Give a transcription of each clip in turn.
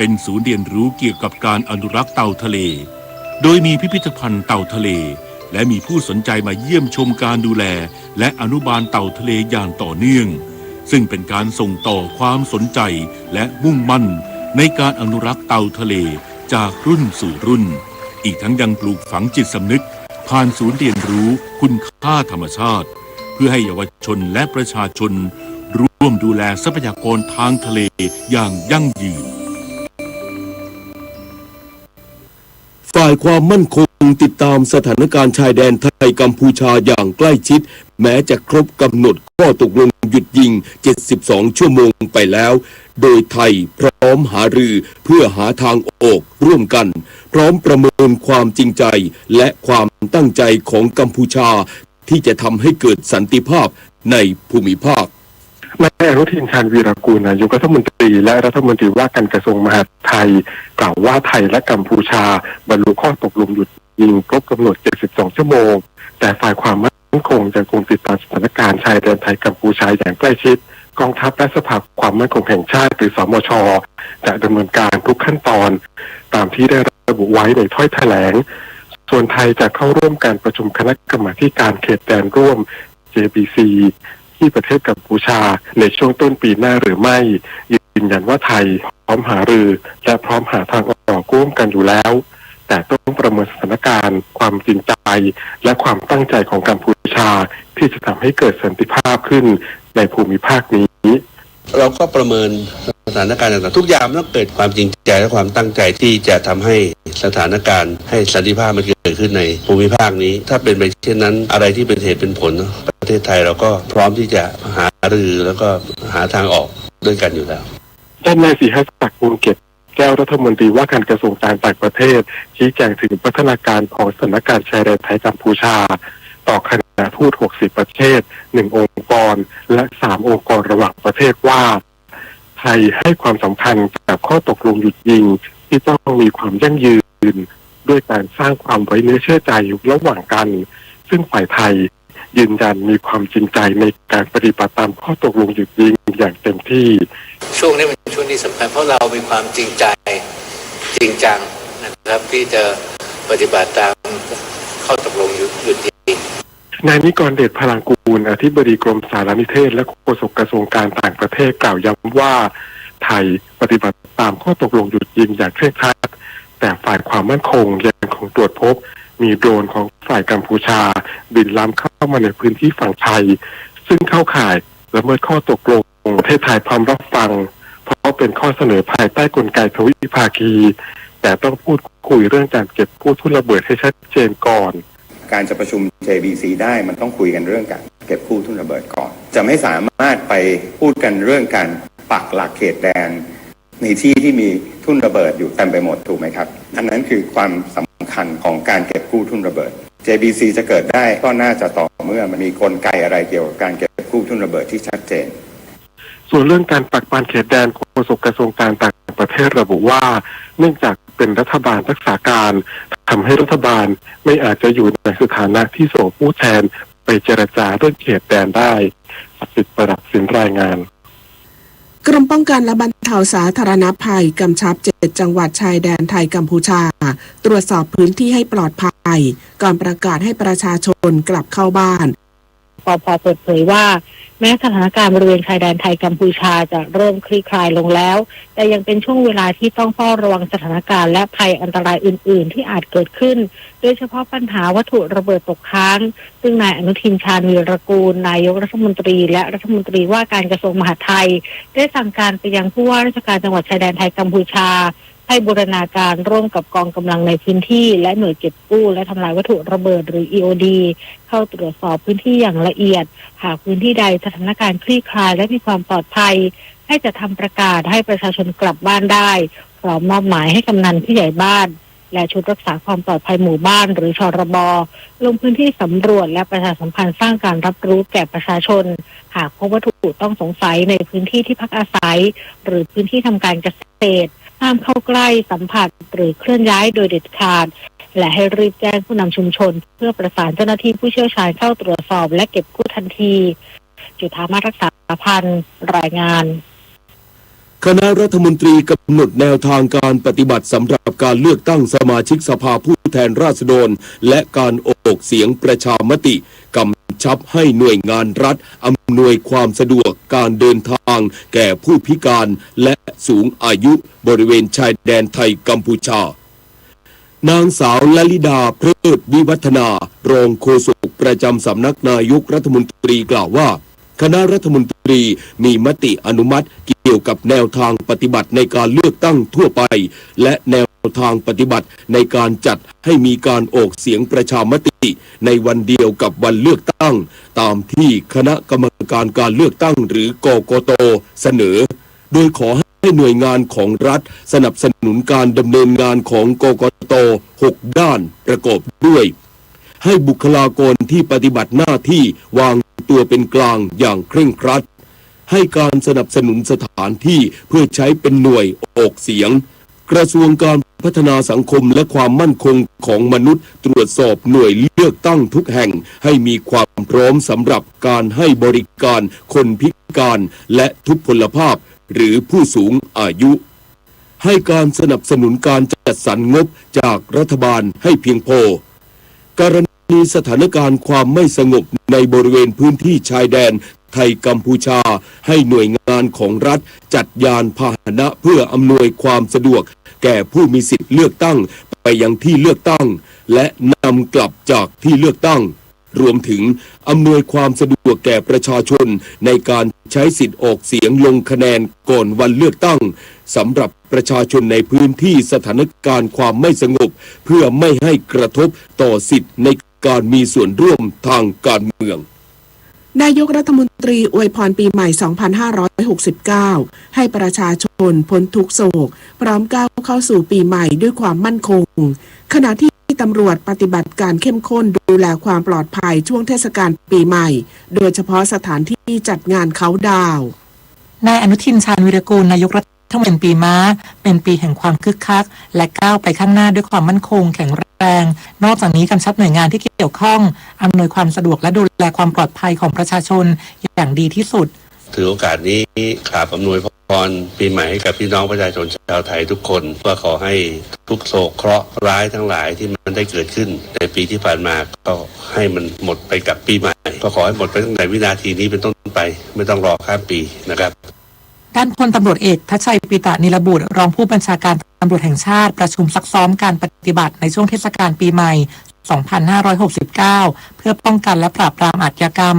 เป็นศูนย์เรียนรู้เกี่ยวกับการอนุรักษ์เต่าทะเลโดยมีพิพิธภัณฑ์เต่าทะเลและมีผู้สนใจมาเยี่ยมชมการดูแลและอนุบาลเต่าทะเลอย่างต่อเนื่องซึ่งเป็นการส่งต่อความสนใจและมุ่งมั่นในการอนุรักษ์เต่าทะเลจากรุ่นสู่รุ่นอีกทั้งยังปลูกฝังจิตสำนึกผ่านศูนย์เรียนรู้คุณค่าธรรมชาติเพื่อให้เยาวชนและประชาชนร่วมดูแลทรัพยากรทางทะเลอย่างยั่งยืนฝ่ายความมั่นคงติดตามสถานการณ์ชายแดนไทยกัมพูชาอย่างใกล้ชิดแม้จะครบกำหนดข้อตกลงหยุดยิง72ชั่วโมงไปแล้วโดยไทยพร้อมหารือเพื่อหาทางออกร่วมกันพร้อมประเมินความจริงใจและความตั้งใจของกัมพูชาที่จะทำให้เกิดสันติภาพในภูมิภาคนายอนุทิน ชาญวีรกูลนายกรัฐมนตรีและรัฐมนตรีว่าการกระทรวงมหาดไทยกล่าวว่าไทยและกัมพูชาบรรลุข้อตกลงหยุดยิงครบกำหนด72ชั่วโมงแต่ฝ่ายความมั่นคงยังคงติดตามสถานการณ์ชายแดนไทยกัมพูชาอย่างใกล้ชิดกองทัพและสภาความมั่นคงแห่งชาติหรือสมช.จะดำเนินการทุกขั้นตอนตามที่ได้ระบุไว้ในถ้อยแถลงส่วนไทยจะเข้าร่วมการประชุมคณะกรรมาการเขตแดนร่วม JBC ที่ประเทศกัมพูชาในช่วงต้นปีหน้าหรือไม่ยืนยันว่าไทยพร้อมหารือและพร้อมหาทางออกร่วมกันอยู่แล้วแต่ต้องประเมินสถานการณ์ความจริงใจและความตั้งใจของกัมพูชาที่จะทำให้เกิดสันติภาพขึ้นในภูมิภาคนี้เราก็ประเมินสถานการณ์ต่างๆทุกอย่างต้องเกิดความจริงใจและความตั้งใจที่จะทำให้สถานการณ์ให้สันติภาพมันเกิดขึ้นในภูมิภาคนี้ถ้าเป็นไปเช่นนั้นอะไรที่เป็นเหตุเป็นผลประเทศไทยเราก็พร้อมที่จะหารือแล้วก็หาทางออกด้วยกันอยู่แล้วด้านนายศรีหศักดิ์ วงศ์เกตแก้วรัฐมนตรีว่าการกระทรวงการต่างประเทศชี้แจงถึงพัฒนาการของสถานการณ์ชายแดนไทยกัมพูชาต่อคณะทูต60ประเทศ1องค์กรและ3องค์กรระหว่างประเทศว่าไทยให้ความสำคัญกับข้อตกลงหยุดยิงที่ต้องมีความยั่งยืนด้วยการสร้างความไว้เนื้อเชื่อใจระหว่างกันซึ่งฝ่ายไทยยืนยันมีความจริงใจในการปฏิบัติตามข้อตกลงหยุดยิงอย่างเต็มที่ช่วงนี้เป็นช่วงที่สำคัญเพราะเรามีความจริงใจจริงจังนะครับที่จะปฏิบัติตามข้อตกลงหยุดยิงนายนิกรเดชพลังกูลอธิบดีกรมสารนิเทศและโฆษกกระทรวงการต่างประเทศกล่าวย้ำว่าไทยปฏิบัติตามข้อตกลงหยุดยิงอย่างเคร่งครัดแต่ฝ่ายความมั่นคงยังคงตรวจพบมีโดรนของฝ่ายกัมพูชาบินล้ำเข้ามาในพื้นที่ฝั่งไทยซึ่งเข้าข่ายละเมิดข้อตกลงประเทศไทยพร้อมรับฟังเพราะเป็นข้อเสนอภายใต้กลไกทวิภาคีแต่ต้องพูดคุยเรื่องการเก็บกู้ทุ่นระเบิดให้ชัดเจนก่อนการจะประชุม JBC ได้มันต้องคุยกันเรื่องการเก็บกู้ทุ่นระเบิดก่อนจะไม่สามารถไปพูดกันเรื่องการปักหลักเขตแดนในที่ที่มีทุ่นระเบิดอยู่เต็มไปหมดถูกไหมครับอันนั้นคือความสำคัญของการเก็บกู้ทุ่นระเบิด JBC จะเกิดได้ก็น่าจะต่อเมื่อมันมีกลไกอะไรเกี่ยวกับการเก็บกู้ทุ่นระเบิดที่ชัดเจนส่วนเรื่องการปักปานเขตแดนโฆษกกระทรวงการต่างประเทศระบุว่าเนื่องจากเป็นรัฐบาลรักษาการทำให้รัฐบาลไม่อาจจะอยู่ในสถานะที่ส่งผู้แทนไปเจรจาเรื่องเขตแดนได้ศักดิ์สิทธิ์ประดับสินรายงานกรมป้องกันและบรรเทาสาธารณภัยกำชับ7จังหวัดชายแดนไทยกัมพูชาตรวจสอบพื้นที่ให้ปลอดภัยก่อนประกาศให้ประชาชนกลับเข้าบ้านปภ.เปิดเผยว่าแม้สถานการณ์บริเวณชายแดนไทยกัมพูชาจะเริ่มคลี่คลายลงแล้วแต่ยังเป็นช่วงเวลาที่ต้องเฝ้าระวังสถานการณ์และภัยอันตรายอื่นๆที่อาจเกิดขึ้นโดยเฉพาะปัญหาวัตถุระเบิดตกค้างซึ่งนายอนุทิน ชาญวีรกูลนายกรัฐมนตรีและรัฐมนตรีว่าการกระทรวงมหาดไทยได้สั่งการไปยังผู้ว่าราชการจังหวัดชายแดนไทยกัมพูชาให้บูรณาการร่วมกับกองกำลังในพื้นที่และหน่วยเก็บกู้และทำลายวัตถุระเบิดหรือ EOD เข้าตรวจสอบพื้นที่อย่างละเอียดหากพื้นที่ใดสถานการณ์คลี่คลายและมีความปลอดภัยให้จะทำประกาศให้ประชาชนกลับบ้านได้พร้อมมอบหมายให้กำนันผู้ใหญ่บ้านและชุดรักษาความปลอดภัยหมู่บ้านหรือชรบ.ลงพื้นที่สำรวจและประชาสัมพันธ์สร้างการรับรู้แก่ประชาชนหากพบวัตถุต้องสงสัยในพื้นที่ที่พักอาศัยหรือพื้นที่ทำการเกษตรห้ามเข้าใกล้สัมผัสหรือเคลื่อนย้ายโดยเด็ดขาดและให้รีบแจ้งผู้นำชุมชนเพื่อประสานเจ้าหน้าที่ผู้เชี่ยวชาญเข้าตรวจสอบและเก็บกู้ทันทีจุฑามาศรักษาพันธ์รายงาน คณะรัฐมนตรีกำหนดแนวทางการปฏิบัติสำหรับการเลือกตั้งสมาชิกสภาผู้แทนราษฎรและการออกเสียงประชามติกำชับให้หน่วยงานรัฐอำนวยความสะดวกการเดินทางแก่ผู้พิการและสูงอายุบริเวณชายแดนไทยกัมพูชานางสาวลลิดาเพลิดวิวัฒนารองโฆษกประจำสำนักนายกรัฐมนตรีกล่าวว่าคณะรัฐมนตรีมีมติอนุมัติเกี่ยวกับแนวทางปฏิบัติในการเลือกตั้งทั่วไปและแนวทางปฏิบัติในการจัดให้มีการออกเสียงประชามติในวันเดียวกับวันเลือกตั้งตามที่คณะกรรมการการเลือกตั้งหรือกกต.เสนอโดยขอให้หน่วยงานของรัฐสนับสนุนการดำเนินงานของกกต. 6 ด้านประกอบด้วยให้บุคลากรที่ปฏิบัติหน้าที่วางตัวเป็นกลางอย่างเคร่งครัดให้การสนับสนุนสถานที่เพื่อใช้เป็นหน่วยออกเสียงกระทรวงการพัฒนาสังคมและความมั่นคงของมนุษย์ตรวจสอบหน่วยเลือกตั้งทุกแห่งให้มีความพร้อมสำหรับการให้บริการคนพิการและทุพพลภาพหรือผู้สูงอายุให้การสนับสนุนการจัดสรรงบจากรัฐบาลให้เพียงพอกรณีสถานการณ์ความไม่สงบในบริเวณพื้นที่ชายแดนไทยกัมพูชาให้หน่วยงานของรัฐจัดยานพาหนะเพื่ออำนวยความสะดวกแก่ผู้มีสิทธิเลือกตั้งไปยังที่เลือกตั้งและนำกลับจากที่เลือกตั้งรวมถึงอำนวยความสะดวกแก่ประชาชนในการใช้สิทธิออกเสียงลงคะแนนก่อนวันเลือกตั้งสำหรับประชาชนในพื้นที่สถานการณ์ความไม่สงบเพื่อไม่ให้กระทบต่อสิทธิในการมีส่วนร่วมทางการเมืองนายกรัฐมนตรีอวยพรปีใหม่ 2569 ให้ประชาชนพ้นทุกโศกพร้อมก้าวเข้าสู่ปีใหม่ด้วยความมั่นคงขณะที่ตำรวจปฏิบัติการเข้มข้นดูแลความปลอดภัยช่วงเทศกาลปีใหม่โดยเฉพาะสถานที่จัดงานเค้าดาวน์นายอนุทินชาญวิรากูลนายกรัฐมนตรีปีม้าเป็นปีแห่งความคึกคักและก้าวไปข้างหน้าด้วยความมั่นคงแข็งแรงนอกจากนี้กำชับหน่วยงานที่เกี่ยวข้องอำนวยความสะดวกและดูแลความปลอดภัยของประชาชนอย่างดีที่สุดถือโอกาสนี้กราบอำนวยพรปีใหม่ให้กับพี่น้องประชาชนชาวไทยทุกคนว่าขอให้ทุกโศกเคราะห์ร้ายทั้งหลายที่มันได้เกิดขึ้นในปีที่ผ่านมาก็ให้มันหมดไปกับปีใหม่ก็ขอให้หมดไปตั้งแต่วินาทีนี้เป็นต้นไปไม่ต้องรอข้ามปีนะครับด้านพลตำรวจเอกทัชชัยปิตะนิรบุตรรองผู้บัญชาการตำรวจแห่งชาติประชุมซักซ้อมการปฏิบัติในช่วงเทศกาลปีใหม่ 2569 เพื่อป้องกันและปราบปรามอาชญากรรม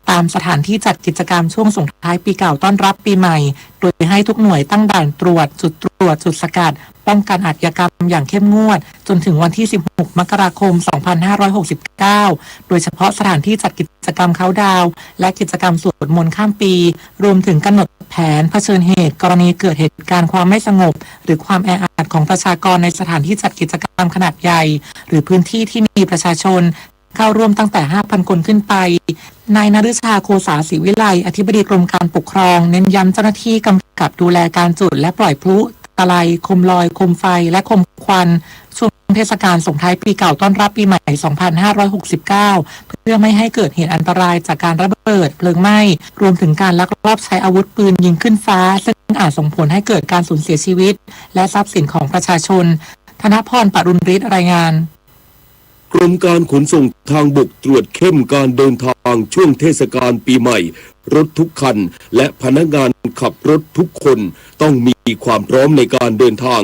ตามสถานที่จัดกิจกรรมช่วงส่งท้ายปีเก่าต้อนรับปีใหม่โดยให้ทุกหน่วยตั้งด่านตรวจจุดจุดสกัดป้องกันอาชญากรรมอย่างเข้มงวดจนถึงวันที่ 16 มกราคม 2569 โดยเฉพาะสถานที่จัดกิจกรรมเค้าดาวน์และกิจกรรมสวดมนต์ข้ามปีรวมถึงกำหนดแผนเผชิญเหตุกรณีเกิดเหตุการณ์ความไม่สงบหรือความแออัดของประชากรในสถานที่จัดกิจกรรมขนาดใหญ่หรือพื้นที่ที่มีประชาชนเข้าร่วมตั้งแต่ 5,000 คนขึ้นไปนายนฤชาโคสาศรีวิไลอธิบดีกรมการปกครองเน้นย้ำเจ้าหน้าที่กำกับดูแลการจุดและปล่อยพลุตะไลโคมลอยโคมไฟและโคมควันช่วงเทศกาลส่งท้ายปีเก่าต้อนรับปีใหม่ 2569 เพื่อไม่ให้เกิดเหตุอันตรายจากการระเบิดเพลิงไหม้รวมถึงการลักลอบใช้อาวุธปืนยิงขึ้นฟ้าซึ่งอาจส่งผลให้เกิดการสูญเสียชีวิตและทรัพย์สินของประชาชนธนพร ปรุณฤทธิ์รายงานกรมการขนส่งทางบกตรวจเข้มการเดินทางช่วงเทศกาลปีใหม่รถทุกคันและพนักงานขับรถทุกคนต้องมีความพร้อมในการเดินทาง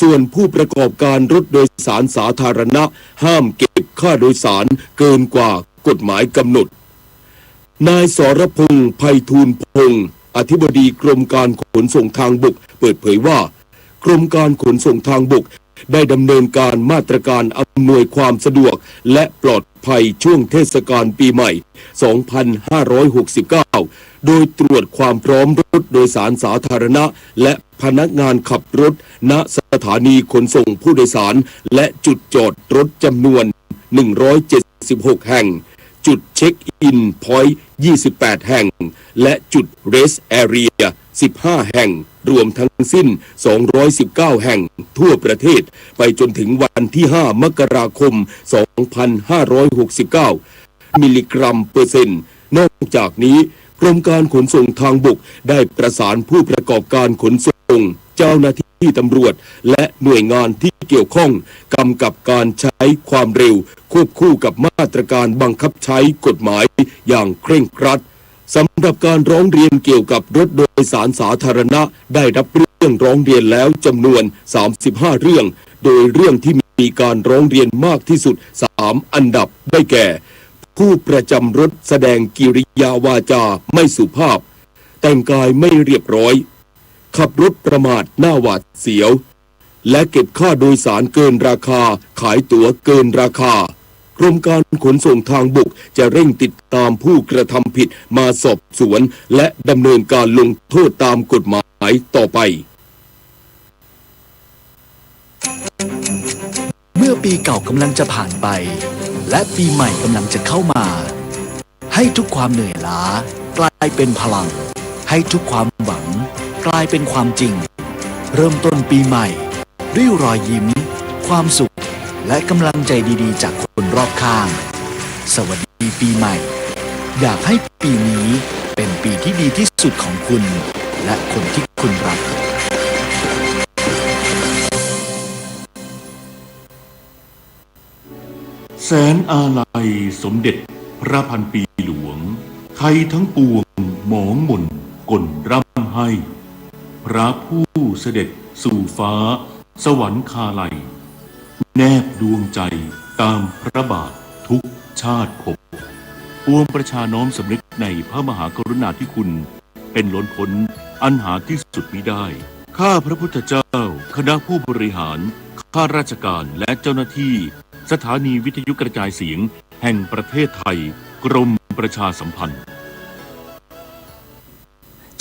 ส่วนผู้ประกอบการรถโดยสารสาธารณะห้ามเก็บค่าโดยสารเกินกว่ากฎหมายกำหนดนายสรพงษ์ไพฑูรย์พงษ์อธิบดีกรมการขนส่งทางบกเปิดเผยว่ากรมการขนส่งทางบกได้ดำเนินการมาตรการอำนวยความสะดวกและปลอดภัยช่วงเทศกาลปีใหม่ 2569 โดยตรวจความพร้อมรถโดยสารสาธารณะและพนักงานขับรถณสถานีขนส่งผู้โดยสารและจุดจอดรถจำนวน176แห่งจุดเช็คอินพอยต์28แห่งและจุดเรสแอเรีย15แห่งรวมทั้งสิ้น219แห่งทั่วประเทศไปจนถึงวันที่5มกราคม2569มิลลิกรัมเปอร์เซ็นต์นอกจากนี้ก กรมการขนส่งทางบกได้ประสานผู้ประกอบการขนส่งเจ้าหน้าที่ตำรวจและหน่วยงานที่เกี่ยวข้องกำกับการใช้ความเร็วควบคู่กับมาตรการบังคับใช้กฎหมายอย่างเคร่งครัดสำหรับการร้องเรียนเกี่ยวกับรถโดยสารสาธารณะได้รับเรื่องร้องเรียนแล้วจำนวน35เรื่องโดยเรื่องที่มีการร้องเรียนมากที่สุด3อันดับได้แก่ผู้ประจำรถแสดงกิริยาวาจาไม่สุภาพแต่งกายไม่เรียบร้อยขับรถประมาทหน้าหวาดเสียวและเก็บค่าโดยสารเกินราคาขายตั๋วเกินราคากรมการขนส่งทางบกจะเร่งติดตามผู้กระทำผิดมาสอบสวนและดำเนินการลงโทษตามกฎหมายต่อไปเมื่อปีเก่ากำลังจะผ่านไปและปีใหม่กำลังจะเข้ามาให้ทุกความเหนื่อยล้ากลายเป็นพลังให้ทุกความหวังกลายเป็นความจริงเริ่มต้นปีใหม่ด้วยรอยยิ้มความสุขและกำลังใจดีๆจากคนรอบข้างสวัสดีปีใหม่อยากให้ปีนี้เป็นปีที่ดีที่สุดของคุณและคนที่คุณรักแสนอาลัยสมเด็จพระพันปีหลวงไทยทั้งปวงหมองหม่นก่นร่ำให้พระผู้เสด็จสู่ฟ้าสวรรคาลัยแนบดวงใจตามพระบาททุกชาติภพปวงประชาน้อมสำนึกในพระมหากรุณาธิคุณเป็นล้นพ้นอันหาที่สุดมิได้ข้าพระพุทธเจ้าคณะผู้บริหารข้าราชการและเจ้าหน้าที่สถานีวิทยุกระจายเสียงแห่งประเทศไทยกรมประชาสัมพันธ์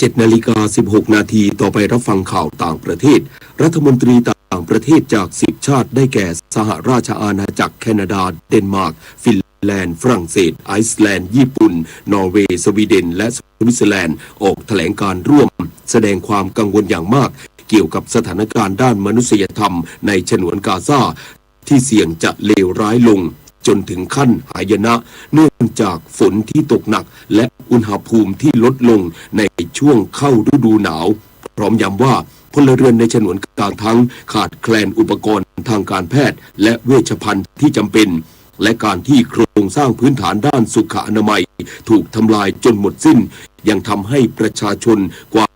7:16 นาทีต่อไปรับฟังข่าวต่างประเทศรัฐมนตรีต่างประเทศจาก10ชาติได้แก่สหราชอาณาจักรแคนาดาเดนมาร์กฟินแลนด์ฝรั่งเศสไอซ์แลนด์ญี่ปุ่นนอร์เวย์สวีเดนและสวิตเซอร์แลนด์ออกแถลงการร่วมแสดงความกังวลอย่างมากเกี่ยวกับสถานการณ์ด้านมนุษยธรรมในฉนวนกาซาที่เสี่ยงจะเลวร้ายลงจนถึงขั้นหายนะเนื่องจากฝนที่ตกหนักและอุณหภูมิที่ลดลงในช่วงเข้าฤดูหนาวพร้อมย้ำว่าพลเรือนในฉนวนกลางทั้งขาดแคลนอุปกรณ์ทางการแพทย์และเวชภัณฑ์ที่จำเป็นและการที่โครงสร้างพื้นฐานด้านสุขอนามัยถูกทำลายจนหมดสิ้นยังทำให้ประชาชนกว่า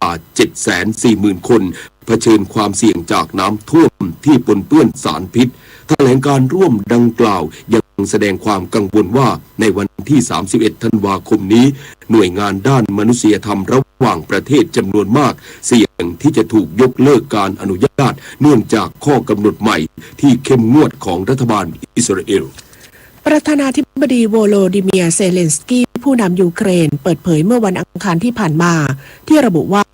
740,000 คนเผชิญความเสี่ยงจากน้ำท่วมที่ปนเปื้อนสารพิษแถลงการร่วมดังกล่าวยังแสดงความกังวลว่าในวันที่31ธันวาคมนี้หน่วยงานด้านมนุษยธรรมระหว่างประเทศจำนวนมากเสี่ยงที่จะถูกยกเลิกการอนุญาตเนื่องจากข้อกำหนดใหม่ที่เข้มงวดของรัฐบาลอิสราเอลประธานาธิบดีโวโลดิเมียร์เซเลนสกี้ผู้นำยูเครนเปิดเผยเมื่อวันอังคารที่ผ่านมาที่ระบุว่า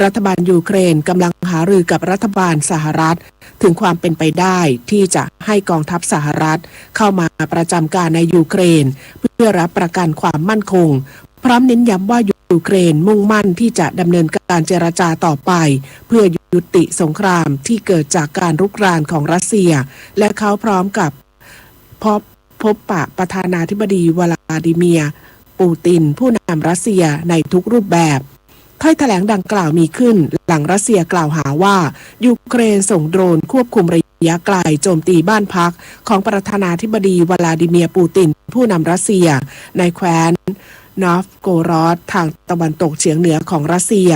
รัฐบาลยูเครนกำลังหารือกับรัฐบาลสหรัฐถึงความเป็นไปได้ที่จะให้กองทัพสหรัฐเข้ามาประจำการในยูเครนเพื่อรับประกันความมั่นคงพร้อมเน้นย้ำว่ายูเครนมุ่งมั่นที่จะดำเนินการเจรจาต่อไปเพื่อยุติสงครามที่เกิดจากการรุกรานของรัสเซียและเขาพร้อมกับพบปะประธานาธิบดีวลาดิเมียร์ปูตินผู้นำรัสเซียในทุกรูปแบบถ้อยแถลงดังกล่าวมีขึ้นหลังรัสเซียกล่าวหาว่ายูเครนส่งโดรนควบคุมระยะไกลโจมตีบ้านพักของประธานาธิบดีวลาดิเมียร์ปูตินผู้นำรัสเซียในแคว้นนอฟโกรอดทางตะวันตกเฉียงเหนือของรัสเซีย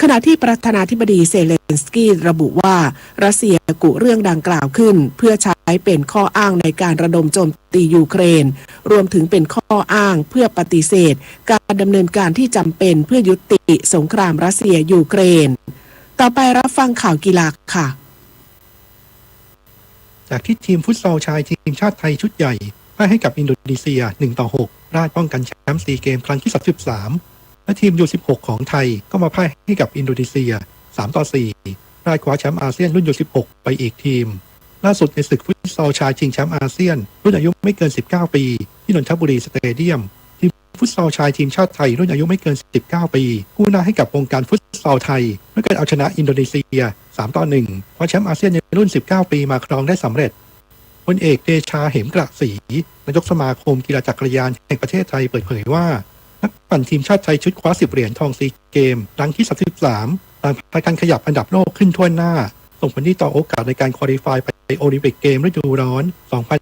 ขณะที่ประธานาธิบดีเซเลนสกี้ระบุว่ารัสเซียกุเรื่องดังกล่าวขึ้นเพื่อใช้เป็นข้ออ้างในการระดมโจมตียูเครนรวมถึงเป็นข้ออ้างเพื่อปฏิเสธการดำเนินการที่จำเป็นเพื่อยุติสงครามรัสเซียยูเครนต่อไปรับฟังข่าวกีฬาค่ะจากที่ทีมฟุตซอลชายทีมชาติไทยชุดใหญ่พ่ายให้กับอินโดนีเซีย 1-6 ราชป้องกันแชมป์ซีเกมครั้งที่33และทีมยู16ของไทยก็มาพ่ายให้กับอินโดนีเซีย 3-4 ราชคว้าแชมป์อาเซียนรุ่นยู16ไปอีกทีมล่าสุดในศึกฟุตซอลชายชิงแชมป์อาเซียนรุ่นอายุไม่เกิน19ปีที่นนทบุรีสเตเดียมทีมฟุตซอลชายทีมชาติไทยรุ่นอายุไม่เกิน19ปีกู้หน้าให้กับวงการฟุตซอลไทยด้วยการเอาชนะอินโดนีเซีย 3-1 คว้าแชมป์อาเซียนในรุ่น19ปีมาครองได้สำเร็จพลเอกเดชาเหมกระศรีนายกสมาคมกีฬาจักรยานแห่งประเทศไทยเปิดเผยว่านักปั่น ปั่นทีมชาติไทยชุดคว้า10 เหรียญทองซีเกมครั้งที่ 33ตามพาการขยับอันดับโลกขึ้นทั่วหน้าส่งผลดีต่อโอกาสในการควอลิฟายไปโอลิมปิกเกมฤดูร้อน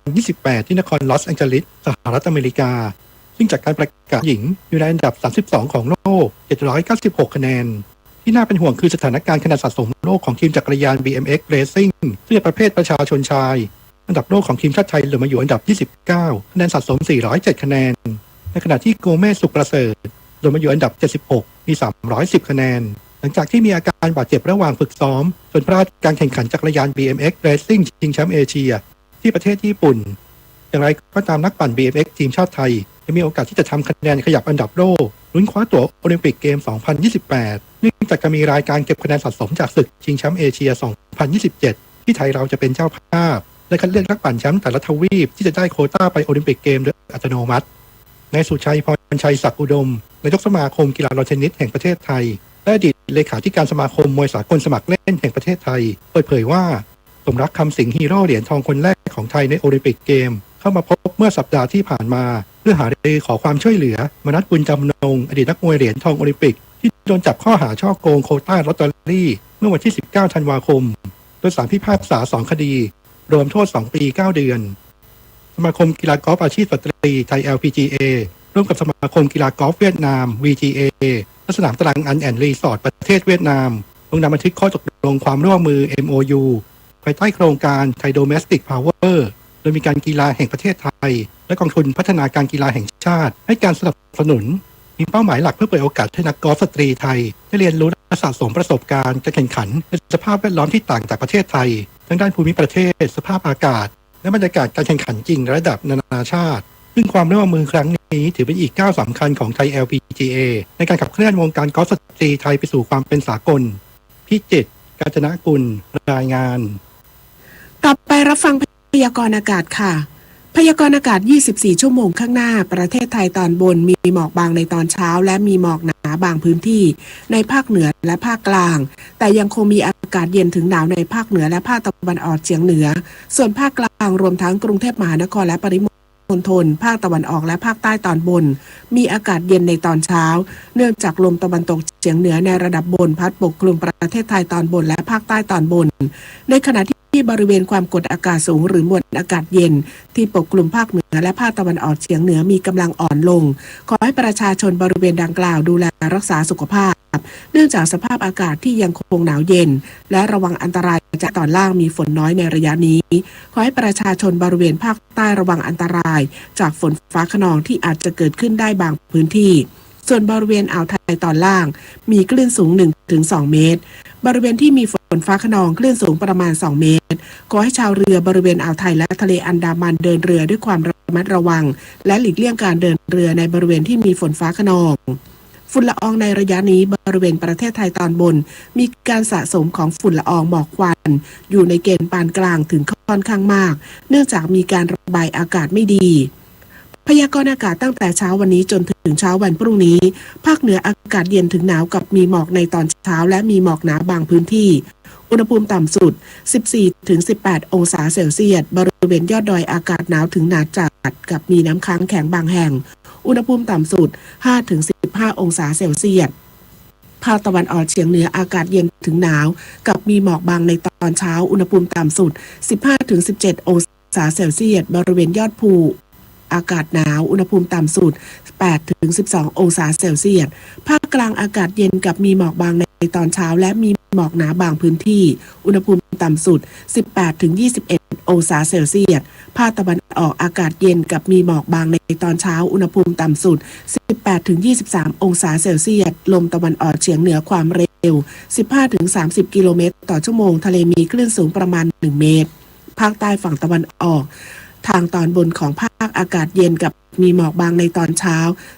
2028 ที่นครลอสแองเจลิสสหรัฐอเมริกาซึ่งจากการประกาศหญิงอยู่ในอันดับ 32 ของโลก 796 คะแนนที่น่าเป็นห่วงคือสถานการณ์คะแนนสะสมโลกของทีมจักรยาน BMX Racing ซึ่งเป็นประเภทประชาชนชายอันดับโลกของทีมชาติไทยเหลือมาอยู่อันดับ 29 คะแนนสะสม 407 คะแนนในขณะที่โกเมส สุขประเสริฐเหลือมาอยู่อันดับ 76 มี 310 คะแนนหลังจากที่มีอาการบาดเจ็บระหว่างฝึกซ้อมจนพลาดการแข่งขันจักรยาน BMX Racing ชิงแชมป์เอเชียที่ประเทศญี่ปุ่นอย่างไรก็ตามนักปั่น BMX ทีมชาติไทยยังมีโอกาสที่จะทำคะแนนขยับอันดับโลกลุ้นคว้าตั๋วโอลิมปิกเกม 2028 เนื่องจากจะมีรายการเก็บคะแนนสะสมจากศึกชิงแชมป์เอเชีย 2027 ที่ไทยเราจะเป็นเจ้าภาพและคัดเลือกนักปั่นแชมป์แต่ละทวีปที่จะได้โควต้าไปโอลิมปิกเกมโดยอัตโนมัตินายสุชัย พรชัย ศักดิ์อุดมนายกสมาคมกีฬาลานเทนนิสแห่งประเทศไทยและอดีตเลขาธิการสมาคมมวยสากลสมัครเล่นแห่งประเทศไทยเปิดเผยว่าสมรักคำสิงห์ฮีโร่เหรียญทองคนแรกของไทยในโอลิมปิกเกมเข้ามาพบเมื่อสัปดาห์ที่ผ่านมาเพื่อหารือขอความช่วยเหลือมนัส บุญจำนงอดีตนักมวยเหรียญทองโอลิมปิกที่โดนจับข้อหาฉ้อโกงโควต้าลอตเตอรี่เมื่อวันที่ 19 ธันวาคมโดยศาลพิพากษา 2 คดีรวมโทษ 2 ปี 9 เดือนสมาคมกีฬากอล์ฟอาชีพสตรีไทย LPGA ร่วมกับสมาคมกีฬากอล์ฟเวียดนาม VGA และสนามตรังอันแอนด์รีสอร์ทประเทศเวียดนามลงนามบันทึกข้อตกลงความร่วมมือ MOU ภายใต้โครงการ Thai Domestic Power โดยมีการกีฬาแห่งประเทศไทยและกองทุนพัฒนาการกีฬาแห่งชาติให้การสนับสนุนมีเป้าหมายหลักเพื่อเปิดโอกาสให้นักกอล์ฟสตรีไทยได้เรียนรู้และสะสมประสบการณ์การแข่งขันในสภาพแวดล้อมที่ต่างจากประเทศไทยทั้งด้านภูมิประเทศสภาพอากาศและบรรยากาศการแข่งขันจริงระดับนานาชาติซึ่งความร่วมมือครั้งนี้ถือเป็นอีกก้าวสำคัญของไทย LPGA ในการขับเคลื่อนวงการกอล์ฟสตรีไทยไปสู่ความเป็นสากลพิจิตร กาญจนกุลรายงานต่อไปรับฟังพยากรณ์อากาศค่ะพยากรณ์อากาศ 24 ชั่วโมงข้างหน้าประเทศไทยตอนบนมีหมอกบางในตอนเช้าและมีหมอกหนาบางพื้นที่ในภาคเหนือและภาคกลางแต่ยังคงมีอากาศเย็นถึงหนาวในภาคเหนือและภาคตะวันออกเฉียงเหนือส่วนภาคกลางรวมทั้งกรุงเทพมหานครและปริมณฑลภาคตะวันออกและภาคใต้ตอนบนมีอากาศเย็นในตอนเช้าเนื่องจากลมตะวันตกเฉียงเหนือในระดับบนพัดปกคลุมประเทศไทยตอนบนและภาคใต้ตอนบนในขณะที่บริเวณความกดอากาศสูงหรือมวลอากาศเย็นที่ปกคลุมภาคเหนือและภาคตะวันออกเฉียงเหนือมีกำลังอ่อนลงขอให้ประชาชนบริเวณดังกล่าวดูแลรักษาสุขภาพเนื่องจากสภาพอากาศที่ยังคงหนาวเย็นและระวังอันตรายจากตอนล่างมีฝนน้อยในระยะนี้ขอให้ประชาชนบริเวณภาคใต้ระวังอันตรายจากฝนฟ้าคะนองที่อาจจะเกิดขึ้นได้บางพื้นที่ส่วนบริเวณอ่าวไทยตอนล่างมีคลื่นสูง 1-2 เมตรบริเวณที่มีฝนฟ้าคะนองคลื่นสูงประมาณ2 เมตรขอให้ชาวเรือบริเวณอ่าวไทยและทะเลอันดามันเดินเรือด้วยความระมัดระวังและหลีกเลี่ยงการเดินเรือในบริเวณที่มีฝนฟ้าคะนองฝุ่นละอองในระยะนี้บริเวณประเทศไทยตอนบนมีการสะสมของฝุ่นละอองหมอกควันอยู่ในเกณฑ์ปานกลางถึงค่อนข้างมากเนื่องจากมีการระบายอากาศไม่ดีพยากรณ์อากาศตั้งแต่เช้าวันนี้จนถึงเช้าวันพรุ่งนี้ภาคเหนืออากาศเย็นถึงหนาวกับมีหมอกในตอนเช้าและมีหมอกหนาบางพื้นที่อุณหภูมิต่ำสุด 14-18 องศาเซลเซียสบริเวณยอดดอยอากาศหนาวถึงหนาจัดกับมีน้ำค้างแข็งบางแห่งอุณหภูมิต่ำสุด 5-15 องศาเซลเซียสภาคตะวันออกเฉียงเหนืออากาศเย็นถึงหนาวกับมีหมอกบางในตอนเช้าอุณหภูมิต่ำสุด 15-17 องศาเซลเซียสบริเวณยอดภูอากาศหนาวอุณหภูมิต่ำสุด 8-12 องศาเซลเซียสภาคกลางอากาศเย็นกับมีหมอกบางในตอนเช้าและมีหมอกหนาบางพื้นที่อุณหภูมิต่ำสุด 18-21 องศาเซลเซียสภาคตะวันออกอากาศเย็นกับมีหมอกบางในตอนเช้าอุณหภูมิต่ำสุด 18-23 องศาเซลเซียสลมตะวันออกเฉียงเหนือความเร็ว 15-30 กิโลเมตรต่อชั่วโมงทะเลมีคลื่นสูงประมาณ1 เมตรภาคใต้ฝั่งตะวันออกทางตอนบนของภาคอากาศเย็นกับมีหมอกบางในตอนเช้า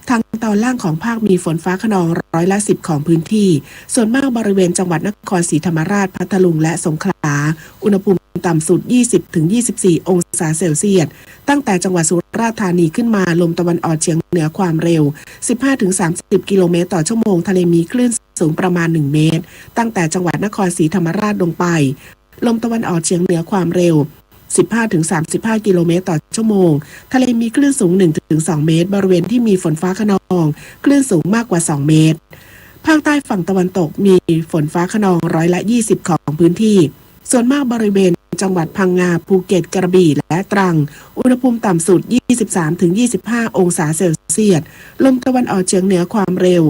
ทางตอนล่างของภาคมีฝนฟ้าคะนอง10%ของพื้นที่ส่วนมากบริเวณจังหวัดนครศรีธรรมราชพัทลุงและสงขลาอุณหภูมิต่ำสุด 20-24 องศาเซลเซียสตั้งแต่จังหวัดสุราษฎร์ธานีขึ้นมาลมตะวันออกเฉียงเหนือความเร็ว 15-30 กิโลเมตรต่อชั่วโมงทะเลมีคลื่นสูงประมาณ1 เมตรตั้งแต่จังหวัดนครศรีธรรมราชลงไปลมตะวันออกเฉียงเหนือความเร็ว 15-35 กิโลเมตรต่อชั่วโมงทะเลมีคลื่นสูง 1-2 เมตรบริเวณที่มีฝนฟ้าคะนองคลื่นสูงมากกว่า 2 เมตรภาคใต้ฝั่งตะวันตกมีฝนฟ้าคะนอง20%ของพื้นที่ส่วนมากบริเวณจังหวัดพังงาภูเก็ตกระบี่และตรังอุณหภูมิต่ำสุด 23-25 องศาเซลเซียสลมตะวันออกเฉียงเหนือความเร็ว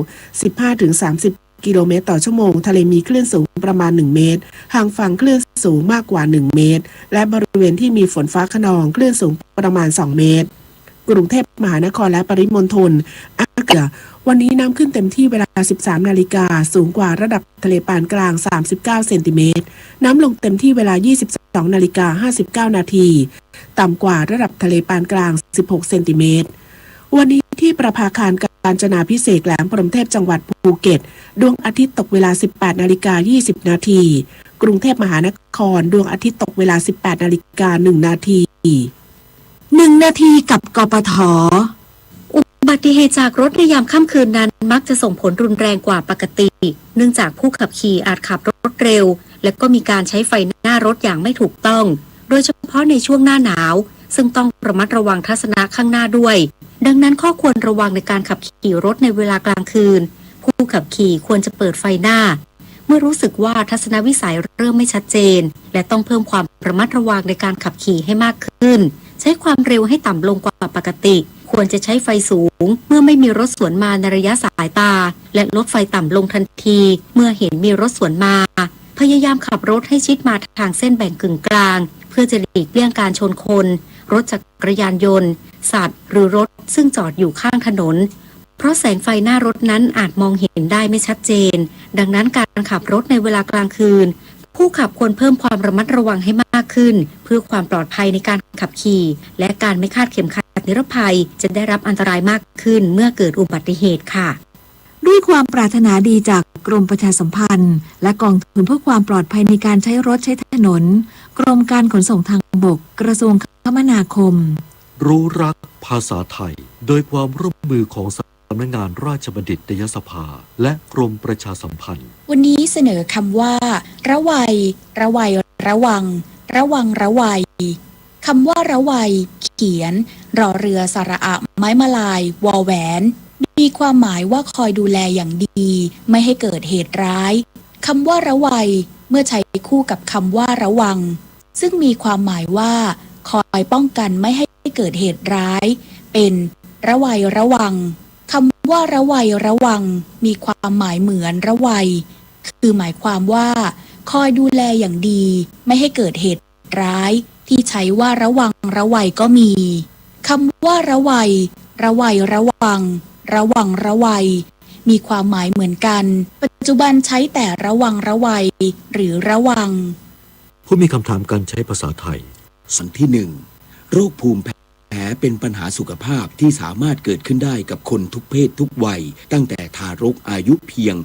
15-30 กิโลเมตรต่อชั่วโมงทะเลมีคลื่นสูงประมาณ 1 เมตรห่างฝั่งคลื่นสูงมากกว่า 1 เมตรและบริเวณที่มีฝนฟ้าคะนองคลื่นสูงประมาณ 2 เมตรกรุงเทพมหานครและปริมณฑลอากาศวันนี้น้ำขึ้นเต็มที่เวลา 13 นาฬิกาสูงกว่าระดับทะเลปานกลาง 39 เซนติเมตรน้ำลงเต็มที่เวลา 22 นาฬิกา 59 นาทีต่ำกว่าระดับทะเลปานกลาง 16 เซนติเมตรวันนี้ที่ประภาคารกาญจนาภิเษกแหลมพรหมเทพจังหวัดภูเก็ตดวงอาทิตย์ตกเวลา 18 นาฬิกา 20 นาทีกรุงเทพมหานครดวงอาทิตย์ตกเวลา 18 นาฬิกา 1 นาที1 นาทีกับกปท.อุบัติเหตุจากรถในยามค่ำคืนนั้นมักจะส่งผลรุนแรงกว่าปกติเนื่องจากผู้ขับขี่อาจขับรถเร็วและก็มีการใช้ไฟหน้ารถอย่างไม่ถูกต้องโดยเฉพาะในช่วงหน้าหนาวซึ่งต้องระมัดระวังทัศนะข้างหน้าด้วยดังนั้นข้อควรระวังในการขับขี่รถในเวลากลางคืนผู้ขับขี่ควรจะเปิดไฟหน้าเมื่อรู้สึกว่าทัศนวิสัยเริ่มไม่ชัดเจนและต้องเพิ่มความระมัดระวังในการขับขี่ให้มากขึ้นใช้ความเร็วให้ต่ำลงกว่าปกติควรจะใช้ไฟสูงเมื่อไม่มีรถสวนมาในระยะสายตาและลดไฟต่ำลงทันทีเมื่อเห็นมีรถสวนมาพยายามขับรถให้ชิดมาทางเส้นแบ่งกึ่งกลางเพื่อจะหลีกเลี่ยงการชนคนรถจักรยานยนต์สัตว์หรือรถซึ่งจอดอยู่ข้างถนนเพราะแสงไฟหน้ารถนั้นอาจมองเห็นได้ไม่ชัดเจนดังนั้นการขับรถในเวลากลางคืนผู้ขับควรเพิ่มความระมัดระวังให้มากขึ้นเพื่อความปลอดภัยในการขับขี่และการไม่คาดเข็มขัดนิรภัยจะได้รับอันตรายมากขึ้นเมื่อเกิดอุบัติเหตุค่ะด้วยความปรารถนาดีจากกรมประชาสัมพันธ์และกองทุนเพื่อความปลอดภัยในการใช้รถใช้ถนนกรมการขนส่งทางบกกระทรวงคมนาคมรู้รักภาษาไทยโดยความร่วมมือของสำนักงานราชบัณฑิตยสภาและกรมประชาสัมพันธ์วันนี้เสนอคำว่าระวัยระวัยระวังระวังระวัยคำว่าระวัยเขียนรอเรือสระอะไม้มาลายวอแหวนมีความหมายว่าคอยดูแลอย่างดีไม่ให้เกิดเหตุร้ายคำว่าระวัยเมื่อใช้คู่กับคำว่าระวังซึ่งมีความหมายว่าคอยป้องกันไม่ให้เกิดเหตุร้ายเป็นระวัยระวังคำว่าระวัยระวังมีความหมายเหมือนระวัยคือหมายความว่าคอยดูแลอย่างดีไม่ให้เกิดเหตุร้ายที่ใช้ว่าระวังระวัยก็มีคำว่าระวัยระวัยระวังระวังระวัยมีความหมายเหมือนกันปัจจุบันใช้แต่ระวังระวัยหรือระวังผู้มีคำถามการใช้ภาษาไทยส่วนที่ 1 โรคภูมิแพ้เป็นปัญหาสุขภาพที่สามารถเกิดขึ้นได้กับคนทุกเพศทุกวัยตั้งแต่ทารกอายุเพียง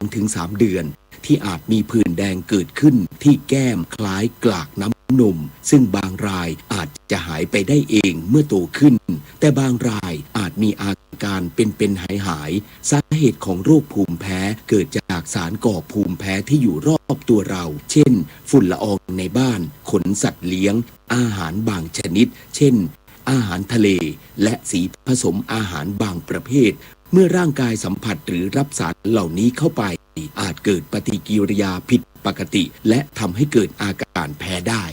2-3 เดือนที่อาจมีผื่นแดงเกิดขึ้นที่แก้มคล้ายกลากน้ำนมซึ่งบางรายอาจจะหายไปได้เองเมื่อโตขึ้นแต่บางรายอาจมีอาการเป็นหายสาเหตุของโรคภูมิแพ้เกิดจากสารก่อภูมิแพ้ที่อยู่รอบตัวเราเช่นฝุ่นละอองในบ้านขนสัตว์เลี้ยงอาหารบางชนิดเช่นอาหารทะเลและสีผสมอาหารบางประเภทเมื่อร่างกายสัมผัสหรือรับสารเหล่านี้เข้าไปอาจเกิดปฏิกิริยาผิดปกติและทำให้เกิดอาการแพ้ได้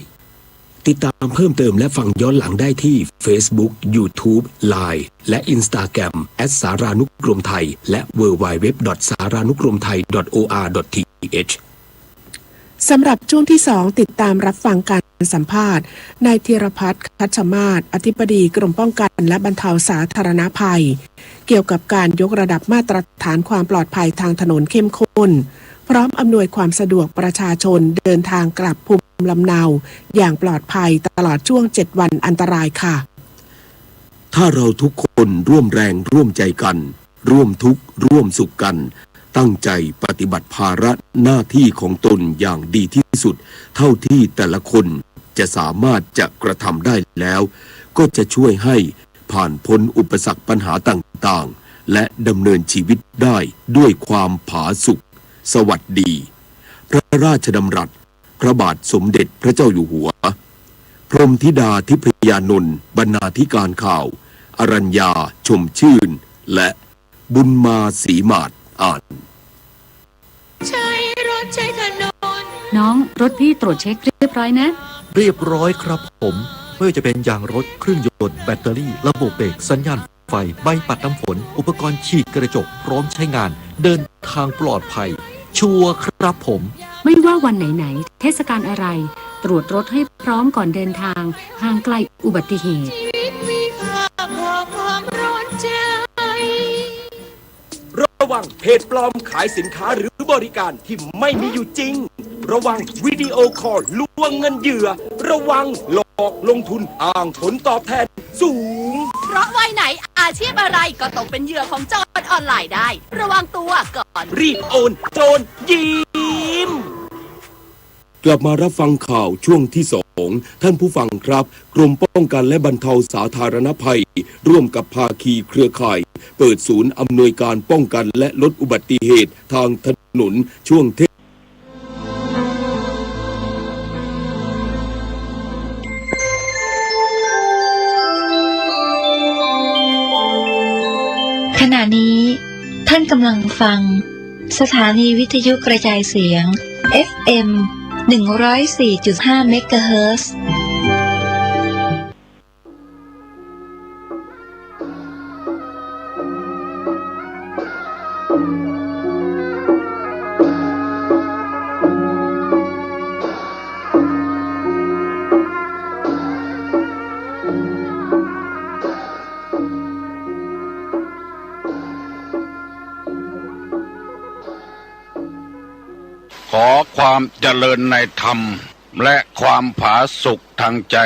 ติดตามเพิ่มเติมและฟังย้อนหลังได้ที่ Facebook YouTube Line และ Instagram @สารานุกรมไทยและ www.saranukromthai.or.th สำหรับช่วงที่ 2 ติดตามรับฟังการสัมภาษณ์นายธีรพัฒน์คัชมาศอธิบดีกรมป้องกันและบรรเทาสาธารณภัยเกี่ยวกับการยกระดับมาตรฐานความปลอดภัยทางถนนเข้มข้นพร้อมอำนวยความสะดวกประชาชนเดินทางกลับภูมิลำเนาอย่างปลอดภัยตลอดช่วง7 วันอันตรายค่ะถ้าเราทุกคนร่วมแรงร่วมใจกันร่วมทุกข์ร่วมสุขกันตั้งใจปฏิบัติภาระหน้าที่ของตนอย่างดีที่สุดเท่าที่แต่ละคนจะสามารถจะกระทำได้แล้วก็จะช่วยให้ผ่านพ้นอุปสรรคปัญหาต่างๆและดำเนินชีวิตได้ด้วยความผาสุกสวัสดีพระราชดำรัสพระบาทสมเด็จพระเจ้าอยู่หัวพ รหมธิดาทิพยานนท์บรรณาธิการข่าว อรัญญาชมชื่น และบุญมาศรีมาศอ่าน น้องรถพี่ตรวจเช็คเรียบร้อยนะ เรียบร้อยครับผมไม่ว่าจะเป็นยางรถเครื่องยนต์แบตเตอรี่ระบบเบรกสัญญาณไฟใบปัดน้ำฝนอุปกรณ์ฉีดกระจกพร้อมใช้งานเดินทางปลอดภัยชัวร์ครับผม ไม่ว่าวันไหนๆเทศกาลอะไรตรวจรถให้พร้อมก่อนเดินทางห่างไกลอุบัติเหตุ ระวังเพจปลอมขายสินค้าหรือบริการที่ไม่มีอยู่จริงระวังวิดีโอคอลลวงเงินเหยื่อระวังหลอกลงทุนอ้างผลตอบแทนสูงเพราะวัยไหนอาชีพอะไรก็ตกเป็นเหยื่อของโจรออนไลน์ได้ระวังตัวก่อนรีบโอนโจรยิ้มกลับมารับฟังข่าวช่วงที่2ท่านผู้ฟังครับกรมป้องกันและบรรเทาสาธารณภัยร่วมกับภาคีเครือข่ายเปิดศูนย์อำนวยการป้องกันและลดอุบัติเหตุทางถนนช่วงขณะนี้ท่านกำลังฟังสถานีวิทยุกระจายเสียง FM 104.5 เมกะเฮิรตซ์ขอความเจริญในธรรมและความผาสุกทางใจ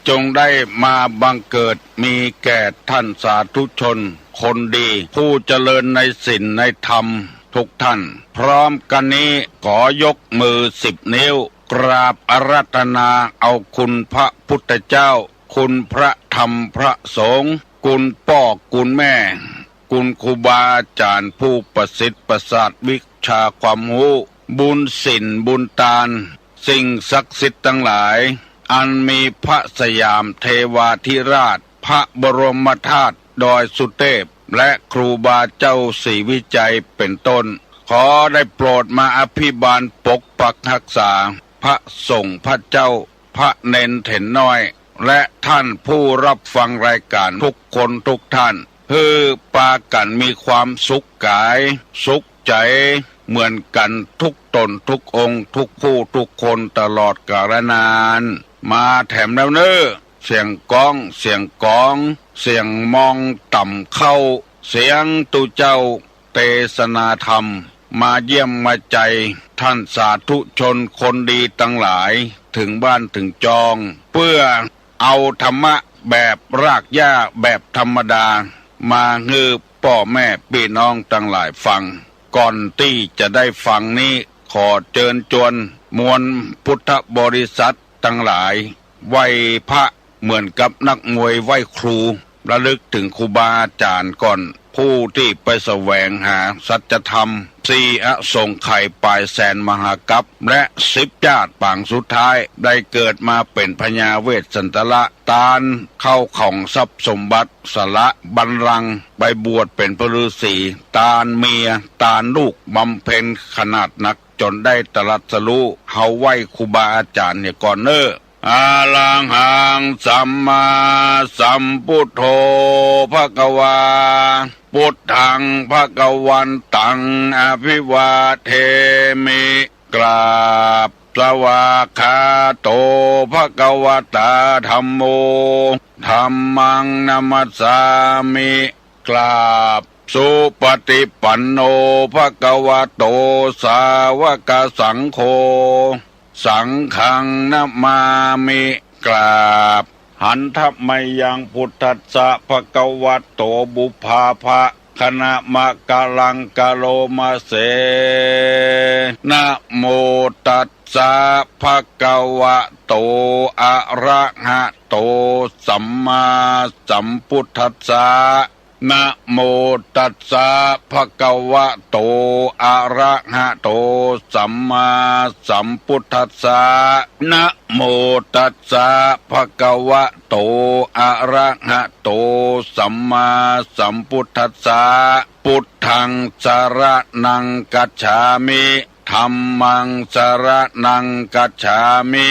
จงได้มาบังเกิดมีแก่ท่านสาธุชนคนดีผู้เจริญในศีลในธรรมทุกท่านพร้อมกันนี้ขอยกมือ10 นิ้วกราบอาราธนาเอาคุณพระพุทธเจ้าคุณพระธรรมพระสงฆ์คุณพ่อคุณแม่คุณครูบาอาจารย์ผู้ประสิทธิ์ประสาทวิชาความรู้บุญศีลบุญทานสิ่งศักดิ์สิทธิ์ทั้งหลายอันมีพระสยามเทวาธิราชพระบรมธาตุดอยสุเทพและครูบาเจ้าศรีวิจัยเป็นต้นขอได้โปรดมาอภิบาลปกปักรักษาพระสงฆ์พระเจ้าพระเนนเถนน้อยและท่านผู้รับฟังรายการทุกคนทุกท่านเพื่อปากันมีความสุขกายสุขใจเหมือนกันทุกตนทุกองค์ทุกผู้ทุกคนตลอดกาลนานมาแถมแล้วเนอเสียงก้องเสียงกองเสียงมองต่ำเข้าเสียงตุเจ้าเทศนาธรรมมาเยี่ยมมาใจท่านสาธุชนคนดีทั้งหลายถึงบ้านถึงจองเพื่อเอาธรรมะแบบรากหญ้าแบบธรรมดามาฮือพ่อแม่พี่น้องทั้งหลายฟังก่อนที่จะได้ฟังนี้ขอเชิญชวนมวลพุทธบริษัททั้งหลายไหว้พระเหมือนกับนักมวยไหว้ครูระลึกถึงครูบาอาจารย์ก่อนผู้ที่ไปแสวงหาสัจธรรม4 อสงไขยปลายแสนมหากัปและ10 ญาติปางสุดท้ายได้เกิดมาเป็นพญาเวสสันตละตาลเข้าของทรัพย์สมบัติสละบัลลังก์ไปบวชเป็นพระฤาษีตาลเมียตาลลูกบำเพ็ญขนาดนักจนได้ตรัสรู้เฮาไหว้ครูบาอาจารย์เนี่ยก่อนเนออาลังหังสัมมาสัมพุทโธภควาพุทธังภวันตังอภิวาเทมิกราบสวากขาโตภควตาธัมโมธัมมังนัมสสามิกราบสุปฏิปันโนภควโตสาวกสังโฆสังฆังนะมามิกราบหันทัพไมยังพุทธัสสะภควโตบุพาภะคณะมะกะลังกะโลมาเสนะโมตัสสะภควโตอะระหะโตสัมมาสัมพุทธัสสะ นะโมตัสสะภะคะวะโตอะระหะโตสัมมาสัมพุทธัสสะนะโมตัสสะภะคะวะโตอะระหะโตสัมมาสัมพุทธัสสะพุทธังสรณังกัจฉามิธัมมังสรณังกัจฉามิ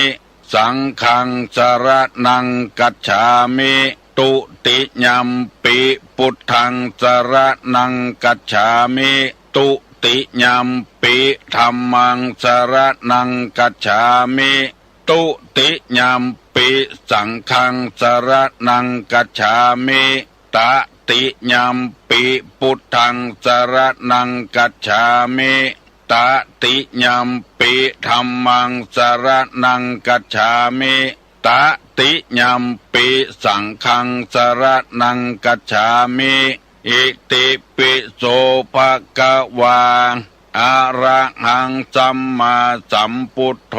สังฆังสรณังกัจฉามิตุติยัมปิพุทธังสรณังกัจฉามิตุติยัมปิธัมมังสรณังกัจฉามิตุติยัมปิสังฆังสรณังกัจฉามิตติยัมปิพุทธังสรณังกัจฉามิตติยัมปิธัมมังสรณังกัจฉามิตติยัมปิสังฆังสรณังกัจฉามิอิติปิโสภะคะวาอะระหังสัมมาสัมพุทโธ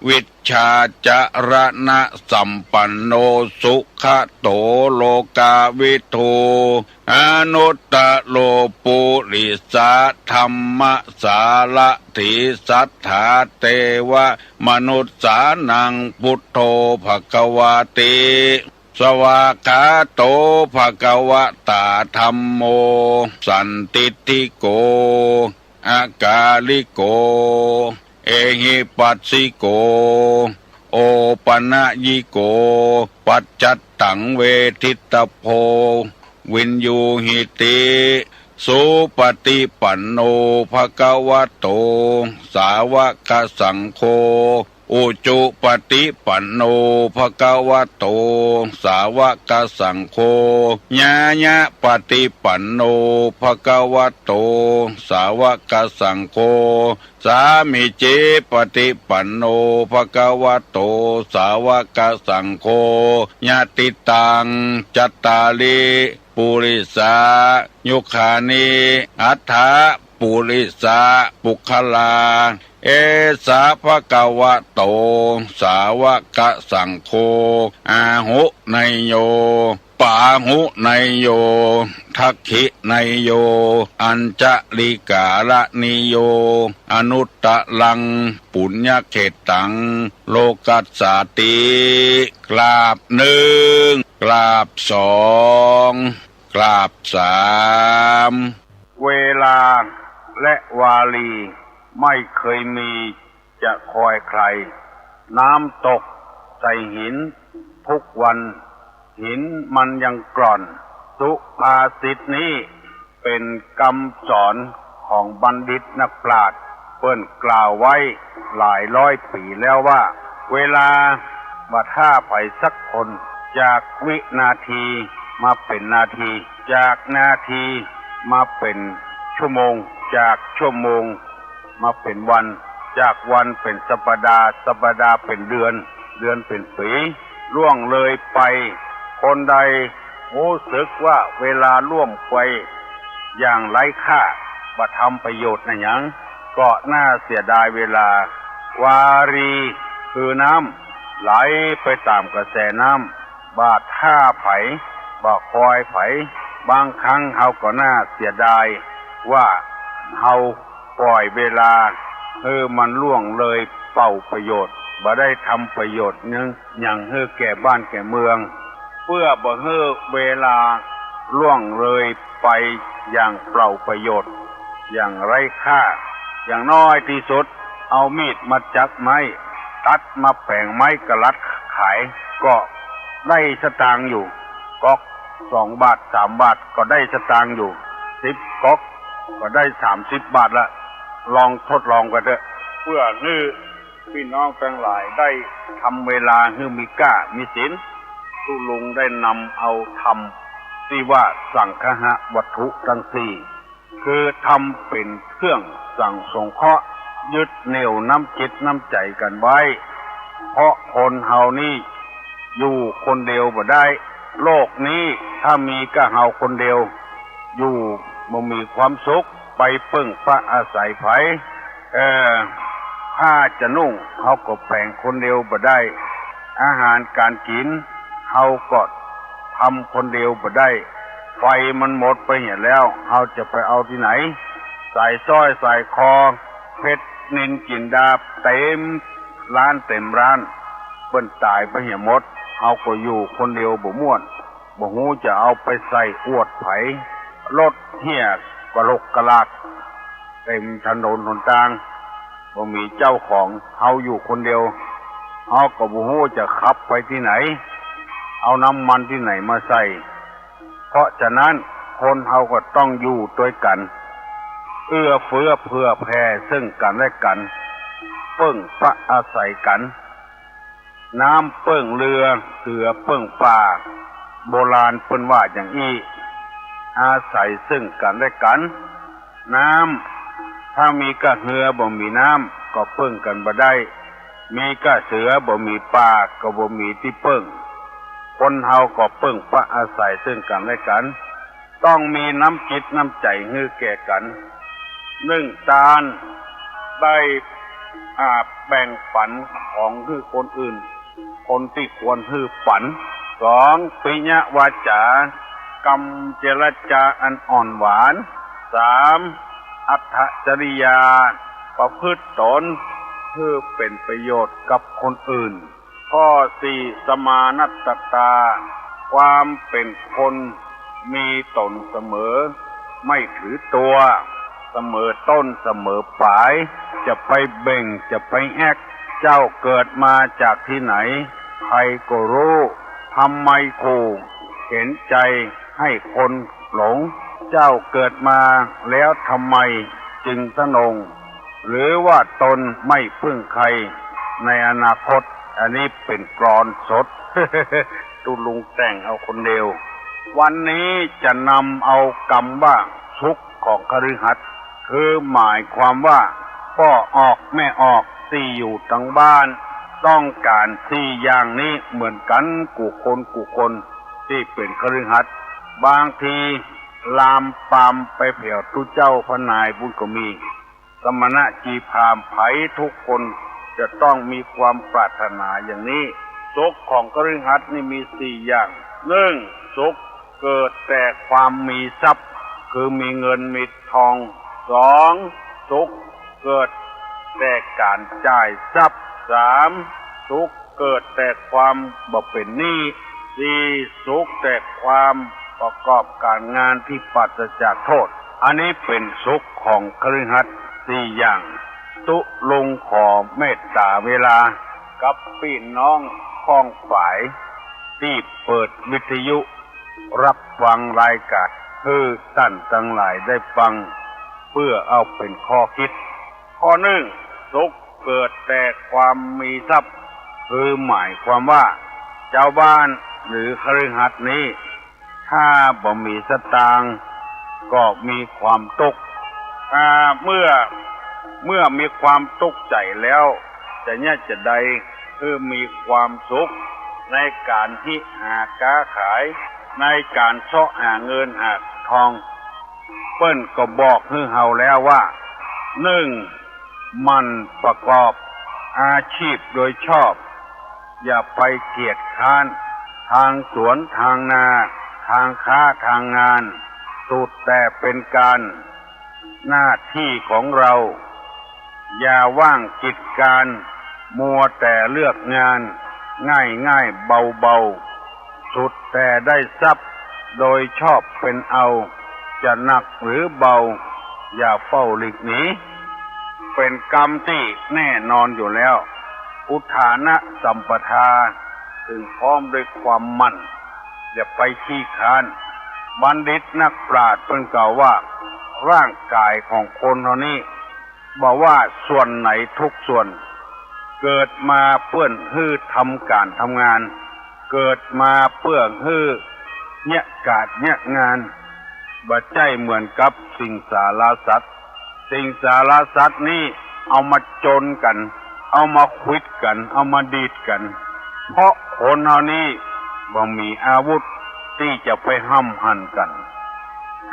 วิชชาจรณะสัมปันโนสุขโตโลกาวิทูอนุตตโลปุริสาธัมมสาละถิสัทธาเทวมนุสสานังพุทโธภควาติสวากขาโตภควตาธัมโมสันติติโกอากาลิโกเอหิปัสสิโกโอปนะยิโกปัจจัตตังเวทิตโพวินยูหิติสุปฏิปันโนภควโตสาวกสังโฆอุจุปฏิปันโนภควโตสาวกสังโฆญาญะปฏิปันโนภควโตสาวกสังโฆสามิจิปฏิปันโนภควโตสาวกสังโฆญาติตังจัตตาลิปุริสายุคานิอัฏฐปุริสาปุคลาเอสาภะคะวะโตสาวกสังโฆอาหุไนโยปาหุไนโยทักขิไนโยอัญจลิกาละนิโยอนุตตะลังปุญญเขตังโลกัสสาติกราบหนึ่งกราบสองกราบสามเวลาและวาลีไม่เคยมีจะคอยใครน้ำตกใส่หินทุกวันหินมันยังกร่อนสุภาษิตนี้เป็นคำสอนของบัณฑิตนักปราชญ์เปิ้นกล่าวไว้หลายร้อยปีแล้วว่าเวลาว่าถ้าไปสักคนจากวินาทีมาเป็นนาทีจากนาทีมาเป็นชั่วโมงจากชั่วโมงมาเป็นวันจากวันเป็นสัปดาห์สัปดาห์เป็นเดือนเดือนเป็นปีล่วงเลยไปคนใดรู้สึกว่าเวลาล่วงไปอย่างไร้ค่าบ่ทำประโยชน์นะหยังก็น่าเสียดายเวลาวารีคือน้ำไหลไปตามกระแสน้ำบาดท่าไผบ่คอยไผบางครั้งเฮาก็น่าเสียดายว่าเฮาปล่อยเวลามันล่วงเลยเป่าประโยชน์บ่ได้ทำประโยชน์นึงอย่างแก่บ้านแก่เมืองเพื่อบ่เวลาล่วงเลยไปอย่างเปล่าประโยชน์อย่างไร้ค่าอย่างน้อยที่สุดเอามีดมาจับไม้ตัดมาแปลงไม้กระลัดขายก็ได้สตางค์อยู่ก๊อก2 บาท3 บาทก็ได้สตางค์อยู่10 ก๊อกก็ได้30 บาทละลองทดลองกันเถอะเพื่อให้พี่น้องทั้งหลายได้ทำเวลาให้มีก้ามีศีลทุลุงได้นำเอาทำที่ว่าสังฆะวัตถุทั้งสี่คือทำเป็นเครื่องสั่งสงเคราะห์ยึดเหนี่ยวน้ำจิตน้ำใจกันไว้เพราะคนเฮานี่อยู่คนเดียวบ่ได้โลกนี้ถ้ามีก็เฮาคนเดียวอยู่บ่มีความสุขไปพึ่งพระอาศัยไผผ้าจะนุ่งเฮาก็แปลงคนเดียวบ่ได้อาหารการกินเฮาก็ทำคนเดียวบ่ได้ ไฟมันหมดไปเห็นแล้วเราจะไปเอาที่ไหนใส่สร้อยใส่คอเพชรนินจินดาเต็มร้านเต็มร้านเปิ้นตายไปเหี่ยหมดเอาก็อยู่คนเดียวบ่ม่วนบ่ฮู้จะเอาไปใส่อวดไผรถเหี้ยกะลกกะลากเต็มถนนหนทางบ่มีเจ้าของเฮาอยู่คนเดียวเฮาก็บ่ฮู้จะขับไปที่ไหนเอาน้ำมันที่ไหนมาใส่เพราะฉะนั้นคนเฮาก็ต้องอยู่ด้วยกันเอื้อเฟื้อเผื่อแผ่ซึ่งกันและกันเปิ้งพระอาศัยกันน้ำเปิ้งเรือเสือเปิ้งป่าโบราณเปิ้นว่าอย่างอี้อาศัยซึ่งกันและกันน้ำถ้ามีกะเหือบ่มีน้ำก็เปิ้งกันบ่ได้มีกะเสือบ่มีป่าก็บ่มีที่เปิ้งคนเฮาก็เปิ้งพระอาศัยซึ่งกันและกันต้องมีน้ำจิตน้ำใจฮือแก่กันนึ่งตาลได้แบ่งปันของฮือคนอื่นคนที่ควรฮือปันสองปิญญวาจากรรมเจรจาอันอ่อนหวานสามอัตถจริยาประพฤติตนเพื่อเป็นประโยชน์กับคนอื่นข้อสี่สมานัตตาความเป็นคนมีตนเสมอไม่ถือตัวเสมอต้นเสมอปลายจะไปเบ่งจะไปแอกเจ้าเกิดมาจากที่ไหนใครก็รู้ทำไมขู่เห็นใจให้คนหลงเจ้าเกิดมาแล้วทำไมจึงทะนงหรือว่าตนไม่พึ่งใครในอนาคตอันนี้เป็นกลอนสด ตุลุงแต่งเอาคนเดียววันนี้จะนำเอากรรมว่าสุขของคฤหัสถ์คือหมายความว่าพ่อออกแม่ออกที่อยู่ทั้งบ้านต้องการสี่อย่างนี้เหมือนกันกูคนที่เป็นคฤหัสถ์บางทีลามปามไปเผี่ยวทุเจ้าพนายบุญก็มีสมณะจีพรามไผทุกคนจะต้องมีความปรารถนาอย่างนี้สุขของคฤหัสถ์นี่มีสี่อย่างหนึ่งสุขเกิดแต่ความมีทรัพย์คือมีเงินมีทองสองสุขเกิดแต่การจ่ายทรัพย์สามสุขเกิดแต่ความบ่เป็นหนี้สี่สุขแต่ความประกอบการงานที่ปราศจากโทษอันนี้เป็นสุขของคฤหัสถ์สี่อย่างตุลงขอเมตตาเวลากับพี่น้องข้องฝ่ายที่เปิดวิทยุรับฟังรายการคือท่านทั้งหลายได้ฟังเพื่อเอาเป็นข้อคิดข้อหนึ่งสุขเกิดแต่ความมีทรัพย์คือหมายความว่าเจ้าบ้านหรือคฤหัสถ์นี้ถ้าบ่มีสตางค์ก็มีความทุกข์เมื่อมีความทุกข์ใจแล้วจะเนี่ยจะใดคือมีความสุขในการที่หาค้าขายในการเสาะหาเงินหาทองเปิ้นก็บอกให้เฮาแล้วว่าหนึ่งมันประกอบอาชีพโดยชอบอย่าไปเกียจค้านทางสวนทางนาทางค้าทางงานสุดแต่เป็นการหน้าที่ของเราอย่าว่างกิจการมัวแต่เลือกงานง่ายเบาสุดแต่ได้ทรัพย์โดยชอบเป็นเอาจะหนักหรือเบาอย่าเฝ้าหลีกหนีเป็นกรรมที่แน่นอนอยู่แล้วอุทานะสัมปทาถึงพร้อมด้วยความมั่นอย่าไปขี้ค้านบัณฑิตนักปราชญ์เพิ่นกล่าวว่าร่างกายของคนเท่านี้บอกว่าส่วนไหนทุกส่วนเกิดมาเพื่อฮื้อทำการทำงานเกิดมาเพื่อฮื้อเนี่ยการเนี่ยงานบ่ใจเหมือนกับสิ่งสารสัตว์สิ่งสารสัตว์นี้เอามาจนกันเอามาควิดกันเอามาดีดกันเพราะคนเฮานี้บ่มีอาวุธที่จะไปห้ำหั่นกัน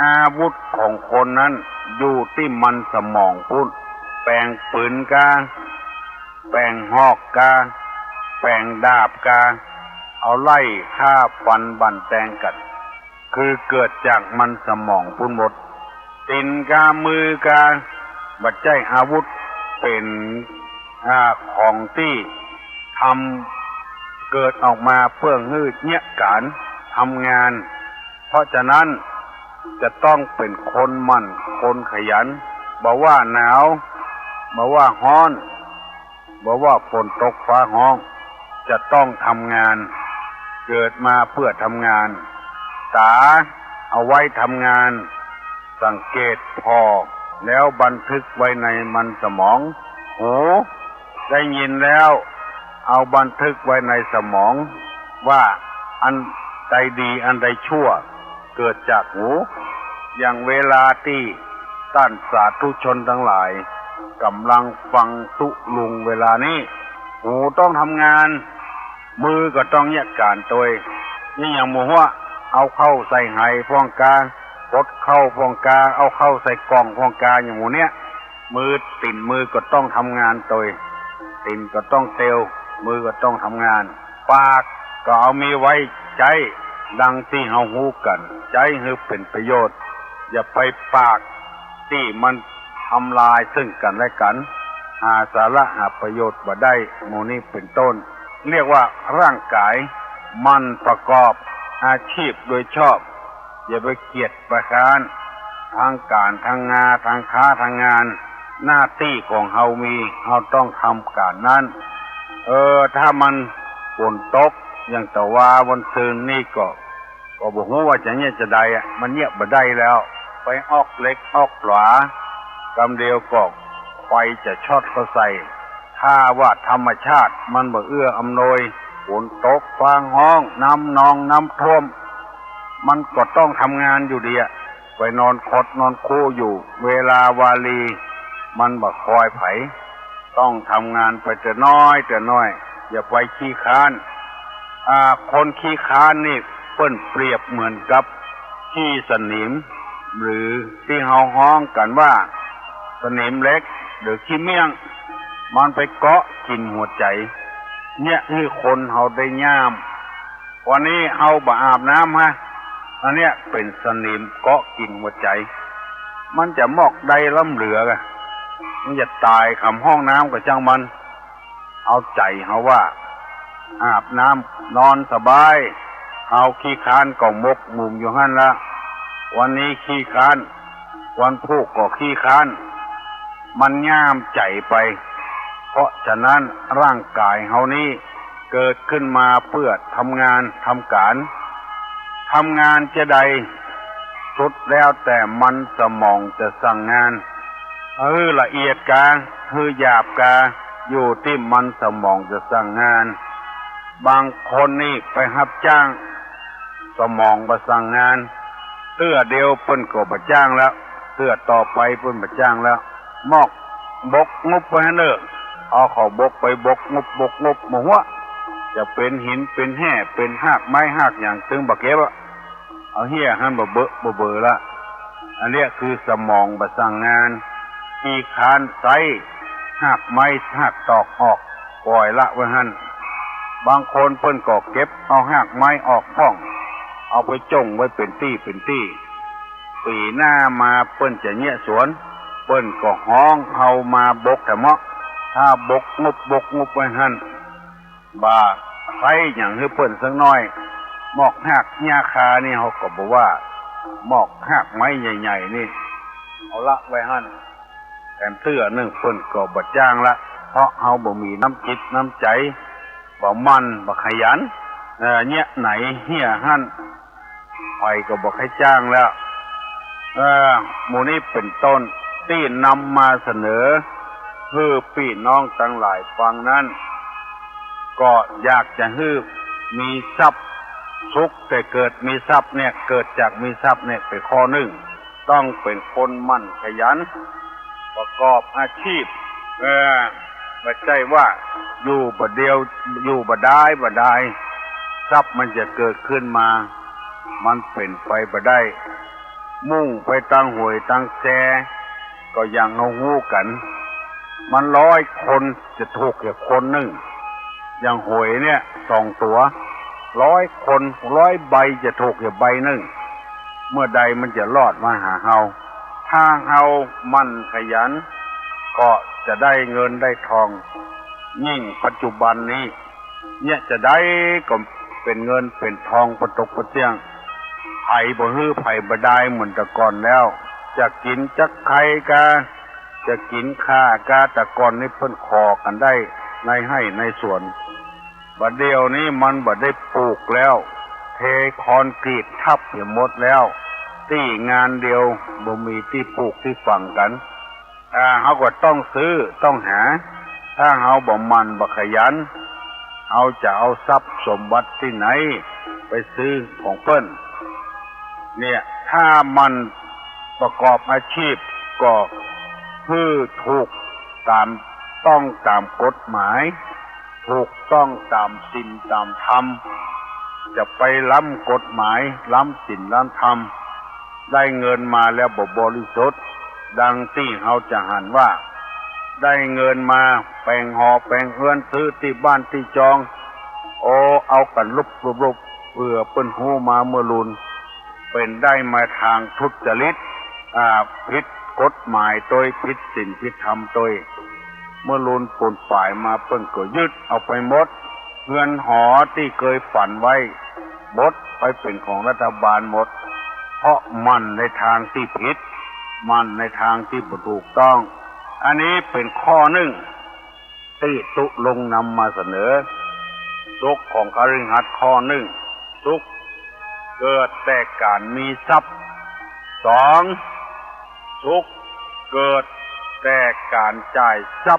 อาวุธของคนนั้นอยู่ที่มันสมองพุ่นแปลงปืนกาแปลงหอกกาแปลงดาบกาเอาไล่ฆ่าฟันบั่นแทงกันค คือเกิดจากมันสมองพุ่นหมดตีนกามือกาบัดใจอาวุธเป็นของที่ทำเกิดออกมาเพื่อฮืดเนี่ยการทำงานเพราะฉะนั้นจะต้องเป็นคนมั่นคนขยันบ่ว่าหนาวบ่ว่าร้อนบ่ว่าฝนตกฟ้าห้องจะต้องทำงานเกิดมาเพื่อทำงานตาเอาไว้ทำงานสังเกตพอแล้วบันทึกไว้ในมันสมองหูได้ยินแล้วเอาบันทึกไว้ในสมองว่าอันใดดีอันใดชั่วเกิดจากหูอย่างเวลาที่ท่านสาธุชนทั้งหลายกำลังฟังตุลุงเวลานี้หูต้องทำงานมือก็ต้องแยกการตัวนี่อย่างหมู่ว่าเอาเข้าใส่ไหพ่องกาปดเข้าพ่องกาเอาเข้าใส่กล่องพ่องกาอย่างหมู่เนี้ยมือติ่นมือก็ต้องทำงานตัวติ่นก็ต้องเตลมือก็ต้องทำงานปากก็เอามีไว้ใจดังที่เฮาฮู้กันใจให้เป็นประโยชน์อย่าไปปากที่มันทำลายซึ่งกันและกันหาสาระหาประโยชน์บ่ได้หมู่นี้เป็นต้นเรียกว่าร่างกายมันประกอบอาชีพโดยชอบอย่าไปเกียจประการทางการทางงานทางค้าทางงานหน้าที่ของเฮามีเฮาต้องทำการนั้นถ้ามันฝนตกอย่างตะวาวันซืนนี่ก็บ่ฮู้ว่าจะเนี่ยจะได้มันเนี่ยบ่ได้แล้วไปออกเล็กออกขวากำเดียวก็ไฟจะช็อตเข้าใส่ถ้าว่าธรรมชาติมันบ่เอื้ออำนวยฝนตกฟ้าห้องน้ำนองน้ำท่วมมันก็ต้องทำงานอยู่ดีไปนอนคดนอนคู่อยู่เวลาวาลีมันบ่คอยไผต้องทำงานไปแต่น้อยอย่าไปขี้ค้านคนขี้ค้านนี่เปิ้นเปรียบเหมือนกับขี้สนิมหรือที่เฮาฮ้องกันว่าสนิมเล็กหรือขี้เมี่ยงมันไปเกาะกินหัวใจเนี่ยคือคนเฮาได้ย่ามวันนี้เฮาบ่อาบน้ำอันเนี้ยเป็นสนิมเกาะกินหัวใจมันจะมอกใดล้ำเหลือมันจะตายคำห้องน้ำกับจังมันเอาใจเฮาว่าอาบน้ำนอนสบายเอาขี้ค้านก็มกมุมอยู่หั่นละวันนี้ขี้ค้านวันพุธก็ขี้ค้านมันย่ามใจไปเพราะฉะนั้นร่างกายเฮานี้เกิดขึ้นมาเพื่อทำงานทำการทำงานจะใดสุดแล้วแต่มันสมองจะสั่งงานละเอียดกาหยาบกาอยู่ที่มันสมองจะสั่งงานบางคนนี่ไปรับจ้างสมองประสั่งงานเตื้อเดียวเปิ้นก็บ่จ้างแล้วเตื้อต่อไปเปิ้นบ่จ้างแล้วมอกบกงบไปให้เลิกเอาเขาบกไปบกงบบ่ฮู้จะเป็นหินเป็นแห่เป็นหากไม้หากอย่างตึงบ่เก็บเอาเหี้ยหั่นบ่เบ้อละอันเนี้ยคือสมองประสั่งงานขี้คานไสหากไม้หากตอกออกปล่อยละไว้หั่นบางคนเพิ่นก็เก็บเอาหากไม้ออกห้องเอาไปจงไว้เป็นตี้ปีหน้ามาเปิ้นจะเนี่ยสวนเปิ้นก็ห้องเฮามาบกแต่เหมาะถ้าบกงบไว้หั่นบ่าใครอย่างให้เปิ้นสักน้อยหมอกหักหญ้าคานี่เฮาก็บ่ว่าหมอกหักไม้ใหญ่ๆนี่เอาละไว้หั่นแต่เตื้อนึงเปิ้นก็บ่จ้างละเพราะเฮาบ่มีน้ำจิตน้ำใจบ่มันบ่ขยันเนี่ยไหนเหี้ยหั่นไปก็บ่ให้จ้างแล้วหมู่นี้เป็นต้นที่นำมาเสนอเพื่อพี่น้องทั้งหลายฟังนั้นก็อยากจะให้มีทรัพย์สุขแต่เกิดมีทรัพย์เนี่ยเกิดจากมีทรัพย์เนี่ยเป็นข้อหนึ่งต้องเป็นคนมั่นขยันประกอบอาชีพไม่ใช่ว่าอยู่บ่เดียวอยู่บ่ได้ทรัพย์มันจะเกิดขึ้นมามันเป็นไปบ่ได้มุ่งไปตั้งหวยตั้งแจก็อย่างเฮาฮู้กันมัน100คนจะถูกแค่คนหนึ่งอย่างหวยเนี่ย2ตัว100คน100ใบจะถูกแค่ใบหนึ่ง เมื่อใดมันจะรอดมาหาเฮาถ้าเฮามันขยันก็จะได้เงินได้ทองยิ่งปัจจุบันนี้เนี่ยจะได้ก็เป็นเงินเป็นทองประตกประเจียงไผ่บ่ฮื้อไผ่บ่ได้เหมือนแต่ก่อนแล้วจะกินจักไข่กาจะกินข้ากาแต่ก่อนนี้เพิ่นขอกันได้ในให้ในสวนบัดเดียวนี้มันบ่ได้ปลูกแล้วเทคอนกรีตทับเสียหมดแล้วที่งานเดียวบ่มีที่ปลูกที่ฝังกันเฮาก็ต้องซื้อต้องหาถ้าเฮาบ่มันบ่ขยันเฮาจะเอาทรัพย์สมบัติที่ไหนไปซื้อของเพิ่นเนี่ยถ้ามันประกอบอาชีพก็คือถูกตามต้องตามกฎหมายถูกต้องตามศีลตามธรรมจะไปล้ำกฎหมายล้ำศีลล้ำธรรมได้เงินมาแล้วบ่บริสุทธิ์ดังที่เฮาจะหันว่าได้เงินมาแปลงหอแปลงเฮือนซื้อที่บ้านที่จองเอากันลุบเพื่อเปิ้นฮู้มาเมื่อลุนเป็นได้มาทางทุจริตผิดกฎหมายโดยผิดศีลผิดธรรมโดยเมื่อลุนปนฝ่ายมาเปิ้นก็ยึดเอาไปหมดเงินหอที่เคยฝันไว้หมดไปเป็นของรัฐบาลหมดเพราะมันในทางที่ผิดมันในทางที่บ่ถูกต้องอันนี้เป็นข้อหนึ่งที่ตุลงนำมาเสนอสุขของคฤหัสถ์ข้อหนึ่งสุขเกิดแต่การมีทรัพย์สองสุขเกิดแต่การจ่ายทรั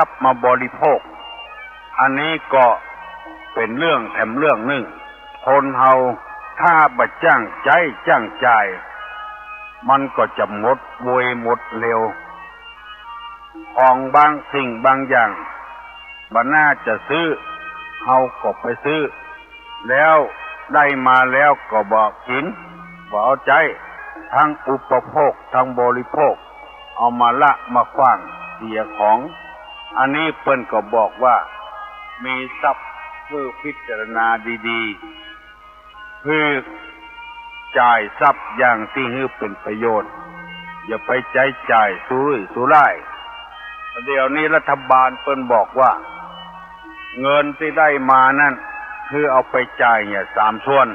พย์มาบริโภคอันนี้ก็เป็นเรื่องแถมเรื่องหนึ่งคนเฮาถ้าบ่จ้างใจจ้างจ่ายมันก็จะหมดโวยหมดเร็วของบางสิ่งบางอย่างบ่น่าจะซื้อเฮาก็ไปซื้อแล้วได้มาแล้วก็บ่กินบ่เอาใจทั้งอุปโภคทั้งบริโภคเอามาละมาขว้างเสียของอันนี้เพิ่นก็บอกว่ามีทรัพย์เพื่อพิจารณาดีๆเพื่อจ่ายทรัพย์อย่างที่ให้เป็นประโยชน์อย่าไปใช้จ่ายสุรุ่ยสุร่ายเดี๋ยวนี้รัฐบาลเพิ่นบอกว่าเงินที่ได้มานั่นคือเอาไปจ่ายเนี่ย3ส่วน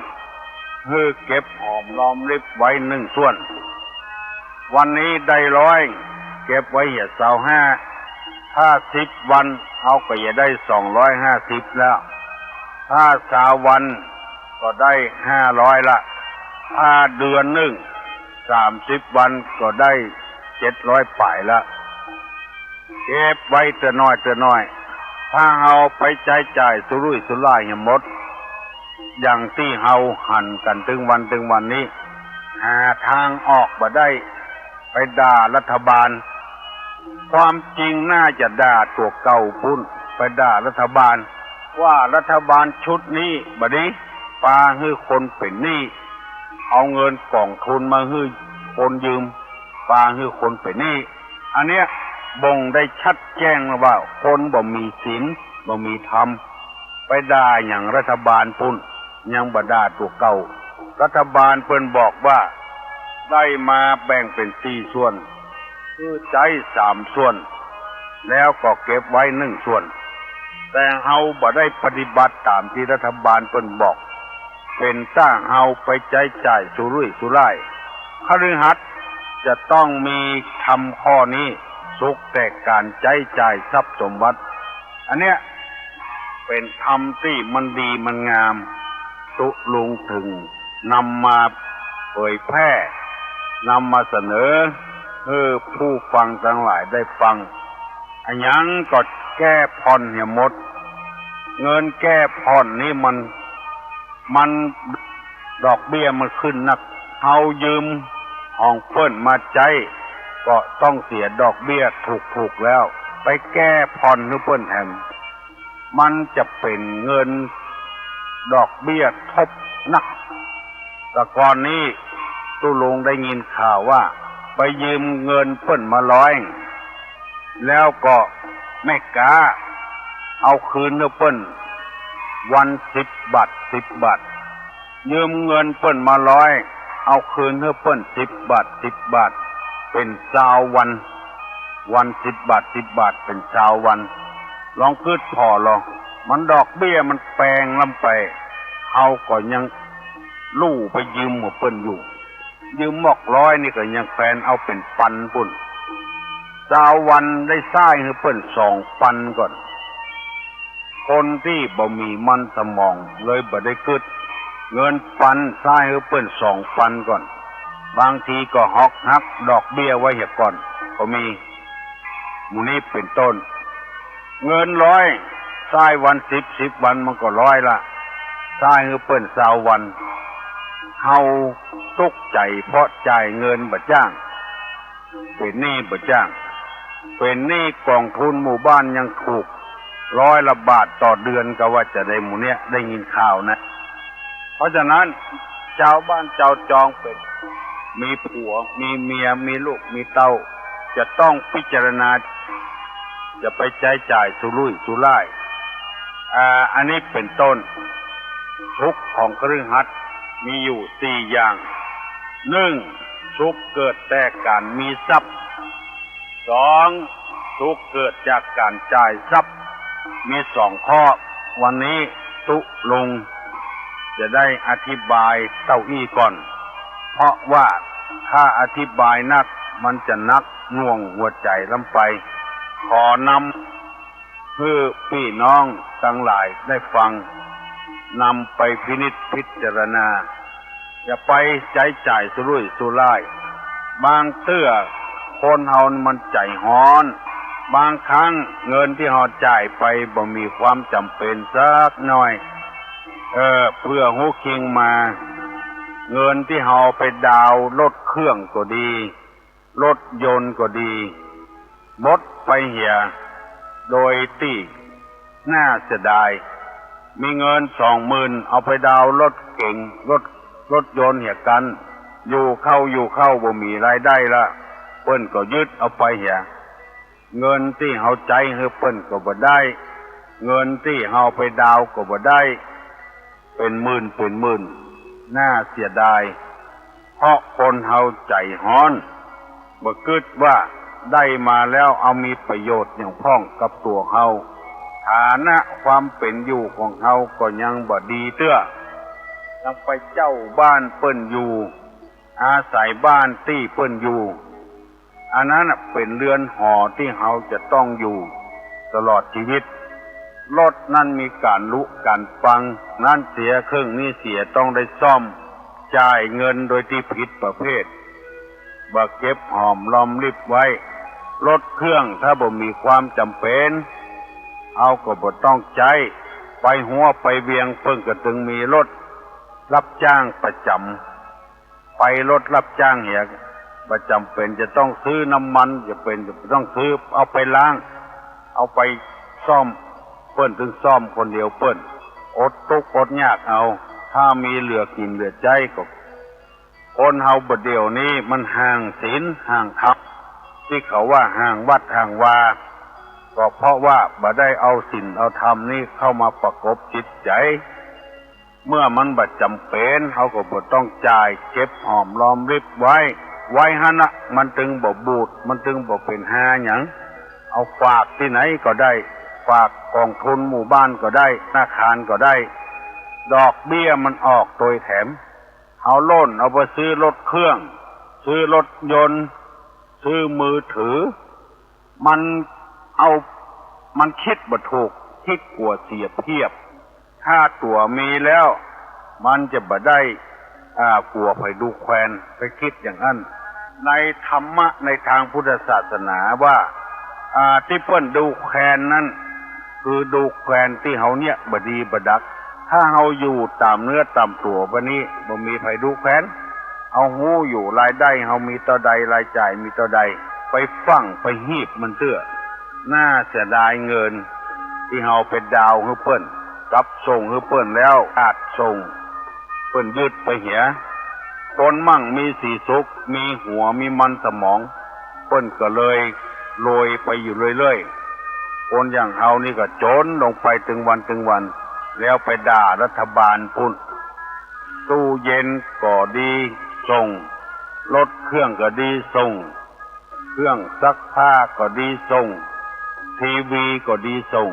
คือเก็บหอมรอมริบไว้1ส่วนวันนี้ได้100เก็บไว้เนี่ย25ถ้า10วันเอาก็จะได้250แล้วถ้า20วันก็ได้500ละถ้าเดือนหนึ่ง30วันก็ได้700ป่ายละเก็บไว้แต่น้อยถ้าเอาไปใช้จ่ายสุรุ่ยสุร่ายหมดอย่างที่เฮาหันกันถึงวันนี้หาทางออกบ่ได้ไปด่ารัฐบาลความจริงน่าจะด่าตัวเก่าพุ่นไปด่ารัฐบาลว่ารัฐบาลชุดนี้บัดนี้ปาให้คนเป็นหนี้เอาเงินกองทุนมาให้คนยืมปาให้คนเป็นหนี้อันเนี้ยบ่งได้ชัดแจ้งว่าคนบ่มีศีลบ่มีธรรมไปด่าอย่างรัฐบาลพุ่นยังบ่ด่าตัวเก่ารัฐบาลเพิ่นบอกว่าได้มาแบ่งเป็น4ส่วนคือใจ3ส่วนแล้วก็เก็บไว้1ส่วนแต่เฮาบ่ได้ปฏิบัติตามที่รัฐบาลเพิ่นบอกเป็นสร้างเฮาไปใช้จ่ายสุรุ่ยสุร่ายคฤหัสถ์จะต้องมีทำข้อนี้สุขแต่การใช้จ่ายทรัพย์สมบัติอันเนี้ยเป็นธรรมที่มันดีมันงามตุลงถึงนำมาเผยแพร่นำมาเสนอผู้ฟังทั้งหลายได้ฟังอันยังก็แก้ผ่อนเนี่ยหมดเงินแก้ผ่อนนี่มันดอกเบี้ยมันขึ้นนักเฮายืมของเพิ่นมาใจก็ต้องเสียดอกเบี้ยถูกแล้วไปแก้ผ่อนให้เพิ่นแถมมันจะเป็นเงินดอกเบี้ยทบนักแต่ก่อนนี้ตู้ลงได้ยินข่าวว่าไปยืมเงินเพิ่นมา100แล้วก็ไม่กล้าเอาคืนให้เพิ่นวัน10 บาท ยืมเงินเปิ้นมา100เอาคืนให้เปิ้น10 บาท10 บาทเป็น20 วัน10 บาท10 บาทเป็น20 วันลองคิดพอลองมันดอกเบี้ยมันแปลงลำไปเอาก็ยังลู่ไปยืมของเปิ้นอยู่ยืม100นี่ก็ยังแฟนเอาเป็นปันปุ่น20 วันได้ซ้ายให้เปิ้น2 ปันก่อนคนที่บ่มีมันสมองเลยบ่ได้คิดเงินปันซ้ายให้เปิ้น2 ปันก่อนบางทีก็ฮอกฮักดอกเบี้ยไว้เหี่ยก่อนก็มีหมู่นี้เป็นต้นเงิน100ซ้ายวัน10 วันมันก็100ละซ้ายให้เปิ้น20 วันเฮาตกใจเพราะจ่ายเงินบ่จ้างเป็นหนี้บ่จ้างเป็นหนี้กองทุนหมู่บ้านยังถูก100 ละบาทต่อเดือนก็ว่าจะได้หมู่เนี้ยได้ยินข่าวนะเพราะฉะนั้นชาวบ้านชาวจองเป็นมีผัวมีเมียมีลูกมีเต้าจะต้องพิจารณาจะไปใช้จ่ายสุรุ่ยสุร่ายอันนี้เป็นต้นทุกข์ของคฤหัสถ์มีอยู่4 อย่าง1ทุกข์เกิดแต่การมีทรัพย์2ทุกข์เกิดจากการจ่ายทรัพย์มี2 ข้อวันนี้ตุลงจะได้อธิบายเต้าอี้ก่อนเพราะว่าถ้าอธิบายนักมันจะนักหน่วงหัวใจลำไปขอนำเพื่อพี่น้องทั้งหลายได้ฟังนำไปพินิจพิจารณาอย่าไปใช้จ่ายสุรุ่ยสุร่ายบางเตื้อคนเฮามันใจฮ้อนบางครั้งเงินที่เฮาจ่ายไปบ่มีความจำเป็นสักหน่อยเพื่อฮู้คิงมาเงินที่เฮาไปดาวน์รถเครื่องก็ดีรถยนต์ก็ดีหมดไปเหี่ยโดยที่น่าเสียดายมีเงิน 20,000 เอาไปดาวน์รถเก๋งรถยนต์เหี่ยกันอยู่เข้าบ่มีรายได้ละเปิ้นก็ยึดเอาไปเหี่ยเงินที่เฮาใจให้เปิ้นก็บ่ได้เงินที่เฮาไปดาวก็บ่ได้เป็นหมื่นน่าเสียดายเพราะคนเฮาใจฮ้อนบ่คิดว่าได้มาแล้วเอามีประโยชน์อย่างพ้องกับตัวเฮาฐานะความเป็นอยู่ของเฮาก็ยังบ่ดีเตื้อยังไปเจ้าบ้านเปิ้นอยู่อาศัยบ้านที่เปิ้นอยู่อันนั้นเป็นเรือนหอที่เฮาจะต้องอยู่ตลอดชีวิตรถนั่นมีการลุการฟังนั่นเสียครึ่งนี่เสียต้องได้ซ่อมจ่ายเงินโดยที่ผิดประเภทบ่เก็บหอมรอมริบไว้รถเครื่องถ้าบ่มีความจำเป็นเอาก็บ่ต้องใช้ไปหัวไปเวียงเพิ่งก็ถึงมีรถรับจ้างประจำไปรถรับจ้างเหี่ยประจำเป็นจะต้องซื้อน้ำมันจะต้องซื้อเอาไปล้างเอาไปซ่อมเปิ้นถึงซ่อมคนเดียวเปิ้นอดทุกข์อดยากเอาถ้ามีเหลือกินเหลือใจก็คนเฮาบ่เดียวนี้มันห่างศีลห่างธรรมที่เขาว่าห่างวัดห่างวาก็เพราะว่าบ่ได้เอาศีลเอาธรรมนี้เข้ามาประกบจิตใจเมื่อมันบ่จำเป็นเฮาก็บ่ต้องจ่ายเก็บหอมรอมริบไว้หั่นน่ะมันถึงบ่บูดมันถึงบ่เป็นหาหยังเอาฝากที่ไหนก็ได้ฝากกองทุนหมู่บ้านก็ได้ธนาคารก็ได้ดอกเบี้ยมันออกโดยแถมเอาโล่นเอาไปซื้อรถเครื่องซื้อรถยนต์ซื้อมือถือมันคิดบ่ถูกคิดกลัวเสียเพียบถ้าตัวมีแล้วมันจะบ่ได้กลัวไปดูแควนไปคิดอย่างนั้นในธรรมะในทางพุทธศาสนาว่าที่เปิ้นดูแควนนั้นคือดูแควนที่เฮาเนี่ยบ่ดีบ่ดักถ้าเฮาอยู่ตามเนื้อตามตัวบัดนี้บ่มีไผดูแควนเฮาฮู้อยู่รายได้เฮามีเท่าใดรายจ่ายมีเท่าใดไปฟังไปฮีบมันเตื้อน่าเสียดายเงินที่เฮาไปดาวให้เปิ้นกับส่งให้เปิ้นแล้วขาดส่งเปิ้นยึดไปเหียคนมั่งมีสีสุขมีหัวมีมันสมองเปิ้นก็เลยโรยไปอยู่เรื่อยๆคนอย่างเฮานี่ก็จนลงไปถึงวันแล้วไปด่ารัฐบาลพุ่น ตู้เย็นก็ดีส่งรถเครื่องก็ดีส่งเครื่องซักผ้าก็ดีส่งทีวีก็ดีส่ง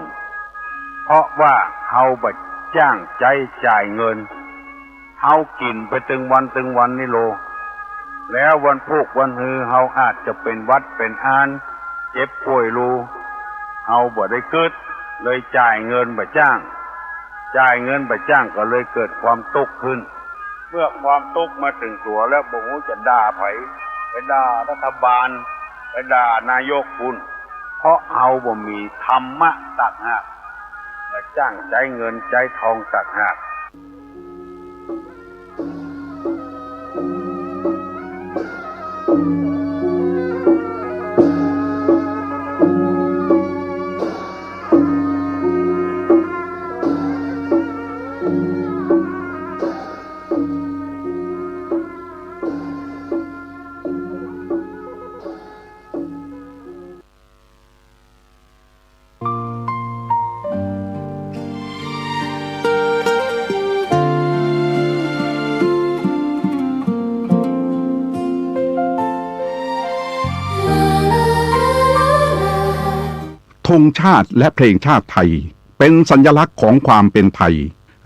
เพราะว่าเฮาบัดจ้างใจจ่ายเงินเฮากินไปตึงวันนี่โลแล้ววันพุกวันฮือเฮาอาจจะเป็นวัดเป็นอานเจ็บป่วยรูเฮาบ่ได้เกิดเลยจ่ายเงินบ่จ้างก็เลยเกิดความทุกข์ขึ้นเมื่อความทุกข์มาถึงตัวแล้วบ่ฮู้จะด่าไผไปด่ารัฐบาลไปด่านายกคุณเพราะเฮาบ่มีธรรมะต่างหากมาจ้างใจเงินใจทองต่างหาก ธงชาติและเพลงชาติไทยเป็นสัญลักษณ์ของความเป็นไทย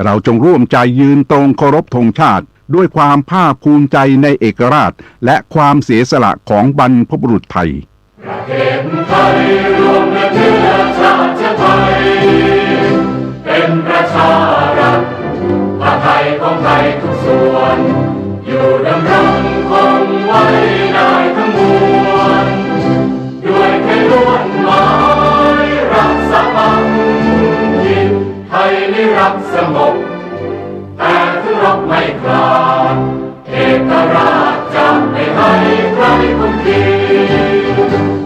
เราจงร่วมใจยืนตรงเคารพธงชาติด้วยความภาคภูมิใจในเอกราชและความเสียสละของบรรพบุรุษไทยประเทศไทยรวมและเชื้อชาติไทยเป็นประชารัฐผ้าไทยของไทยทุกส่วนอยู่ดำรงคงไว้ได้ทั้งมวลด้วยแค่ล้วนหมายรักษาพันยินไทยนิรักสงบแต่ถึงรบไม่กล้าเอกราชจะไม่ให้ใครคุมขี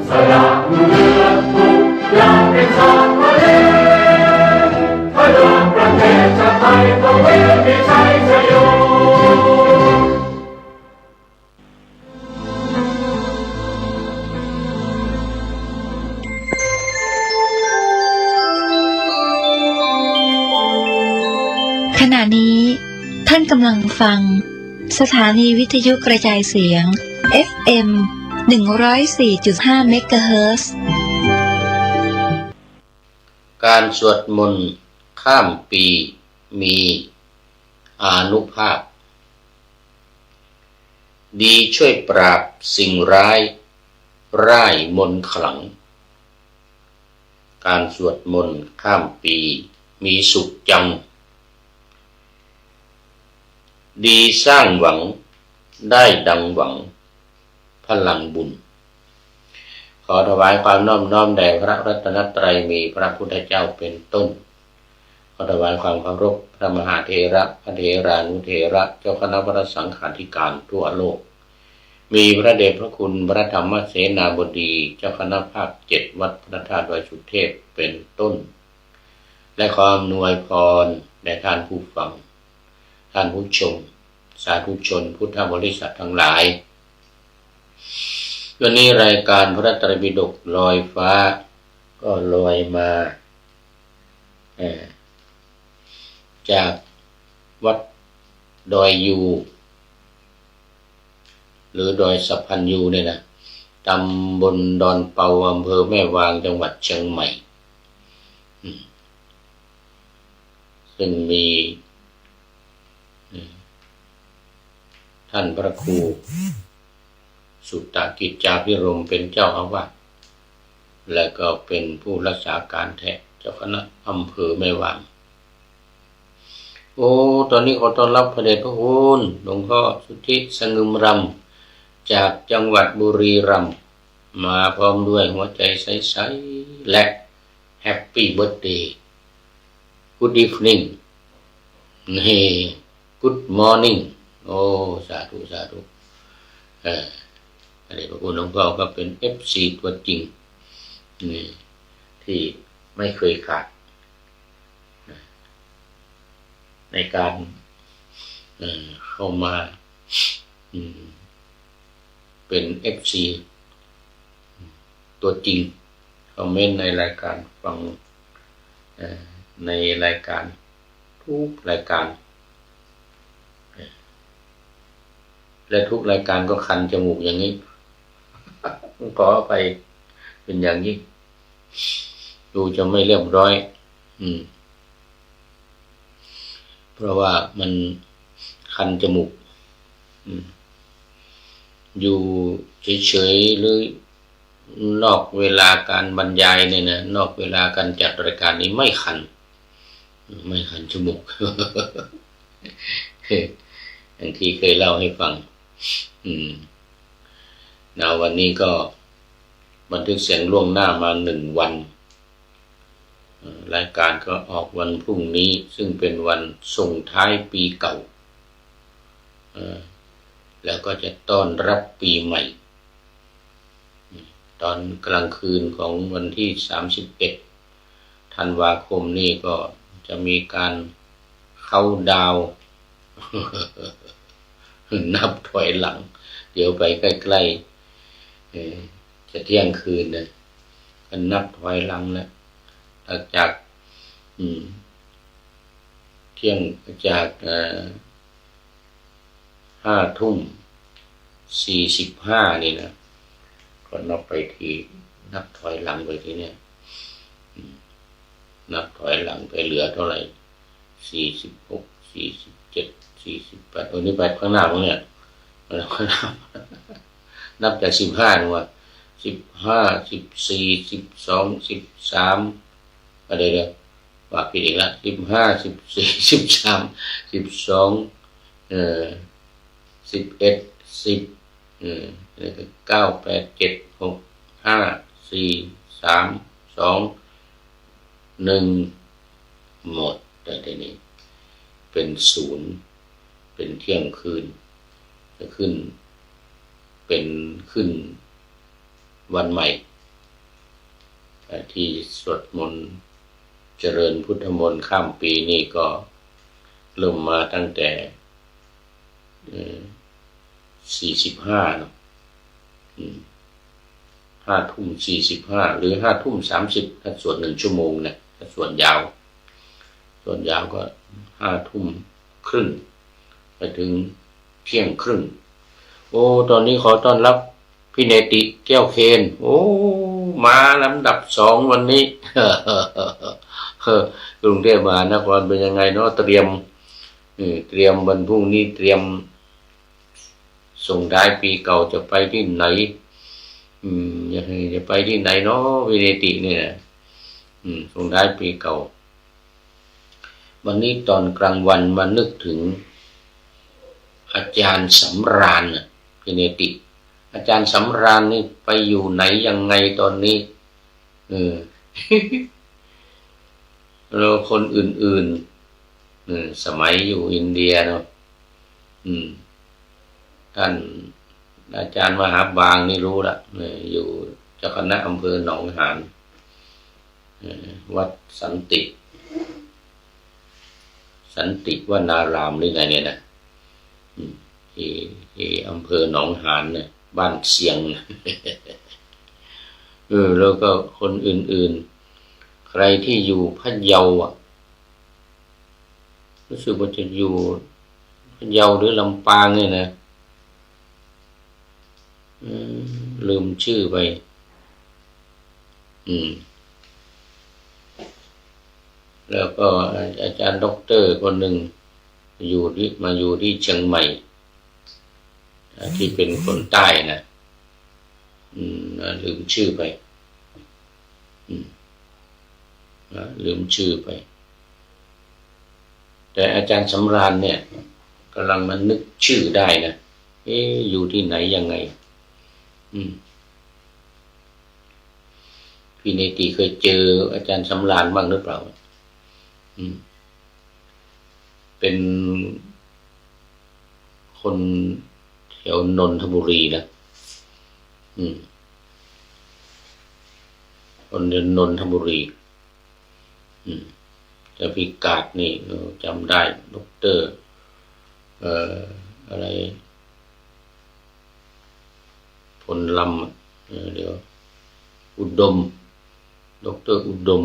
สละเลือดทุกอย่างเป็นชาติทะเลถ้าเดินประเทศชาติไทยก็เวทีชัยชโยขณะนี้ท่านกำลังฟังสถานีวิทยุกระจายเสียง FM 104.5 เมกะเฮิรตซ์การสวดมนต์ข้ามปีมีอานุภาพดีช่วยปราบสิ่งร้ายร่ายมนต์ขลังการสวดมนต์ข้ามปีมีสุขจังดีสร้างหวังได้ดังหวังพลังบุญขอถวายความน้อมน้อมแด่พระรัตนตรัยมีพระพุทธเจ้าเป็นต้นขอถวายความเคารพพระมหาเถระพระเถรานุเถระเจ้าคณะพระสังฆาธิการทั่วโลกมีพระเดชพระคุณพระธรรมเสนาบดีเจ้าคณะภาค7วัดพระธาตุดอยสุเทพเป็นต้นและขออำนวยพรแด่ท่านผู้ฟังท่านผู้ชมสาธุชนพุทธบริษัททั้งหลายวันนี้รายการพระไตรปิฎกลอยฟ้าก็ลอยมาจากวัดดอยยูหรือดอยสะพันยูเนี่ยนะตำบลดอนเปาอำเภอแม่วางจังหวัดเชียงใหม่ซึ่งมีท่านพระครูสุตตกิจจาภิรมย์เป็นเจ้าอาวาสและก็เป็นผู้รักษาการแทนเจ้าคณะอำเภอแม่วางตอนนี้ขอต้อนรับพระเดชพระคุณหลวงพ่อสุทธิสงึมรำจากจังหวัดบุรีรัมย์มาพร้อมด้วยหัวใจใสๆและแฮปปี้เบิร์ธเดย์Good evening นี่ Good morning สาธุสาธุอะไรพระคุณหลวงพ่อก็เป็น FC ตัวจริงนี่ที่ไม่เคยขาดในการเข้ามาเป็น FC ตัวจริงคอมเมนต์ในรายการฟังในรายการทุกรายการ และทุกรายการก็คันจมูกอย่างนี้ขอไปเป็นอย่างนี้ดูจะไม่เรียบร้อยเพราะว่ามันคันจมูกอยู่เฉยๆหรือนอกเวลาการบรรยายเนี่ยนะนอกเวลาการจัดรายการนี้ไม่คันจมูก อย่างที่เคยเล่าให้ฟังวันนี้ก็บันทึกเสียงล่วงหน้ามา1 วันรายการก็ออกวันพรุ่งนี้ซึ่งเป็นวันส่งท้ายปีเก่าแล้วก็จะต้อนรับปีใหม่ตอนกลางคืนของวันที่31 ธันวาคมนี่ก็จะมีการเข้าดาวนับถอยหลังเดี๋ยวไปใกล้ๆจะเที่ยงคืนนะก็นับถอยหลังแล้วหลังจากเที่ยงจาก5:45นี่นะก็นับไปทีนับถอยหลังไปทีเนี่ยนับถอยหลังไปเหลือเท่าไหร่46 47 48ตัวนี้ไปข้างหน้ามั้งเนี่ยนับจาก15นะว่า15 14 12 13อะไรเนี่ยว่าผิดอีกแล้ว15 14 13 12 11 10แล้วก็9 8 7 6 5 4 3 2 1หมดแต่ทีนี้เป็น0เป็นเที่ยงคืนจะขึ้นวันใหม่ที่สวดมนต์เจริญพุทธมนต์ข้ามปีนี่ก็เริ่มมาตั้งแต่45เนาะ5:45หรือ5:30ถ้าสวด1 ชั่วโมงนะถ้าสวดยาวก็5:30ไปถึงเที่ยงครึ่งโอ้ตอนนี้ขอต้อนรับพี่เนติแก้วเคนโอ้มาลำดับ2วันนี้ กรุงเทพมหานครเป็นยังไงเนาะเตรียมวันพรุ่งนี้เตรียมส่งท้ายปีเก่าจะไปที่ไหนจะไปที่ไหนเนาะพี่เนติเนี่ยส่งท้ายปีเก่าวันนี้ตอนกลางวันมานึกถึงอาจารย์สำราญพี่เนติอาจารย์สำราญนี่ไปอยู่ไหนยังไงตอนนี้แล้วคนอื่นๆสมัยอยู่อินเดียเนาะท่านอาจารย์มหาบางนี่รู้ละอยู่เจ้าคณะอำเภอหนองหานวัดสันติวนารามหรือไงเนี่ยนะที่อำเภอหนองหานเนี่ยบ้านเสียง แล้วก็คนอื่นๆใครที่อยู่พะเยารู้สึกว่าจะอยู่พะเยาหรือลำปางเนี่ยนะลืมชื่อไปแล้วก็อาจารย์ด็อกเตอร์คนหนึ่งมาอยู่ที่เชียงใหม่ที่เป็นคนใต้นะลืมชื่อไปแต่อาจารย์สำราญเนี่ยกำลังมานึกชื่อได้นะอยู่ที่ไหนยังไงพี่เนติเคยเจออาจารย์สำราญบ้างหรือเปล่าเป็นคนแถวนนทบุรีนะคนเดินนนทบุรีแต่พิกาดนี่จำได้ด็อกเตอร์อะไรพลลำเดี๋ยวอุดมด็อกเตอร์อุดม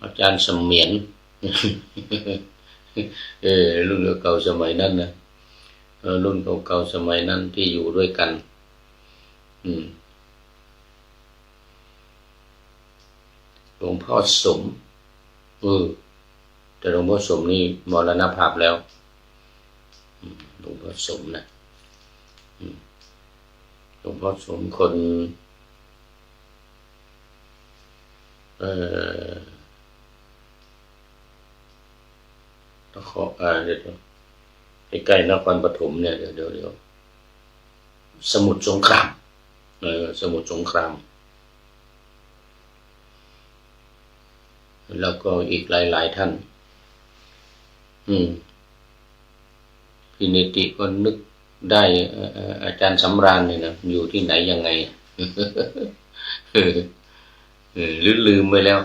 อาจารย์เสมียน รุ่นเก่าสมัยนั้นนะรุ่นเก่าสมัยนั้นที่อยู่ด้วยกันหลวงพ่อสมแต่หลวงพ่อสมนี่มรณภาพแล้วหลวงพ่อสมนะหลวงพ่อสมคนต้องขอเดี๋ยวใกล้ๆนครปฐมเนี่ยเดี๋ยวสมุทรสงครามสมุทรสงครามแล้วก็อีกหลายท่านพี่นิติก็นึกได้อาจารย์สำราญเนี่ยนะอยู่ที่ไหนยังไงลืมไปแล้ว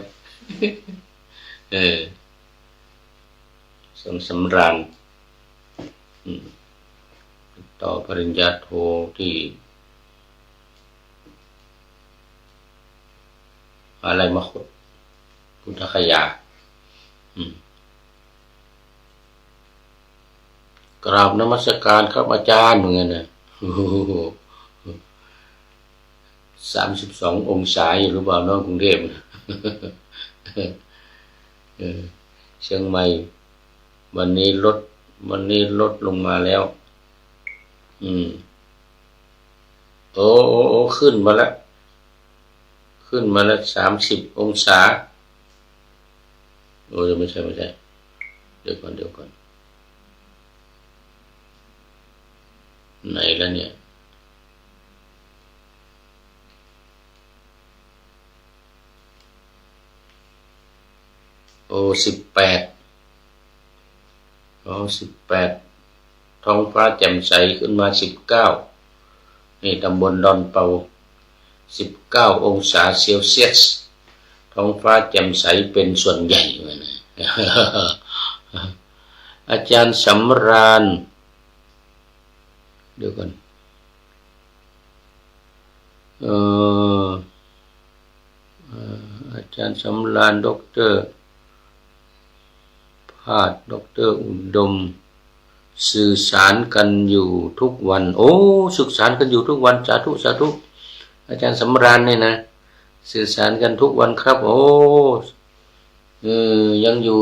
สำราญต่อปริญญาโทที่อะไรมคตพุทธคยากราบนมัสการครับอาจารย์เหมือนกันนะ32 องศาอยู่หรือเปล่าน้องกรุงเทพเชียงใหม่วันนี้ลดลงมาแล้วโอ้ขึ้นมาแล้ว30 องศาโอ้ไม่ใช่เดี๋ยวก่อนไหนแล้วเนี่ย18ท้องฟ้าแจ่มใสขึ้นมา19นี่ตำบลดอนเปา19 องศาเซลเซียสท้องฟ้าแจ่มใสเป็นส่วนใหญ่เลยนะ อาจารย์สำราญเดี๋ยวก่อนอาจารย์สำราญด็อกเตอร์ภาสด็อกเตอร์อุดมสื่อสารกันอยู่ทุกวันสื่อสารกันอยู่ทุกวันสาธุอาจารย์สำราญเนี่ยนะสื่อสารกันทุกวันครับยังอยู่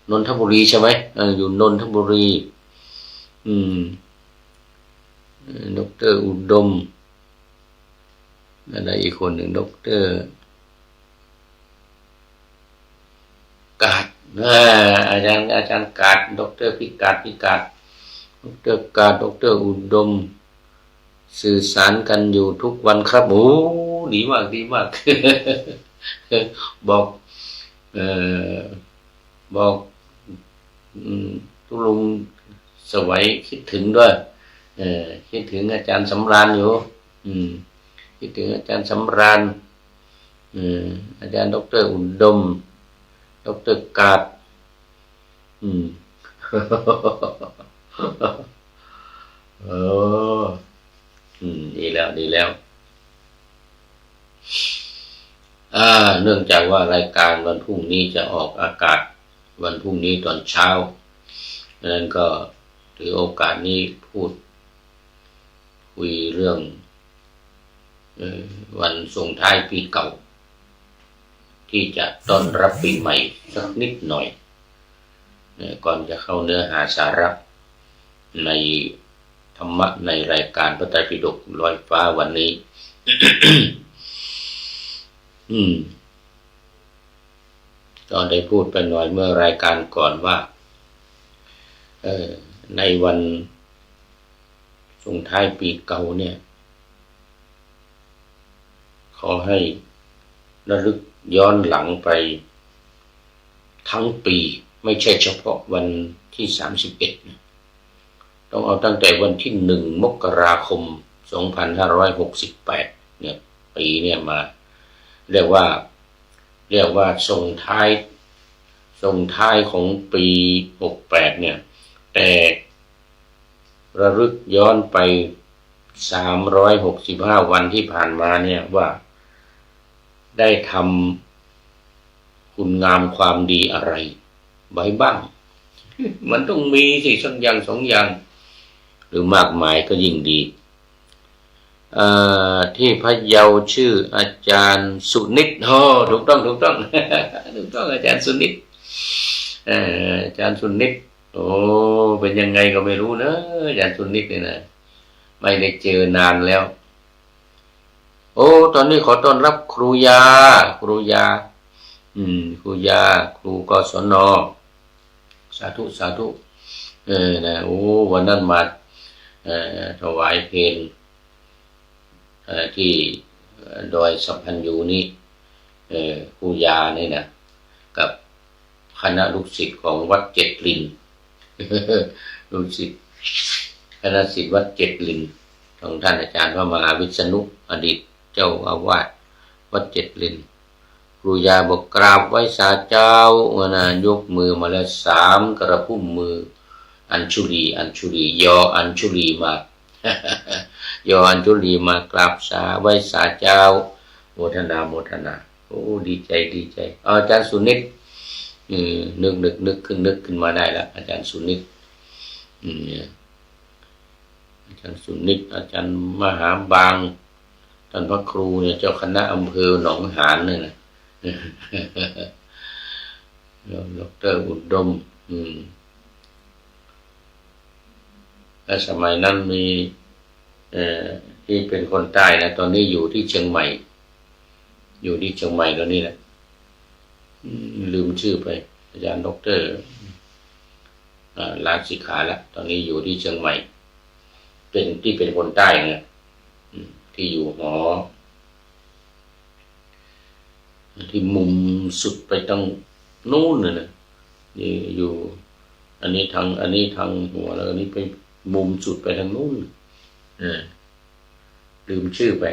นนทบุรีใช่ไหมอยู่นนทบุรีดร.อุดมอะไรอีกคนหนึ่งดร.กาดอาจารย์กาดดร.พิกาดดร.กาดดร.อุดมสื่อสารกันอยู่ทุกวันครับดีมากบอกทุลุงสวัยคิดถึงด้วยคิดถึงอาจารย์สำราญอยู่คิดถึงอาจารย์สำราญอาจารย์ดร.อุดมดร.กาดดีแล้วเนื่องจากว่ารายการวันพรุ่งนี้จะออกอากาศวันพรุ่งนี้ตอนเช้าดังนั้นก็ถือโอกาสนี้คุยเรื่องวันส่งท้ายปีเก่าที่จะต้อนรับปีใหม่สักนิดหน่อยก่อนจะเข้าเนื้อหาสาระในธรรมะในรายการพระไตรปิฎกลอยฟ้าวันนี้ ก็ได้พูดไปหน่อยเมื่อรายการก่อนว่าในวันส่งท้ายปีเก่าเนี่ยขอให้ระลึกย้อนหลังไปทั้งปีไม่ใช่เฉพาะวันที่31นะต้องเอาตั้งแต่วันที่1 มกราคม 2568เนี่ยปีเนี่ยมาเรียกว่าส่งท้ายของปี68เนี่ยแต่ระลึกย้อนไป365วันที่ผ่านมาเนี่ยว่าได้ท คุณงามความดีอะไรไว้บ้าง มันต้องมีสิสักอย่างสองอย่างหรือมากมายก็ยิ่งดีที่พะเยาชื่ออาจารย์สุนิตถูกต้อง ถูกต้องอาจารย์สุนิตอาจารย์สุนิตโอ้เป็นยังไงก็ไม่รู้นะอาจารย์สุนิตเนี่ยนะไม่ได้เจอนานแล้วโอ้ตอนนี้ขอต้อนรับครูยาครูยาครูกศน.สาธุนะโอ้วันนั้นมาถวายเพลงที่ดอยสัมพันยูนี่ครูยานี่นะกับคณะลูกศิษย์ของวัดเจ็ดลิน ลูกศิษย์คณะศิษย์วัดเจ็ดลินของท่านอาจารย์พระมหาวิษณุอดีตเจ้าอาวาสวัดเจ็ดลินครูยาบอกกราบไว้สาเจ้านะยกมือมาแล้ว3 กระพุ่มมืออัญชุลียออัญชุลีมายออัญชุลีมากราบสาไว้สาเจ้าโมทนาโอ้ดีใจอาจารย์สุนิตนึกขึ้นมาได้แล้วอาจารย์สุนิตอาจารย์สุนิตอาจารย์มหาบางท่านพระครูเนี่ยเจ้าคณะอำเภอหนองหานเนี่ยนะดร.อุดมและสมัยนั้นมีที่เป็นคนใต้นะตอนนี้อยู่ที่เชียงใหม่ตอนนี้แหละลืมชื่อไปอาจารย์ดร.ลาสิกขาแล้วตอนนี้อยู่ที่เชียงใหม่เป็นคนใต้ไงที่อยู่หอที่มุมสุดไปตั้งนู่นนะนี่อยู่อันนี้ทางหัวแล้วอันนี้ไปมุมสุดไปทางนู่นลืมชื่อไป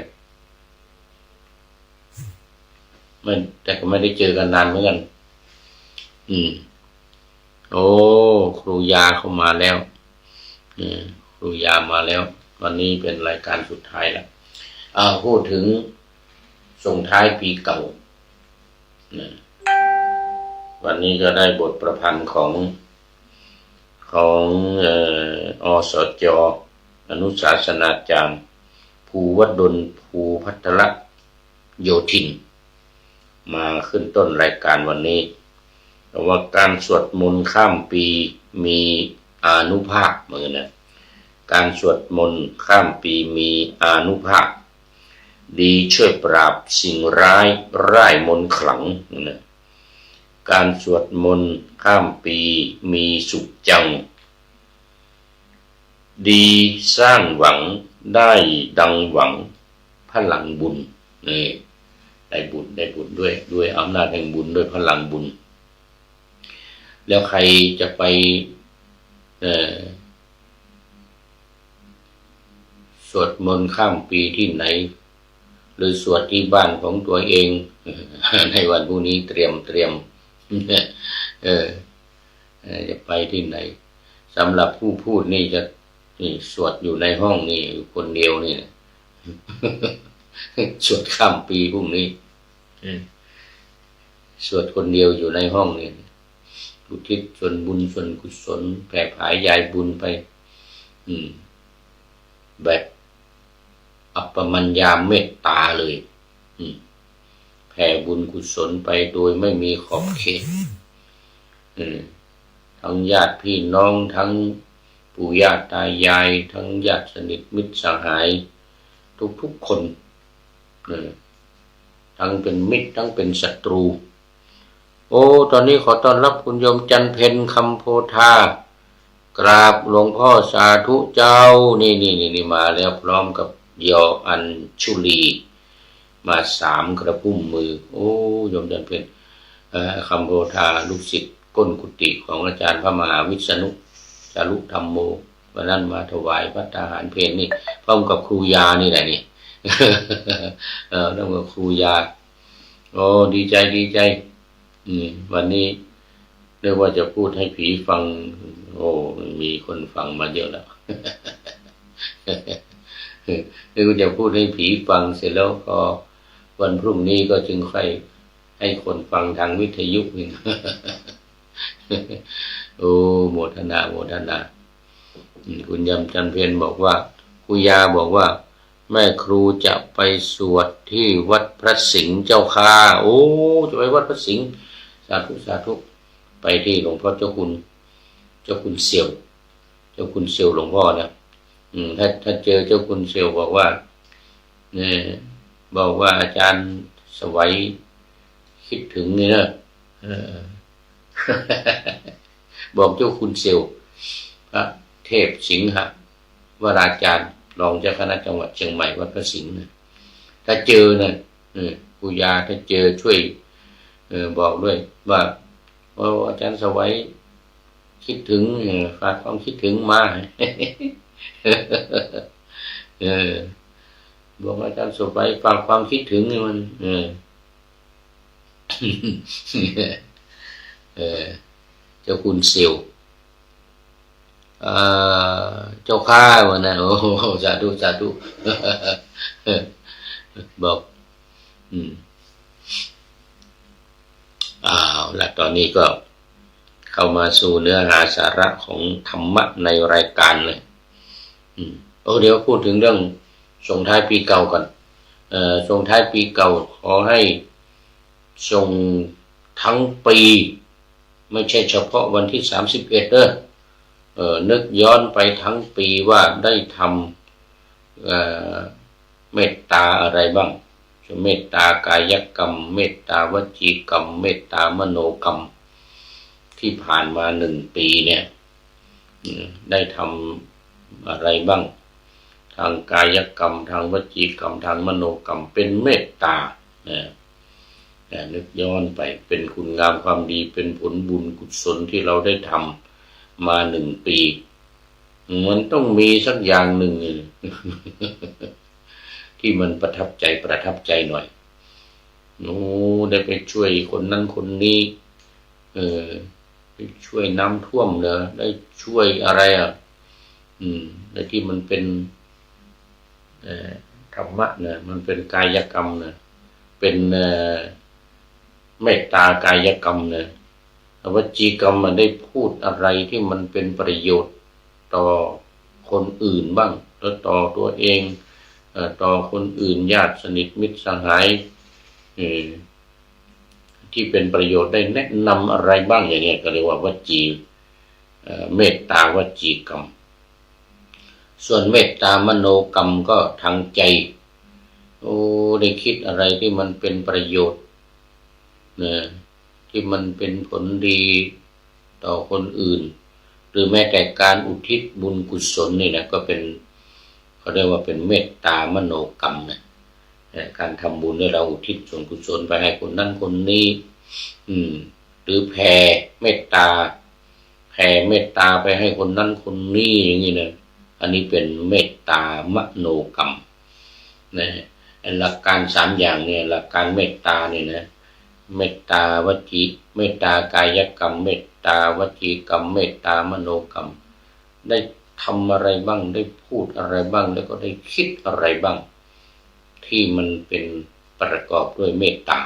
แต่ก็ไม่ได้เจอกันนานเหมือนกันโอ้ครูยาเข้ามาแล้วครูยามาแล้ววันนี้เป็นรายการสุดท้ายแล้วพูดถึงส่งท้ายปีเก่าวันนี้ก็ได้บทประพันธ์ของอสจ.อนุศาสนาจารย์ภูวดลภูพัทรโยธินมาขึ้นต้นรายการวันนี้ว่าการสวดมนต์ข้ามปีมีอานุภาพเหมือนนะการสวดมนต์ข้ามปีมีอานุภาพดีช่วยปราบสิ่งร้ายร่ายมนต์ขลังนะการสวดมนต์ข้ามปีมีสุขจังดีสร้างหวังได้ดังหวังพลังบุญนี่ได้บุญด้วยอำนาจแห่งบุญด้วยพลังบุญแล้วใครจะไปสวดมนต์ข้ามปีที่ไหนหรือสวดที่บ้านของตัวเองในวันพรุ่งนี้เตรียมจะไปที่ไหนสำหรับผู้พูดนี่จะสวดอยู่ในห้องนี่คนเดียวนี่สวดข้ามปีพรุ่งนี้สวดคนเดียวอยู่ในห้องนี่อุทิศส่วนบุญส่วนกุศลแผ่ผายยายบุญไปแบบอัปปมัญญาเมตตาเลยแผ่บุญกุศลไปโดยไม่มีขอบเขตทั้งญาติพี่น้องทั้งปู่ย่าตายายทั้งญาติสนิทมิตรสหายทุกคนทั้งเป็นมิตรทั้งเป็นศัตรูโอ้ตอนนี้ขอต้อนรับคุณโยมจันเพ็ญคำโพธากราบหลวงพ่อสาธุเจ้านี่มาแล้วพร้อมกับยออัญชุลีมา3 กระพุ่มมือโอ้โยมจันเพ็ญคำโพธาลูกศิษย์ก้นกุฏิของอาจารย์พระมหาวิษณุจารุธรรมโมวันนั้นมาถวายพระทหารเพลนี่พร้อมกับครูยานี่แหละนี่แล้วก็ครูยาโอ้ดีใจวันนี้เรียกว่าจะพูดให้ผีฟังโอ้มีคนฟังมาเยอะแล้วเรียกว่าจะพูดให้ผีฟังเสร็จแล้วก็วันพรุ่งนี้ก็จึงค่อย ให้คนฟังทางวิทยุนี่ โอ้โมทนาโมทนาคุณยำจันเพ็ญบอกว่าคุยาบอกว่าแม่ครูจะไปสวดที่วัดพระสิงห์เจ้าค่ะโอ้จะไปวัดพระสิงห์สาธุสาธุไปที่หลวงพ่อเจ้าคุณเสี่ยวเจ้าคุณเสี่ยวหลวงพ่อนะถ้าเจอเจ้าคุณเสี่ยวบอกว่าเนี่ยบอกว่าอาจารย์สวัยคิดถึงนี่นะบอกเจ้าคุณเสี่ยวพระเทพสิงหะวราจารย์รองเจ้าคณะจังหวัดเชียงใหม่วัดพระสิงห์นะถ้าเจอนะปุยาถ้าเจอช่วยบอกด้วยว่าอาจารย์สวัยคิดถึงฝากความคิดถึงมา บอกอาจารย์สวัยฝากความคิดถึงนี่มันเจ้าคุณเซียวเจ้าข้าวันนั้นโอ้สาธุสาธุบอกและตอนนี้ก็เข้ามาสู่เนื้อหาสาระของธรรมะในรายการเลยเดี๋ยวพูดถึงเรื่องส่งท้ายปีเก่าก่อนส่งท้ายปีเก่าขอให้ส่งทั้งปีไม่ใช่เฉพาะวันที่31นึกย้อนไปทั้งปีว่าได้ทำเมตตาอะไรบ้างเมตตากายกรรมเมตตาวจีกรรมเมตตามโนกรรมที่ผ่านมา1 ปีเนี่ยได้ทำอะไรบ้างทางกายกรรมทางวจีกรรมทางมโนกรรมเป็นเมตตานึกย้อนไปเป็นคุณงามความดีเป็นผลบุญกุศลที่เราได้ทำมา1 ปีมันต้องมีสักอย่างหนึ่ง ที่มันประทับใจหน่อยได้ไปช่วยคนนั้นคนนี้ไปช่วยน้ำท่วมเนอะได้ช่วยอะไรแต่ที่มันเป็นธรรมะเนอะมันเป็นกายกรรมเนอะเป็นเมตตากายกรรมเนอะวจีกรรมมันได้พูดอะไรที่มันเป็นประโยชน์ต่อคนอื่นบ้างแล้วต่อตัวเองต่อคนอื่นญาติสนิทมิตรสหายที่เป็นประโยชน์ได้แนะนำอะไรบ้างอย่างเงี้ยก็เรียกว่าวจีเมตตาวจีกรรมส่วนเมตตามโนกรรมก็ทางใจได้คิดอะไรที่มันเป็นประโยชน์ที่มันเป็นผลดีต่อคนอื่นหรือแม้แต่การอุทิศบุญกุศลนี่นะก็เป็นเขาเรียกว่าเป็นเมตตามโนกรรมนะการทำบุญให้เราอุทิศส่วนกุศลไปให้คนนั้นคนนี้หรือแผ่เมตตาไปให้คนนั้นคนนี้อย่างนี้นะอันนี้เป็นเมตตามโนกรรมนะหลักการ3 อย่างเนี่ยหลักการเมตตาเนี่ยนะเมตตาวจีเมตตากายกรรมเมตตาวจีกรรมเมตตามโนกรรมได้ทำอะไรบ้างได้พูดอะไรบ้างแล้วก็ได้คิดอะไรบ้างที่มันเป็นประกอบด้วยเมตตา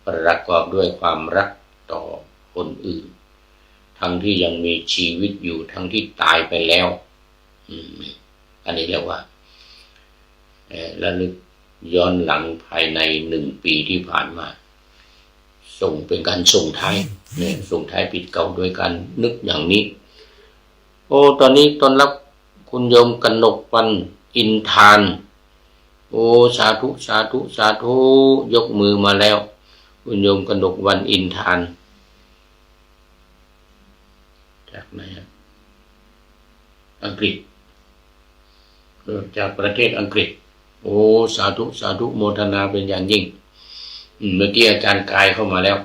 ประกอบด้วยความรักต่อคนอื่นทั้งที่ยังมีชีวิตอยู่ทั้งที่ตายไปแล้วอันนี้เรียกว่าระลึกย้อนหลังภายใน1 ปีที่ผ่านมาส่งเป็นการส่งท้ายส่งท้ายปีเก่าด้วยการนึกอย่างนี้ตอนนี้ต้อนรับคุณโยมกนกวันอินทานสาธุสาธุสาธุยกมือมาแล้วคุณโยมกนกวันอินทานจากไหนอังกฤษจากประเทศอังกฤษสาธุสาธุโมทนาเป็นอย่างยิ่งเมื่อกี้อาจารย์กายเข้ามาแล้ว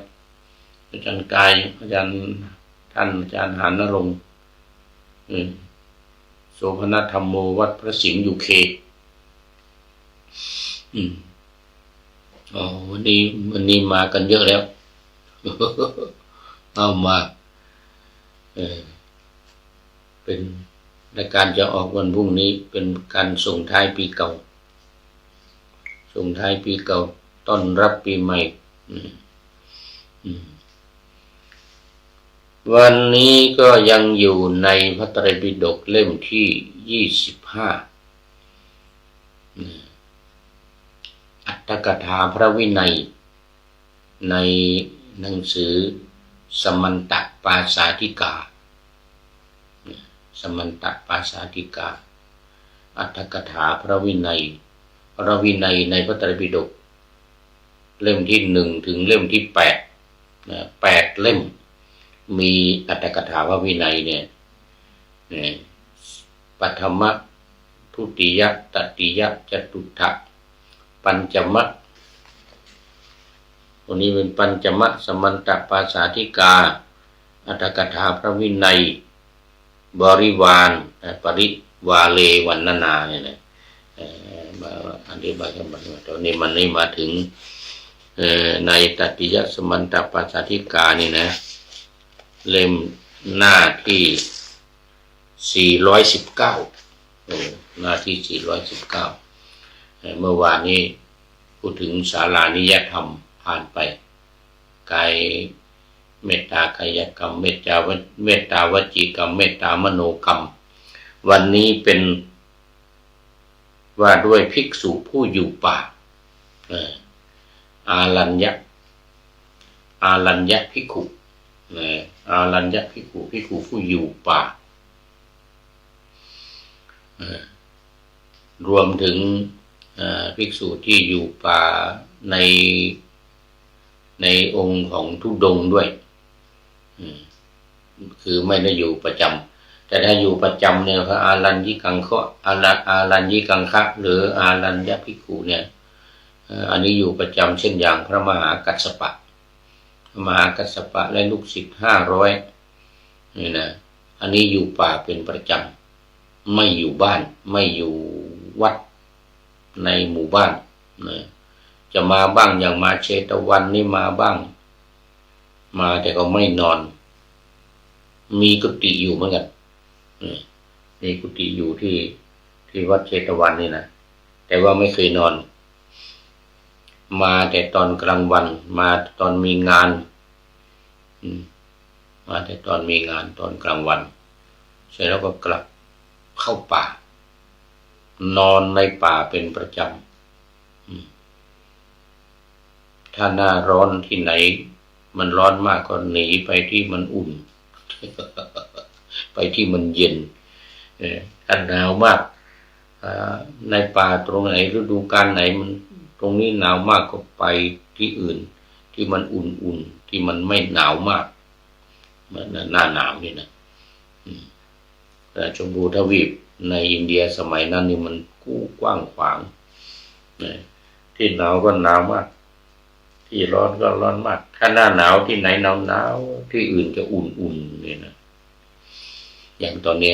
อาจารย์กายอาจารย์หานรงค์โสภณธรรมโมวัดพระสิงห์UK วันนี้มากันเยอะแล้ว เอามาเป็นรายการจะออกวันพรุ่งนี้เป็นการส่งท้ายปีเก่าต้อนรับปีใหม่ วันนี้ก็ยังอยู่ในพระไตรปิฎกเล่มที่25อัตถกถาพระวินัยในหนังสือสมันตปาสาธิกาสมันตปาสาธิกาอัตถกถาพระวินัยในพระไตรปิฎกเล่มที่1ถึงเล่มที่8 8เล่มมีอัตถกถาพระวินัยเนี่ยปฐมทุติยตติยจตุถะปัญจมะตัวนี้เป็นปัญจมะสมันตปาสาธิกาอัตถกถาพระวินัยบริวารปริวาเลวันนาเนี่ยนะอันนี้บางคำตอนนี้มันมาถึงในตติยสมันตปาสาธิกานี่นะเล่มหน้าที่419หน้าที่419เมื่อวานนี้พูดถึงศาลานิยธรรมผ่านไปกายเมตตากายกรรมเมตตาวจีกรรมเมตตามโนกรรมวันนี้เป็นว่าด้วยภิกษุผู้อยู่ป่าอารัญญภิกขุอารัญญภิกขุผู้อยู่ป่ารวมถึงภิกษุที่อยู่ป่าในองค์ของธุดงค์ด้วยคือไม่ได้อยู่ประจำแต่ถ้าอยู่ประจำเนี่ยพระอารัญญิกังคะอารัญญิกังคะหรืออารัญญภิกขุเนี่ยอันนี้อยู่ประจำเช่นอย่างพระมหากัสสปะและลูกศิษย์500นี่นะอันนี้อยู่ป่าเป็นประจำไม่อยู่บ้านไม่อยู่วัดในหมู่บ้านนะจะมาบ้างอย่างมาเชตวันนี่มาบ้างมาแต่ก็ไม่นอนมีกุฏิอยู่เหมือนกันมีกุฏิอยู่ที่วัดเชตวันนี่นะแต่ว่าไม่เคยนอนมาแต่ตอนกลางวันมาตอนมีงานมาแต่ตอนมีงานตอนกลางวันเสร็จแล้วก็กลับเข้าป่านอนในป่าเป็นประจำถ้าหน้าร้อนที่ไหนมันร้อนมากก็หนีไปที่มันอุ่น ไปที่มันเย็นถ้าหนาวมากในป่าตรงไหนฤดูกาลไหนมันตรงนี้หนาวมากก็ไปที่อื่นที่มันอุ่นๆที่มันไม่หนาวมากเหมือนหน้าหนาวนี่นะแต่ชมพูทวีปในอินเดียสมัยนั้นนี่มันกว้างขวางที่หนาวก็หนาวมากที่ร้อนก็ร้อนมากถ้าหน้าหนาวที่ไหนหนาวที่อื่นจะอุ่นๆนี่นะอย่างตอนนี้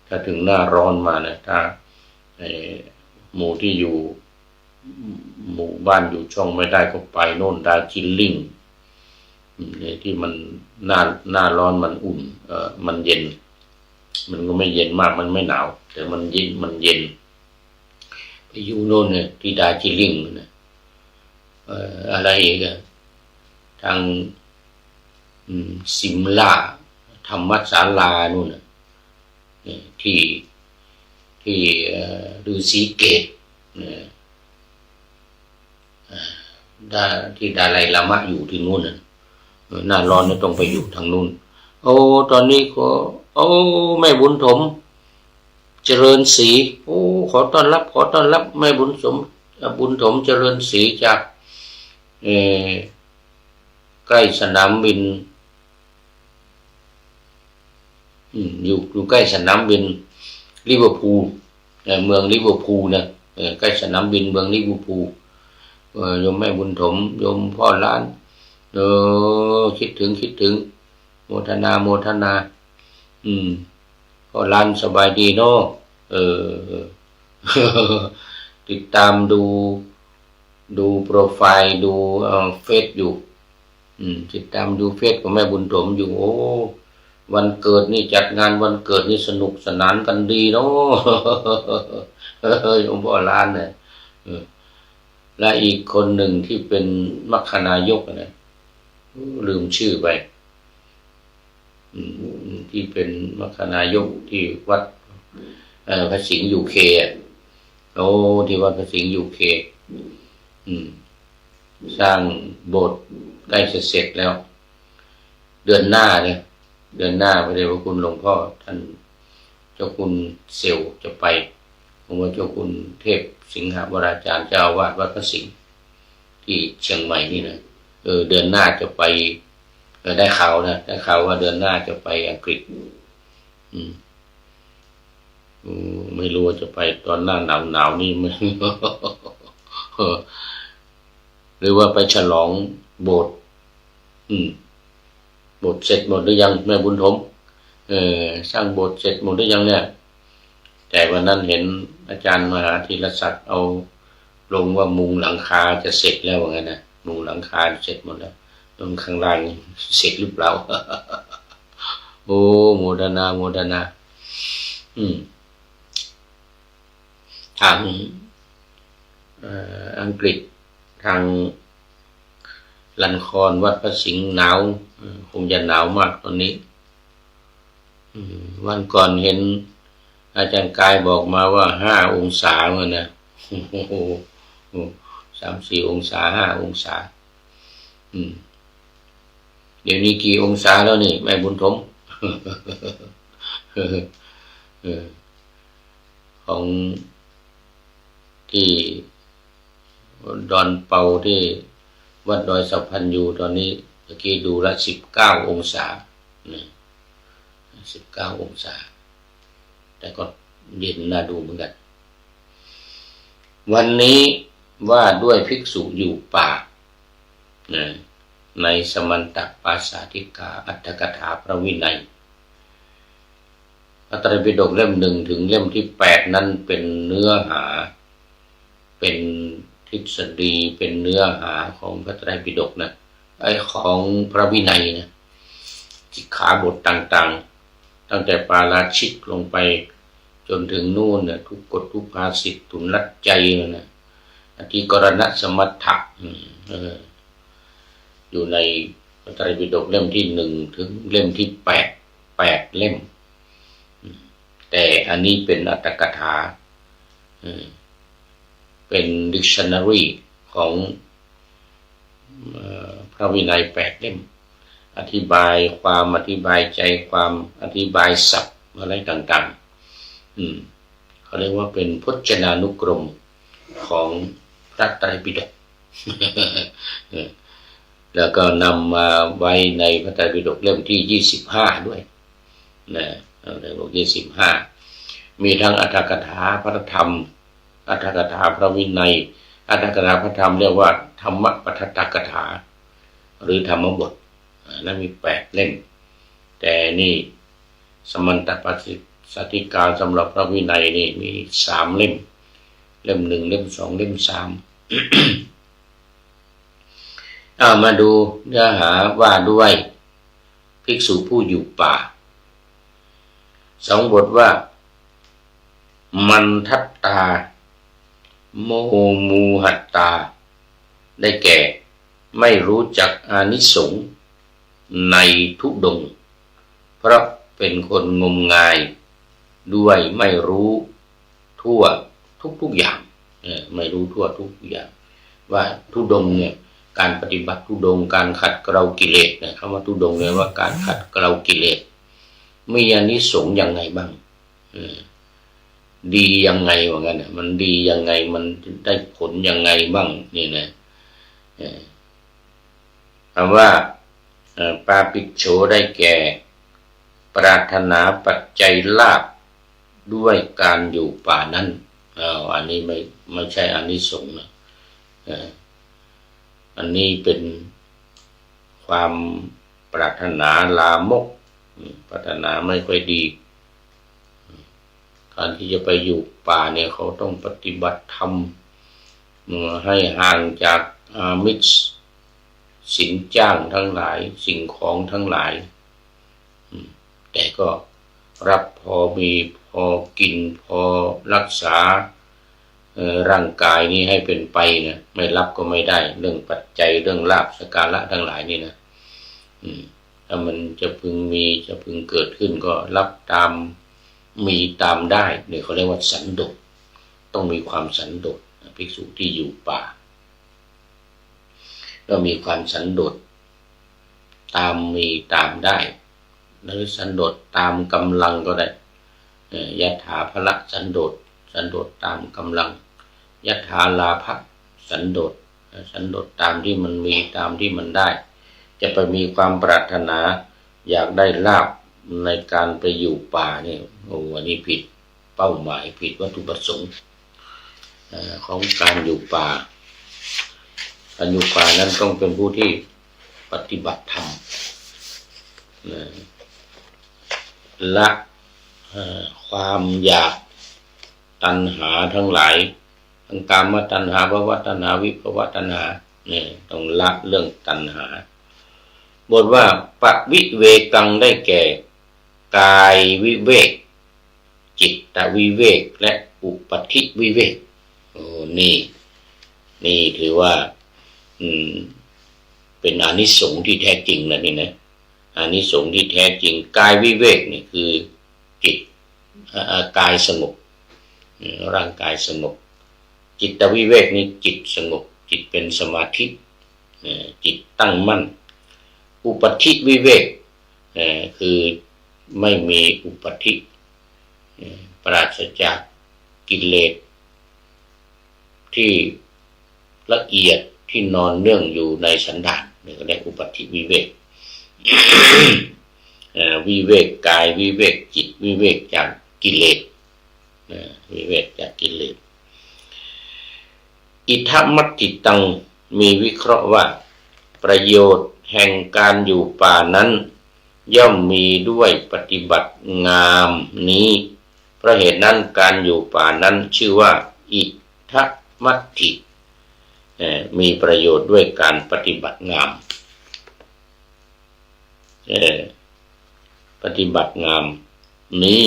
ถ้าถึงหน้าร้อนมานะถ้าหมู่ที่อยู่หมู่บ้านอยู่ช่องไม่ได้ก็ไปโน่นดาร์จิลิงที่มันหน้าร้อนมันอุ่นมันเย็นมันก็ไม่เย็นมากมันไม่หนาวแต่มันเย็นไปอยู่โน่นเนี่ยที่ดาร์จิลิงนะอะไรอีกทางซิมลาธรรมศาลานู่นนะที่ฤาษีเกตที่ดาไลลามะอยู่ที่นู่นน่ะหน้าร้อนต้องไปอยู่ทางนู่นตอนนี้ก็แม่บุญถมเจริญศรีขอต้อนรับแม่บุญถมเจริญศรีจากใกล้สนามบินอยู่ใกล้สนามบินลิเวอร์พูลเมืองลิเวอร์พูลนะใกล้สนามบินเมืองลิเวอร์พูลโยมแม่บุญถมโยมพ่อล้านคิดถึงโมทนาพ่อล้านสบายดีเนาะติดตามดูโปรไฟล์ดูเฟซอยู่ติดตามดูเฟซของแม่บุญถมอยู่วันเกิดนี่จัดงานวันเกิดนี่สนุกสนานกันดีเนาะโยมพ่อล้านเนี่ยและอีกคนหนึ่งที่เป็นมัคคณายกนะ ลืมชื่อไปที่เป็นมคณายกที่วัดพระสิงห์ยูเคที่วัดพระสิงห์ยูเคสร้างโบสถ์ใกล้จะเสร็จแล้ว เดือนหน้าพระเดชพระคุณหลวงพ่อท่านเจ้าคุณเซลจะไปผมว่าเจ้าคุณเทพสิงหวราจารย์เจ้าอาวาสวัดพระสิงห์ที่เชียงใหม่นี่นะเดือนหน้าจะไปได้ข่าวว่าเดือนหน้าจะไปอังกฤษไม่รู้ว่าจะไปตอนหน้าหนาวนี่ไม่ หรือว่าไปฉลองโบสถ์โบสถ์เสร็จหมดหรือยังแม่บุญถมสร้างโบสถ์เสร็จหมดหรือยังเนี่ยแต่วันนั้นเห็นอาจารย์มหาธีรศักดิ์เอาลงว่ามุงหลังคาจะเสร็จแล้วว่างั้นนะมุงหลังคาเสร็จหมดแล้วตรงข้างล่างเสร็จหรือเปล่า โอ้โมทนาทางอังกฤษทางลันครวัดพระสิงห์หนาวคงจะหนาวมากตอนนี้วันก่อนเห็นอาจารย์กายบอกมาว่า5 องศาเหมือนนะ3-4 องศา5 องศาเดี๋ยวนี้กี่องศาแล้วนี่แม่บุญถม ของที่ดอนเปาที่วัดดอยสัพพันยูตอนนี้เมื่อกี้ดูละ19 องศา19 องศาแต่ก็เย็นน่าดูเหมือนกันวันนี้ว่าด้วยภิกษุอยู่ป่าในสมันตปาสาธิกาอัตถกถาพระวินัยพระไตรปิฎกเล่ม 1ถึงเล่มที่ 8นั้นเป็นเนื้อหาเป็นทฤษฎีเป็นเนื้อหาของพระไตรปิฎกนะของพระวินัยนะสิกขาบทต่างๆตั้งแต่ปาราชิกลงไปจนถึงนู่นนะทุกกฎทุกภาษิตทุนลัดใจนะอธิกรณสมัตถะอยู่ในพระไตรปิฎกเล่มที่ 1ถึงเล่มที่ 8เล่มแต่อันนี้เป็นอัตถกถาเป็น dictionary ของพระวินัย8 เล่มอธิบายความอธิบายใจความอธิบายศัพท์อะไรต่างๆเขาเรียกว่าเป็นพจนานุกรมของพระไตรปิฎก แล้วก็นำมาไว้ในพระไตรปิฎกเล่มที่25ด้วยนะเล่ม25มีทั้งอัตถกถาพระธรรมอัตถกถาพระวินัยอัตถกถาพระธรรมเรียกว่าธรรมปัฏฐกถาหรือธรรมบทนั้นมี8 เล่มแต่นี่สมันตปาสาธิกาสำหรับพระวินัยนี่มี3 เล่มเล่ม 1เล่ม 2เล่ม 3มาดูเนื้อหาว่าด้วยภิกษุผู้อยู่ป่า2 บทว่ามันทัตตาโมมูหัตตาได้แก่ไม่รู้จักอานิสงส์ในทุดงค์เพราะเป็นคนงมงายด้วยไม่รู้ทั่วทุกอย่างไม่รู้ทั่วทุกอย่างว่าทุดงค์เนี่ยการปฏิบัติทุดงค์การขัดเกลากิเลสนะคำว่าทุดงค์เนี่ยว่าการขัดเกลากิเลสมีอานิสงส์ยังไงบ้างดียังไงว่างั้นมันดียังไงมันได้ผลยังไงบ้างนี่นะคำว่าปาปิโฉได้แก่ปรารถนาปัจจัยลาภด้วยการอยู่ป่านั้นอันนี้ไม่ใช่อานิสงส์นะอันนี้เป็นความปรารถนาลามกปรารถนาไม่ค่อยดีการที่จะไปอยู่ป่าเนี่ยเขาต้องปฏิบัติธรรมให้ห่างจากอามิสสินจ้างทั้งหลายสิ่งของทั้งหลายแต่ก็รับพอมีพอกินพอรักษาร่างกายนี้ให้เป็นไปนะไม่รับก็ไม่ได้เรื่องปัจจัยเรื่องลาภสักการะทั้งหลายนี่นะ ถ้ามันจะพึงมีจะพึงเกิดขึ้นก็รับตามมีตามได้เนี่ยเขาเรียกว่าสันโดษต้องมีความสันโดษภิกษุที่อยู่ป่าก็มีความสันโดษตามมีตามได้หรือสันโดษตามกำลังก็ได้ยถาภละสันโดษสันโดษตามกำลังยถาลาภะสันโดษสันโดษตามที่มันมีตามที่มันได้จะไปมีความปรารถนาอยากได้ลาภในการไปอยู่ป่าเนี่ยอันนี้ผิดเป้าหมายผิดวัตถุประสงค์ของการอยู่ป่าการอยู่ป่านั้นต้องเป็นผู้ที่ปฏิบัติธรรมละความอยากตัณหาทั้งหลายทั้งกามตัณหาภวตัณหาวิภวตัณหาเนี่ยต้องละเรื่องตัณหาบทว่าปวิเวกังได้แก่กายวิเวกจิตตวิเวกและอุปธิวิเวกนี่ถือว่าเป็นอานิสงส์ที่แท้จริงนะนี่นะอานิสงส์ที่แท้จริงกายวิเวกนี่คือจิตกายสงบร่างกายสงบจิตวิเวกนี่จิตสงบจิตเป็นสมาธิจิตตั้งมั่นอุปธิวิเวกคือไม่มีอุปธิปราศจากกิเลสที่ละเอียดที่นอนเนื่องอยู่ในสันดานนี่ก็เรียกอุปธิวิเวก วิเวกกายวิเวกจิตวิเวกจากกิเลสวิเวกจากกิเลสอิทัมมัตติตังมีวิเคราะห์ว่าประโยชน์แห่งการอยู่ป่านั้นย่อมมีด้วยปฏิบัติงามนี้เพราะเหตุนั้นการอยู่ป่านั้นชื่อว่าอิทัมมัตติมีประโยชน์ด้วยการปฏิบัติงามปฏิบัติงามนี้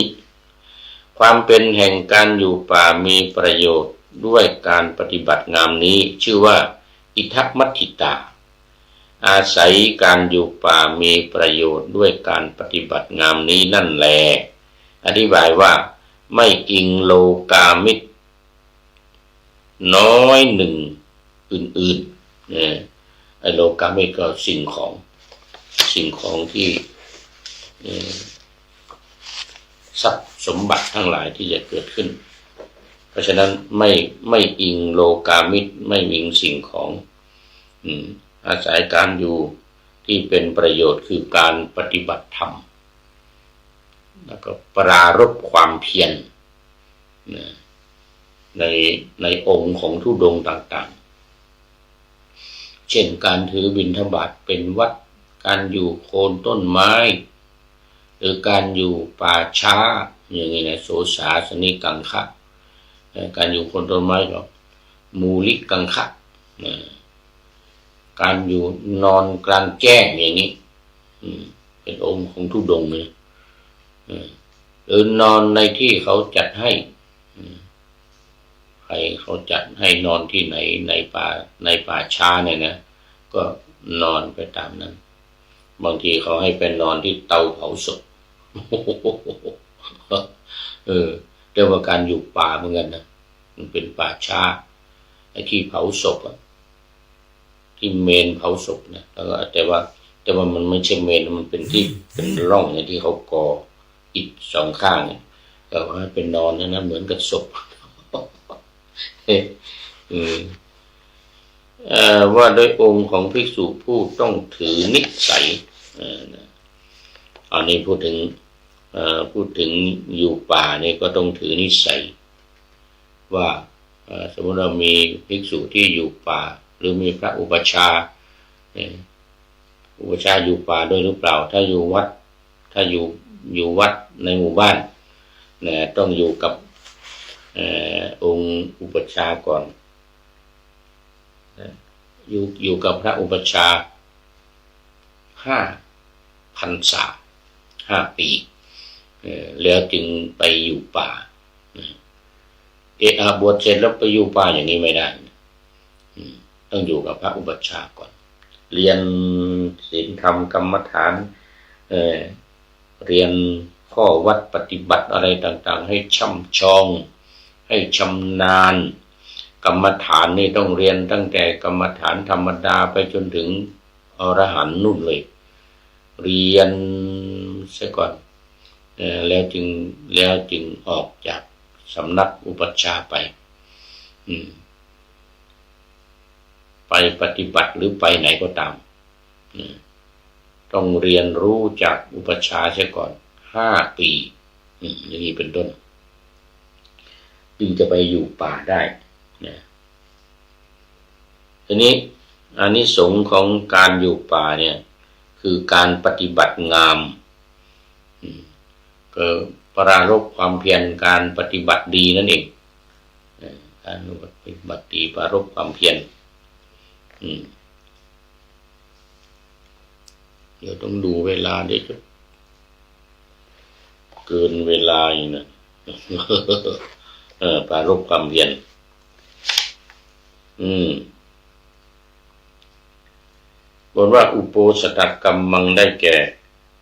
ความเป็นแห่งการอยู่ป่ามีประโยชน์ด้วยการปฏิบัติงามนี้ชื่อว่าอิทัมมัตติตาอาศัยการอยู่ป่ามีประโยชน์ด้วยการปฏิบัติงามนี้นั่นแลอธิบายว่าไม่อิงโลกามิตรน้อยหนึ่งอื่นๆไอโลกามิตรก็สิ่งของที่ทรัพย์สมบัติทั้งหลายที่จะเกิดขึ้นเพราะฉะนั้นไม่อิงโลกามิตรไม่อิงสิ่งของอาศัยการอยู่ที่เป็นประโยชน์คือการปฏิบัติธรรมแล้วก็ปรารภความเพียรในองค์ของธุดงค์ต่างๆเช่นการถือบิณฑบาตเป็นวัดการอยู่โคนต้นไม้หรือการอยู่ป่าช้าอย่างนี้นะโสสาสนิกังคะการอยู่โคนต้นไม้ก็มูลิกังคะการอยู่นอนกลางแจ้งอย่างนี้เป็นองค์ของธุดงค์เลยหรือนอนในที่เขาจัดให้ใครเขาจัดให้นอนที่ไหนในป่าช้าเนี่ยนะก็นอนไปตามนั้นบางทีเขาให้ไปนอนที่เตาเผาศพเรียกว่าการอยู่ป่าเหมือนกันนะมันเป็นป่าช้าไอ้ที่เผาศพที่เมนเผาศพนะแล้วก็แต่ว่ามันไม่ใช่เมนมันเป็นที่เป็นร่องที่เขาก่ออิฐสองข้างก็ให้เป็นนอนนะเหมือนกับศพว่าโดยองค์ของภิกษุผู้ต้องถือนิสัยอันนี้พูดถึงอยู่ป่านี่ก็ต้องถือนิสัยว่าสมมติเรามีภิกษุที่อยู่ป่าหรือมีพระอุปัชฌาย์อยู่ป่าด้วยหรือเปล่าถ้าอยู่วัดในหมู่บ้านต้องอยู่กับองค์อุปัชฌาย์ก่อนอยู่กับพระอุปัชฌาย์5 พรรษา5 ปีแล้วจึงไปอยู่ป่าบวชเสร็จแล้วไปอยู่ป่าอย่างนี้ไม่ได้ต้องอยู่กับพระอุปัชฌาย์ก่อน เรียนศีลธรรมกรรมฐานเรียนข้อวัดปฏิบัติอะไรต่างๆให้ช่ำชองให้ชำนาญกรรมฐานนี่ต้องเรียนตั้งแต่กรรมฐานธรรมดาไปจนถึงอรหันต์นู่นเลยเรียนซะก่อนแล้วจึงออกจากสำนักอุปัชฌาย์ไปปฏิบัติหรือไปไหนก็ตามต้องเรียนรู้จากอุปัชฌาย์ซะก่อน5 ปีอย่างนี้เป็นต้นจึงจะไปอยู่ป่าได้นะทีนี้อานิสงส์ของการอยู่ป่าเนี่ยคือการปฏิบัติงามก็ปรารภความเพียรการปฏิบัติดีนั่นเองการปฏิบัติดีปรารภความเพียรเดี๋ยวต้องดูเวลาเดี๋ยวจะเกินเวลาอีกนะปรารภความเพียรบนว่าอุโบสถกรรมมังได้แก่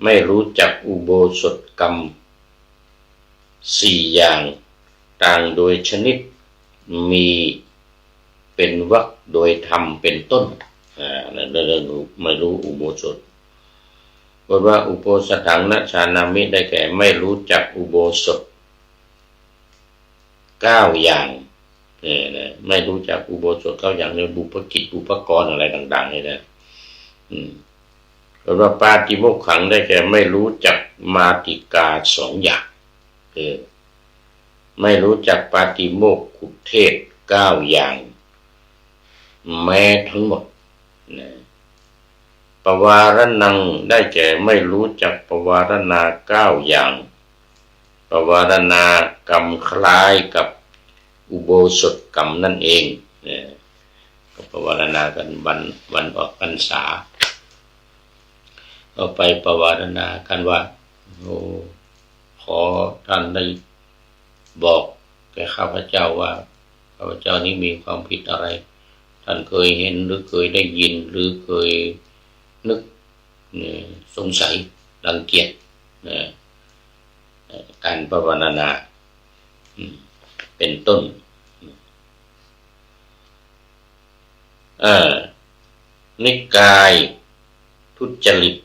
ไม่รู้จักอุโบสถกรรม4 อย่างต่างโดยชนิดมีเป็นวรรคโดยธรรมเป็นต้นนั่นไม่รู้อุโบสถบนว่าอุโบสถังนะชานามิได้แก่ไม่รู้จักอุโบสถ9 อย่างไม่รู้จักอุโบสถ9 อย่างในบุพกิจอุปกรณ์อะไรต่างๆนี่นะบนว่าปาติโมกขังได้แก่ไม่รู้จักมาติกา2 อย่างไม่รู้จักปาติโมกขุเทศ9 อย่างแม้ทั้งหมดปวารณังได้แก่ไม่รู้จักปวารณา9 อย่างปวารณากรรมคล้ายกับอุโบสถกรรมนั่นเองก็ปวารณากันวันออกพรรษาก็ไปปวารณากันว่าขอท่านได้บอกแก่ข้าพเจ้าว่าข้าพเจ้านี้มีความผิดอะไรท่านเคยเห็นหรือเคยได้ยินหรือเคยนึกสงสัยรังเกียจการปวารณาเป็นต้นนิกายทุจริต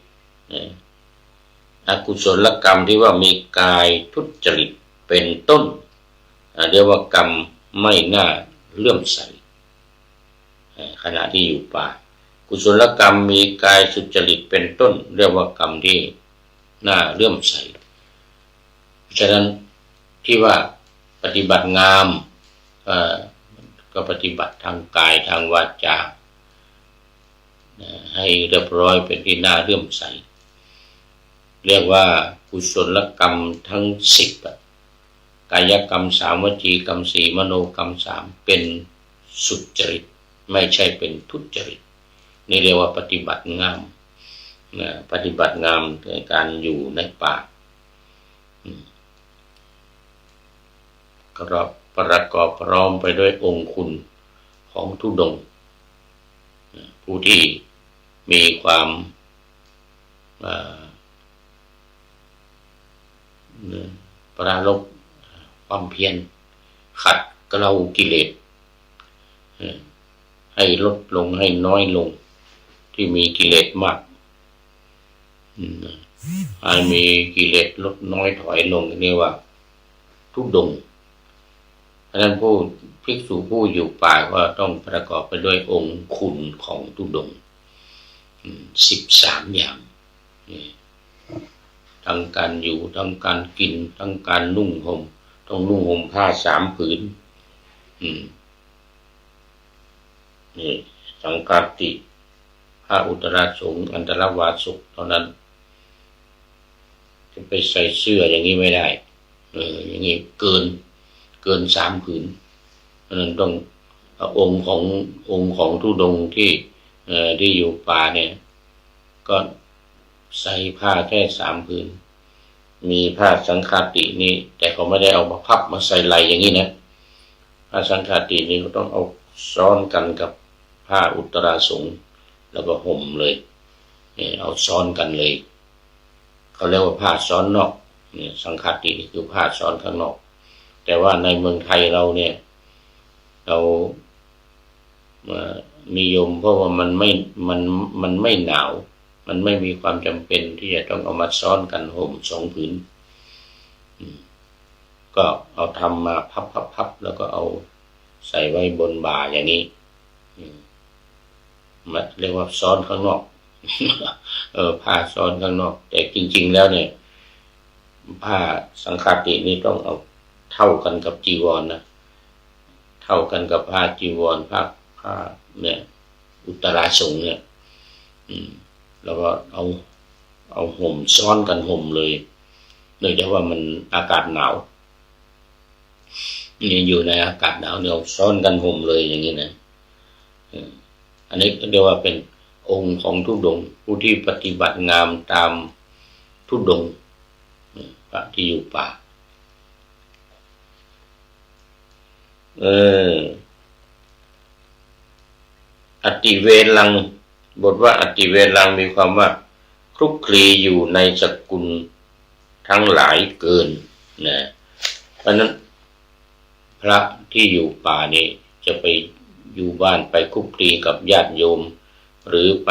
อกุศลกรรมที่ว่ามีกายทุจริตเป็นต้นเรียกว่ากรรมไม่น่าเลื่อมใสขณะที่อยู่ป่ากุศลกรรมมีกายสุจริตเป็นต้นเรียกว่ากรรมที่น่าเลื่อมใสฉะนั้นที่ว่าปฏิบัติงามก็ปฏิบัติทางกายทางวาจาให้เรียบร้อยเป็นที่น่าเลื่อมใสเรียกว่ากุศลกรรมทั้ง10กายกรรม3วจีกรรม4มโนกรรม3เป็นสุจริตไม่ใช่เป็นทุจริตนี่เรียกว่าปฏิบัติงามปฏิบัติงามในการอยู่ในป่าก็ประกอบพร้อมไปด้วยองค์คุณของธุดงค์ผู้ที่มีความปรารภความเพียรขัดเกลากิเลสให้ลดลงให้น้อยลงที่มีกิเลสมากให้มีกิเลสลดน้อยถอยลงนี่ว่าธุดงค์เพราะฉะนั้นผู้ภิกษุผู้อยู่ป่าก็ต้องประกอบไปด้วยองค์คุณของธุดงค์13 อย่างทั้งการอยู่ทั้งการกินทั้งการนุ่งห่มต้องนุ่งห่มผ้า3 ผืนนี่สังฆาติผ้าอุตราสงฆ์อันตรวาสุกเท่านั้นจะไปใส่เสื้ออย่างนี้ไม่ได้อย่างนี้เกิน3 ผืนเพราะนั้นต้ององค์ของธุดงค์ที่อยู่ป่าเนี่ยก็ใส่ผ้าแค่3 ผืนมีผ้าสังฆาตินี่แต่เขาไม่ได้เอามาพับมาใส่ไหล่อย่างนี้นะผ้าสังฆาตินี่ก็ต้องเอาซ้อนกันกับผ้าอุตราสงฆ์ แล้วก็ห่มเลยเอาซ้อนกันเลยเขาเรียกว่าผ้าซ้อนนอกเนี่ยสังฆาตินี่คือผ้าซ้อนข้างนอกแต่ว่าในเมืองไทยเราเนี่ยเรานิยมเพราะว่ามันไม่หนาวมันไม่มีความจำเป็นที่จะต้องเอามาซ้อนกันห่มสองผืนก็เอาทำมาพับแล้วก็เอาใส่ไว้บนบ่าอย่างนี้มันเรียกว่าซ้อนข้างนอกผ้าซ้อนข้างนอกแต่จริงๆแล้วเนี่ยผ้าสังฆาตินี่ต้องเอาเท่ากันกับจีวรนะเท่ากันกับผ้าจีวรผ้าเนี่ยอุตราสงฆ์เนี่ยแล้วก็เอาห่มซ้อนกันห่มเลยเนื่องจากว่ามันอากาศหนาวนี่อยู่ในอากาศหนาวเนี่ยซ้อนกันห่มเลยอย่างนี้นะอันนี้เรียกว่าเป็นองค์ของธุดงค์ผู้ที่ปฏิบัติงามตามธุดงค์พระที่อยู่ป่าอติเวลังบทว่าอติเวลังมีความว่าคลุกคลีอยู่ในสกุลทั้งหลายเกินนะเพราะนั้นพระที่อยู่ป่านี่จะไปอยู่บ้านไปคลุกคลีกับญาติโยมหรือไป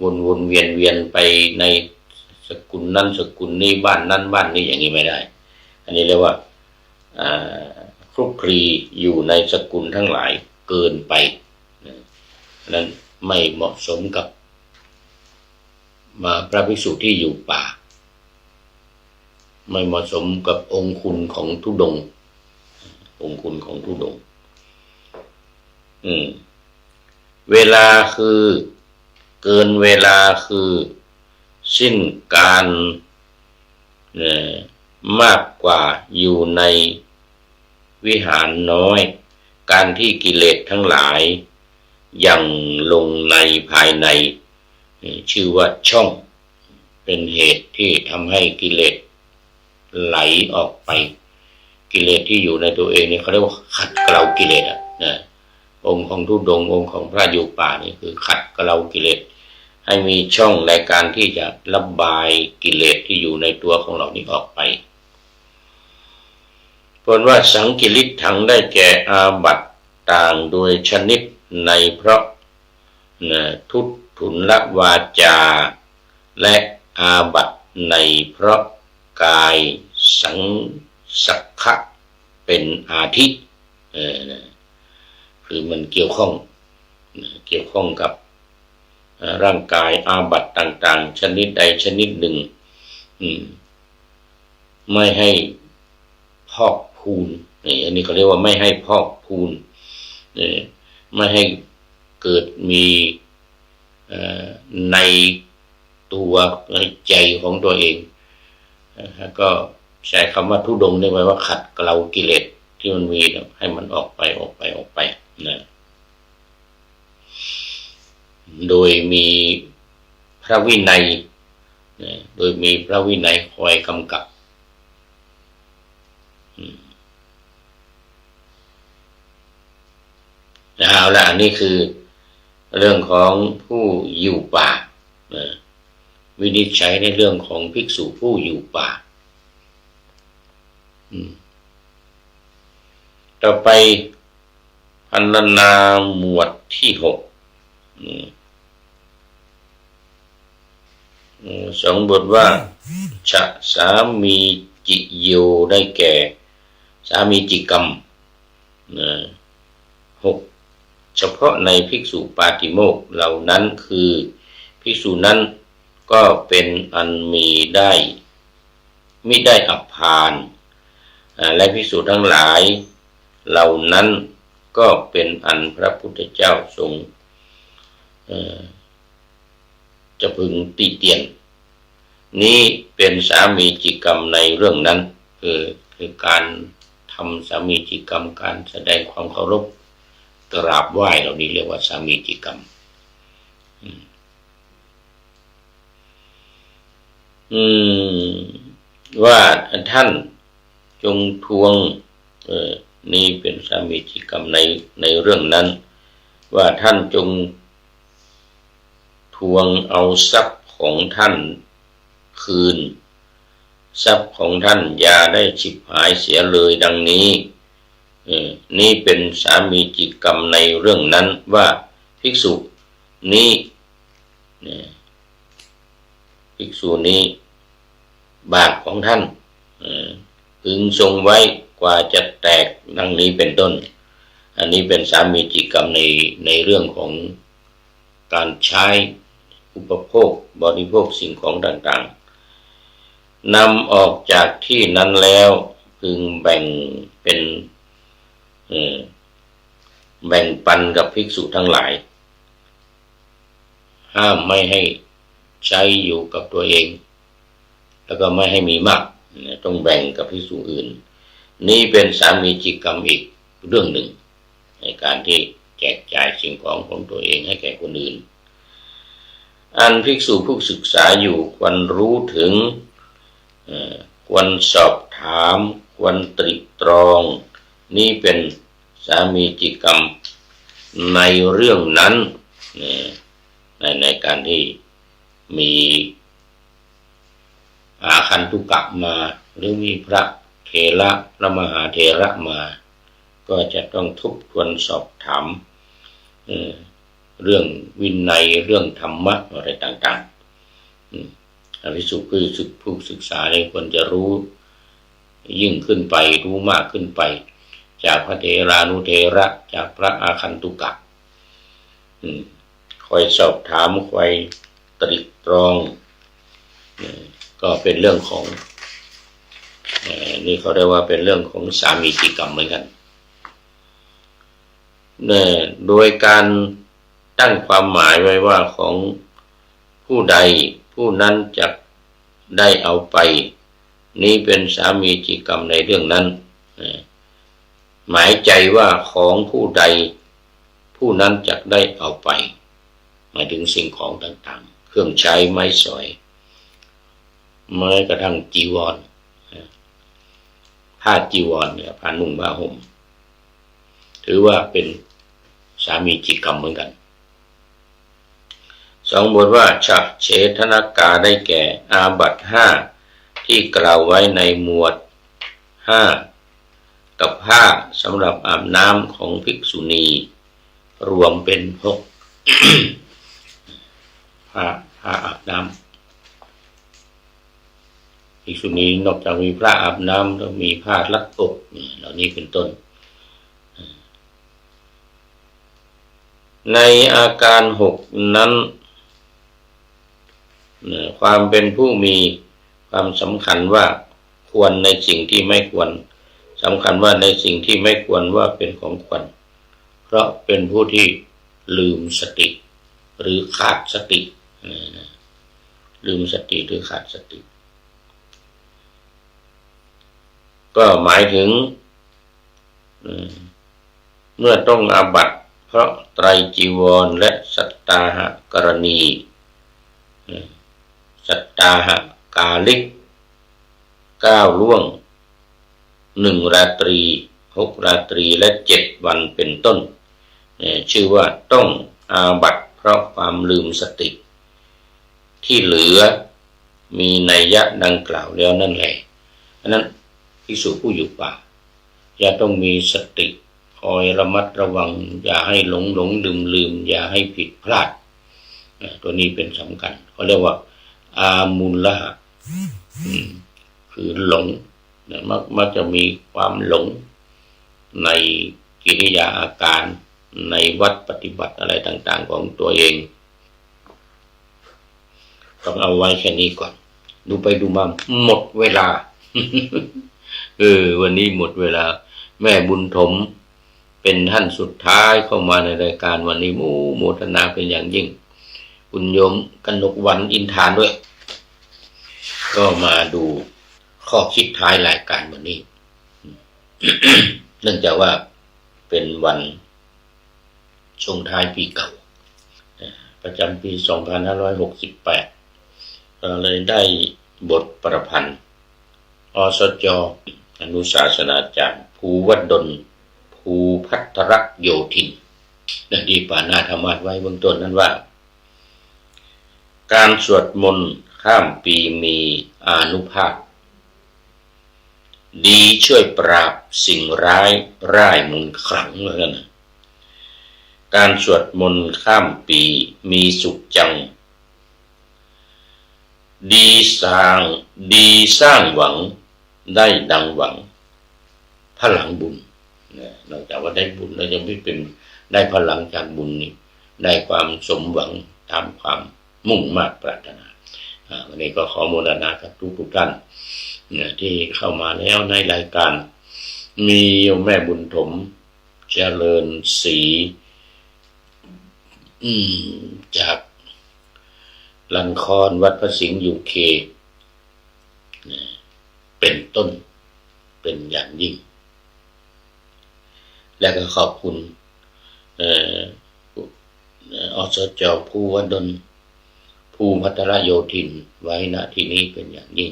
วนเวียนไปในสกุลนั้นสกุลนี้บ้านนั้นบ้านนี้อย่างนี้ไม่ได้อันนี้เรียกว่าคลุกคลีอยู่ในสกุลทั้งหลายเกินไปนั้นไม่เหมาะสมกับพระภิกษุที่อยู่ป่าไม่เหมาะสมกับองค์คุณของธุดงค์องค์คุณของธุดงค์เวลาคือเกินเวลาคือสิ้นการมากกว่าอยู่ในวิหารน้อยการที่กิเลสทั้งหลายยังลงในภายในชื่อว่าช่องเป็นเหตุที่ทำให้กิเลสไหลออกไปกิเลสที่อยู่ในตัวเองนี่เขาเรียกว่าขัดเกลากิเลสนะองค์ของธุดงค์องค์ของพระอยู่ป่านี่คือขัดเกลากิเลสให้มีช่องในการที่จะระบายกิเลสที่อยู่ในตัวของเรานี้ออกไปผลว่าสังกิริถังได้แก่อาบัติต่างโดยชนิดในเพราะทุตุลวาจาและอาบัติในเพราะกายสังสักขะเป็นอาทิคือมันเกี่ยวข้องกับร่างกายอาบัติต่างๆชนิดใดชนิดหนึ่งไม่ให้พอกพูนอันนี้เขาเรียกว่าไม่ให้พอกพูนไม่ให้เกิดมีในตัวในใจของตัวเองก็ใช้คำว่าธุดงค์ได้ไว้ว่าขัดเกลากิเลสที่มันมีให้มันออกไปนะโดยมีพระวินัยโดยมีพระวินัยคอยกำกับเอาละอันนี้คือเรื่องของผู้อยู่ป่าวินิจฉัยในเรื่องของภิกษุผู้อยู่ป่าต่อไปพรรณนาหมวดที่6สองบทว่าชะสามีจิโยได้แก่สามีจิกรรม6เฉพาะในภิกษุปาติโมกข์เหล่านั้นคือภิกษุนั้นก็เป็นอันมีได้มิได้อัปพานและภิกษุทั้งหลายเหล่านั้นก็เป็นอันพระพุทธเจ้าทรงจะพึงติเตียนนี้เป็นสามีจิกรรมในเรื่องนั้นคือการทำสามีจิกรรมการแสดงความเคารพกราบไหว้เหล่านี้เรียกว่าสามีจิกรรมว่าท่านจงทวงนี่เป็นสามีจิกรรมในเรื่องนั้นว่าท่านจง ทวงเอาทรัพย์ของท่านคืนทรัพย์ของท่านอย่าได้ฉิบหายเสียเลยดังนี้นี่เป็นสามีจิกกรรมในเรื่องนั้นว่าภิกษุนี้ภิกษุนี้บาปของท่านพึงทรงไว้กว่าจะแตกดังนี้เป็นต้นอันนี้เป็นสามีจิกกรรมในเรื่องของการใช้อุปโภคบริโภคสิ่งของต่างๆนำออกจากที่นั้นแล้วพึงแบ่งเป็นแบ่งปันกับภิกษุทั้งหลายห้ามไม่ให้ใช้อยู่กับตัวเองแล้วก็ไม่ให้มีมากต้องแบ่งกับภิกษุอื่นนี่เป็นสามีจิกกรรมอีกเรื่องหนึ่งในการที่แจกจ่ายสิ่งของตัวเองให้แก่คนอื่นอันภิกษุผู้ศึกษาอยู่ควรรู้ถึงควรสอบถามควรตริตรองนี่เป็นสามีจิกกรรมในเรื่องนั้นในการที่มีอาคันตุกะมาหรือมีพระเถระพระมหาเถระมาก็จะต้องทบทวนสอบถามเรื่องวินัยเรื่องธรรมะอะไรต่างๆภิกษุผู้ศึกษาเนี่ยควรจะรู้ยิ่งขึ้นไปรู้มากขึ้นไปจากพระเถรานุเถระจากพระอาคันตุกะคอยสอบถามคอยตริตรองก็เป็นเรื่องของนี่เขาเรียกว่าเป็นเรื่องของสามีจิกกรรมเหมือนกันโดยการตั้งความหมายไว้ว่าของผู้ใดผู้นั้นจะได้เอาไปนี้เป็นสามีจิกกรรมในเรื่องนั้นหมายใจว่าของผู้ใดผู้นั้นจะได้เอาไปหมายถึงสิ่งของต่างๆเครื่องใช้ไม้สอยแม้กระทั่งจีวรผ้าจีวรเนี่ยผ้านุ่งผ้าห่มถือว่าเป็นสามีจิกกรรมเหมือนกันสองบทว่าฉะเฉทนกาได้แก่อาบัติ5ที่กล่าวไว้ในหมวด5กับผ้าสำหรับอาบน้ำของภิกษุณีรวมเป็น6 ผ้าอาบน้ำภิกษุณีนอกจากมีผ้าอาบน้ำต้องมีผ้ารัดอกเหล่านี้เป็นต้นในอาการ6นั้นความเป็นผู้มีความสำคัญว่าควรในสิ่งที่ไม่ควรสำคัญว่าในสิ่งที่ไม่ควรว่าเป็นของควรเพราะเป็นผู้ที่ลืมสติหรือขาดสติลืมสติหรือขาดสติก็หมายถึงเมื่อต้องอาบัติเพราะไตรจีวรและสัตตาหกรณีสัตตาหกาลิก9ล่วง1ราตรี6ราตรีและ7วันเป็นต้นชื่อว่าต้องอาบัติเพราะความลืมสติที่เหลือมีนัยยะดังกล่าวแล้วนั่นแหละฉะนั้นภิกษุผู้อยู่ป่าจะต้องมีสติคอยระมัดระวังอย่าให้หลงลืมอย่าให้ผิดพลาดตัวนี้เป็นสำคัญเขาเรียกว่าอามุลละคือหลงมักจะมีความหลงในกิริยาอาการในวัดปฏิบัติอะไรต่างๆของตัวเองต้องเอาไว้แค่นี้ก่อนดูไปดูมาหมดเวลา วันนี้หมดเวลาแม่บุญถมเป็นท่านสุดท้ายเข้ามาในรายการวันนี้โมทนาเป็นอย่างยิ่งคุณโยมกนกวรรณอินทานด้วยก็มาดูข้อคิดท้ายรายการวันนี้ เนื่องจากว่าเป็นวันช่วงท้ายปีเก่าประจำปี 2568เราเลยได้บทประพันธ์อสจ.อนุศาสนาจารย์ภูวดลภูภัทรโยธินดังที่ปานาธรรมาสไว้เบื้องต้นนั้นว่า การสวดมนต์ข้ามปีมีอานุภาพดีช่วยปราบสิ่งร้ายร่ายมนต์ขลังเลยนะการสวดมนต์ข้ามปีมีสุขจังดีสร้างหวังได้ดังหวังพลังบุญนอกจากว่าได้บุญแล้วยังไม่เป็นได้พลังจากบุญนี้ได้ความสมหวังตามความมุ่งมา่ปรารถนาวันนี้ก็ขอโมทนากับทุกท่านที่เข้ามาแล้วในรายการมีแม่บุญถมเจริญศรีจากลันครวัดพระสิงห์ยูเคเป็นต้นเป็นอย่างยิ่งและก็ขอบคุณอสจ.ภูวดลภูพัทรโยธินไว้ณที่นี้เป็นอย่างยิ่ง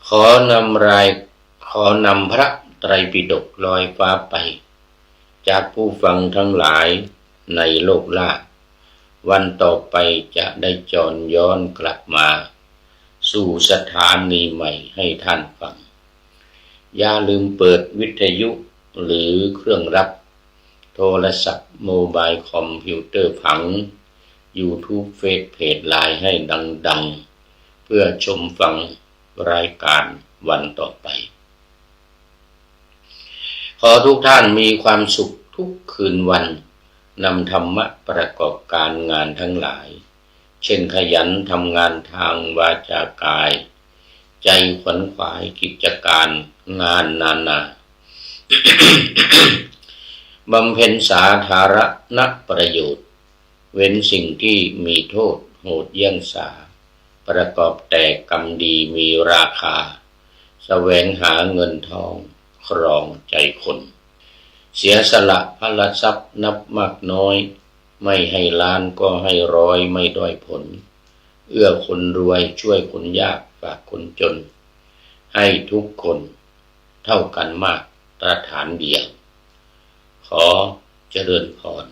ขอนำพระไตรปิฎกลอยฟ้าไปจากผู้ฟังทั้งหลายในโลกล่าวันต่อไปจะได้จรย้อนกลับมาสู่สถานีใหม่ให้ท่านฟังอย่าลืมเปิดวิทยุหรือเครื่องรับโทรศัพท์โมบายคอมพิวเตอร์ผัง YouTube เฟซเพจไลน์ให้ดังๆเพื่อชมฟังรายการวันต่อไปขอทุกท่านมีความสุขทุกคืนวันนำธรรมะประกอบการงานทั้งหลายเช่นขยันทำงานทางวาจากายใจขวนขวายกิจการงานนานา บำเพ็ญสาธารณประโยชน์เว้นสิ่งที่มีโทษโหดเยี่ยงสาประกอบแต่กรรมดีมีราคาแสวงหาเงินทองครองใจคนเสียสละพละทรัพย์นับมากน้อยไม่ให้ล้านก็ให้ร้อยไม่ด้อยผลเอื้อคนรวยช่วยคนยากฝากคนจนให้ทุกคนเท่ากันมากตรฐานเดียวขอเจริญพร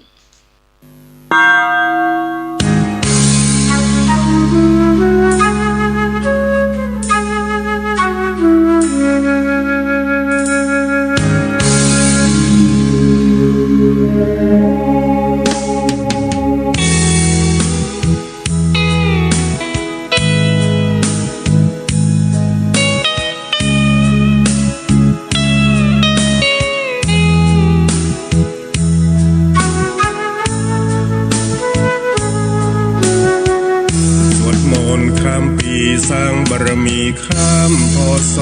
สร้างบารมีข้ามพศ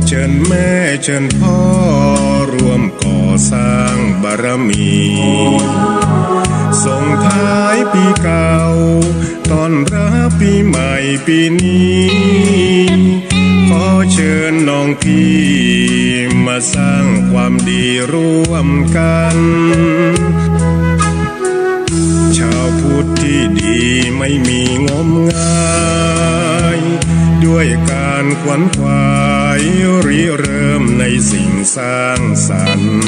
เชิญแม่เชิญพ่อร่วมก่อสร้างบารมีส่งท้ายปีเก่าต้อนรับปีใหม่ปีนี้ขอเชิญน้องพี่มาสร้างความดีร่วมกันชาวพุทธที่ดีไม่มีงมงายด้วยการขวนขวายริเริ่มในสิ่งสร้างสรรค์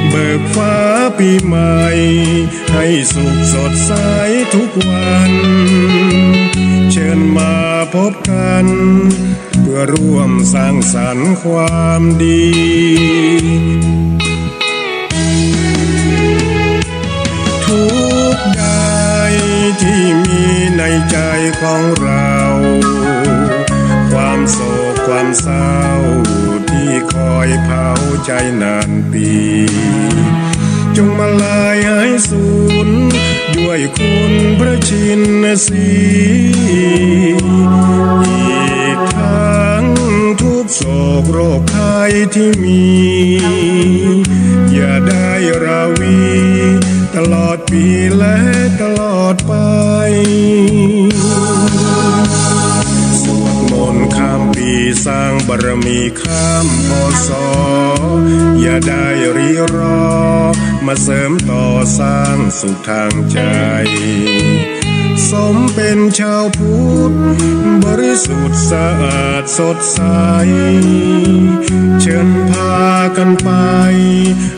เบิกฟ้าปีใหม่ให้สุขสดใสทุกวันเชิญมาพบกันเพื่อร่วมสร้างสรรค์ความดีทุกใดที่มีในใจของเราความโศกความเศร้าที่คอยเผาใจนานปีจงมาลายหายสูญด้วยคุณพระชินสีอีกทั้งทุกโศกโรคภัยที่มีอย่าได้ราวีตลอดปีและตลอดไปสวดมนต์ข้ามปีสร้างบารมีข้ามพศอย่าได้รีรอมาเสริมต่อสร้างสุขทางใจสมเป็นชาวพุทธบริสุทธิ์สะอาดสดใสช เชิญพากันไป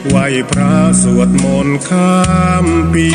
ไหว้พระสวดมนต์ข้ามปี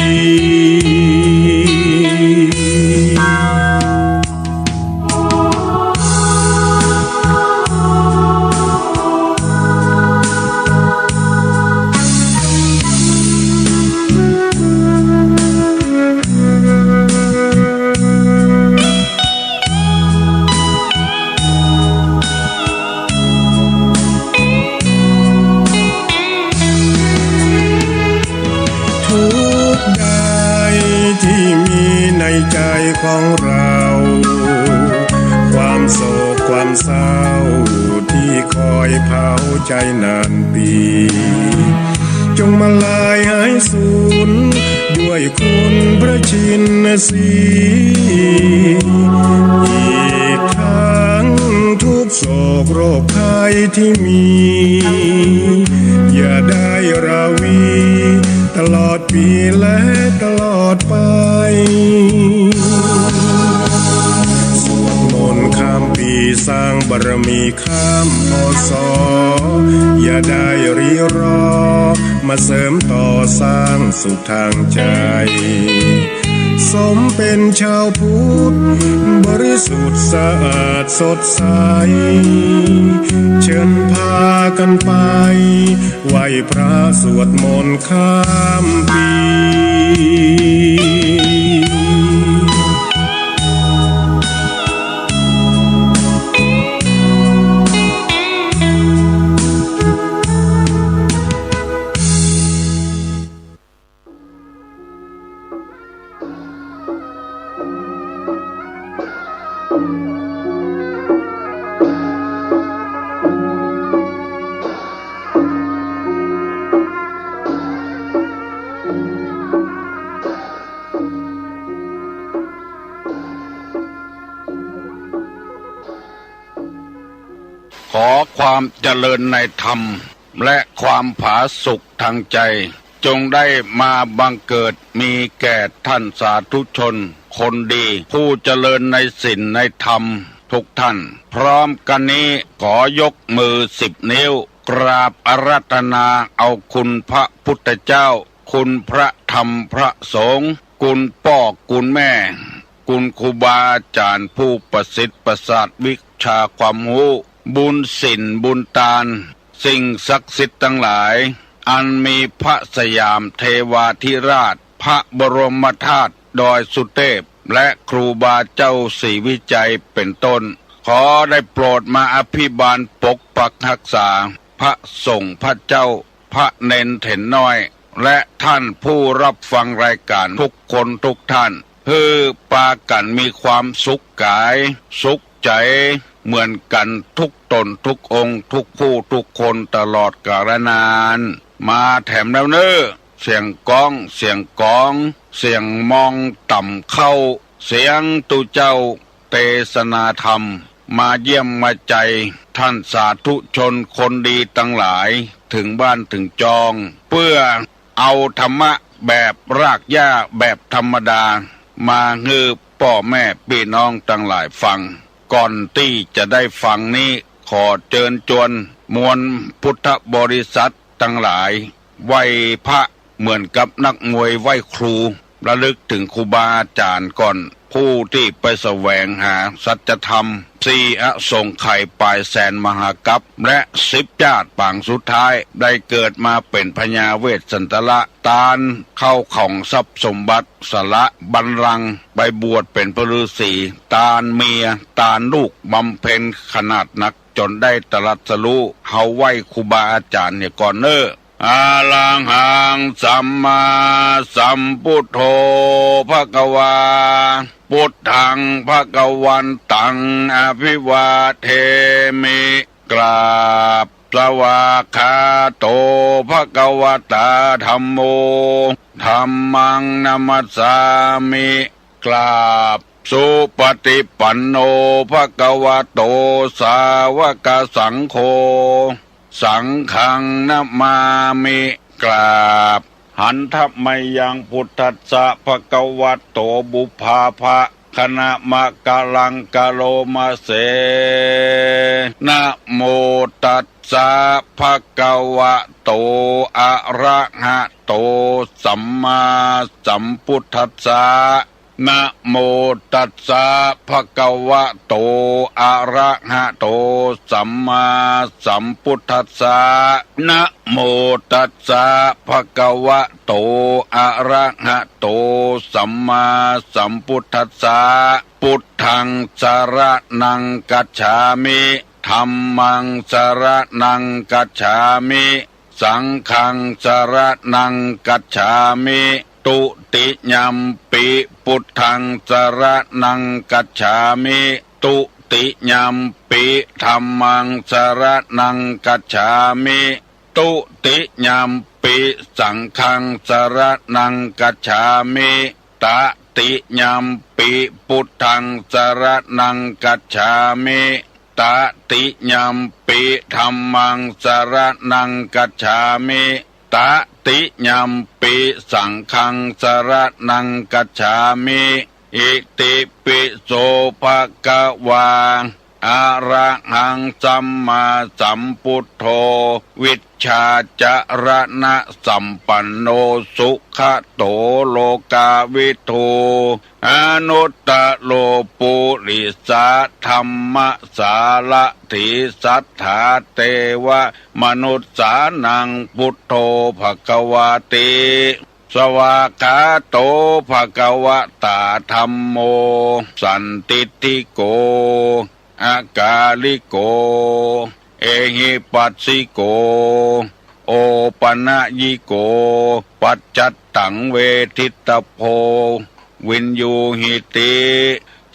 ใจของเราความโศกความเศร้าที่คอยเผาใจนานปีจงมาลายหายสูญด้วยคุณพระชินสีอีกทั้งทุกโศกโรคภัยที่มีอย่าได้ราวีตลอดปีและตลอดไปสวดมนต์ข้ามปีสร้างบารมีข้ามพศอย่าได้รีรอมาเสริมต่อสร้างสุขทางใจสมเป็นชาวพุทธบริสุทธิ์สะอาดสดใสเชิญพากันไปไหว้พระสวดมนต์ข้ามปีขอความเจริญในธรรมและความผาสุกทางใจจงได้มาบังเกิดมีแก่ท่านสาธุชนคนดีผู้เจริญในศีลในธรรมทุกท่านพร้อมกันนี้ขอยกมือ10 นิ้วกราบอาราธนาเอาคุณพระพุทธเจ้าคุณพระธรรมพระสงฆ์คุณพ่อคุณแม่คุณครูบาอาจารย์ผู้ประสิทธิ์ประสาทวิชาความรู้บุญศีลบุญทานสิ่งศักดิ์สิทธิ์ทั้งหลายอันมีพระสยามเทวาธิราชพระบรมธาตุดอยสุเทพและครูบาเจ้าศรีวิจัยเป็นต้นขอได้โปรดมาอภิบาลปกปักรักษาพระสงฆ์พระเจ้าพระเนนเถนน้อยและท่านผู้รับฟังรายการทุกคนทุกท่านเพื่อปากันมีความสุขกายสุขใจเหมือนกันทุกตนทุกองค์ทุกผู้ทุกคนตลอดกาลนานมาแถมแล้วเนอเสียงก้องเสียงกองเสียงมองต่ำเข้าเสียงตุเจ้าเทศนาธรรมมาเยี่ยมมาใจท่านสาธุชนคนดีทั้งหลายถึงบ้านถึงจองเพื่อเอาธรรมะแบบรากหญ้าแบบธรรมดามาฮือพ่อแม่พี่น้องทั้งหลายฟังก่อนที่จะได้ฟังนี้ขอเชิญชวนมวลพุทธบริษัททั้งหลายไหว้พระเหมือนกับนักมวยไหว้ครูระลึกถึงครูบาอาจารย์ก่อนผู้ที่ไปแสวงหาสัจธรรม4 อสงไขยปลายแสนมหากัปและ10 ญาติปางสุดท้ายได้เกิดมาเป็นพญาเวสสันตละตาลเข้าของทรัพย์สมบัติสละบัลลังก์ไปบวชเป็นพระฤาษีตาลเมียตาลลูกบำเพ็ญขนาดนักจนได้ตรัสรู้เฮาไหว้ครูบาอาจารย์เนี่ยก่อนเนออาลังหังสัมมาสัมพุทโธภควาพุทธังภควันตังอภิวาเทมิกราบสวากขาโตภควตาธัมโมธัมมังนัมสสามิกราบสุปฏิปันโนภควโตสาวกสังโฆสังฆังนะมามิกราบหันทัพไมยังพุทธัสสะภะคะวะโตบุพาภะ คณะมะกะลังกะโลมาเสนะโมตัสสะภะคะวะโตอะระหะโตสัมมาสัมพุทธัสสะนะโมตัสสะภะคะวะโตอะระหะโตสัมมาสัมพุทธัสสะนะโมตัสสะภะคะวะโตอะระหะโตสัมมาสัมพุทธัสสะพุทธังสรณังกัจฉามิธัมมังสรณังกัจฉามิสังฆังสรณังกัจฉามิตุติยัมปิพุทธังสรณังกัจฉามิตุติยัมปิธัมมังสรณังกัจฉามิตุติยัมปิสังฆังสรณังกัจฉามิตติยัมปิพุทธังสรณังกัจฉามิตติยัมปิธัมมังสรณังกัจฉามิตติยัมปิสังฆังสรณังกัจฉามิอิติปิโสภะคะวาอะระหังสัมมาสัมพุทโธวิชชาจรณะสัมปันโนสุขโตโลกาวิทูอนุตตโลปุริสาธัมมสาละถิสัทธาเตวะมนุสสานังพุทโธภควาติสวากขาโตภควตาธัมโมสันติติโกอากาลิโกเอหิปัสสิโกโอปนะยิโกปัจจัตตังเวทิตโพวินยูหิติ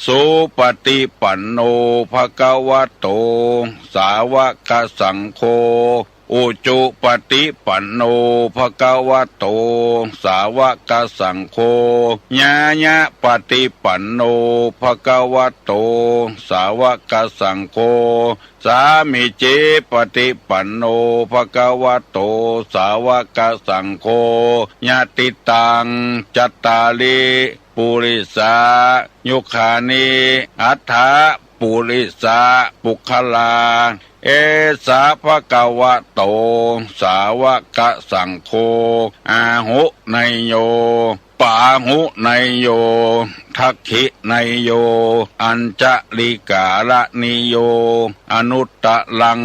สุปฏิปันโนภควโตสาวกสังโฆอุจุปฏิปันโนภควโตสาวกสังโฆญาญะปฏิปันโนภควโตสาวกสังโฆสามิเจปฏิปันโนภควโตสาวกสังโฆญาติตังจัตตาลิปุริสายุคานิอัฏฐะปุริสาปุคลาเอสาภะคะวะโตสาวกสังโฆอาหุไนโยปาหุไนโยทักขิไนโยอัญจลิกาละนิโยอนุตตะลัง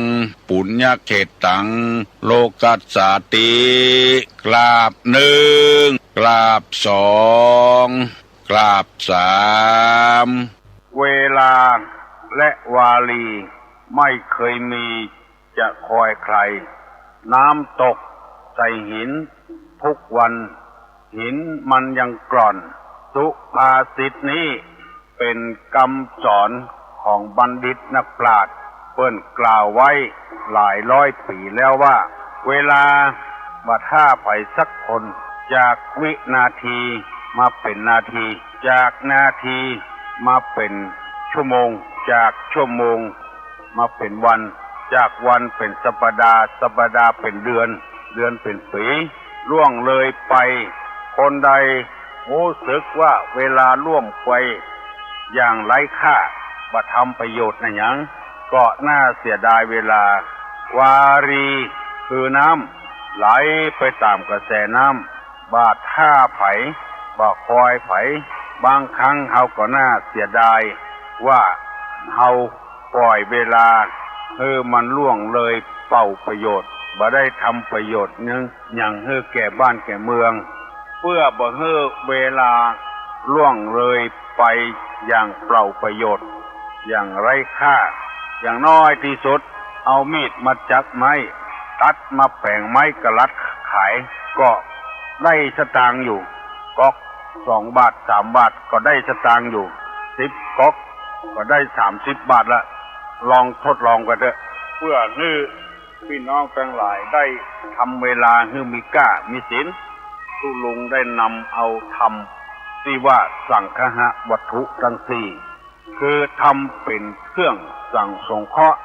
ปุญญเขตังโลกัสสาติกราบหนึ่งกราบสองกราบสามเวลาและวาลีไม่เคยมีจะคอยใครน้ำตกใส่หินทุกวันหินมันยังกร่อนสุภาษิตนี้เป็นคำสอนของบัณฑิตนักปราชญ์เปิ้นกล่าวไว้หลายร้อยปีแล้วว่าเวลาบัดท่าไปสักคนจากวินาทีมาเป็นนาทีจากนาทีมาเป็นชั่วโมงจากชั่วโมงมาเป็นวันจากวันเป็นสัปดาห์สัปดาห์เป็นเดือนเดือนเป็นปีล่วงเลยไปคนใดรู้สึกว่าเวลาล่วงไปอย่างไร้ค่าบ่ทำประโยชน์นะหยังก็น่าเสียดายเวลาวารีคือน้ำไหลไปตามกระแสน้ำบาดท่าไผบ่คอยไผบางครั้งเฮาก็น่าเสียดายว่าเฮาปล่อยเวลามันล่วงเลยเป่าประโยชน์บ่ได้ทำประโยชน์นึงอย่างแก่บ้านแก่เมืองเพื่อบ่เวลาล่วงเลยไปอย่างเปล่าประโยชน์อย่างไร้ค่าอย่างน้อยที่สุดเอามีดมาจักไม้ตัดมาแผงไม้กระลัดขายก็ได้สตางค์อยู่ก๊อก2 บาท3 บาทก็ได้สตางค์อยู่10 ก๊อกก็ได้30 บาทละลองทดลองกันเถอะเพื่อให้พี่น้องทั้งหลายได้ทำเวลาให้มีก้ามีศีลผู้ลุงได้นำเอาธรรมที่ว่าสังฆะวัตถุทั้งสี่คือทำเป็นเครื่องสั่งสงเคราะห์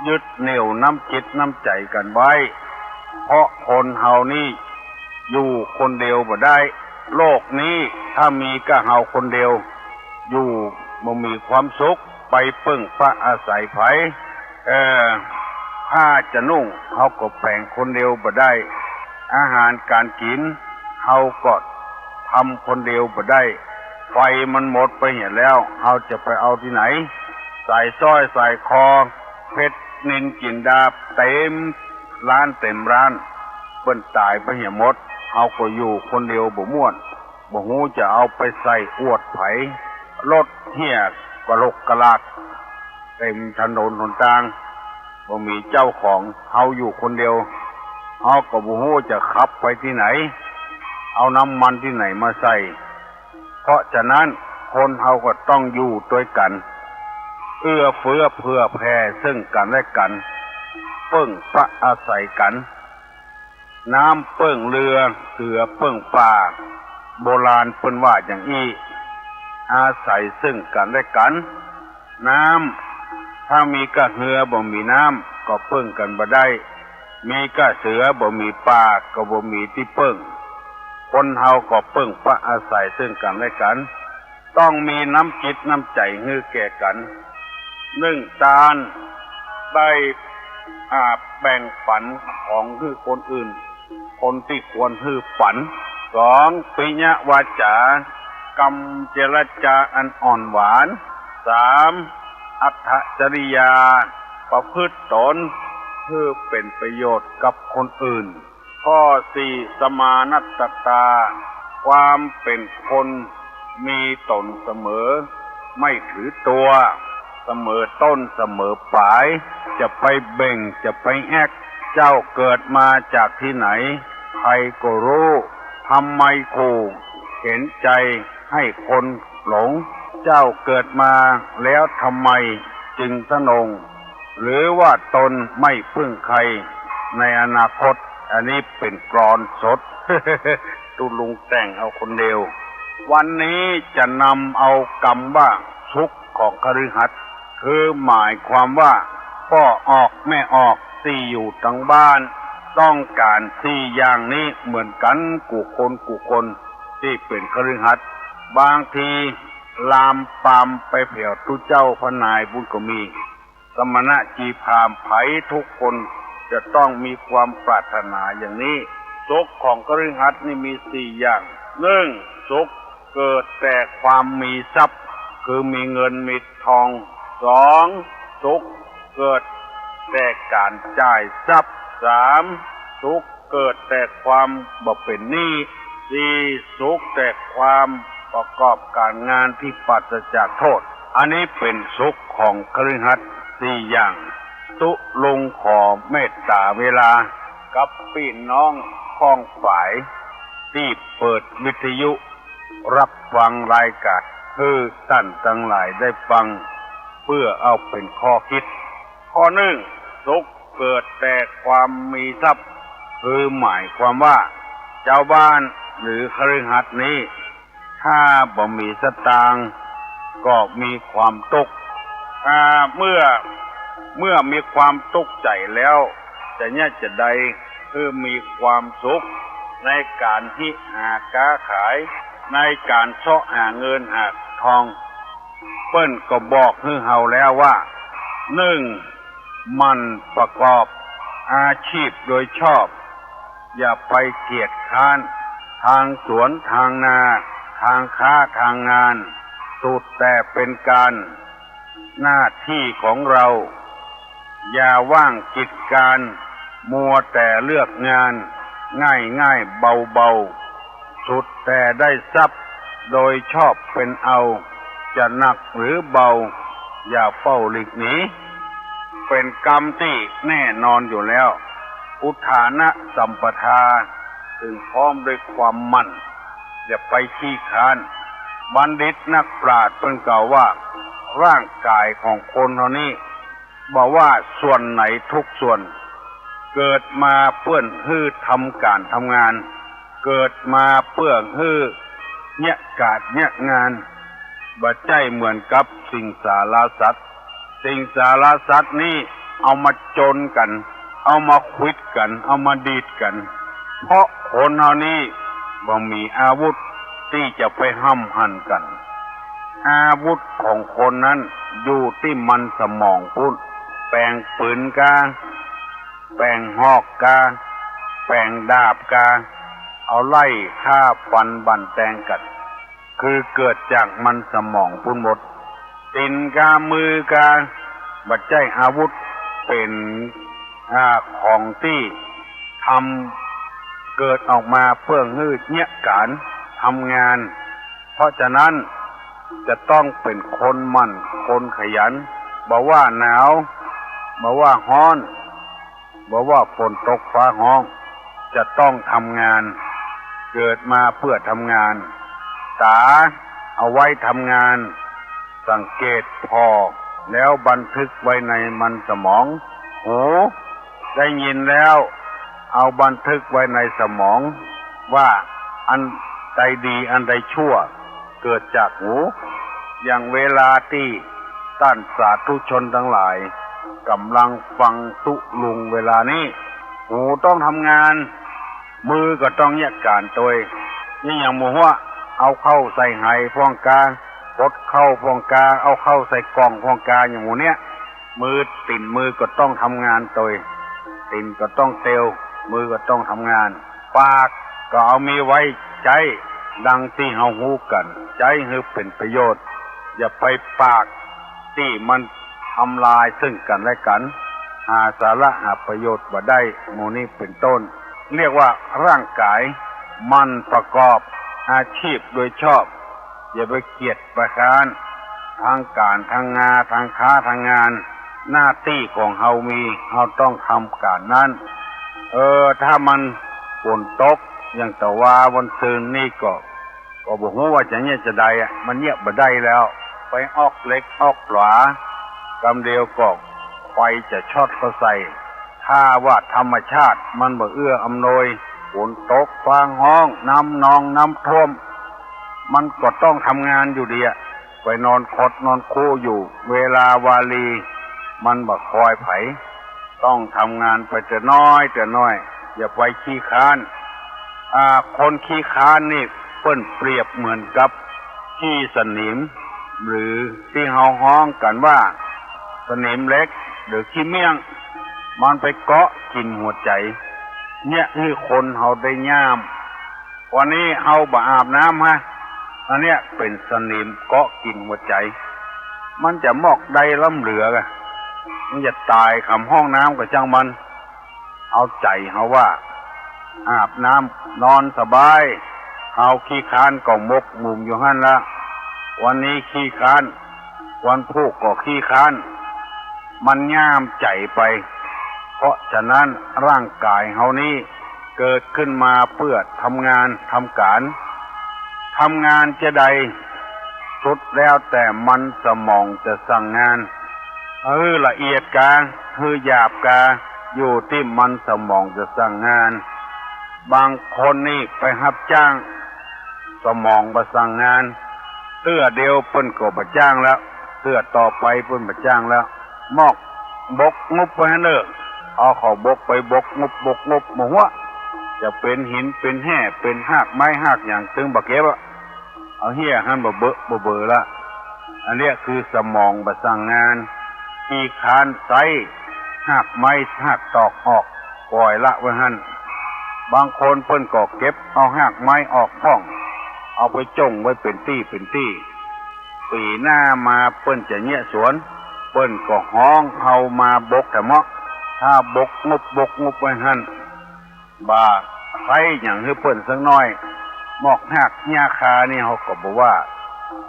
ยึดเหนี่ยวน้ำจิตน้ำใจกันไว้เพราะคนเฮานี่อยู่คนเดียวบ่ได้โลกนี้ถ้ามีก็เฮาคนเดียว อยู่บ่มีความสุขไปเพิ่งพระอาศัยไผผ้าจะนุ่งเขาก็แปลงคนเดียวบ่ได้อาหารการกินเขาก็ทำคนเดียวบ่ได้ไฟมันหมดไปเห็นแล้วเขาจะไปเอาที่ไหนใส่สร้อยใส่คอเพชรนินจินดาเต็มร้านเต็มร้านเปิ้นตายไปเหี่ยหมดเอาก็อยู่คนเดียวบ่ม่วนบ่ฮู้จะเอาไปใส่อวดไผรถเหี้ยกะลกกะลากเต็มถนนหนทางบ่มีเจ้าของเฮาอยู่คนเดียวเฮาก็บ่ฮู้จะขับไปที่ไหนเอาน้ำมันที่ไหนมาใส่เพราะฉะนั้นคนเฮาก็ต้องอยู่ด้วยกันเอื้อเฟื้อเผื่อแผ่ซึ่งกันและกันเปิ้งพระอาศัยกันน้ำเปิ้งเรือเสือเปิ้งป่าโบราณเปิ้นว่าอย่างอี้อาศัยซึ่งกันและกันน้ำถ้ามีกะเหือบ่มีน้ำก็เปิ้งกันบ่ได้มีกะเสือบ่มีป่าก็บ่มีที่เปิ้งคนเฮาก็เปิ้งพระอาศัยซึ่งกันและกันต้องมีน้ำจิตน้ำใจฮือแก่กันนึ่งตาลได้แบ่งปันของฮือคนอื่นคนที่ควรฮือปันสองปิญญวาจากรรมเจรจาอันอ่อนหวานสามอัตถจริยาประพฤติตนเพื่อเป็นประโยชน์กับคนอื่นข้อสี่สมานัตตาความเป็นคนมีตนเสมอไม่ถือตัวเสมอต้นเสมอปลายจะไปเบ่งจะไปแอกเจ้าเกิดมาจากที่ไหนใครก็รู้ทำไมขู่เห็นใจให้คนหลงเจ้าเกิดมาแล้วทำไมจึงทะนงหรือว่าตนไม่พึ่งใครในอนาคตอันนี้เป็นกลอนสด ตุลุงแต่งเอาคนเดียววันนี้จะนำเอากรรมว่าสุขของคฤหัสถ์คือหมายความว่าพ่อออกแม่ออกที่อยู่ทั้งบ้านต้องการสี่อย่างนี้เหมือนกันกูคนที่เป็นคฤหัสถ์บางทีลามปามไปเผ่วทุเจ้าพระนายบุญก็มีสมณะจีพรามไผทุกคนจะต้องมีความปรารถนาอย่างนี้สุขของคฤหัสถ์นี่มีสี่อย่างหนึ่งสุขเกิดแต่ความมีทรัพย์คือมีเงินมีทองสองสุขเกิดแต่การจ่ายทรัพย์สามสุขเกิดแต่ความบ่เป็นหนี้สี่สุขแต่ความประกอบการงานที่ปราศจากโทษอันนี้เป็นสุขของคฤหัสถ์สี่อย่างตุลุงขอเมตตาเวลากับพี่น้องข้องฝ่ายที่เปิดวิทยุรับฟังรายการคือท่านทั้งหลายได้ฟังเพื่อเอาเป็นข้อคิดข้อหนึ่งสุขเกิดแต่ความมีทรัพย์คือหมายความว่าเจ้าบ้านหรือคฤหัสถ์นี้ถ้าบ่มีสตางค์ก็มีความทุกข์เมื่อมีความทุกข์ใจแล้วจะเนี่ยจะใดคือมีความสุขในการที่หาค้าขายในการเสาะหาเงินหาทองเปิ้นก็บอกให้เฮาแล้วว่าหนึ่งมันประกอบอาชีพโดยชอบอย่าไปเกียจค้านทางสวนทางนาทางค้าทางงานสุดแต่เป็นการหน้าที่ของเราอย่าว่างกิจการมัวแต่เลือกงานง่ายเบาสุดแต่ได้ทรัพย์โดยชอบเป็นเอาจะหนักหรือเบาอย่าเฝ้าหลีกหนีเป็นกรรมที่แน่นอนอยู่แล้วอุทานะสัมปทาถึงพร้อมด้วยความมั่นอย่าไปขี้ค้านบัณฑิตนักปราชญ์เพิ่นกล่าวว่าร่างกายของคนเท่านี้บอกว่าส่วนไหนทุกส่วนเกิดมาเพื่อฮื้อทำการทำงานเกิดมาเพื่อฮื้อเนี่ยการเนี่ยงานบ่ใจเหมือนกับสิ่งสารสัตว์สิ่งสารสัตว์นี้เอามาจนกันเอามาควิดกันเอามาดีดกันเพราะคนเฮานี้บ่มีอาวุธที่จะไปห้ำหั่นกัน อาวุธของคนนั้นอยู่ที่มันสมองพุ่นแปลงปืนกาแปลงหอกกาแปลงดาบกาเอาไล่ฆ่าฟันบั่นแตงกันคือเกิดจากมันสมองพุ่นหมดตีนกามือกาบัดใจอาวุธเป็นของที่ทำเกิดออกมาเพื่อฮืดเนี่ยการทำงานเพราะฉะนั้นจะต้องเป็นคนมั่นคนขยันบอกว่าหนาวบอกว่าร้อนบอกว่าฝนตกฟ้าห้องจะต้องทำงานเกิดมาเพื่อทำงานตาเอาไว้ทำงานสังเกตพอแล้วบันทึกไว้ในมันสมองหูได้ยินแล้วเอาบันทึกไว้ในสมองว่าอันใดดีอันใดชั่วเกิดจากหูอย่างเวลาที่ท่านสาธุชนทั้งหลายกำลังฟังตุลุงเวลานี้หูต้องทำงานมือก็ต้องแยกการตัวนี่อย่างหมูว่าเอาเข้าใส่ไหพ่องกาปดเข้าพ่องกาเอาเข้าใส่กล่องพ่องกาอย่างหมูเนี้ยมือติ่นมือก็ต้องทำงานตัวติ่นก็ต้องเตวมือก็ต้องทำงานปากก็เอามีไว้ใจดังที่เฮาฮู้กันใจให้เป็นประโยชน์อย่าไปปากที่มันทำลายซึ่งกันและกันหาสาระหาประโยชน์บ่ได้หมู่นี้เป็นต้นเรียกว่าร่างกายมันประกอบอาชีพโดยชอบอย่าไปเกียจประคานทางการทางงานทางค้าทางงานหน้าที่ของเฮามีเฮาต้องทำการนั้นถ้ามันฝนตกอย่างแต่ว่าวันซืนนี่ก็บอกว่าจะเนี่ยจะได้มันเนี่ยบ่ได้แล้วไปออกเล็กออกขวากำเดียวก็ไฟจะช็อตเข้าใส่ถ้าว่าธรรมชาติมันบ่เอื้ออำนวยฝนตกฟ้าห้องน้ำนองน้ำท่วมมันก็ต้องทำงานอยู่ดีไปนอนคดนอนคู่อยู่เวลาวาลีมันบ่คอยไผต้องทำงานไปแต่น้อยอย่าไปขี้ค้านคนขี้ค้านนี่เปิ้นเปรียบเหมือนกับขี้สนิมหรือที่เฮาฮ้องกันว่าสนิมเล็กหรือขี้เมี่ยงมันไปเกาะกินหัวใจเนี่ยคือคนเฮาได้ย่ามวันนี้เฮาบ่อาบน้ำอันเนี้ยเป็นสนิมเกาะกินหัวใจมันจะมอกได้ล้ำเหลือกะมันจะตายคำห้องน้ำกับจังมันเอาใจเฮาว่าอาบน้ำนอนสบายเอาขี้ค้านก็มกมุมอยู่หั่นละวันนี้ขี้ค้านวันพุธก็ขี้ค้านมันย่ามใจไปเพราะฉะนั้นร่างกายเฮานี้เกิดขึ้นมาเพื่อทำงานทำการทำงานจะใดสุดแล้วแต่มันสมองจะสั่งงานละเอียดกาหยาบกาอยู่ที่มันสมองจะสั่งงานบางคนนี่ไปรับจ้างสมองบ่สั่งงานเตื้อเดียวเพิ่นก็บ่จ้างแล้วเตื้อต่อไปเพิ่นบ่จ้างแล้วมอกบกงบไปหั่นเด้อเอาเข้าบกไปบกงบหมู่ว่าจะเป็นหินเป็นแห่เป็นหากไม้หากหยังตึงบ่เก็บเอาเหี้ยหั่นบ่เบ้อละอันเนี้ยคือสมองบ่สั่งงานขี้คานไสหากไม้หากตอกออกปล่อยละไว้หั่นบางคนเพิ่นก็เก็บเอาหากไม้ออกห้องเอาไปจงไว้เป็นที่ปีหน้ามาเปิ้นจะเนี่ยสวนเปิ้นก็ห้องเฮามาบกแต่เมาะถ้าบกงบไว้หั่นบ่าไผหยังให้เปิ้นสักน้อยหมอกหากหญ้าคานี่เฮาก็บ่ว่า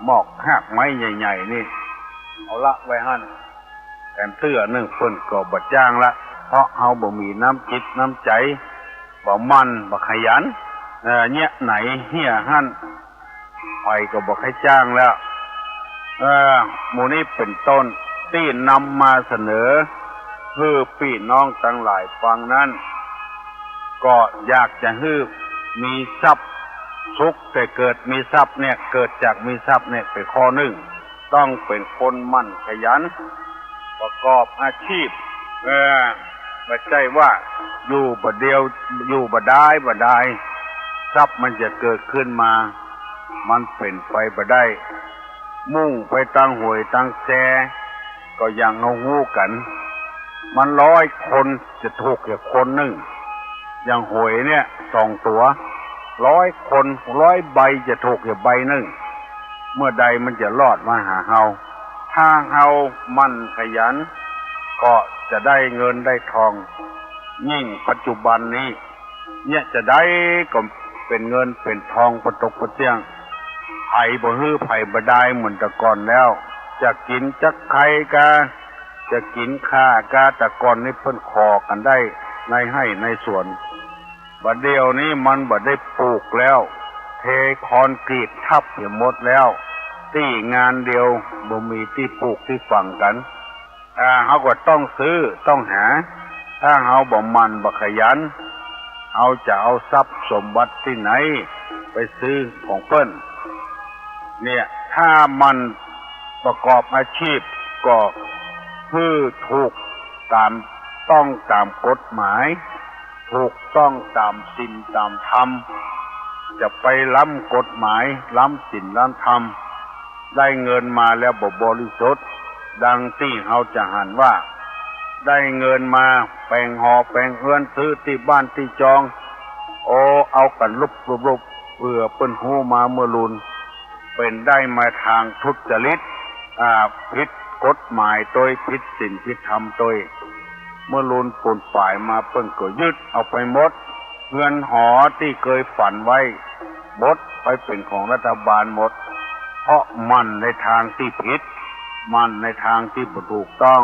หมอกหากไม้ใหญ่ๆนี่เอาละไว้หั่นแต่เตื้อนึงเปิ้นก็บ่จ้างละเพราะเฮาบ่มีน้ำจิตน้ำใจบ่มันบ่ขยันเนี่ยไหนเหี้ยหั่นไปก็บ่ให้จ้างแล้วหมู่นี้เป็นต้นที่นำมาเสนอเพื่อพี่น้องทั้งหลายฟังนั้นก็อยากจะให้มีทรัพย์สุขแต่เกิดมีทรัพย์เนี่ยเกิดจากมีทรัพย์เนี่ยเป็นข้อหนึ่งต้องเป็นคนมั่นขยันประกอบอาชีพไม่ใช่ว่าอยู่บ่เดียวอยู่บ่ได้ทรัพย์มันจะเกิดขึ้นมามันเป็นไปบ่ได้ มุ่งไปตั้งหวยตั้งแจก็ยังเอาหูกัน มัน100 คนจะถูกแค่คนหนึ่งอย่างหวยเนี่ย2 ตัว100 คน100 ใบจะถูกแค่ใบหนึ่งเมื่อใดมันจะรอดมาหาเฮาถ้าเฮามันขยันก็จะได้เงินได้ทองยิ่งปัจจุบันนี้เนี่ยจะได้ก็เป็นเงินเป็นทองประตกประเจียงไผ่บ่ฮื้อไผ่บ่ได้เหมือนแต่ก่อนแล้วจะกินจักไข่กาจะกินข้ากาแต่ก่อนนี้เพิ่นขอกันได้ในให้ในสวนบัดเดียวนี้มันบ่ได้ปลูกแล้วเทคอนกรีตทับเหมดแล้วที่งานเดียวบ่มีที่ปลูกที่ฝังกันเฮาก็ต้องซื้อต้องหาถ้าเฮาบ่มันบ่ขยันเฮาจะเอาทรัพย์สมบัติที่ไหนไปซื้อของเพิ่นเนี่ยถ้ามันประกอบอาชีพก็คือถูกต้องตามกฎหมายถูกต้องตามศีลตามธรรมจะไปล้ำกฎหมายล้ำศีลล้ำธรรมได้เงินมาแล้วบ่บริสุทธิ์ดังที่เฮาจะหันว่าได้เงินมาแปลงหอแปลงเฮือนซื้อที่บ้านที่จองเอากันลุบเพื่อเปิ้นฮู้มาเมื่อลุนเป็นได้มาทางทุจริตผิดกฎหมายโดยผิดศีลผิดธรรมโดยเมื่อลุนปนฝ่ายมาเปิ้นก็ยึดเอาไปหมดเงินหอที่เคยฝันไว้หมดไปเป็นของรัฐบาลหมดเพราะมันในทางที่ผิดมันในทางที่บ่ถูกต้อง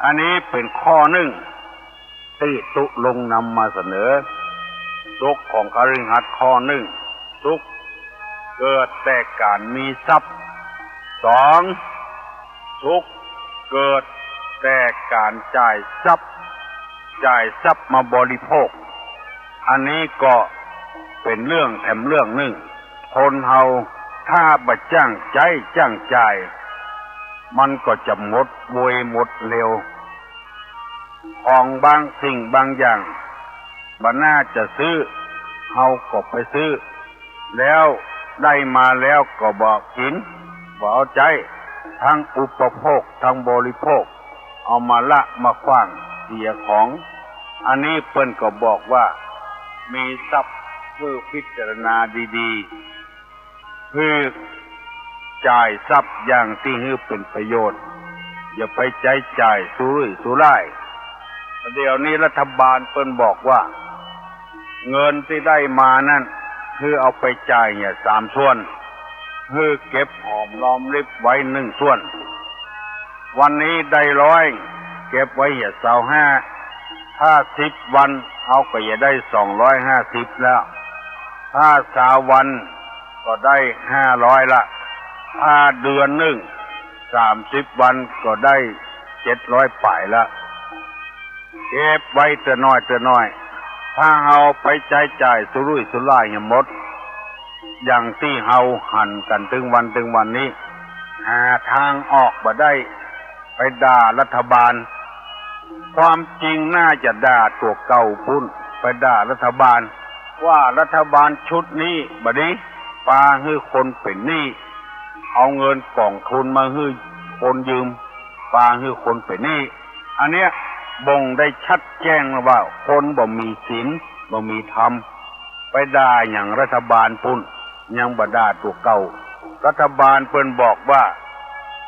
อันนี้เป็นข้อหนึ่งที่ตุลงนำมาเสนอสุขของคฤหัสถ์ข้อหนึ่งสุขเกิดแต่การมีทรัพย์2สุขเกิดแต่การจ่ายทรัพย์มาบริโภคอันนี้ก็เป็นเรื่องแถมเรื่องหนึ่งคนเฮาถ้าบ่จ้างใจจ้างจ่ายมันก็จะหมดรวยหมดเร็วของบางสิ่งบางอย่างบ่น่าจะซื้อเฮาก็ไปซื้อแล้วได้มาแล้วก็บ่กินบ่เอาใจทั้งอุปโภคทั้งบริโภคเอามาละมาขว้างเสียของอันนี้เพิ่นก็บอกว่ามีทรัพย์เพื่อพิจารณาดีๆเพื่อจ่ายทรัพย์อย่างที่ให้เป็นประโยชน์อย่าไปใช้จ่ายสุรุ่ยสุร่ายเดี๋ยวนี้รัฐบาลเพิ่นบอกว่าเงินที่ได้มานั่นคือเอาไปจ่ายเนี่ย3 ส่วนคือเก็บหอมรอมริบไว้1 ส่วนวันนี้ได้100เก็บไว้เนี่ย25ถ้า10 วันเอาก็จะได้250แล้วถ้า20 วันก็ได้500ละถ้าเดือนหนึ่ง30 วันก็ได้700ป่ายละเก็บไว้แต่น้อยถ้าเอาไปใช้จ่ายสุรุ่ยสุร่ายหมดอย่างที่เฮาหันกันถึงวันนี้หาทางออกบ่ได้ไปด่ารัฐบาลความจริงน่าจะด่าตัวเก่าพุ่นไปด่ารัฐบาลว่ารัฐบาลชุดนี้บัดนี้ปาให้คนเป็นหนี้เอาเงินกองทุนมาให้คนยืมปาให้คนเป็นหนี้อันเนี้ยบ่งได้ชัดแจ้งว่าคนบ่มีศีลบ่มีธรรมไปด่าอย่างรัฐบาลพุ่นยังบ่ด่าตัวเก่ารัฐบาลเพิ่นบอกว่า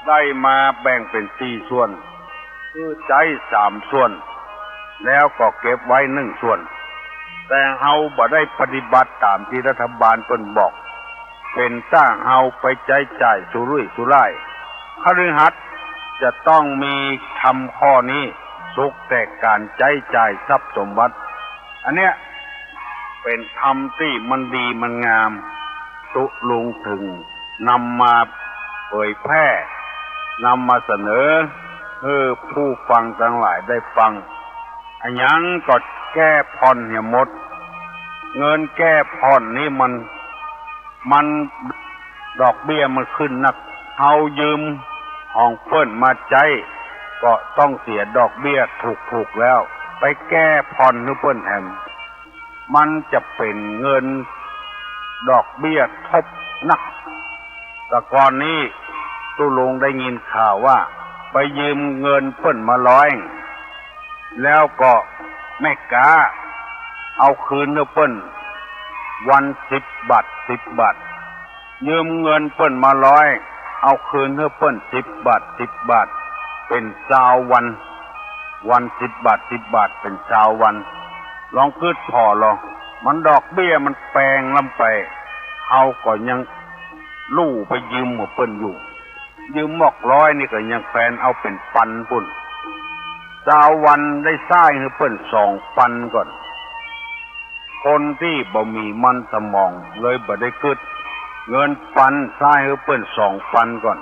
ได้มาแบ่งเป็น4 ส่วนคือใจ3 ส่วนแล้วก็เก็บไว้1 ส่วนแต่เฮาบ่ได้ปฏิบัติตามที่รัฐบาลเพิ่นบอกเป็นสร้างเฮาไปใช้จ่ายสุรุ่ยสุร่ายคฤหัสถ์จะต้องมีทำข้อนี้สุขแต่การใช้จ่ายทรัพย์สมบัติอันเนี้ยเป็นธรรมที่มันดีมันงามตุลงถึงนำมาเผยแพร่นำมาเสนอผู้ฟังทั้งหลายได้ฟังอันยังก็แก้ผ่อนเนี่ยหมดเงินแก้ผ่อนนี่มันดอกเบี้ยมันขึ้นนักเฮายืมของเพิ่นมาใจก็ต้องเสียดอกเบี้ยถูกแล้วไปแก้ผ่อนให้เพิ่นแถมมันจะเป็นเงินดอกเบี้ยทบนักแต่ก่อนนี้ ตู้ลงได้ยินข่าวว่าไปยืมเงินเปิ้นมา100แล้วก็ไม่กล้าเอาคืนเปิ้นวัน10 บาท10 บาทยืมเงินเปิ้นมา100เอาคืนเปิ้น10 บาท10 บาทเป็น20 วัน10 บาท10 บาทเป็น20 วันลองคิดพอลองมันดอกเบี้ยมันแปลงลำไปเอาก็ยังลู่ไปยืมเปิ้นอยู่ยืม100นี่ก็ยังแฟนเอาเป็นปันปุ่น20 วันได้ซ้ายให้เปิ้น2,000ก่อนคนที่บ่มีมันสมองเลยบ่ได้คิดเงินปันซ้ายให้เปิ้น2,000ก่อน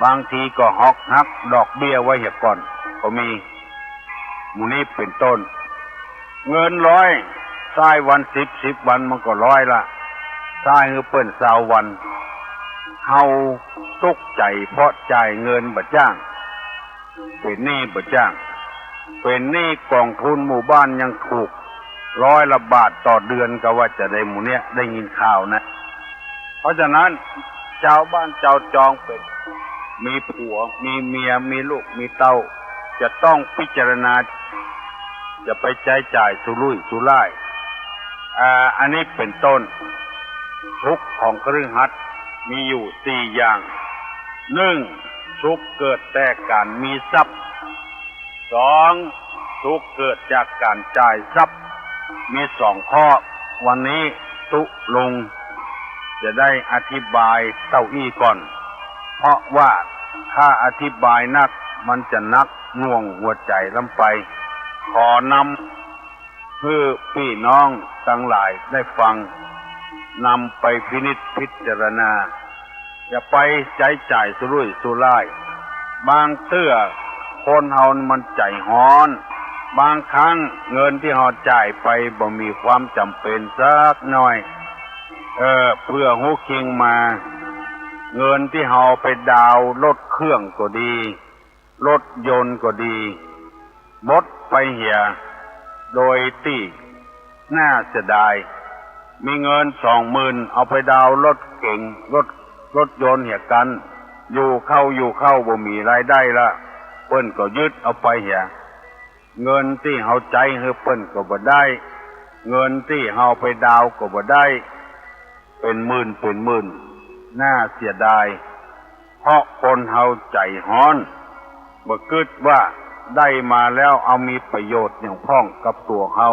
บางทีก็ฮอกฮักดอกเบี้ยไว้เหียก่อนก็มีหมู่นี้เป็นต้นเงิน100ซ้ายวัน10 วันมันก็100ละซ้ายให้เปิ้น20 วันเฮาตกใจเพราะจ่ายเงินบ่จ้างเป็นหนี้บ่จ้างเป็นหนี้กองทุนหมู่บ้านยังถูก100 ละบาทต่อเดือนก็ว่าจะได้หมู่เนี้ยได้ยินข่าวนะเพราะฉะนั้นชาวบ้านชาวจองเป็นมีผัวมีเมียมีลูกมีเต้าจะต้องพิจารณาจะไปใช้จ่ายสุรุ่ยสุร่ายอันนี้เป็นต้นทุกข์ของคฤหัสถ์มีอยู่4อย่าง1ทุกข์เกิดแต่การมีทรัพย์2ทุกข์เกิดจากการจ่ายทรัพย์มี2ข้อวันนี้ตุลงจะได้อธิบายเต้าอี้ก่อนเพราะว่าถ้าอธิบายนักมันจะนักหน่วงหัวใจลำไปขอนำเพื่อพี่น้องทั้งหลายได้ฟังนำไปพินิจพิจารณาอย่าไปใช้จ่ายสุรุ่ยสุร่ายบางเตื้อคนเฮามันใจฮ้อนบางครั้งเงินที่เฮาจ่ายไปบ่มีความจำเป็นสักหน่อยเพื่อฮู้คิงมาเงินที่เฮาไปดาวน์รถเครื่องก็ดีรถยนต์ก็ดีหมดไปเหี่ยโดยที่น่าเสียดายมีเงิน 20,000 เอาไปดาวน์รถเก๋งรถยนต์เหี่ยกันอยู่เข้าบ่มีรายได้ละเปิ้นก็ยึดเอาไปเหี่ยเงินที่เฮาใจให้เปิ้นก็บ่ได้เงินที่เฮาไปดาวก็บ่ได้เป็นหมื่นน่าเสียดายเพราะคนเฮาใจฮ้อนบ่คิดว่าได้มาแล้วเอามีประโยชน์อย่างพ้องกับตัวเฮา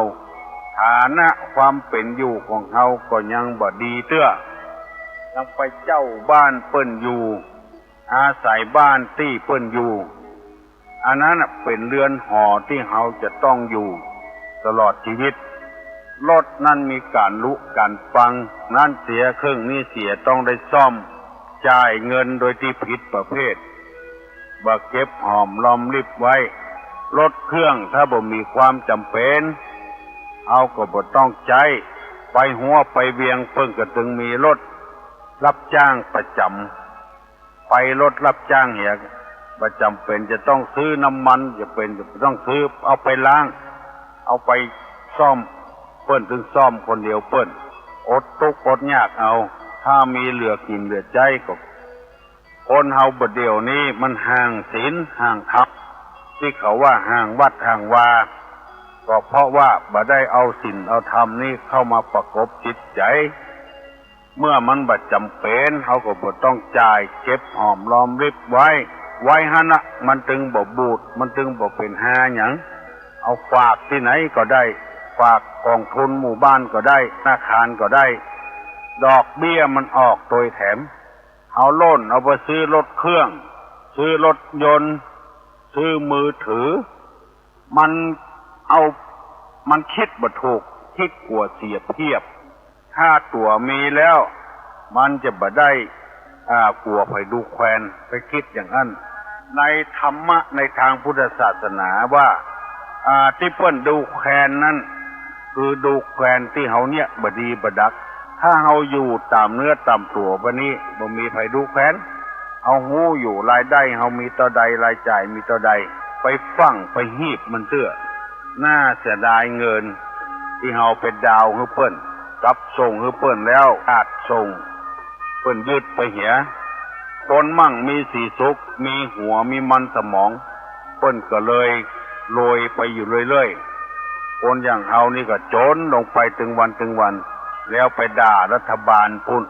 ฐานะความเป็นอยู่ของเฮาก็ยังบ่ดีเตื้อยังไปเจ้าบ้านเปิ้นอยู่อาศัยบ้านที่เปิ้นอยู่อันนั้นเป็นเรือนหอที่เฮาจะต้องอยู่ตลอดชีวิตรถนั่นมีการลุการฟังนั่นเสียครึ่งนี่เสียต้องได้ซ่อมจ่ายเงินโดยที่ผิดประเภทบ่เก็บหอมรอมริบไว้รถเครื่องถ้าบ่มีความจำเป็นเอาก็บ่ต้องใช้ไปหัวไปเวียงเพิ่งก็ถึงมีรถรับจ้างประจำไปรถรับจ้างเหี่ยประจำเป็นจะต้องซื้อน้ำมันจะต้องซื้อเอาไปล้างเอาไปซ่อมเปิ้นถึงซ่อมคนเดียวเปิ้นอดทุกข์อดยากเอาถ้ามีเหลือกินเหลือใจก็คนเฮาบ่เดียวนี้มันห่างศีลห่างธรรมที่เขาว่าห่างวัดห่างวาก็เพราะว่าบ่ได้เอาศีลเอาธรรมนี้เข้ามาประกบจิตใจเมื่อมันบ่จำเป็นเฮาก็บ่ต้องจ่ายเก็บหอมรอมริบไว้หั่นน่ะมันถึงบ่บูดมันถึงบ่เป็นหาหยังเอาฝากที่ไหนก็ได้ฝากกองทุนหมู่บ้านก็ได้ธนาคารก็ได้ดอกเบี้ยมันออกโดยแถมเอาโล่นเอาไปซื้อรถเครื่องซื้อรถยนต์ซื้อมือถือมันคิดบ่ถูกคิดกลัวเสียเทียบถ้าตัวมีแล้วมันจะบ่ได้กลัวไปดูแควนไปคิดอย่างนั้นในธรรมะในทางพุทธศาสนาว่าที่เปิ้นดูแควนนั้นคือดูแควนที่เฮาเนี่ยบ่ดีบ่ดักถ้าเฮาอยู่ตามเนื้อตามตัวบัดนี้บ่มีไผดูแควนเฮาฮู้อยู่รายได้เฮามีเท่าใดรายจ่ายมีเท่าใดไปฟังไปฮีบมันเตื้อน่าเสียดายเงินที่เฮาไปดาวให้เปิ้นกับส่งให้เปิ้นแล้วขาดส่งเปิ้นยึดไปเหีย ตนมั่งมีสีสุขมีหัวมีมันสมองเปิ้นก็เลยโรยไปอยู่เรื่อยๆคนอย่างเฮานี่ก็จนลงไปถึงวันแล้วไปด่ารัฐบาลพุ่น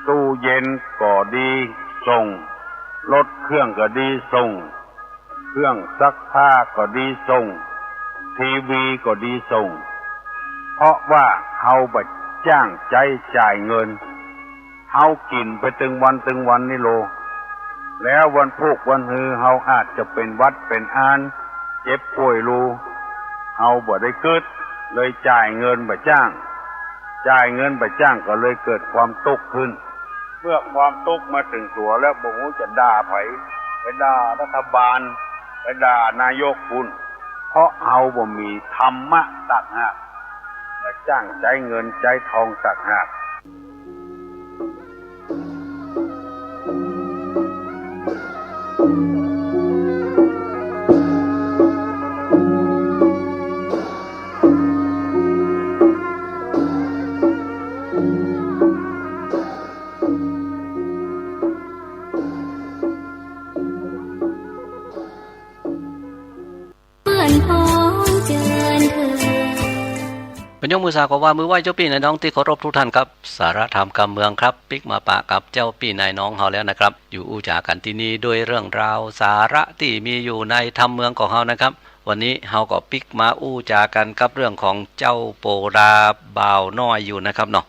ตู้เย็นก็ดีส่งรถเครื่องก็ดีส่งเครื่องซักผ้าก็ดีส่งทีวีก็ดีส่งเพราะว่าเฮาบ่จ้างใจจ่ายเงินเฮากินไปถึงวันนี่โลแล้ววันพุกวันฮือเฮาอาจจะเป็นวัดเป็นอานเจ็บป่วยรูเฮาบ่ได้เกิดเลยจ่ายเงินบ่จ้างก็เลยเกิดความทุกข์ขึ้นเมื่อความทุกข์มาถึงตัวแล้วบ่ฮู้จะด่าไผไปด่ารัฐบาลไปด่านายกคุณเพราะเฮาบ่มีธรรมะต่างหากมาจ้างใจเงินใจทองต่างหาก เป็นยกมือสากว่ามือไหว้เจ้าพี่นายน้องที่เคารพทุกท่านครับสาระธรรมการเมืองครับปิกมาปะกับเจ้าพี่นายน้องเฮาแล้วนะครับอยู่อู้จากันที่นี่ด้วยเรื่องราวสาระที่มีอยู่ในธรรมเมืองของเฮานะครับวันนี้เฮาก็ปิกมาอู้จากันกับเรื่องของเจ้าโปราบ่าวน้อยอยู่นะครับเนาะ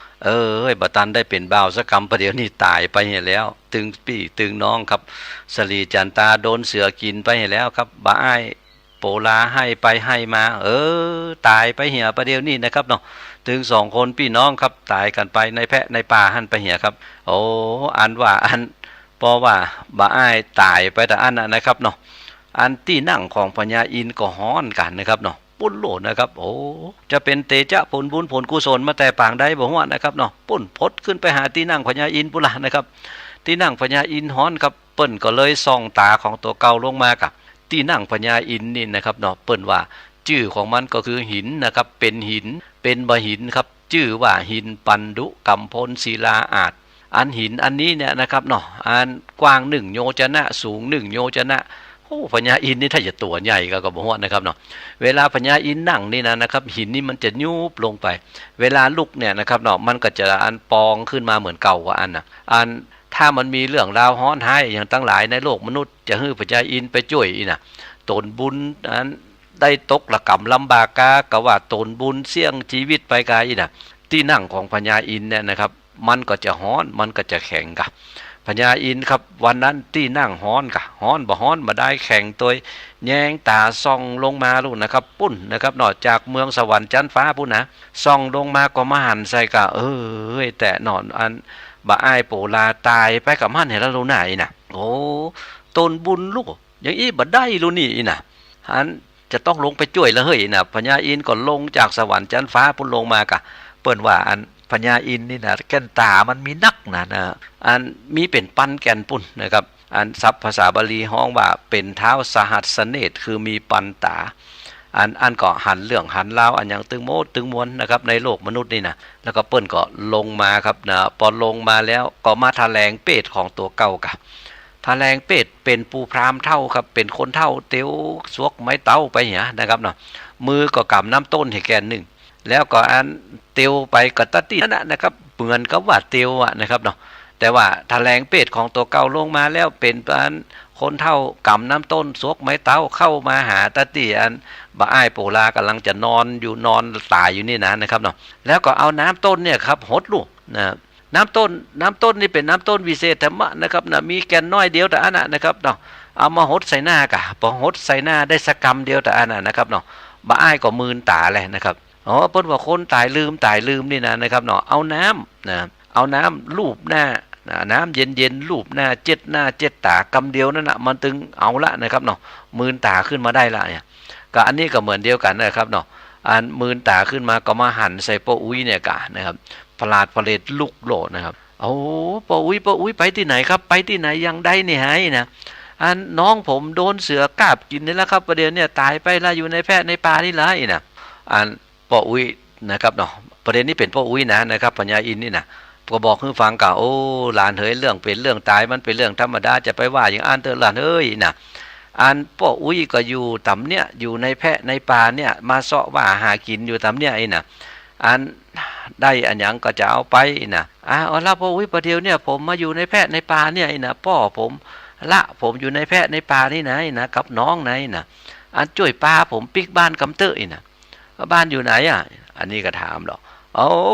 บัตันได้เป็นบ่าวสักคำประเดี๋ยวนี้ตายไปเห็นแล้วตึงพี่ตึงน้องครับสลีจันตาโดนเสือกินไปเห็นแล้วครับบ้าไอโปลาให้ไปให้มาตายไปเหี่ยประเดี๋ยวนี้นะครับเนาะถึง2คนพี่น้องครับตายกันไปในแพะในป่าหันไปเหี่ยครับอันว่าอันเพราะว่าบ้าไอตายไปแต่อันนะครับเนาะอันที่นั่งของพญาอินก็ฮ้อนกันนะครับเนาะปุ้นโหลนะครับจะเป็นเตจะผลบุญผลกุศลมาแต่ปางใดบ่ฮู้นะครับเนาะปุ้นพดขึ้นไปหาที่นั่งพญาอินปุล่ะนะครับที่นั่งพญาอินฮ้อนครับเปิ้นก็เลยส่องตาของตัวเก่าลงมากับที่นั่งพญาอินนี่นะครับเนาะเปิ้นว่าชื่อของมันก็คือหินนะครับเป็นหินเป็นบะหินครับชื่อว่าหินปันดุกัมพลศิลาอาจอันหินอันนี้เนี่ยนะครับเนาะอันกว้าง1โยชนะสูง1โยชนะพญาอินนี่ถ้าจะตัวใหญ่ก็บ่ฮู้นะครับเนาะเวลาพญาอินนั่งนี่นะครับหินนี่มันจะยุบลงไปเวลาลุกเนี่ยนะครับเนาะมันก็จะอันปองขึ้นมาเหมือนเก่ากว่าอันน่ะอันถ้ามันมีเรื่องราวฮ้อนให้อย่างทั้งหลายในโลกมนุษย์จะฮื้อพญาอินไปช่วยอีน่ะตนบุญอันได้ตกละกรรมลำบากกาก็ว่าตนบุญเสี่ยงชีวิตไปกาอีน่ะที่นั่งของพญาอินเนี่ยนะครับมันก็จะฮ้อนมันก็จะแข็งกะพญาอินครับวันนั้นที่นั่งฮ้อนกะฮ้อนบ่ฮ้อนมาได้แข็งตัวแยงตาส่องลงมาลูกนะครับปุ้นนะครับนอกจากเมืองสวรรค์จันฟ้าพุ่นนะส่องลงมาก็มาหันใส่กะแต่นอนอันบ่อ้ายโปลาตายไปกับมันเห็นแล้วรู้ไหนน่ะตนบุญลูกอย่างอี้บ่ได้รู้นี่น่ะอันจะต้องลงไปช่วยแล้วเฮ้ยน่ะพญาอินก็ลงจากสวรรค์จันฟ้าพุ่นลงมากะเปิ้นว่าอันพญาอินนี่นะแก่นตามันมีนักนะอันมีเป็นปันแก่นปุ่นนะครับอันศัพท์ภาษาบาลีฮ้องว่าเป็นเท้าสหัสเนตรคือมีปันตาอันก็หันเรื่องหันลาวอันอย่างตึงโมตึงมวลนะครับในโลกมนุษย์นี่นะแล้วก็เปิ้นก็ลงมาครับนะพอลงมาแล้วก็มาแถลงเปตของตัวเก่ากับแถลงเป็ดเป็นปูพรามเท่าครับเป็นคนเท่าเตียวสวกไม้เต้าไปเหียนะครับเนาะมือก็กำน้ำต้นให้แกนหนึ่งแล้วก็อันเตียวไปกับตะตีนั่นนะครับเหมือนกับว่าเตียวนะครับเนาะแต่ว่าแถลงเป็ดของตัวเก่าลงมาแล้วเป็นอันคนเท่ากำน้ำต้นสวกไม้เต้าเข้ามาหาตะตีอันบ่อ้ายโปลากำลังจะนอนตายอยู่นี่นะครับเนาะแล้วก็เอาน้ำต้นเนี่ยครับหดลูกนะน้ำต้นนี่เป็นน้ำต้นวิเศษธรรมะนะครับนะมีแก่นน้อยเดียวแต่อันนะครับเนาะเอามาหดใส่หน้ากะพอหดใส่หน้าได้สักกำเดียวแต่อันนะครับเนาะบ่อ้ายก็มืนตาเลยนะครับเพิ่นว่าคนตายลืมนี่นะครับเนาะเอาน้ำลูบหน้าน้ำเย็นลูบหน้าเจ็ดตากำเดียวนั่นน่ะมันถึงเอาละนะครับเนาะมืนตาขึ้นมาได้ละเนี่ยก็อันนี้ก็เหมือนเดียวกันนะครับเนาะอันมืนตาขึ้นมาก็มาหั่นใส่ป้าอุ้ยเนี่ยกะนะครับพลาดพลเลดลุกโลดนะครับป้าอุ้ยไปที่ไหนครับไปที่ไหนยังได้นี่หายนะอันน้องผมโดนเสือกาบกินนี่แล้วครับประเดี๋ยวเนี่ยตายไปแล้วอยู่ในแพะในป่านี่ละนะอันป้าอุ้ยนะครับเนาะประเด็นนี้เป็นป้าอุ้ยนะครับพญาอินนี่นะพ ก็บอกให้ฟังกะโอ้หลานเฮ้ยเรื่องเป็นเรื่องตายมันเป็นเรื่องธรรมดาจะไปว่าอย่างอันเถอะหลานเอ้ยนะอันป้ออุ้ยก็อยู่ต่ำเนี่ยอยู่ในแพะในป่าเนี่ยมาเสาะว่าหากินอยู่ต่ำเนี่ยไอ้น่ะอันได้อันยังก็จะเอาไปนะเอาละป้ออุ้ยประเดี๋ยวเนี่ยผมมาอยู่ในแพะในป่าเนี่ยไอ้น่ะป้อผมผมอยู่ในแพะในป่านี่นะไอ้น่ะกับน้องไหนน่ะอันช่วยป้าผมปิกบ้านกำเตอไอ้น่ะบ้านอยู่ไหนอ่ะอันนี้ก็ถามหรอก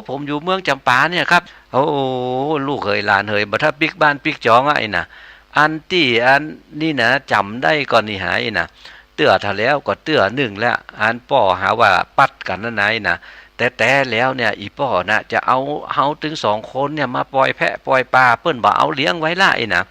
ผมอยู่เมืองจำปาเนี่ยครับโอ้ลูกเฮยหลานเฮยบ่ถ้าปิกบ้านปิกจองไอ้น่ะอันที่อันนี่นะจำได้ก่อนนี่หายน่ะเตื้อถ้าแล้วก็เตื้อหนึ่งแล้วอันป้อหาว่าปัดกันนั่นไหนน่ะแต่แล้วเนี่ยอีป้อน่ะจะเอาเฮาถึง2คนเนี่ยมาปล่อยแพะปล่อยปลาเปิ้นบ่เอาเลี้ยงไว้ล่ะไอ้น่ะ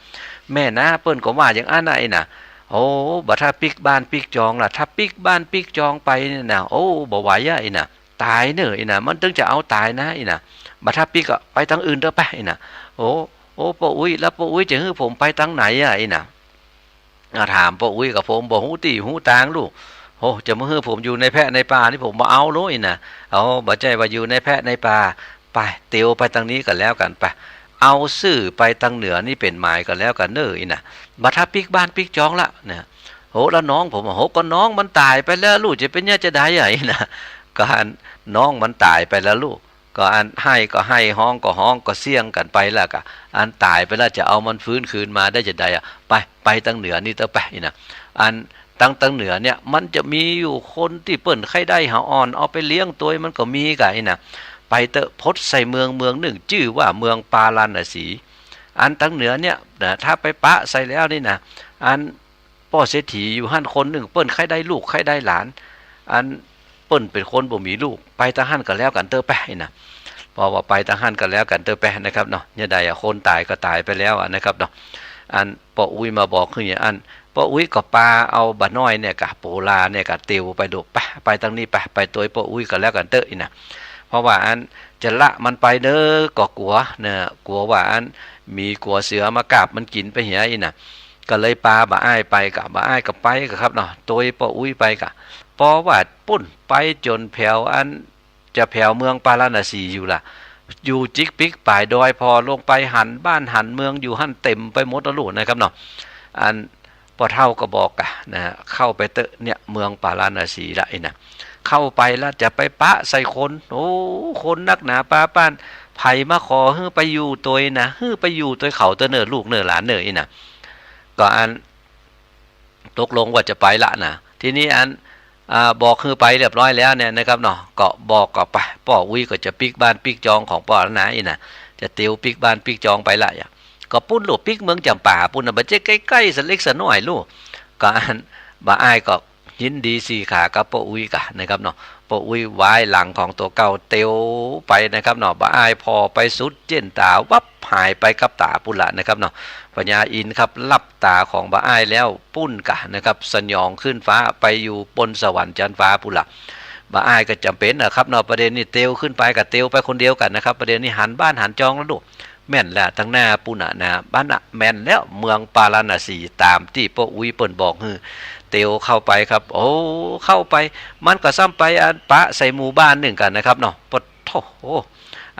แม่นะเปิ้นก็ว่าอย่างอันน่ะไอ้น่ะโอ้บ่ถ้าปิกบ้านปิกจองล่ะถ้าปิกบ้านปิกจองไปเนี่ยนะโอ้บ่ไหวอ่ะไอ้น่ะตายเนอะไอ้น่ะมันถึงจะเอาตายนะไอ้น่ะบัดถ้าปิกก็ไปทางอื่นเด้อไปไอ้น่ะโอ้ป้าอุ้ยแล้วป้าอุ้ยจะให้ผมไปทางไหนอ่ะไอ้น่ะถามป้าอุ้ยกับผมบ่ฮู้ตี้ฮู้ตางลูกโอ้จะมาให้ผมอยู่ในแพะในป่านี่ผมบ่เอาเลยน่ะบ่ใจว่าอยู่ในแพะในป่าไปเตียวไปทางนี้กันแล้วกันไปเอาซื่อไปทางเหนือนี่เป็นหมายกันแล้วกันเนอะไอ้น่ะบัดถ้าปิกบ้านปิกจองละเนี่ยโหแล้วน้องผมโหก็น้องมันตายไปแล้วลูกจะเป็นเนี่ยจะได้ไงน่ะก็อันน้องมันตายไปแล้วลูกก็อันให้ก็ให้ห้องก็ห้องก็เสี่ยงกันไปแล้วก็อันตายไปแล้วจะเอามันฟื้นคืนมาได้จะได้อ่ะไปทางเหนือนี่เตอไปนะอันทางเหนือเนี่ยมันจะมีอยู่คนที่เปิ้นไข้ได้หาอ่อนเอาไปเลี้ยงตัวมันก็มีไก่นะไปเตอะพดใส่เมืองหนึ่งชื่อว่าเมืองปาลานสีอันทางเหนือเนี่ยนะถ้าไปปะใส่แล้วนี่นะอันพ่อเศรษฐีอยู่หั่นคนหนึ่งเปิ้นไข้ได้ลูกไข้ได้หลานอันเปิ้นเป็นคนบ่มีลูกไปทางหั่นกันแล้วกันเตอไปนะพอว่าไปทางหั่นกันแล้วกันเตอไปนะครับเนาะเนี่ยใดคนตายก็ตายไปแล้วนะครับเนาะอันป้ออุ้ยมาบอกคืออย่างอันป้ออุ้ยก็ปาเอาบะน้อยเนี่ยกะโปลาเนี่ยกะเตียวไปดูไปทางนี้ไปตัวป้ออุ้ยกันแล้วกันเตออีนะเพราะว่าอันจะละมันไปเด้อก็กลัวเนี่ยกลัวว่าอันมีกลัวเสือมากาบมันกินไปเหียอีนะก็เลยปาบะอ้ายไปกะบะอ้ายก็ไปกะครับเนาะตัวป้ออุ้ยไปกะพอว่าปุ้นไปจนแผ่วอันจะแผ่วเมืองปาราณสีอยู่ล่ะอยู่จิกปิกป่ายดอยพอลงไปหันบ้านหันเมืองอยู่หันเต็มไปหมดแล้วลูกนะครับเนาะอันพอเท่าก็บอกอะนะเข้าไปเตอะเนี่ยเมืองปาราณสีละไอ้นะเข้าไปแล้วจะไปปะใส่คนโอ้คนนักหนาป้าป้านไผมาขอให้ไปอยู่ตัวนะให้ไปอยู่ตัวเขาตัวเนอลูกเนอหลานเนอไอ้นะก็อันตกลงว่าจะไปละนะทีนี้อันบอกคือไปเรียบร้อยแล้วเนี่ยนะครับเนาะก็บอกก็ไปป้ออุ้ยก็จะปิกบ้านปิกจองของป้อนะอีน่ะจะเตียวปิกบ้านปิกจองไปละอย่างก็ปุ้นลูกปิกเมืองจำป่าปุ้นน่ะบ่ใช่ใกล้ๆสันเล็กสันน้อยลูกก็อันบ่อ้ายก็ยินดีสีขากับป้ออุ้ยกะนะครับเนาะป้ออุ้ยไว้หลังของตัวเก่าเตียวไปนะครับเนาะบ่อ้ายพอไปสุดเจนตาวับหายไปกับตาปุ้นละนะครับเนาะปัญญาอินครับลับตาของบ่อ้ายแล้วปุ้นกะนะครับสยองขึ้นฟ้าไปอยู่บนสวรรค์จันฟ้าปุ้นละบ่อ้ายก็จำเป็นนะครับเนาะประเด็นนี้เตียวขึ้นไปกับเตียวไปคนเดียวกันนะครับประเด็นนี้หันบ้านหันจองแล้วดูแม่นแล้วทั้งหน้าปุ้นนะบ้านแม่นแล้วเมืองปาราณสีตามที่ป้ออุ้ยเปิ้นบอกฮือเตียวเข้าไปครับโอ้เข้าไปมันก็ซ้ำไปอันปะใส่หมู่บ้านหนึ่งกันนะครับเนาะปะโถ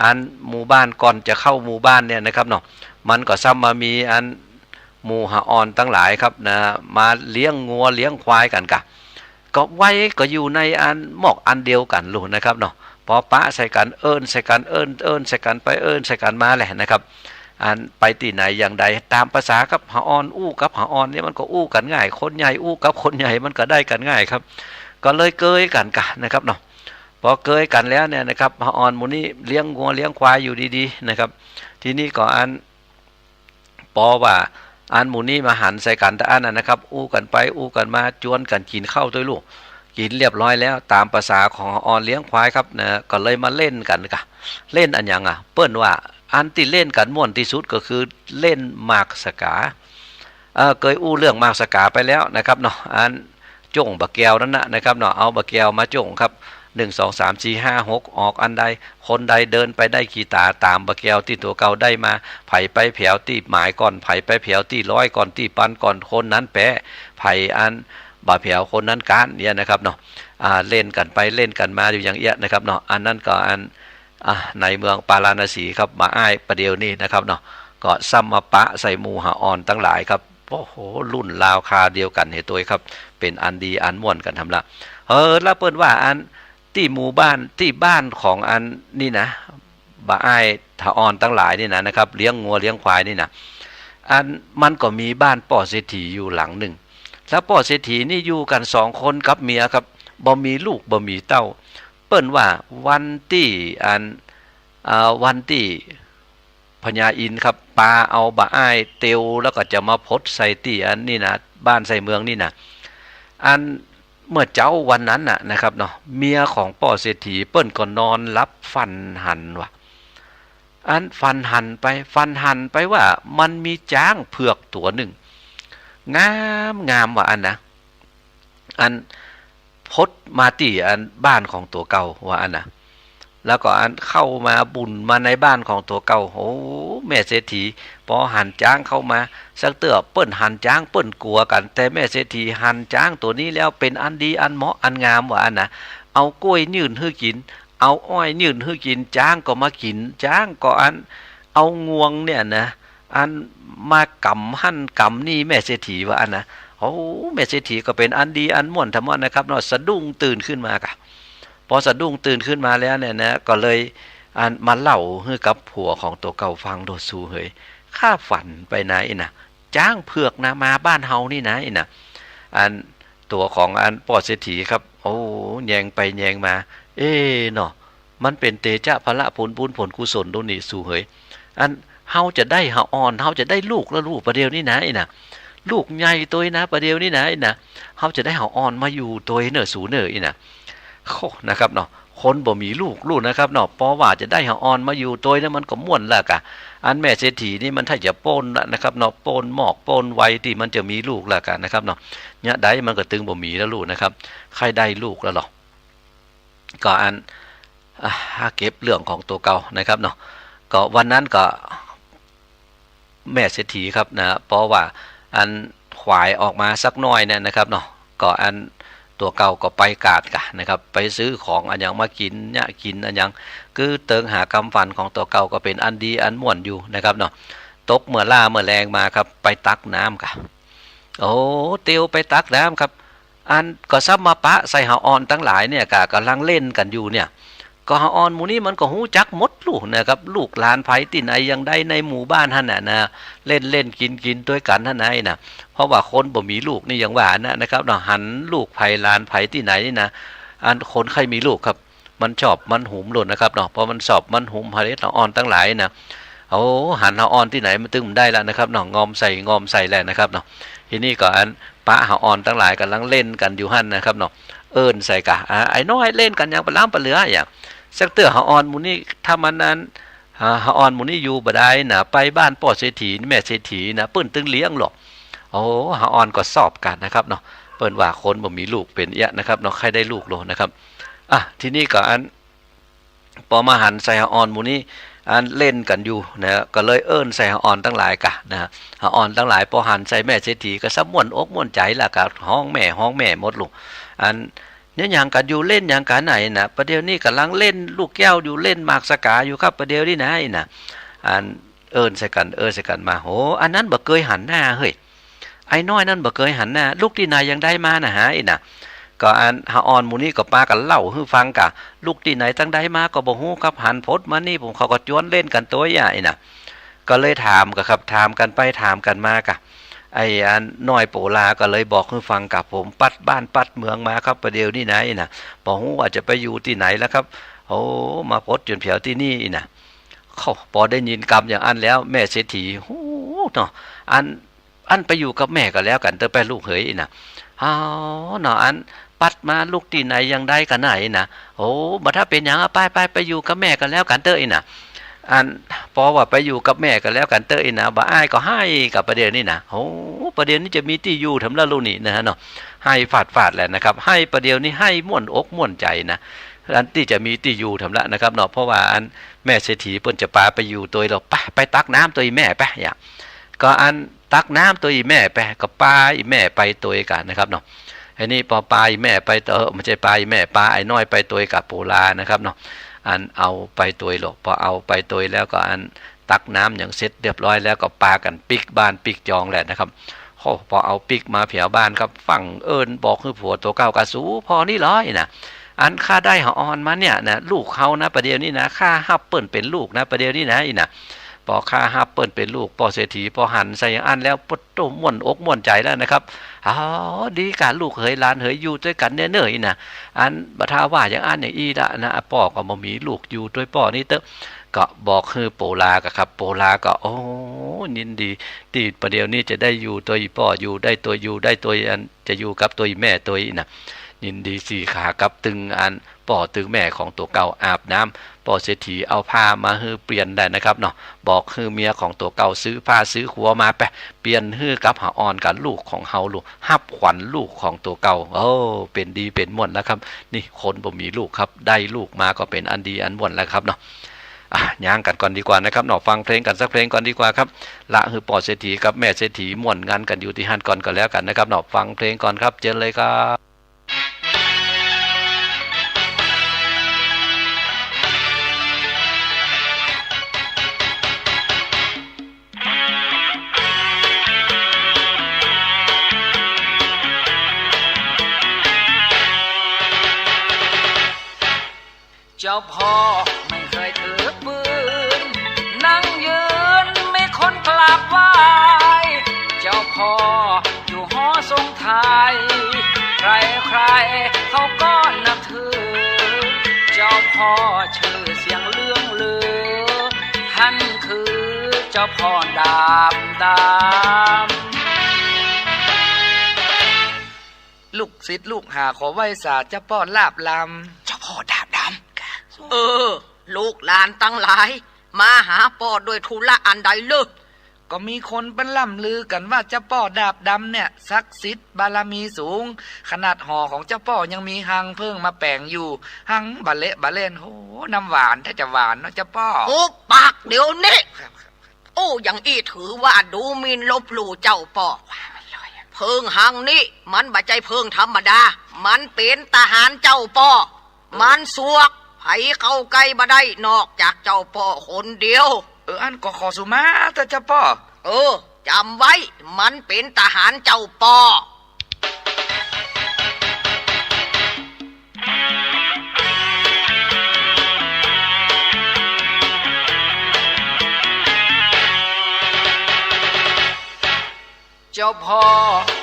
อันหมู่บ้านก่อนจะเข้าหมู่บ้านเนี่ยนะครับเนาะมันก็ซ้ำมามีอันหมู่หาอ่อนตั้งหลายครับนะมาเลี้ยงงัวเลี้ยงควายกันกะก็ไว้ก็อยู่ในอันหมอกอันเดียวกันลูกนะครับเนาะพอปะใส่กันเอิ้นใส่กันเอิ้นใส่กันไปเอิ้นใส่กันมาแหละนะครับอันไปที่ไหนอย่างใดตามภาษากับหาอ่อนอู้กับหาอ่อนเนี่ยมันก็อู้กันง่ายคนใหญ่อู้กับคนใหญ่มันก็ได้กันง่ายครับก็เลยเกยกันกะนะครับเนาะพอเกยกันแล้วเนี่ยนะครับหาอ่อนหมู่นี้เลี้ยงงัวเลี้ยงควายอยู่ดีๆนะครับทีนี้ก็อันปอว่าอันหมู่นี้มาหันใส่กันแต่อันนั้นนะครับอู้กันไปอู้กันมาจวนกันกินข้าวด้วยลูกกินเรียบร้อยแล้วตามภาษาของอ่อนเลี้ยงควายครับนะก็เลยมาเล่นกันกะเล่นอันยังอ่ะเปิ้นว่าอันที่เล่นกันม่วนที่สุดก็คือเล่นหมากสกาเคยอู้เรื่องหมากสกาไปแล้วนะครับเนาะอันจ้งบะแก้วนั่นนะครับเนาะเอาบะแก้วมาจ้งครับ1 2 3 4 5 6ออกอันใดคนใดเดินไปได้กี่ตาตามบะแก้วที่ตัวเก่าได้มาไผไปแผวที่หมายก่อนไผไปแผวที่ร้อยก่อนที่ปันก่อนคนนั้นแปะไผอันบ่าแผวคนนั้นการเนี่ยนะครับเนาะเล่นกันไปเล่นกันมาอยู่อย่างเอี้ยนะครับเนาะอันนั้นก็อัน ในเมืองปาราณสีครับมาอ้ายประเดี๋ยวนี้นะครับเนาะก็ซ้ำมาปะใส่หมู่หาอ่อนตั้งหลายครับโอ้โหรุ่นราวคาเดียวกันเห็นตัวครับเป็นอันดีอันม่วนกันทำละแล้วเปิ้นว่าอันที่หมู่บ้านที่บ้านของอันนี่นะบ่าอ้ายถาอ่อนตั้งหลายนี่นะครับเลี้ยงงัวเลี้ยงควายนี่นะอันมันก็มีบ้านป่อเศรษฐีอยู่หลังหนึ่งแล้วป่อเศรษฐีนี่อยู่กัน2 คนกับเมียครับบ่มีลูกบ่มีเต้าเปิ้นว่าวันที่วันที่พญาอินครับปาเอาบ่าอ้ายเตียวแล้วก็จะมาพดใส่ที่อันนี่นะบ้านใส่เมืองนี่นะอันเมื่อเจ้าวันนั้นนะครับเนาะเมียของป่อเศรษฐีเปิ้นก็นอนรับฟันหันว่ะอันฟันหันไปว่ามันมีจ้างเผือกตัวหนึ่งงามว่าอันนะอันพดมาที่อันบ้านของตัวเก่าว่าอันนะแล้วก็อันเข้ามาบุญมาในบ้านของตัวเก่าโอ้แม่เศรษฐีพอหันจ้างเข้ามาสักเตื้อเปิ้นหันจ้างเปิ้นกลัวกันแต่แม่เศรษฐีหันจ้างตัวนี้แล้วเป็นอันดีอันเหมาะอันงามว่าอันนะเอากล้วยยื่นให้กินเอาอ้อยยื่นให้กินจ้างก็มากินจ้างก็อันเอางวงเนี่ยนะอันมากำหั่นกำนี่แม่เศรษฐีว่าอันนะโอ้แม่เศรษฐีก็เป็นอันดีอันม่วนธรรมะนะครับเนาะสะดุ้งตื่นขึ้นมากะพอสะดุ้งตื่นขึ้นมาแล้วเนี่ยนะก็เลยอันมาเล่าให้กับผัวของตัวเก่าฟังโดดสู้เฮ้ยข้าฝันไปไหนนะจ้างเผือกนะมาบ้านเฮานี่นะนะอันตัวของอันป่อเศรษฐีครับโอ้แยงไปแยงมาเนาะมันเป็นเตจะพละผลบุญผลกุศลตรงนี้สู้เฮ้ยอันเฮาจะได้เฮาอ่อนเฮาจะได้ลูกแล้วลูกประเดี๋ยวนี้นะนะลูกใหญ่ตัวนะประเดี๋ยวนี้นะเฮาจะได้เฮาอ่อนมาอยู่ตัวเนอสูเนอนะโคนะครับเนาะคนบ่มีลูกนะครับเนาะเพราะว่าจะได้เฮาอ่อนมาอยู่ตัวนั้นมันก็ม่วนละกะอันแม่เศรษฐีนี่มันถ้าจะโปนนะครับเนาะโปนหมอกโปนไวที่มันจะมีลูกละกันนะครับเนาะเนี่ยได้มันก็ตึงบ่มีแล้วลูกนะครับใครได้ลูกแล้วหรอก็อันเก็บเรื่องของตัวเก่านะครับเนาะก็วันนั้นก็แม่เศรษฐีครับนะเพราะว่าอันขวายออกมาสักน้อยเนี่ยนะครับเนาะก็อันตัวเก่าก็ไปกาดกันนะครับไปซื้อของอันยังมากินเนี่ยกินอันยังคือเติงหากำฟันของตัวเก่าก็เป็นอันดีอันม่วนอยู่นะครับเนาะตกเมื่อล่าเมื่อแรงมาครับไปตักน้ำกันโอ้เตียวไปตักน้ำครับอันก็ซับมาปะใส่หาอ่อนทั้งหลายเนี่ยกำลังเล่นกันอยู่เนี่ยก็หาอ่อนหมู่นี้มันก็หูจักหมดลูกนะครับลูกหลานไผที่ไหนยังได้ในหมู่บ้านท่านนะเล่นกินด้วยกันท่านไหนนะเพราะว่าคนบ่มีลูกนี่อย่างว่านะครับเนาะหันลูกไผหลานไผที่ไหนนี่นะอันคนใครมีลูกครับมันชอบมันหุมหล่นนะครับเนาะเพราะมันชอบมันหุมหาเอ่อนทั้งหลายนะโอ้หันหาอ่อนที่ไหนมันตึงได้แล้วนะครับเนาะงอมใส่แล้วนะครับเนาะทีนี้ก็อันปะหาอ่อนทั้งหลายกำลังเล่นกันอยู่หั่นนะครับเนาะเอิ้นใส่กะไอ้น้อยเล่นกันอย่างปลาปลาเหลืออย่างสักเตื้อหาอ่อนหมู่นี้ถ้ามันนั้นหาอ่อนหมู่นี้อยู่บ่ได้นะไปบ้านป่อเศรษฐีแม่เศรษฐีนะเปิ้นตึงเลี้ยงหรอกโอ้หาอ่อนก็สอบกันนะครับเนาะเปิ้นว่าคนบ่มีลูกเป็นนะครับเนาะใครได้ลูกโลนะครับทีนี้ก็อันพอมาหันใส่หาอ่อนหมู่นี้อันเล่นกันอยู่นะก็เลยเอิ้นใส่หาอ่อนทั้งหลายกะนะหาอ่อนทั้งหลายพอหันใส่แม่เศรษฐีก็ซับม่วนอกม่วนใจล่ะกะห้องแม่หมดลูกอันเนี่ยอย่างกันอยู่เล่นอย่างกันไหนนะประเดี๋ยวนี้กำลังเล่นลูกแก้วอยู่เล่นหมากสกาอยู่ครับประเดี๋ยวนี้นะอันเอิ้นใส่กันมาโหอันนั้นบ่เคยหันหน้าเฮ้ยไอ้น้อยนั่นบ่เคยหันหน้าลูกที่ไหนยังได้มานะฮะก็อันหาอ่อนหมู่นี้ก็ปากันเล่าให้ฟังกะลูกที่ไหนตั้งได้มาก็บ่ฮู้ครับหันพดมานี่ผมเขาก็จวนเล่นกันตัวใหญ่ก็เลยถามครับถามกันไปถามกันมากะไอ้อันน้อยโปลาก็เลยบอกให้ฟังกับผมปัดบ้านปัดเมืองมาครับประเดี๋ยวนี้ไหนบอกว่าจะไปอยู่ที่ไหนแล้วครับโอ้มาพดจนเผียวที่นี่เขาพอได้ยินกรรมอย่างอันแล้วแม่เศรษฐีโอ้เนาะอันไปอยู่กับแม่ก็แล้วกันเตอไปลูกเหยเนาะอันปัดมาลูกที่ไหนยังได้กันไหนโอ้บ่ถ้าเป็นอย่างไปอยู่กับแม่กันแล้วกันเตออันพอว่าไปอยู่กับแม่กันแล้วกันเตอบ่อ้ายก็ให้กับประเดี๋ยวนี้โอ้ประเดี๋ยวนี้จะมีที่อยู่ทำละลูกนี่เนาะให้ฟาดแหละนะครับให้ประเดี๋ยวนี้ให้ม่วนอกม่วนใจอันที่จะมีที่อยู่ทำละนะครับเนาะเพราะว่าอันแม่เศรษฐีเปิ้นจะพาไปอยู่ตัวเราไปตักน้ำตัวแม่ไปอย่างก็อันตักน้ำตัวแม่ไปกับปลาแม่ไปตัวกันนะครับเนาะไอ้นี่พอปลาแม่ไปมันจะปลาแม่ปลาไอ้น้อยไปตัวกับโปลานะครับเนาะ อันเอาไปตัวหรอกพอเอาไปตัวแล้วก็อันตักน้ำอย่างเสร็จเรียบร้อยแล้วก็ปากันปิกบ้านปิกจองแหละนะครับพอเอาปิกมาเผียวบ้านครับฝั่งเอิญบอกคือผัวตัวเก่ากระสูพอนี่ร้อยนะอันค่าได้หาออนมาเนี่ยนะลูกเขานะประเดี๋ยวนี้นะค่าฮับเปิ้นเป็นลูกนะประเดี๋ยวนี้นะอีนะพอค่าฮับเปิ้นเป็นลูกพอเศรษฐีพอหันใส่อันแล้วปดโตม่วนอกม่วนใจแล้วนะครับอ๋อดีการลูกเฮยหลานเฮยอยู่ด้วยกันเนื่อยๆนะอันบัดท่าว่าอย่างอันอย่างอีละนะป่อก็บ่มีลูกอยู่ด้วยป่อนี่เตอะก็บอกคือโปลาก็ครับโปลาก็โอ้ยินดีที่ประเดี๋ยวนี้จะได้อยู่ตัวอีป่ออยู่ได้ตัวอยู่ได้ตัวอันจะอยู่กับตัวแม่ตัวอีนะยินดีสี่ขากับตึงอันป่อตึงแม่ของตัวเก่าอาบน้ำป่อเศรษฐีเอาผ้ามาฮือเปลี่ยนได้นะครับเนาะบอกคือเมียของตัวเก่าซื้อผ้าซื้อหัวมาไปเปลี่ยนฮือกับหาอ่อนกับลูกของเฮาลูกฮับขวัญลูกของตัวเก่าโอ้เป็นดีเป็นม่วนแล้วครับนี่คนบ่มีลูกครับได้ลูกมาก็เป็นอันดีอันม่วนแล้วครับเนาะย่างกันก่อนดีกว่านะครับเนาะฟังเพลงกันสักเพลงก่อนดีกว่าครับละคือป่อเศรษฐีกับแม่เศรษฐีม่วนงานกันอยู่ที่ฮั่นก่อนก็แล้วกันนะครับเนาะฟังเพลงก่อนครับเจอเลยครับเจ้าพ่อไม่เคยถือปืนนั่งยืนไม่คนกราบไหว้เจ้าพ่ออยู่หอทรงไทยใครๆเขาก็นับถือเจ้าพ่อชื่อเสียงเลื่องลือท่านคือเจ้าพ่อดาบดำลูกศิษย์ลูกหาขอไหว้ศาสตร์เจ้าพ่อลาบลำเจ้าพ่อดาบดำลูกหลานตั้งหลายมาหาป่อด้วยธุระอันใดเลิก ก็มีคนเป็นล่ำลือกันว่าเจ้าป่อดาบดำเนี่ยศักดิ์สิทธิ์บารมีสูงขนาดห่อของเจ้าป่อยังมีหังเพิ่งมาแปลงอยู่หังบะเล่นโหน้ำหวานถ้าจะหวานเนาะเจ้าป่อโอ้ปากเดี๋ยวนี้โอ้ยังอี้ถือว่าดูหมิ่นลบหลู่เจ้าป่อเพิ่งหังนี่มันบ่ใจเพิ่งธรรมดามันเป็นทหารเจ้าป่อมันสวกไผเข้าใกล้บ่ได้นอกจากเจ้าป่อคนเดียวอันก็ขอสุมาแต่เจ้าป่อจำไว้มันเป็นทหารเจ้าป่อเจ้าพ่อ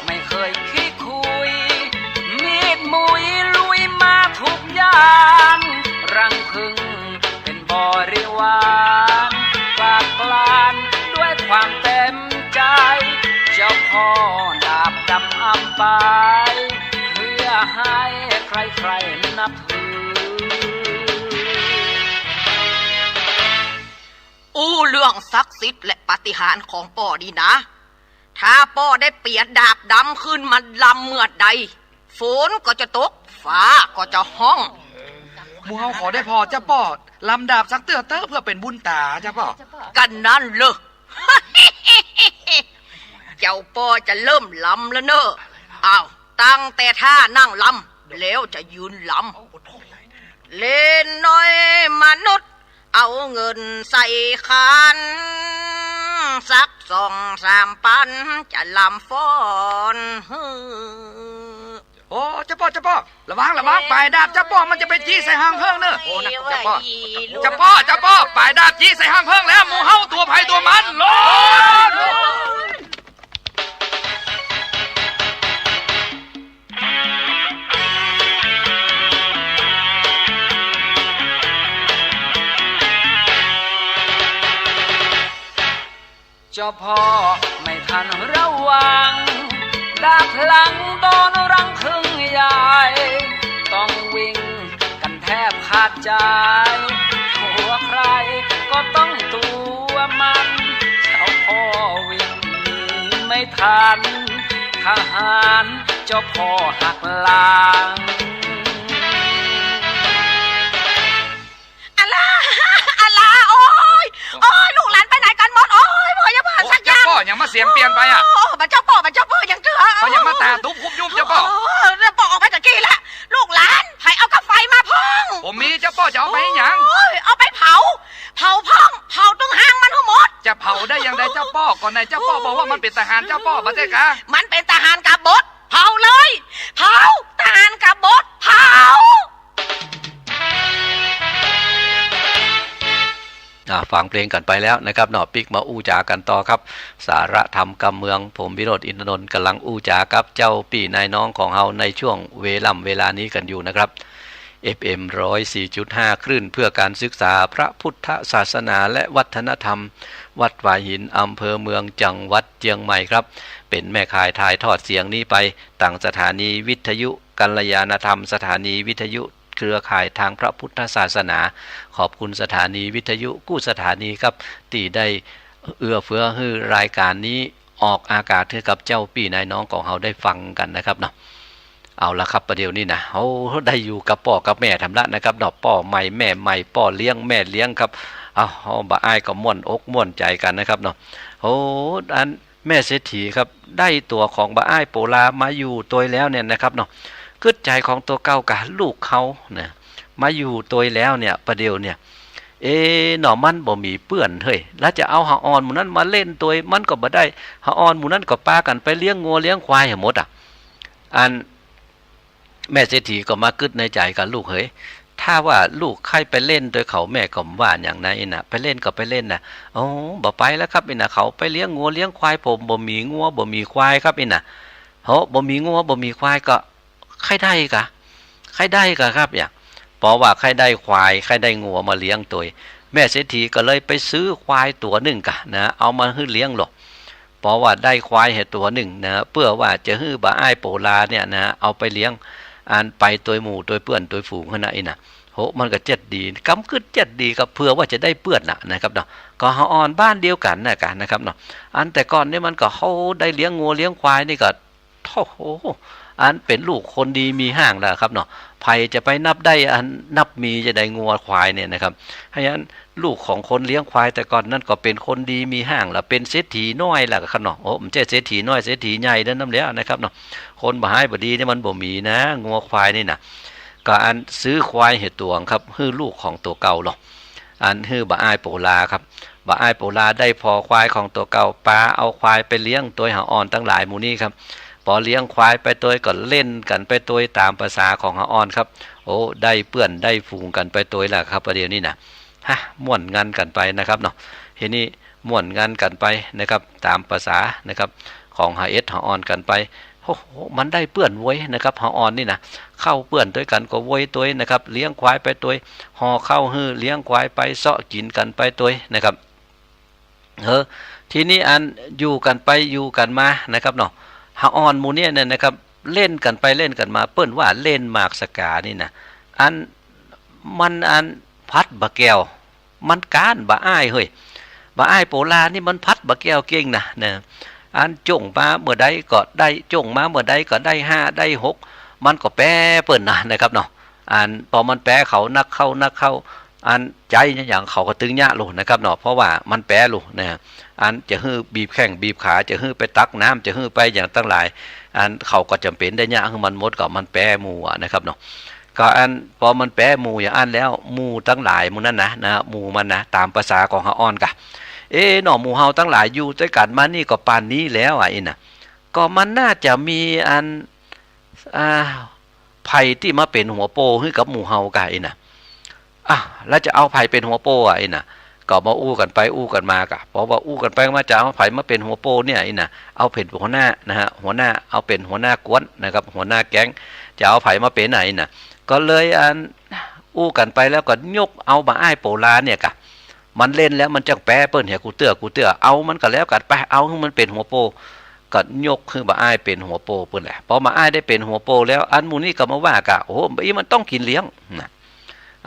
ไม่เคยขี้คุยมีดมุยลุยมาทุกอย่างรังพึ่งเป็นบริวารฝากกลานด้วยความเต็มใจเจ้าพ่อดาบดำอำไปเพื่อให้ใครๆนับถือเรื่องศักดิ์สิทธิ์และปาฏิหาริย์ของป่อดีนะถ้าป่อได้เปลี่ยนดาบดำขึ้นมาลำเมื่อใดฝนก็จะตกฟ้าก็จะห้องหมู่เฮาขอได้พอเจ้าป่อลำดาบสักเตื้อเพื่อเป็นบุญตาเจ้าป่อกันนั่นเลย เจ้าป่อจะเริ่มลำแล้วเนอะตั้งแต่ท่านั่งลำแล้วจะยืนลำเล่นน้อยมนุษย์เอาเงินใส่ขันสัก2-3 ปันจะลำฟ้อนโอ้เจ้าป่อระวังปลายดาบเจ้าป่อมันจะไปจี้ใส่หางเพิ่งเนอะโอ้นะเจ้าป่อปลายดาบจี้ใส่หางเพิ่งแล้วหมู่เฮาตัวไผ่ตัวมันลงเจ้าพ่อไม่ทันระวังดาบพลังโดนรังพึ่งใหญ่ต้องวิ่งกันแทบขาดใจตัวใครก็ต้องตัวมันเจ้าพ่อวิ่งหนีไม่ทันทหารเจ้าพ่อหักหลังโอ้ยลูกหลานไปไหนกันหมดโอ้ยพ่ออย่าผ่านสักอย่างเจ้าป่อยังมาเสียงเปลี่ยนไปอ่ะมันเจ้าป่อยังเถื่อเขายังมาตาตุ๊บคุบยุ่มเจ้าป่อป่อออกไปตะกี้ละลูกหลานให้เอากาไฟมาพ้อง ผมมีเจ้าป้อจะเอาไปให้หยัง โอ้ยเอาไปเผาพ่องเผาต้องหางมันทั้งหมดจะเผาได้ยังไงเจ้าป้อก่อนไหนเจ้าป้อบอกว่ามันเป็นทหารเจ้าป้อบ่ใช่กะมันเป็นทหารกบฏเผาเลยเผาทหารกบฏเผาฟังเพลงกันไปแล้วนะครับหนอปิกมาอู้จากันต่อครับสาระธรรมกำเมืองผมวิโรจน์อินทนนท์กำลังอู้จากับเจ้าปี่นายน้องของเฮาในช่วงเวลานี้กันอยู่นะครับ FM 104.5 คลื่นเพื่อการศึกษาพระพุทธศาสนาและวัฒนธรรมวัดหวายหินอำเภอเมืองจังหวัดเชียงใหม่ครับเป็นแม่ข่ายถ่ายทอดเสียงนี้ไปต่างสถานีวิทยุกัลยาณธรรมสถานีวิทยุเครือข่ายทางพระพุทธศาสนาขอบคุณสถานีวิทยุกู้สถานีครับที่ได้เอื้อเฟื้อให้รายการนี้ออกอากาศให้กับเจ้าปี่นายน้องของเราได้ฟังกันนะครับเนาะเอาละครับประเดี๋ยวนี้นะเขาได้อยู่กับพ่อกับแม่ทำละนะครับเนาะพ่อใหม่แม่ใหม่พ่อเลี้ยงแม่เลี้ยงครับเอาบ่อ้ายก็ม่วนอกม่วนใจกันนะครับเนาะโอ้อันแม่เศรษฐีครับได้ตัวของบ่อ้ายโปลามาอยู่ตัวแล้วเนี่ยนะครับเนาะกึศใจของตัวเก่ากะลูกเขาเนี่ยมาอยู่ตัวแล้วเนี่ยประเดี๋ยวเนี่ยหน่อมันบ่มีเปื้อนเฮ้ยแล้วจะเอาหาออนหมู่นั้นมาเล่นตัวมันก็บ่ได้หาออนหมู่นั้นก็ปากันไปเลี้ยงงัวเลี้ยงควายหมดอ่ะอันแม่เศรษฐีก็มากึศในใจกับลูกเฮ้ยถ้าว่าลูกใครไปเล่นโดยเขาแม่ก็ว่าอย่างนั้นน่ะไปเล่นก็ไปเล่นน่ะอ๋อบ่ไปแล้วครับน่ะเขาไปเลี้ยงงัวเลี้ยงควายผมบ่มีงัวบ่มีควายครับน่ะเฮาบ่มีงัวบ่มีควายก็ใครได้กะครับอย่างเพราะว่าใครได้ควายใครได้งัวมาเลี้ยงตัวแม่เศรษฐีก็เลยไปซื้อควายตัวหนึ่งกะนะเอามาให้เลี้ยงหรอกเพราะว่าได้ควายให้ตัวหนึ่งนะเพื่อว่าจะให้บ่อ้ายโปลาเนี่ยนะเอาไปเลี้ยงอันไปตัวหมู่ตัวเปื้อนตัวฝูงขนาดนี้นะโหมันก็เจ็ดดีกำกึดเจ็ดดีกับเพื่อว่าจะได้เปื้อนนะครับเนาะก็เฮาอ่อนบ้านเดียวกันนะครับเนาะอันแต่ก่อนนี่มันก็เฮาได้เลี้ยงงัวเลี้ยงควายนี่ก็โอ้โหอันเป็นลูกคนดีมีห้างแล้วครับเนาะไผจะไปนับได้อันนับมีจะได้งัวควายเนี่ยนะครับเพราะฉะนั้นลูกของคนเลี้ยงควายแต่ก่อนนั่นก็เป็นคนดีมีห้างแล้วเป็นเศรษฐีน้อยล่ะครับเนาะโอ้มันใช่เศรษฐีน้อยเศรษฐีใหญ่นั่นแล้วนะครับเนาะคนบ่หายบ่ดีนี่มันบ่มีนะงัวควายนี่นะก็อันซื้อควายเห็ดตวงครับฮื้อลูกของตัวเก่าหรอกอันฮื้อบ่อ้ายโปลาครับบ่อ้ายโปลาได้พอควายของตัวเก่าป้าเอาควายไปเลี้ยงตัวหาอ่อนตั้งหลายหมู่นี้ครับพอเลี้ยงควายไปตัวก็เล่นกันไปตัวตามภาษาของหาอ่อนครับโอ้ได้เปื้อนได้ฝูงกันไปตัวแหละครับประเดี๋ยวนี้นะฮะม่วนงานกันไปนะครับเนาะทีนี้ม่วนงานกันไปนะครับตามภาษานะครับของหาเอสหาอ่อนกันไปโอ้โหมันได้เปื้อนไว้นะครับหาอ่อนนี่นะเข้าเปื้อนด้วยกันก็ไว้ตัวนะครับเลี้ยงควายไปตัวห่อเข้าฮื้อเลี้ยงควายไปเสาะกินกันไปตัวนะครับทีนี้อันอยู่กันไปอยู่กันมานะครับเนาะหาอ่อนหมู่เนี่ยนะครับเล่นกันไปเล่นกันมาเปิ้นว่าเล่นหมากสกานี่นะอันมันอันพัดบะแก้วมันการบะอ้ายเฮ้ยบะอ้ายโปลานี่มันพัดบะแก้วเก่งนะอันจ่งมาเมื่อใดก็ได้จ่งมาเมื่อใดก็ได้5ได้6มันก็แปรเปิ้นนะครับเนาะอันพอมันแปรเขานักเข้าอันใจอย่างเขาก็ตึงยะโลนะครับเนาะเพราะว่ามันแปรโลนะอันจะฮื้อบีบแข้งบีบขาจะฮื้อไปตักน้ำจะฮื้อไปอย่างตั้งหลายอันเขาก็จำเป็นได้ยะคือมันหมดก็มันแปรหมู่นะครับเนาะก็อันพอมันแปรหมู่อย่างอันแล้วหมู่ตั้งหลายหมู่นั้นนะหมู่มันนะตามภาษาของเฮาอ่อนกะหน่อหมู่เฮาตั้งหลายอยู่ด้วยกันมานี่ก็ปานนี้แล้วน่ะก็มันน่าจะมีอันไผ่ที่มาเป็นหัวโปให้กับหมู่เฮากะน่ะแล้วจะเอาไผ่เป็นหัวโปน่ะก็มาอู้กันไปอู้กันมากะเพราะว่าอู้กันไปมาจะเอาไผ่มาเป็นหัวโปเนี่ยน่ะเอาเป็นหัวหน้านะฮะหัวหน้าเอาเป็นหัวหน้ากวนนะครับหัวหน้าแก๊งจะเอาไผ่มาเป็นไหนน่ะก็เลยอันอู้กันไปแล้วก็ยกเอาบ่อ้ายโปลาเนี่ยกะมันเล่นแล้วมันจังแปรเปิ้นเหี่ยกูเตื้อเอามันก็แล้วกันไปเอาให้มันเป็นหัวโปก็ยกคือบ่อ้ายเป็นหัวโปเปิ้นแหละพอบ่อ้ายได้เป็นหัวโปแล้วอันหมู่นี้ก็มาว่ากะโอ้มันต้องกินเลี้ยงนะ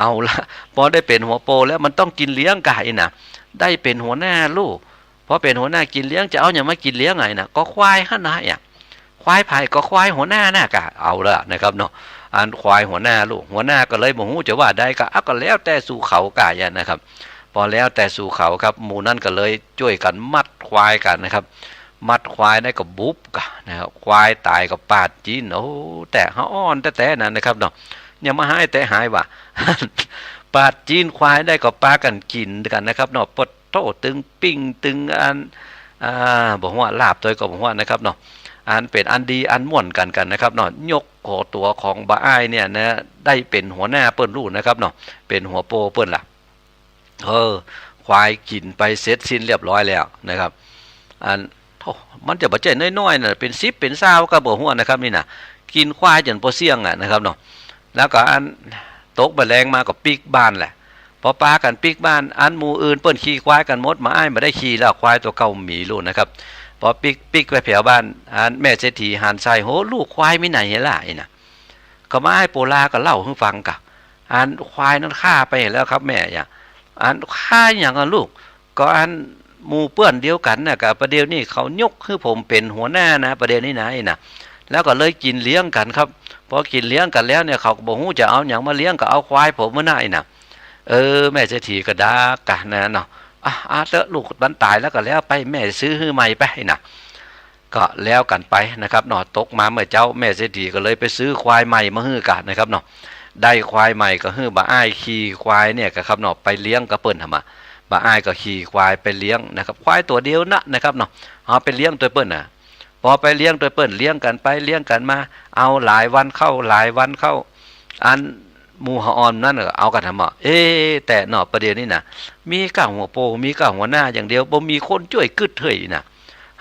เอาละพอได้เป็นหัวโปแล้วมันต้องกินเลี้ยงกะน่ะได้เป็นหัวหน้าลูกพอเป็นหัวหน้ากินเลี้ยงจะเอาอย่างมากินเลี้ยงไงน่ะก็ควายหั่นน่ะควายไผ่ก็ควายหัวหน้าน่ะกะเอาละนะครับเนาะอันควายหัวหน้าลูกหัวหน้าก็เลยบ่ฮู้จะว่าได้ก็ก็แล้วแต่สู่เขากะอย่างนะครับพอแล้วแต่สู่เขาครับหมู่นั้นก็เลยช่วยกันมัดควายกันนะครับมัดควายได้ก็บุบกะนะครับควายตายก็ปาดจีนโอ้แต่เฮาอ่อนแต่นั่นนะครับเนาะ อย่ามาหายแต่หายว่ะ ปาดจีนควายได้ก็ปากันกินกันนะครับเนาะปดโตตึงปิ้งตึงอันบอกว่าลาบตัวก็บอกว่านะครับเนาะอันเป็นอันดีอันม่วนกันนะครับเนาะยกขอตัวของบ้าอ้ายเนี่ยนะได้เป็นหัวหน้าเปิ้นรู้นะครับเนาะเป็นหัวโปเปิ้นล่ะควายกินไปเสร็จสิ้นเรียบร้อยแล้วนะครับอันมันจะบ่ใจน้อยๆน่ะเป็น10เป็น20ก็บ่ฮู้นะครับนี่น่ะกินควายจนบ่เสี่ยงอ่ะนะครับเนาะแล้วก็อันตกแมลงมาก็ปิกบ้านแหละพอปากันปิกบ้านอันหมู่อื่นเปิ้นขี่ควายกันหมดมาอ้ายบ่ได้ขี่แล้วควายตัวเก่าหมีรู้นะครับพอปิกไปแถวบ้านอันแม่เศรษฐีหันใส่โหลูกควายมีไหนล่ะไอ้น่ะก็มาให้โปลาก็เล่าให้ฟังกะอันควายนั้นฆ่าไปแล้วครับแม่อย่าอันฆ่าอย่างอ่ะลูกก็อันหมู่เปื้อนเดียวกันน่ะกับประเดี๋ยวนี้เขายกคือผมเป็นหัวหน้านะประเดี๋ยวนี้นะไอ้น่ะแล้วก็เลยกินเลี้ยงกันครับพอกินเลี้ยงกันแล้วเนี่ยเขาก็บอกฮู้จะเอาอย่างมาเลี้ยงก็เอาควายผมมาหน้าไอ้น่ะแม่เศรษฐีก็ด่ากันนะเนาะเตอะลูกมันตายแล้วก็แล้วไปแม่ซื้อให้ใหม่ไปไอ้น่ะก็แล้วกันไปนะครับเนาะตกมาเมื่อเจ้าแม่เศรษฐีก็เลยไปซื้อควายใหม่มาฮื้อกันนะครับเนาะได้ควายใหม่ก็ฮื้อบ่อ้ายขี่ควายเนี่ยก็ครับเนาะไปเลี้ยงกับเปิ้นทำมาบ่อ้ายก็ขี่ควายไปเลี้ยงนะครับควายตัวเดียวนะครับเนาะเอาไปเลี้ยงตัวเปิ้นน่ะพอไปเลี้ยงตัวเปิ้นเลี้ยงกันไปเลี้ยงกันมาเอาหลายวันเข้าอันหมู่หออนนั่นเอากันทำแต่เนาะประเดี๋ยวนี้น่ะมีก้าหัวโปมีก้าหัวหน้าอย่างเดียวบ่มีคนช่วยกึดเฮ้ยน่ะ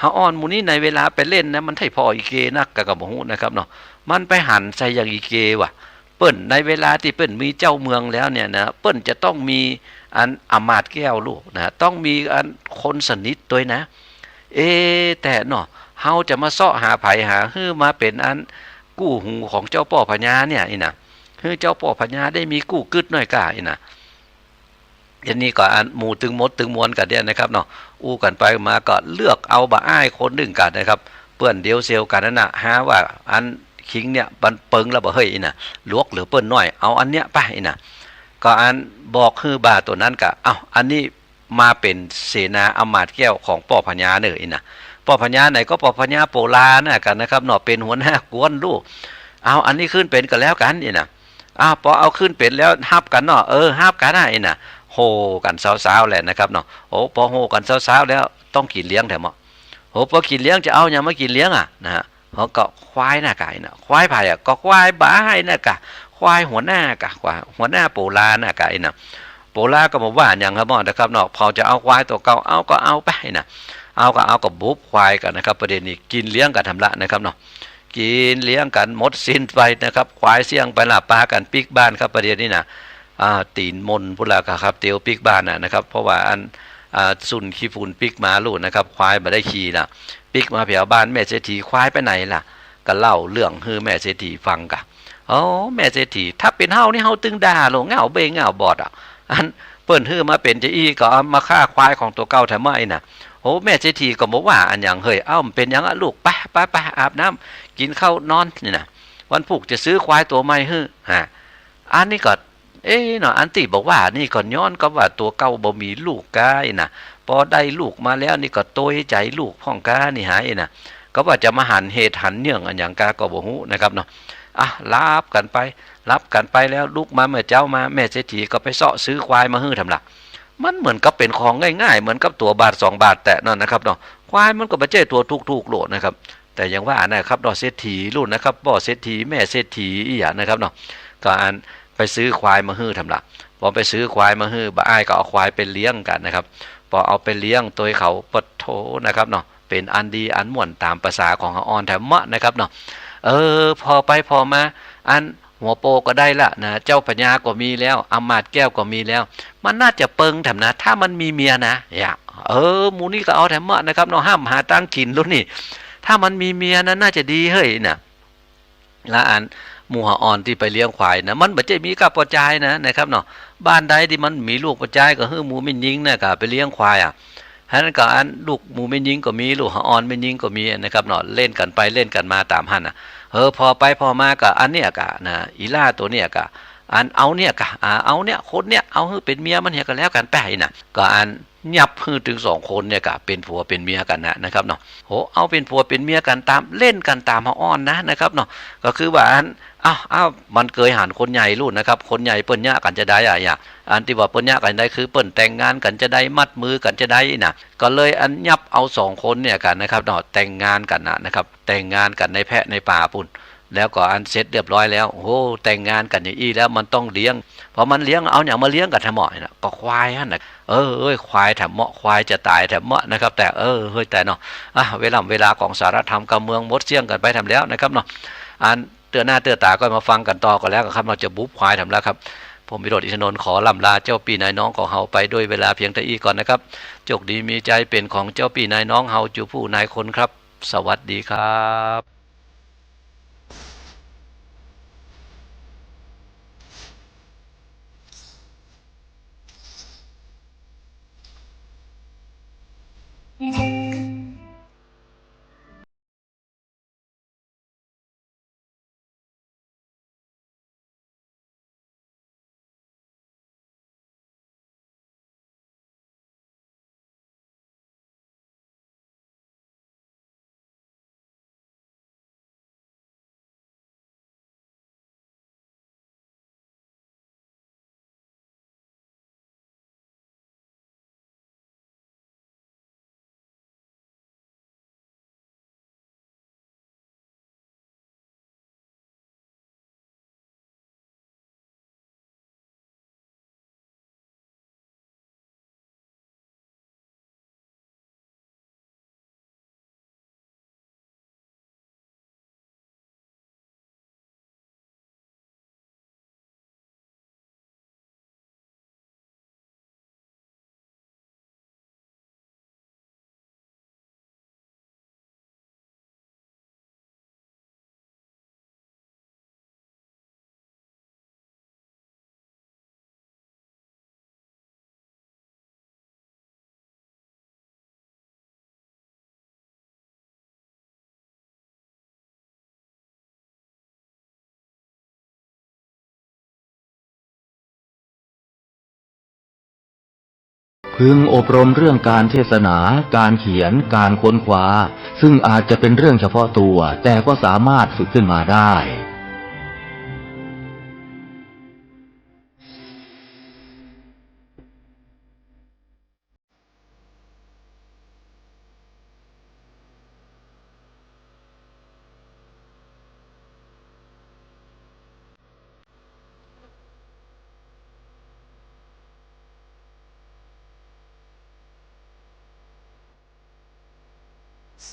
หออนหมู่นี้ในเวลาไปเล่นนะมันให้พออีเกนักกับบ่ฮู้นะครับเนาะมันไปหันใส่อย่างอีเกว่ะเปิ้นในเวลาที่เปิ้นมีเจ้าเมืองแล้วเนี่ยนะเปิ้นจะต้องมีอันอำมาตย์แก้วลูกนะต้องมีอันคนสนิทด้วยนะแต่เนาะเฮาจะมาเสาะหาไผหาฮื้อมาเป็นอันกู้หูของเจ้าป่อพญาเนี่ยนี่นะฮื้อเจ้าป่อพญาได้มีกู้กึดน้อยกะนี่นะอันนี้ก็อันหมู่ตึงมดตึงมวลกันเนี่ยนะครับเนาะอู้กันไปมาก็เลือกเอาบ่อ้ายคนหนึ่งกันนะครับเปิ้นเดียวเซลกันนั่นน่ะหาว่าอันคิงเนี่ยมันเปิงแล้วบ่เฮ้ยน่ะลวกหรือเปิ้นน้อยเอาอันเนี้ยไปน่ะก็อันบอกคือบาตัวนั้นก็อันนี้มาเป็นเสนาอำมาตย์แก้วของป่อพญาเด้อน่ะป่อพญาไหนก็ป่อพญาโปลาน่ะกันนะครับเนาะเป็นหัวหน้ากวนลูกเอาอันนี้ขึ้นเป็นก็แล้วกันนี่น่ะพอเอาขึ้นเป็นแล้วฮับกันเนาะฮับกันได้น่ะโหกันสาวๆแหละนะครับเนาะพอโหกันสาวๆแล้วต้องกินเลี้ยงแถมพอกินเลี้ยงจะเอาอย่างมากินเลี้ยงนะฮะเขาก็ควายหน้าไก่น่ะควายไผ่ก็ควายบ้าให้น่ะกะควายหัวหน้ากะควายหัวหน้าโปลาน่ะไก่น่ะโปลาก็บอกว่าอย่างครับนะครับเนาะพอจะเอาควายตัวเก่าเอาก็เอาไปน่ะเอาก็บุบควายกันนะครับประเด็นนี้กินเลี้ยงกันทำละนะครับเนาะกินเลี้ยงกันหมดสิ้นไปนะครับควายเสี่ยงไปละปลากันปิกบ้านครับประเด็นนี้นะตีนมนพุลาครับเตียวปิกบ้านนะครับเพราะว่าอันสุนขี้ฝุ่นปิกมาลูกนะครับควายมาได้ขี่นะปิกมาแถวบ้านแม่เศรษฐีควายไปไหนล่ะก็เล่าเรื่องให้แม่เศรษฐีฟังกะแม่เศรษฐีถ้าเป็นเฮานี่เฮาตึงด่าโลงเงาเบงเงาบอดอันเปิ้นฮื้อมาเป็นจะอี้ก็เอามาฆ่าควายของตัวเก่าแถมไม่น่ะแม่เศรษฐีก็บอกว่าอันอย่างเฮ้ยมันเป็นอย่างลูกไปอาบน้ำกินข้าวนอนนี่นะวันพุกจะซื้อควายตัวใหม่ฮื้ออันนี้ก็เนาะอันตีบอกว่านี่ก็ย้อนก็ว่าตัวเก่าบ่มีลูกกาน่ะพอได้ลูกมาแล้วนี่ก็โตยใจลูกพ่องกานี่หายน่ะก็ว่าจะมาหันเหตุหันเนื่องอันอย่างกาก็บ่ฮู้นะครับเนาะรับกันไปแล้วลูกมาเมื่อเจ้ามาแม่เศรษฐีก็ไปเสาะซื้อควายมาฮื้อทำละมันเหมือนกับเป็นของง่ายๆเหมือนกับตัวบาท2บาทแต่นั่นนะครับเนาะควายมันก็บ่ใช่ตัวถูกๆโลดนะครับแต่อย่างว่านะครับดอกเศรษฐีรุ่นนะครับบ่เศรษฐีแม่เศรษฐีอีหยังนะครับเนาะก็อันไปซื้อควายมาฮื้อทำละพอไปซื้อควายมาฮื้อบ่อ้ายก็เอาควายไปเลี้ยงกันนะครับพอเอาไปเลี้ยงตัวเขาปะโถนะครับเนาะเป็นอันดีอันม่วนตามภาษาของออนแถมมะนะครับเนาะพอไปพอมาอันหัวโปก็ได้ละนะเจ้าพญาก็มีแล้วอำมาตย์แก้วก็มีแล้วมันน่าจะเปิงแถมนะถ้ามันมีเมียนะหมูนี่ก็เอาแถมมะนะครับเนาะห้ามหาตั้งกินรุ่นนี่ถ้ามันมีเมียนั้นน่าจะดีเฮ้ยนะละอันหมู่อ่อนที่ไปเลี้ยงควายนะมันบ่ใช่มีกับปอจายนะครับเนาะบ้านใดที่มันมีลูกปอจายก็ฮื้อหมูไม่ยิงนะก็ไปเลี้ยงควายฉะนั้นก็อันลูกหมูไม่ยิงก็มีลูกอ่อนไม่ยิงก็มีนะครับเนาะเล่นกันไปเล่นกันมาตามหั่นพอไปพอมาก็อันเนี้ยก็นะอีล่าตัวเนี้ยก็อันเอาเนี่ยก็เอาเนี่ยคนเนี่ยเอาฮื้อเป็นเมียมันเหี้ยก็แล้วกันไปนะก็อัน ยับฮือถึง2คนเนี่ยก็เป็นผัวเป็นเมียกันนะครับเนาะโหเอาเป็นผัวเป็นเมียกันตามเล่นกันตามเฮาอ้อนนะครับเนาะก็คือว่าอ้าวมันเคยหันคนใหญ่รุ่นนะครับคนใหญ่เปิ้นยะกันจะได้อันที่ว่าเปิ้นยะกันได้คือเปิ้นแต่งงานกันจะได้มัดมือกันจะได้นะก็เลยอันยับเอา2คนเนี่ยกันนะครับเนาะแต่งงานกันนะครับแต่งงานกันในแพะในป่าปุ่นแล้วก็อันเสร็จเรียบร้อยแล้วโอ้แต่งงานกันอย่างอี้แล้วมันต้องเลี้ยงพอมันเลี้ยงเอาอย่างมาเลี้ยงกันทำเหมาะนะก็ควายนะควายแถมเหมาะควายจะตายแถมเหมาะนะครับแต่เฮ้ยแต่เนาะเวลาของสารธรรมการเมืองมดเสี่ยงกันไปทำแล้วนะครับเนาะอันเตือนหน้าเตือนตาก็มาฟังกันต่อกันแล้วครับเราจะบุบควายทำแล้วครับผมวิโรจน์อินทนนท์ขอล่ำลาเจ้าปีนายน้องของเฮาไปด้วยเวลาเพียงเท่านี้ก่อนนะครับโชคดีมีใจเป็นของเจ้าปีนายน้องเฮาจูผู้นายคนครับสวัสดีครับพึงอบรมเรื่องการเทศนา การเขียน การค้นคว้าซึ่งอาจจะเป็นเรื่องเฉพาะตัวแต่ก็สามารถฝึกขึ้นมาได้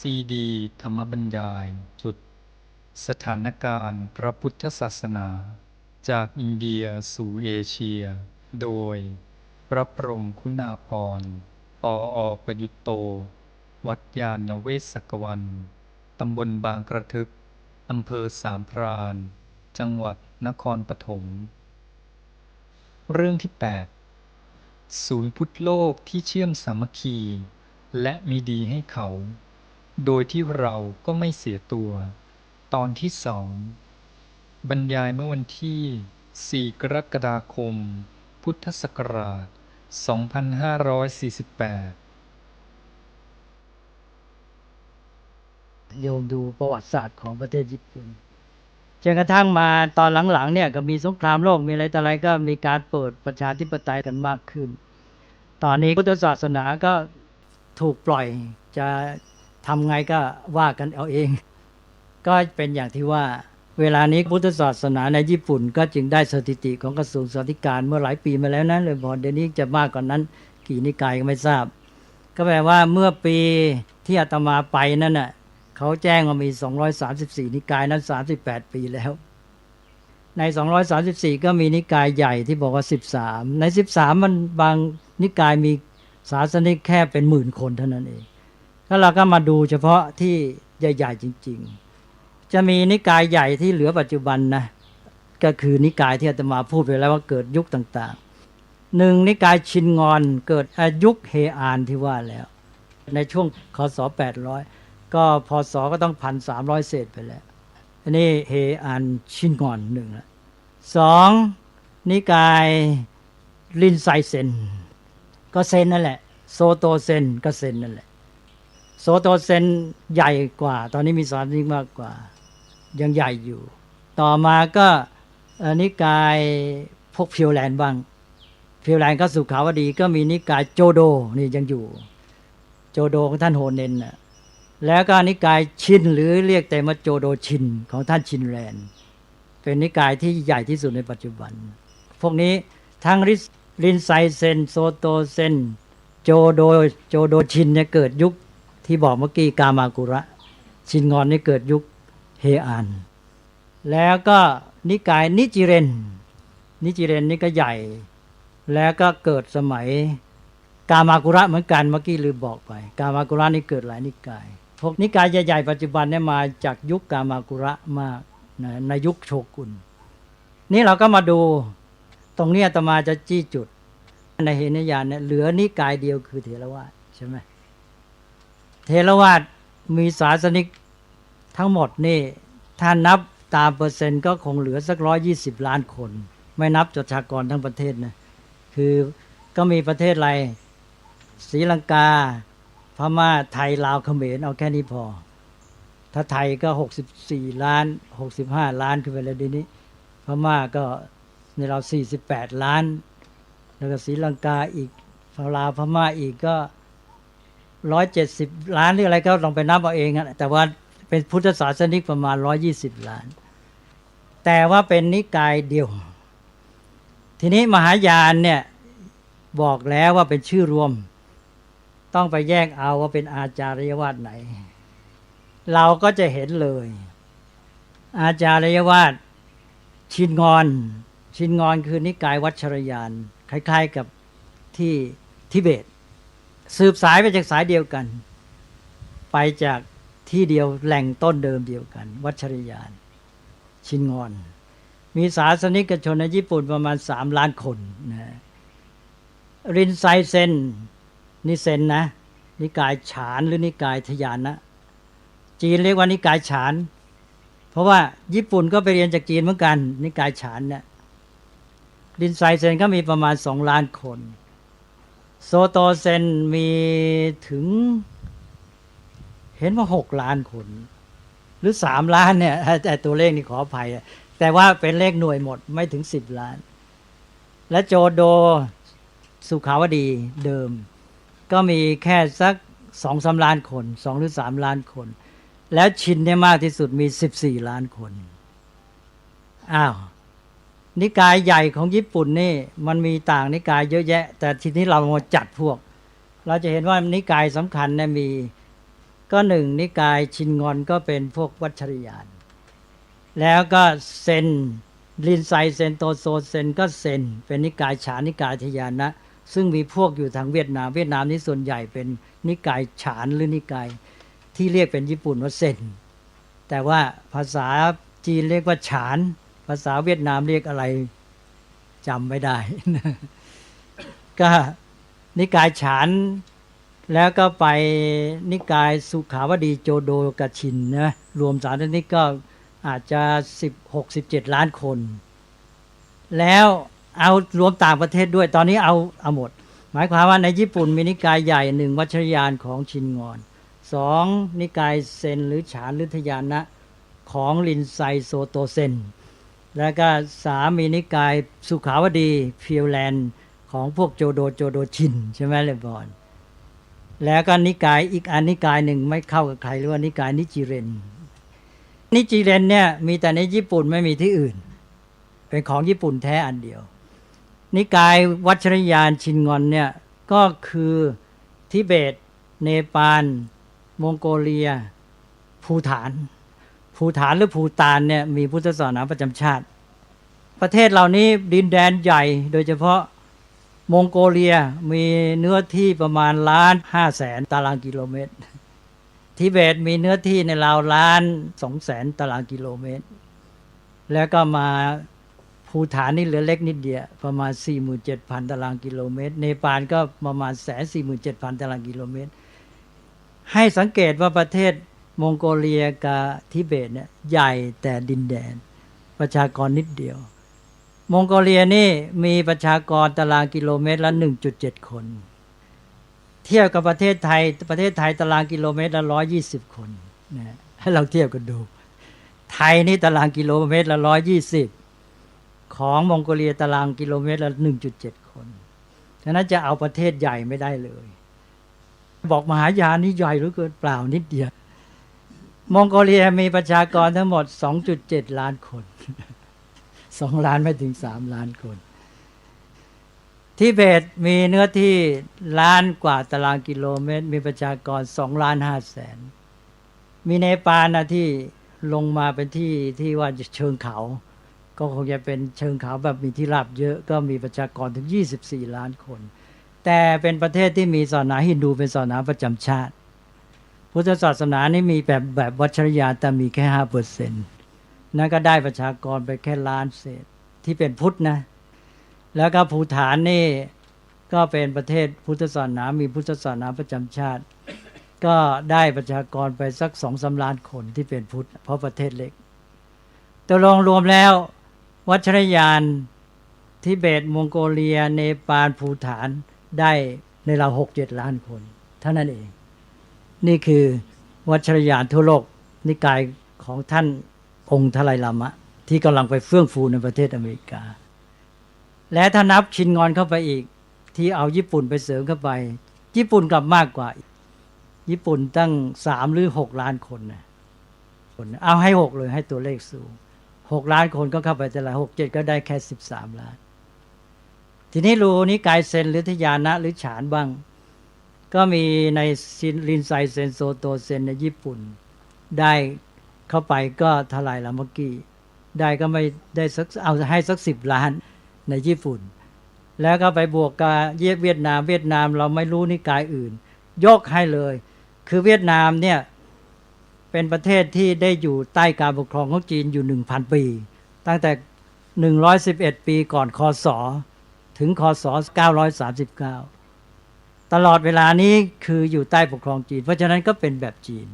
ซีดีธรรมบรรยายจุดสถานการณ์พระพุทธศาสนาจากอินเดียสู่เอเชียโดยพระพรหมคุณาภรณ์ ปอ.ประยุตโต วัดยานเวศกวันตำบลบางกระทึกอำเภอสามพรานจังหวัดนครปฐมเรื่องที่ 8 ศูนย์พุทธโลกที่เชื่อมสามัคคีและมีดีให้เขาโดยที่เราก็ไม่เสียตัวตอนที่ 2 บรรยายเมื่อวันที่ 4 กรกฎาคม พุทธศักราช 2548 โยมดูประวัติศาสตร์ของประเทศญี่ปุ่นจนกระทั่งมาตอนหลังๆเนี่ยก็มีสงครามโลกมีอะไรต่ออะไรก็มีการเปิดประชาธิปไตยกันมากขึ้นตอนนี้พุทธศาสนาก็ถูกปล่อยจะทำไงก็ว่ากันเอาเองก็เป็นอย่างที่ว่าเวลานี้พุทธศาสนาในญี่ปุ่นก็จึงได้สถิติของกระทรวงศึกษาธิการเมื่อหลายปีมาแล้วนะเลยพอเดี๋ยวนี้จะมากกว่านั้นกี่นิกายก็ไม่ทราบก็แปลว่าเมื่อปีที่อาตมาไปนั่นน่ะเขาแจ้งว่ามี234นิกายนั้น38ปีแล้วใน234ก็มีนิกายใหญ่ที่บอกว่า13ใน13มันบางนิกายมีศาสนิกแค่เป็นหมื่นคนเท่านั้นเองแล้วเราก็มาดูเฉพาะที่ใหญ่ๆจริงๆจะมีนิกายใหญ่ที่เหลือปัจจุบันนะก็คือนิกายที่อาตมาพูดไปแล้วว่าเกิดยุคต่างๆหนึ่งนิกายชินงอนเกิดยุคเฮอานที่ว่าแล้วในช่วงคศ800ก็พศก็ต้อง 1,300 เศษไปแล้วอันนี้เฮอานชินงอนหนึ่งละสองนิกายลินไซเซนก็เซนนั่นแหละ โซโตเซนก็เซนนั่นแหละโซโตเซนใหญ่กว่าตอนนี้มีศาสนิกมากกว่ายังใหญ่อยู่ต่อมาก็นิกายพวกพิวแลนด์บ้างพิวแลนด์ก็สุขาวดีก็มีนิกายโจโดนี่ยังอยู่โจโดของท่านโฮเนนน่ะแล้วก็นิกายชินหรือเรียกแต่มาโจโดชินของท่านชินแรนเป็นนิกายที่ใหญ่ที่สุดในปัจจุบันพวกนี้ทั้งรินไซเซนโซโตเซนโจโดชินเนี่ยเกิดยุคที่บอกเมื่อกี้กามากุระชินงอนนี่เกิดยุคเฮอันแล้วก็นิกายนิจิเรนนี่ก็ใหญ่แล้วก็เกิดสมัยกามากุระเหมือนกันเมื่อกี้ลืมบอกไปกามากุระนี่เกิดหลายนิกายพวกนิกายใหญ่ๆปัจจุบันเนี่ยมาจากยุคกามากุระมากในยุคโชกุนนี่เราก็มาดูตรงนี้อาตมาจะจี้จุดในเฮนยานเนี่ยเหลือนิกายเดียวคือเถรวาทใช่ไหมเถรวาทมีศาสนิกทั้งหมดนี่ถ้านับตามเปอร์เซ็นต์ก็คงเหลือสัก120 ล้านคนไม่นับประชากรทั้งประเทศนะคือก็มีประเทศอะไรศรีลังกาพม่าไทยลาวเขมรเอาแค่นี้พอถ้าไทยก็64 ล้าน65 ล้านขึ้นไปแล้วดีนี้พม่าก็ในเรา48 ล้านแล้วก็ศรีลังกาอีกลาวพม่าอีกก็170 ล้านหรืออะไรก็ลองไปนับเอาเองนะแต่ว่าเป็นพุทธศาสนิกประมาณ120 ล้านแต่ว่าเป็นนิกายเดียวทีนี้มหายานเนี่ยบอกแล้วว่าเป็นชื่อรวมต้องไปแยกเอาว่าเป็นอาจาริยวาทไหนเราก็จะเห็นเลยอาจาริยวาทชินงอนคือนิกายวัชรยานคล้ายๆกับที่ทิเบตสืบสายไปจากสายเดียวกันไปจากที่เดียวแหล่งต้นเดิมเดียวกันวัชรยานชินงอนมีศาสนิกชนในญี่ปุ่นประมาณ3 ล้านคนนะรินไซเซนนี่เซนนะนิกายฉานหรือนิกายทยานนะจีนเรียกว่านิกายฉานเพราะว่าญี่ปุ่นก็ไปเรียนจากจีนเหมือนกันนิกายฉานเนี่ยรินไซเซนก็มีประมาณ2 ล้านคนโซโตเซนมีถึงเห็นว่า6 ล้านคนหรือ3 ล้านเนี่ยแต่ตัวเลขนี่ขออภัยแต่ว่าเป็นเลขหน่วยหมดไม่ถึง10 ล้านและโจโดสุขาวดีเดิมก็มีแค่สัก 2-3 ล้านคน2 หรือ 3 ล้านคนแล้วชินเนี่ยมากที่สุดมี14 ล้านคนอ้าวนิกายใหญ่ของญี่ปุ่นนี่มันมีต่างนิกายเยอะแยะแต่ทีนี้เรามาจัดพวกเราจะเห็นว่านิกายสำคัญเนี่ยมีก็1นิกายชินงอนก็เป็นพวกวัชรยานแล้วก็เซนรินไซเซนโตโซเซนก็เซนเป็นนิกายฉานนิกายทยานนะซึ่งมีพวกอยู่ทางเวียดนามนี่ส่วนใหญ่เป็นนิกายฉานหรือนิกายที่เรียกเป็นญี่ปุ่นว่าเซนแต่ว่าภาษาจีนเรียกว่าฉานภาษาเวียดนามเรียกอะไรจำไม่ได้ ก็นิกายฉานแล้วก็ไปนิกายสุขาวดีโจโดกับชินนะรวมศาสนิกก็อาจจะ16-17 ล้านคนแล้วเอารวมต่างประเทศด้วยตอนนี้เอาหมดหมายความว่าในญี่ปุ่นมีนิกายใหญ่1วัชรยานของชินงอน2นิกายเซนหรือฉานหรือทยานะของรินไซโซโตเซนแล้วก็3มีนิกายสุขาวดีฟิวแลนด์ของพวกโจโดชินใช่ไหมเลยบอลแล้วก็นิกายอีกอันนิกายหนึ่งไม่เข้ากับใครเรียกว่านิกายนิจิเรนเนี่ยมีแต่ในญี่ปุ่นไม่มีที่อื่นเป็นของญี่ปุ่นแท้อันเดียวนิกายวัชรยานชินงอนเนี่ยก็คือทิเบตเนปาลมองโกเลียภูฏานหรือภูฏานเนี่ยมีพุทธศาสนาประจำชาติประเทศเหล่านี้ดินแดนใหญ่โดยเฉพาะมองโกเลียมีเนื้อที่ประมาณ1,500,000 ตารางกิโลเมตรทิเบตมีเนื้อที่ในราว1,200,000 ตารางกิโลเมตรแล้วก็มาภูฏานนี่เหลือเล็กนิดเดียวประมาณ 47,000 ตารางกิโลเมตรเนปาลก็ประมาณ 147,000 ตารางกิโลเมตรให้สังเกตว่าประเทศมองโกเลียกับทิเบตเนี่ยใหญ่แต่ดินแดนประชากรนิดเดียวมองโกเลียนี่มีประชากรตารางกิโลเมตรละ 1.7 คน เทียบกับประเทศไทยตารางกิโลเมตรละ120 คนนะให้เราเทียบกันดูไทยนี่ตารางกิโลเมตรละ120ของมองโกเลียตารางกิโลเมตรละ 1.7 คนฉะนั้นจะเอาประเทศใหญ่ไม่ได้เลยบอกมหายานนี่ใหญ่เหลือเกินเปล่านิดเดียวมองโกเลียมีประชากรทั้งหมด 2.7 ล้านคน2 ล้านไม่ถึง3 ล้านคนทิเบตมีเนื้อที่ล้านกว่าตารางกิโลเมตรมีประชากร2 ล้าน 5 แสนมีเนปาลนะที่ลงมาเป็นที่ว่าเชิงเขาก็คงจะเป็นเชิงเขาแบบมีที่ราบเยอะก็มีประชากรถึง24 ล้านคนแต่เป็นประเทศที่มีศาสนาฮินดูเป็นศาสนาประจำชาติพุทธศาสนานี่มีแบบวัชรยานแต่มีแค่ 5% นั่นก็ได้ประชากรไปแค่ล้านเศษที่เป็นพุทธนะแล้วก็ภูฏานนี่ก็เป็นประเทศพุทธศาสนามีพุทธศาสนาประจำชาติก็ได้ประชากรไปสัก 2-3 ล้านคนที่เป็นพุทธเพราะประเทศเล็กตัวลองรวมแล้ววัชรยานทิเบตมองโกเลียเนปาลภูฏานได้ในเรา 6-7 ล้านคนเท่านั้นเองนี่คือวัชรยานทั่วโลกนิกายของท่านองค์ทไลลามะที่กำลังไปเฟื่องฟูในประเทศอเมริกาและถ้านับชินงอนเข้าไปอีกที่เอาญี่ปุ่นไปเสริมเข้าไปญี่ปุ่นกลับมากกว่าญี่ปุ่นตั้ง3 หรือ 6 ล้านคนนะเอาให้6เลยให้ตัวเลขสูง6 ล้านคนก็เข้าไปแต่ละ6-7ก็ได้แค่13 ล้านทีนี้รู้นิกายเซนหรือทยานะหรือฉานบ้างก็มีในรินไซเซนโซโตเซนในญี่ปุ่นได้เข้าไปก็เท่าไหร่ละเมื่อกี้ได้ก็ไม่ได้สักเอาให้สัก10 ล้านในญี่ปุ่นแล้วก็ไปบวกกับเวียดนามเราไม่รู้นิกายอื่นยกให้เลยคือเวียดนามเนี่ยเป็นประเทศที่ได้อยู่ใต้การปกครองของจีนอยู่ 1,000 ปีตั้งแต่111 ปีก่อนคศถึงคศ939ตลอดเวลานี้คืออยู่ใต้ปกครองจีนเพราะฉะนั้นก็เป็นแบบจีน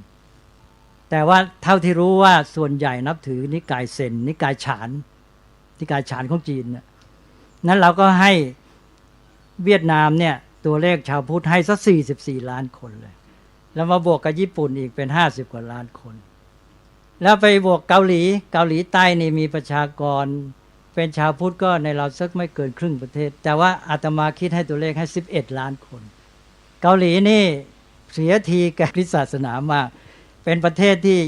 แต่ว่าเท่าที่รู้ว่าส่วนใหญ่นับถือนิกายเซนนิกายฉานของจีนนั้นเราก็ให้เวียดนามเนี่ยตัวเลขชาวพุทธให้สัก44 ล้านคนเลยแล้วมาบวกกับญี่ปุ่นอีกเป็น50 กว่าล้านคนแล้วไปบวกเกาหลีใต้นี่มีประชากรเป็นชาวพุทธก็ในเราสักไม่เกินครึ่งประเทศแต่ว่าอาตมาคิดให้ตัวเลขให้11 ล้านคนเกาหลีนี่เสียทีกับคริสตศาสนามากเป็นประเทศที่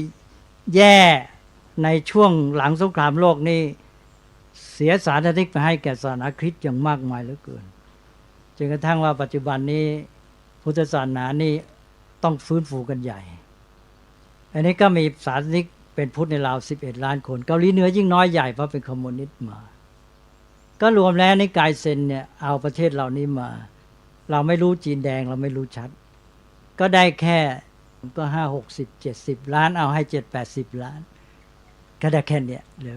แย่ในช่วงหลังสงครามโลกนี่เสียสาธารณไปให้แก่ศาสนาคริสต์อย่างมากมายเหลือเกินจนกระทั่งว่าปัจจุบันนี้พุทธศาสนานี่ต้องฟื้นฟูกันใหญ่อันนี้ก็มีศาสนิกเป็นพุทธในราว11 ล้านคนเกาหลีเหนือยิ่งน้อยใหญ่เพราะเป็นคอมมิวนิสต์มาก็รวมแล้วนิกายเซนเนี่ยเอาประเทศเหล่านี้มาเราไม่รู้จีนแดงเราไม่รู้ชัดก็ได้แค่ก็50-60-70 ล้านเอาให้70-80 ล้านก็ได้แค่เนี้ยเลย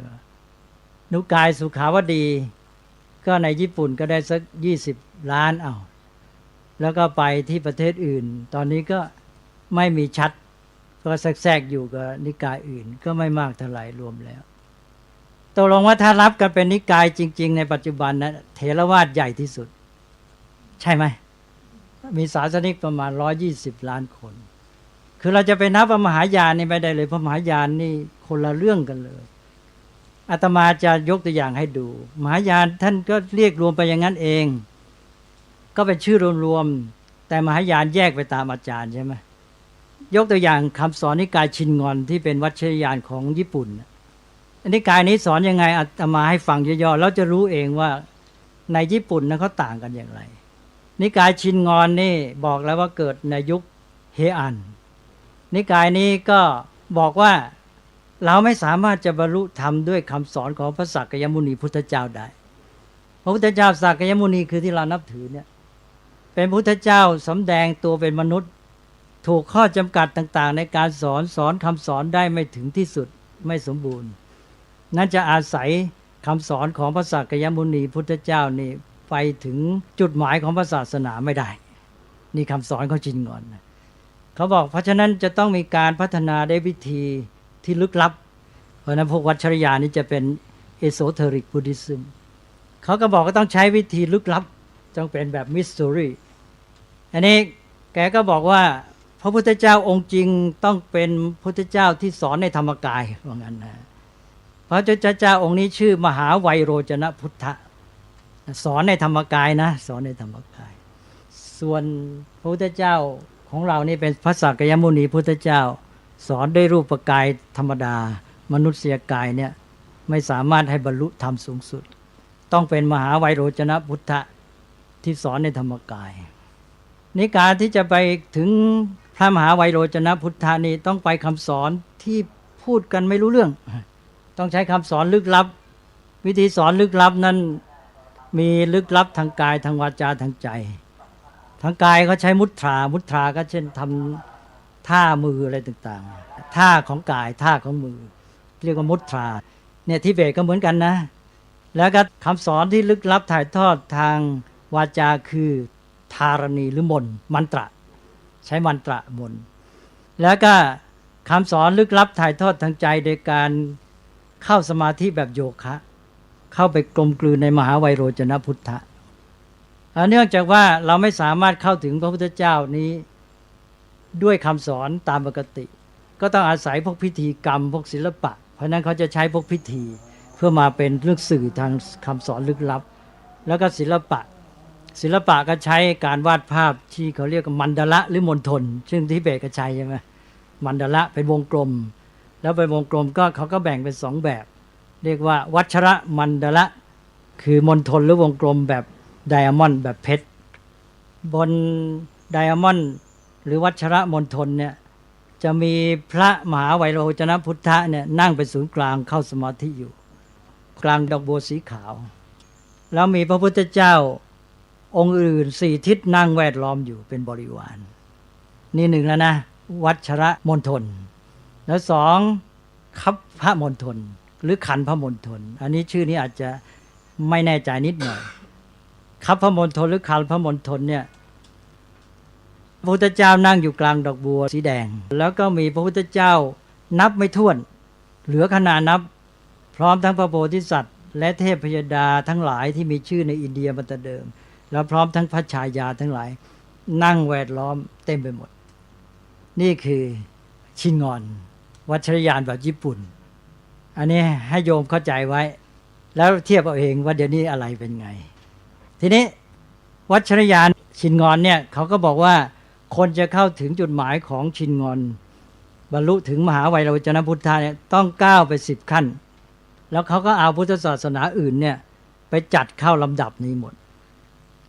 นุกายสุขาวดีก็ในญี่ปุ่นก็ได้สัก20 ล้านเอาแล้วก็ไปที่ประเทศอื่นตอนนี้ก็ไม่มีชัดก็แทรกอยู่กับนิกายอื่นก็ไม่มากเท่าไหร่รวมแล้วตกลงว่าถ้ารับกันเป็นนิกายจริงๆในปัจจุบันนะเถรวาทใหญ่ที่สุดใช่ไหมมีศาสนิกประมาณ120 ล้านคนคือเราจะไปนับมหายานนี่ไม่ได้เลยเพราะมหายานนี่คนละเรื่องกันเลยอาตมาจะยกตัวอย่างให้ดูมหายานท่านก็เรียกรวมไปอย่างนั้นเองก็เป็นชื่อรวมๆแต่มหายานแยกไปตามอาจารย์ใช่ไหมยกตัวอย่างคำสอนนิกายชินงอนที่เป็นวัชรยานของญี่ปุ่นนิกายนี้สอนยังไงอาตมาให้ฟังย่อๆแล้วจะรู้เองว่าในญี่ปุ่นนั้นเขาต่างกันอย่างไรนิกายชินงอนนี่บอกแล้วว่าเกิดในยุคเฮอันนิกายนี้ก็บอกว่าเราไม่สามารถจะบรรลุธรรมด้วยคำสอนของพระสักกยมุนีพุทธเจ้าได้พระพุทธเจ้าสักกยมุนีคือที่เรานับถือเนี่ยเป็นพุทธเจ้าสำแดงตัวเป็นมนุษย์ถูกข้อจำกัดต่างๆในการสอนคำสอนได้ไม่ถึงที่สุดไม่สมบูรณ์นั่นจะอาศัยคำสอนของพระสักกยมุนีพุทธเจ้านี่ไปถึงจุดหมายของพระศาสนาไม่ได้นี่คำสอนเขาชินงอนเขาบอกเพราะฉะนั้นจะต้องมีการพัฒนาได้วิธีที่ลึกลับเพราะนั้นพวกวัชรยานนี่จะเป็นเอโซเทริกพุทธิซึมเขาก็บอกว่าต้องใช้วิธีลึกลับต้องเป็นแบบมิส t ต r y อันนี้ แกก็บอกว่าพระพุทธเจ้าองค์จริงต้องเป็นพุทธเจ้าที่สอนในธรรมกายว่างั้นนะพระพุทธเจ้าองค์นี้ชื่อมหาไวโรจนพุทธะสอนในธรรมกายนะสอนในธรรมกายส่วนพระพุทธเจ้าของเรานี่เป็นพระสักยมุนีพุทธเจ้าสอนด้วยรูปกายธรรมดามนุษยกายเนี่ยไม่สามารถให้บรรลุธรรมสูงสุดต้องเป็นมหาไวโรจนพุทธะที่สอนในธรรมกายในการที่จะไปถึงพระมหาไวโรจนพุทธะนี่ต้องไปคำสอนที่พูดกันไม่รู้เรื่องต้องใช้คำสอนลึกลับวิธีสอนลึกลับนั้นมีลึกลับทางกายทางวาจาทางใจทางกายเขาใช้มุทราก็เช่นทำท่ามืออะไรต่างๆท่าของกายท่าของมือเรียกว่ามุทราเนี่ยทิเบตก็เหมือนกันนะแล้วก็คำสอนที่ลึกลับถ่ายทอดทางวาจาคือธารณีหรือมนต์มันตระใช้มันตระมนต์แล้วก็คำสอนลึกลับถ่ายทอดทางใจโดยการเข้าสมาธิแบบโยคะเข้าไปกลมกลืนในมหาไวโรจนพุทธะเนื่องจากว่าเราไม่สามารถเข้าถึงพระพุทธเจ้านี้ด้วยคำสอนตามปกติก็ต้องอาศัยพวกพิธีกรรมพวกศิลปะเพราะนั้นเขาจะใช้พวกพิธีเพื่อมาเป็นเรื่องสื่อทางคำสอนลึกลับแล้วก็ศิลปะก็ใช้การวาดภาพที่เขาเรียกว่ามันดละหรือมณฑลซึ่งทิเบตก็ใช้ใช่ไหมมันดละเป็นวงกลมแล้วเป็นวงกลมก็เขาก็แบ่งเป็น2แบบเรียกว่าวัชระมันดละคือมณฑลหรือวงกลมแบบไดอะมอนด์แบบเพชรบนไดอะมอนด์หรือวัชระมณฑลเนี่ยจะมีพระมหาไวโรจนพุทธะเนี่ยนั่งเป็นศูนย์กลางเข้าสมาธิอยู่กลางดอกบัวสีขาวแล้วมีพระพุทธเจ้าองค์อื่น4ทิศนั่งแวดล้อมอยู่เป็นบริวารนี่1แล้วนะวัชระมณฑลแล้ว2คัพพระมณฑลหรือขันพระมณฑลอันนี้ชื่อนี้อาจจะไม่แน่ใจนิดหน่อยคัพพระมณฑลหรือขันพระมณฑลเนี่ยพระพุทธเจ้านั่งอยู่กลางดอกบัวสีแดงแล้วก็มีพระพุทธเจ้านับไม่ถ้วนเหลือขนาดนับพร้อมทั้งพระโพธิสัตว์และเทพพยดาทั้งหลายที่มีชื่อในอินเดียมาแต่เดิมแล้วพร้อมทั้งพระชายาทั้งหลายนั่งแวดล้อมเต็มไปหมดนี่คือชินงอนวัชรยานแบบญี่ปุ่นอันนี้ให้โยมเข้าใจไว้แล้วเทียบเอาเองว่าเดี๋ยวนี้อะไรเป็นไงทีนี้วัชรยานชินงอนเนี่ยเขาก็บอกว่าคนจะเข้าถึงจุดหมายของชินงอนบรรลุถึงมหาไวโรจนพุทธะเนี่ยต้องก้าวไป10ขั้นแล้วเขาก็เอาพุทธศาสนาอื่นเนี่ยไปจัดเข้าลำดับนี้หมด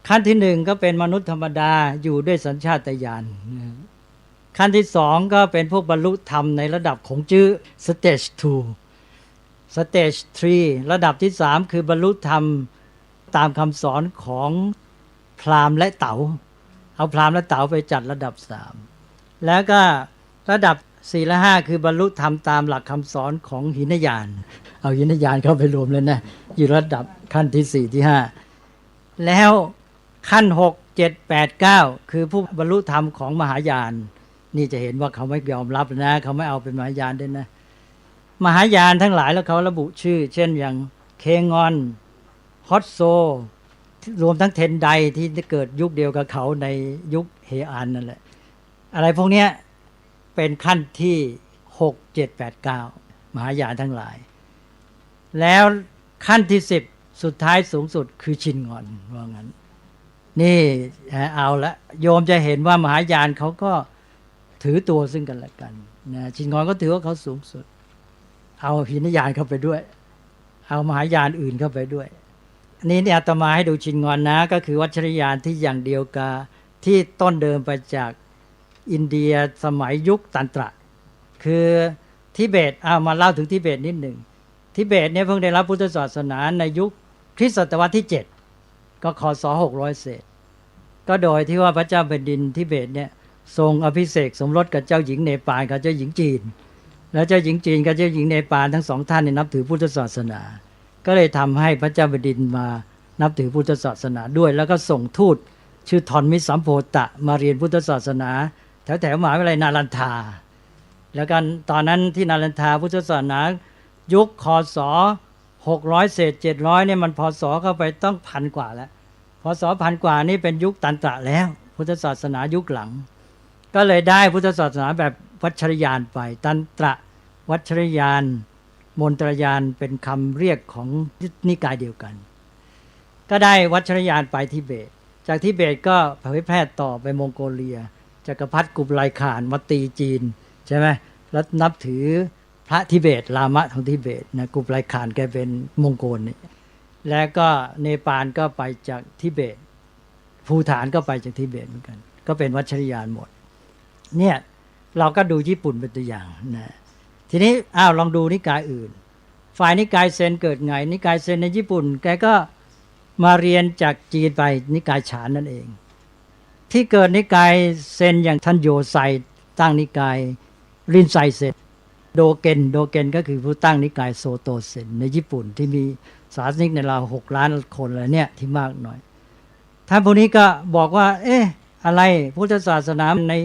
ขั้นที่1ก็เป็นมนุษย์ธรรมดาอยู่ด้วยสัญชาตญาณขั้นที่2ก็เป็นพวกบรรลุธรรมในระดับของจื้อ stage 2 stage 3 ระดับที่3คือบรรลุธรรมตามคำสอนของพราหมณ์และเต๋าเอาพราหมณ์และเต๋าไปจัดระดับ3แล้วก็ระดับ4และ5คือบรรลุธรรมตามหลักคำสอนของหินยานเอาหินยานเข้าไปรวมเลยนะอยู่ระดับขั้นที่4ที่5แล้วขั้น6 7 8 9คือผู้บรรลุธรรมของมหายานนี่จะเห็นว่าเขาไม่ยอมรับนะเขาไม่เอาเป็นมหายานด้วยนะมหายานทั้งหลายแล้วเขาระบุชื่อเช่นอย่างเคงอนฮอตโซรวมทั้งเทนไดที่เกิดยุคเดียวกับเขาในยุคเฮอันนั่นแหละอะไรพวกนี้เป็นขั้นที่6 7 8 9มหายานทั้งหลายแล้วขั้นที่10สุดท้ายสูงสุดคือชินงอนว่างั้นนี่เอาละโยมจะเห็นว่ามหายานเขาก็ถือตัวซึ่งกันและกันนะชินงอนก็ถือว่าเขาสูงสุดเอาหินยานเข้าไปด้วยเอามหายานอื่นเข้าไปด้วยนี่อาตมาให้ดูชินงอนนะก็คือวัชรยานที่อย่างเดียวกับที่ต้นเดิมไปจากอินเดียสมัยยุคตันตระคือทิเบตมาเล่าถึงทิเบตนิดหนึ่งทิเบตเนี่ยเพิ่งได้รับพุทธศาสนาในยุคคริสตศตวรรษที่7ก็คศ600เศษก็โดยที่ว่าพระเจ้าแผ่นดินทิเบตเนี่ยทรงอภิเษกสมรสกับเจ้าหญิงเนปาลกับเจ้าหญิงจีนแล้วเจ้าหญิงจีนกับเจ้าหญิงเนปาลทั้ง2ท่านเนี่ยนับถือพุทธศาสนาก็เลยทำให้พระเจ้าแผ่นดินมานับถือพุทธศาสนาด้วยแล้วก็ส่งทูตชื่อทอนมิสัมโพตะมาเรียนพุทธศาสนาแถวๆมหาวิทยาลัยนาลันทาแล้วกันตอนนั้นที่นาลันทาพุทธศาสนายุคคศ600เศษ700เนี่ยมันพศเข้าไปต้อง1,000 กว่าแล้วพศ1,000 กว่านี่เป็นยุคตันตระแล้วพุทธศาสนายุคหลัง ก็เลยได้พุทธศาสนาแบบวัชรยานไปตันตระวัชรยานมนตรยานเป็นคำเรียกของนิกายเดียวกันก็ได้วัชรยานไปทิเบตจากทิเบตก็เผยแพร่ต่อไปมองโกเลียจักรพรรดิกุบไลข่านมาตีจีนใช่ไหมแล้วนับถือพระทิเบตลามะของทิเบตนะกุบไลข่านแกเป็นมองโกลนี่แล้วก็เนปาลก็ไปจากทิเบตภูฏานก็ไปจากทิเบตเหมือนกันก็เป็นวัชรยานหมดเนี่ยเราก็ดูญี่ปุ่นเป็นตัวอย่างนะทีนี้ลองดูนิกายอื่นฝ่ายนิกายเซนเกิดไงนิกายเซนในญี่ปุ่นแกก็มาเรียนจากจีนไปนิกายฉานนั่นเองที่เกิดนิกายเซนอย่างท่านโยไซตั้งนิกายรินไซเซนโดเกนก็คือผู้ตั้งนิกายโซโตเซนในญี่ปุ่นที่มีศาสนิกในราว6 ล้านคนอะไรเนี่ยที่มากหน่อยท่านพวกนี้ก็บอกว่าอะไรพุทธศาสนาใน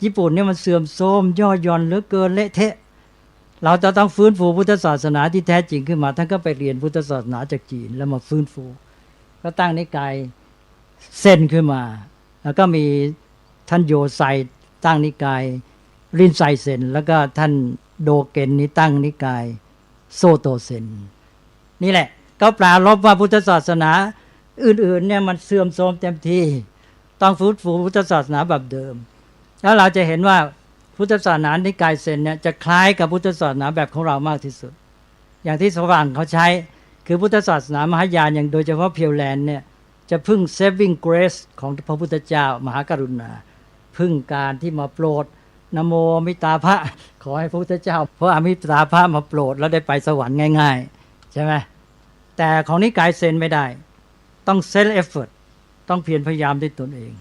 ญี่ปุ่นเนี่ยมันเสื่อมโทรมย่อหย่อนเหลือเกินเละเทะเราจะต้องฟื้นฟูพุทธศาสนาที่แท้จริงขึ้นมาท่านก็ไปเรียนพุทธศาสนาจากจีนแล้วมาฟื้นฟูก็ตั้งนิกายเซนขึ้นมาแล้วก็มีท่านโยไซตั้งนิกายรินไซเซนแล้วก็ท่านโดเกนนี่ตั้งนิกายโซโตเซนนี่แหละก็ปรารภว่าพุทธศาสนาอื่นๆเนี่ยมันเสื่อมโทรมเต็มที่ต้องฟื้นฟูพุทธศาสนาแบบเดิมแล้วเราจะเห็นว่าพุทธศาสนานิกายเซนเนี่ยจะคล้ายกับพุทธศาสนาแบบของเรามากที่สุดอย่างที่ฝรั่งเขาใช้คือพุทธศาสนามหายานอย่างโดยเฉพาะเพียวแลนด์เนี่ยจะพึ่ง saving grace ของพระพุทธเจ้ามหากรุณาพึ่งการที่มาโปรดนะโมมิตาภะขอให้พระพุทธเจ้าเพราะอมิตาภะมาโปรดแล้วได้ไปสวรรค์ง่ายๆใช่ไหมแต่ของนิกายเซนไม่ได้ต้อง self effort ต้องเพียรพยายามด้วยตนเอง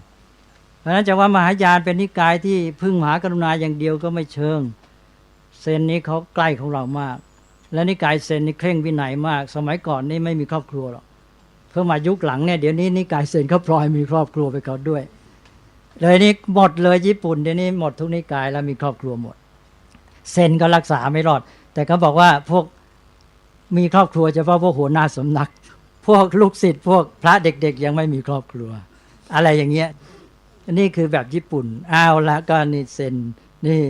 เพราะฉะนั้นจะว่ามหายานเป็นนิกายที่พึ่งมหากรุณาอย่างเดียวก็ไม่เชิงเซนนี้เขาใกล้ของเรามากและนิกายเซนนี่เคร่งวินัยมากสมัยก่อนนี่ไม่มีครอบครัวหรอกเพิ่งมายุคหลังเนี่ยเดี๋ยวนี้นิกายเซนเขาพลอยมีครอบครัวไปเขาด้วยเลยนี่หมดเลยญี่ปุ่นเดี๋ยวนี้หมดทุกนิกายแล้วมีครอบครัวหมดเซนก็รักษาไม่รอดแต่เขาบอกว่าพวกมีครอบครัวเฉพาะพวกหัวหน้าสำนักพวกลูกศิษย์พวกพระเด็กๆยังไม่มีครอบครัวอะไรอย่างเงี้ยนี่คือแบบญี่ปุ่นละก็นี่เซนนี่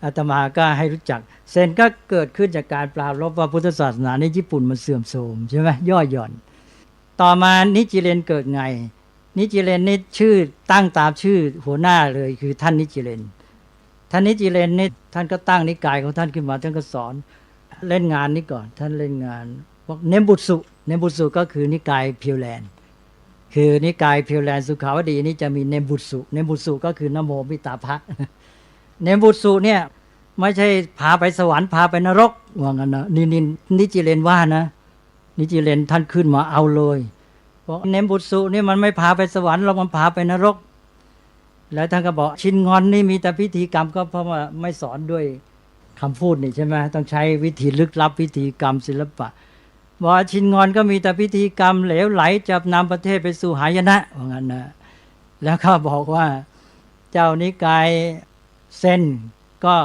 อาตมาก็ให้รู้จักเซนก็เกิดขึ้นจากการปรารภว่าพุทธศาสนาในญี่ปุ่นมันเสื่อมโทรมใช่ไหมย่อหย่อนต่อมานิจิเรนเกิดไงนิจิเรนนี่ชื่อตั้งตามชื่อหัวหน้าเลยคือท่านนิจิเรนท่านนิจิเรนนี่ท่านก็ตั้งนิกายของท่านขึ้นมาท่านก็สอนเล่นงานนี้ก่อนท่านเล่นงานบอกเนมบุตสุก็คือนิกายเพียวแลนด์คือนิกายเพียวแลนด์สุขาวดีนี่จะมีเนมบุตสุก็คือนะโมมิตาภะเนมบุตสุเนี่ยไม่ใช่พาไปสวรรค์พาไปนรกว่างั้นนะนิจิเรนว่านะนิจิเรนท่านขึ้นมาเอาเลยเพราะเนมบุตสุนี่มันไม่พาไปสวรรค์หรอกมันพาไปนรกแล้วท่านก็บอกชินงอนนี่มีแต่พิธีกรรมก็เพราะว่าไม่สอนด้วยคำพูดนี่ใช่ไหมต้องใช้วิธีลึกลับพิธีกรรมศิลปะบอกชินงอนก็มีแต่พิธีกรรมเหลวไหลจะนำประเทศไปสู่หายนะว่างั้นนะแล้วก็บอกว่าเจ้านิกายเซนก็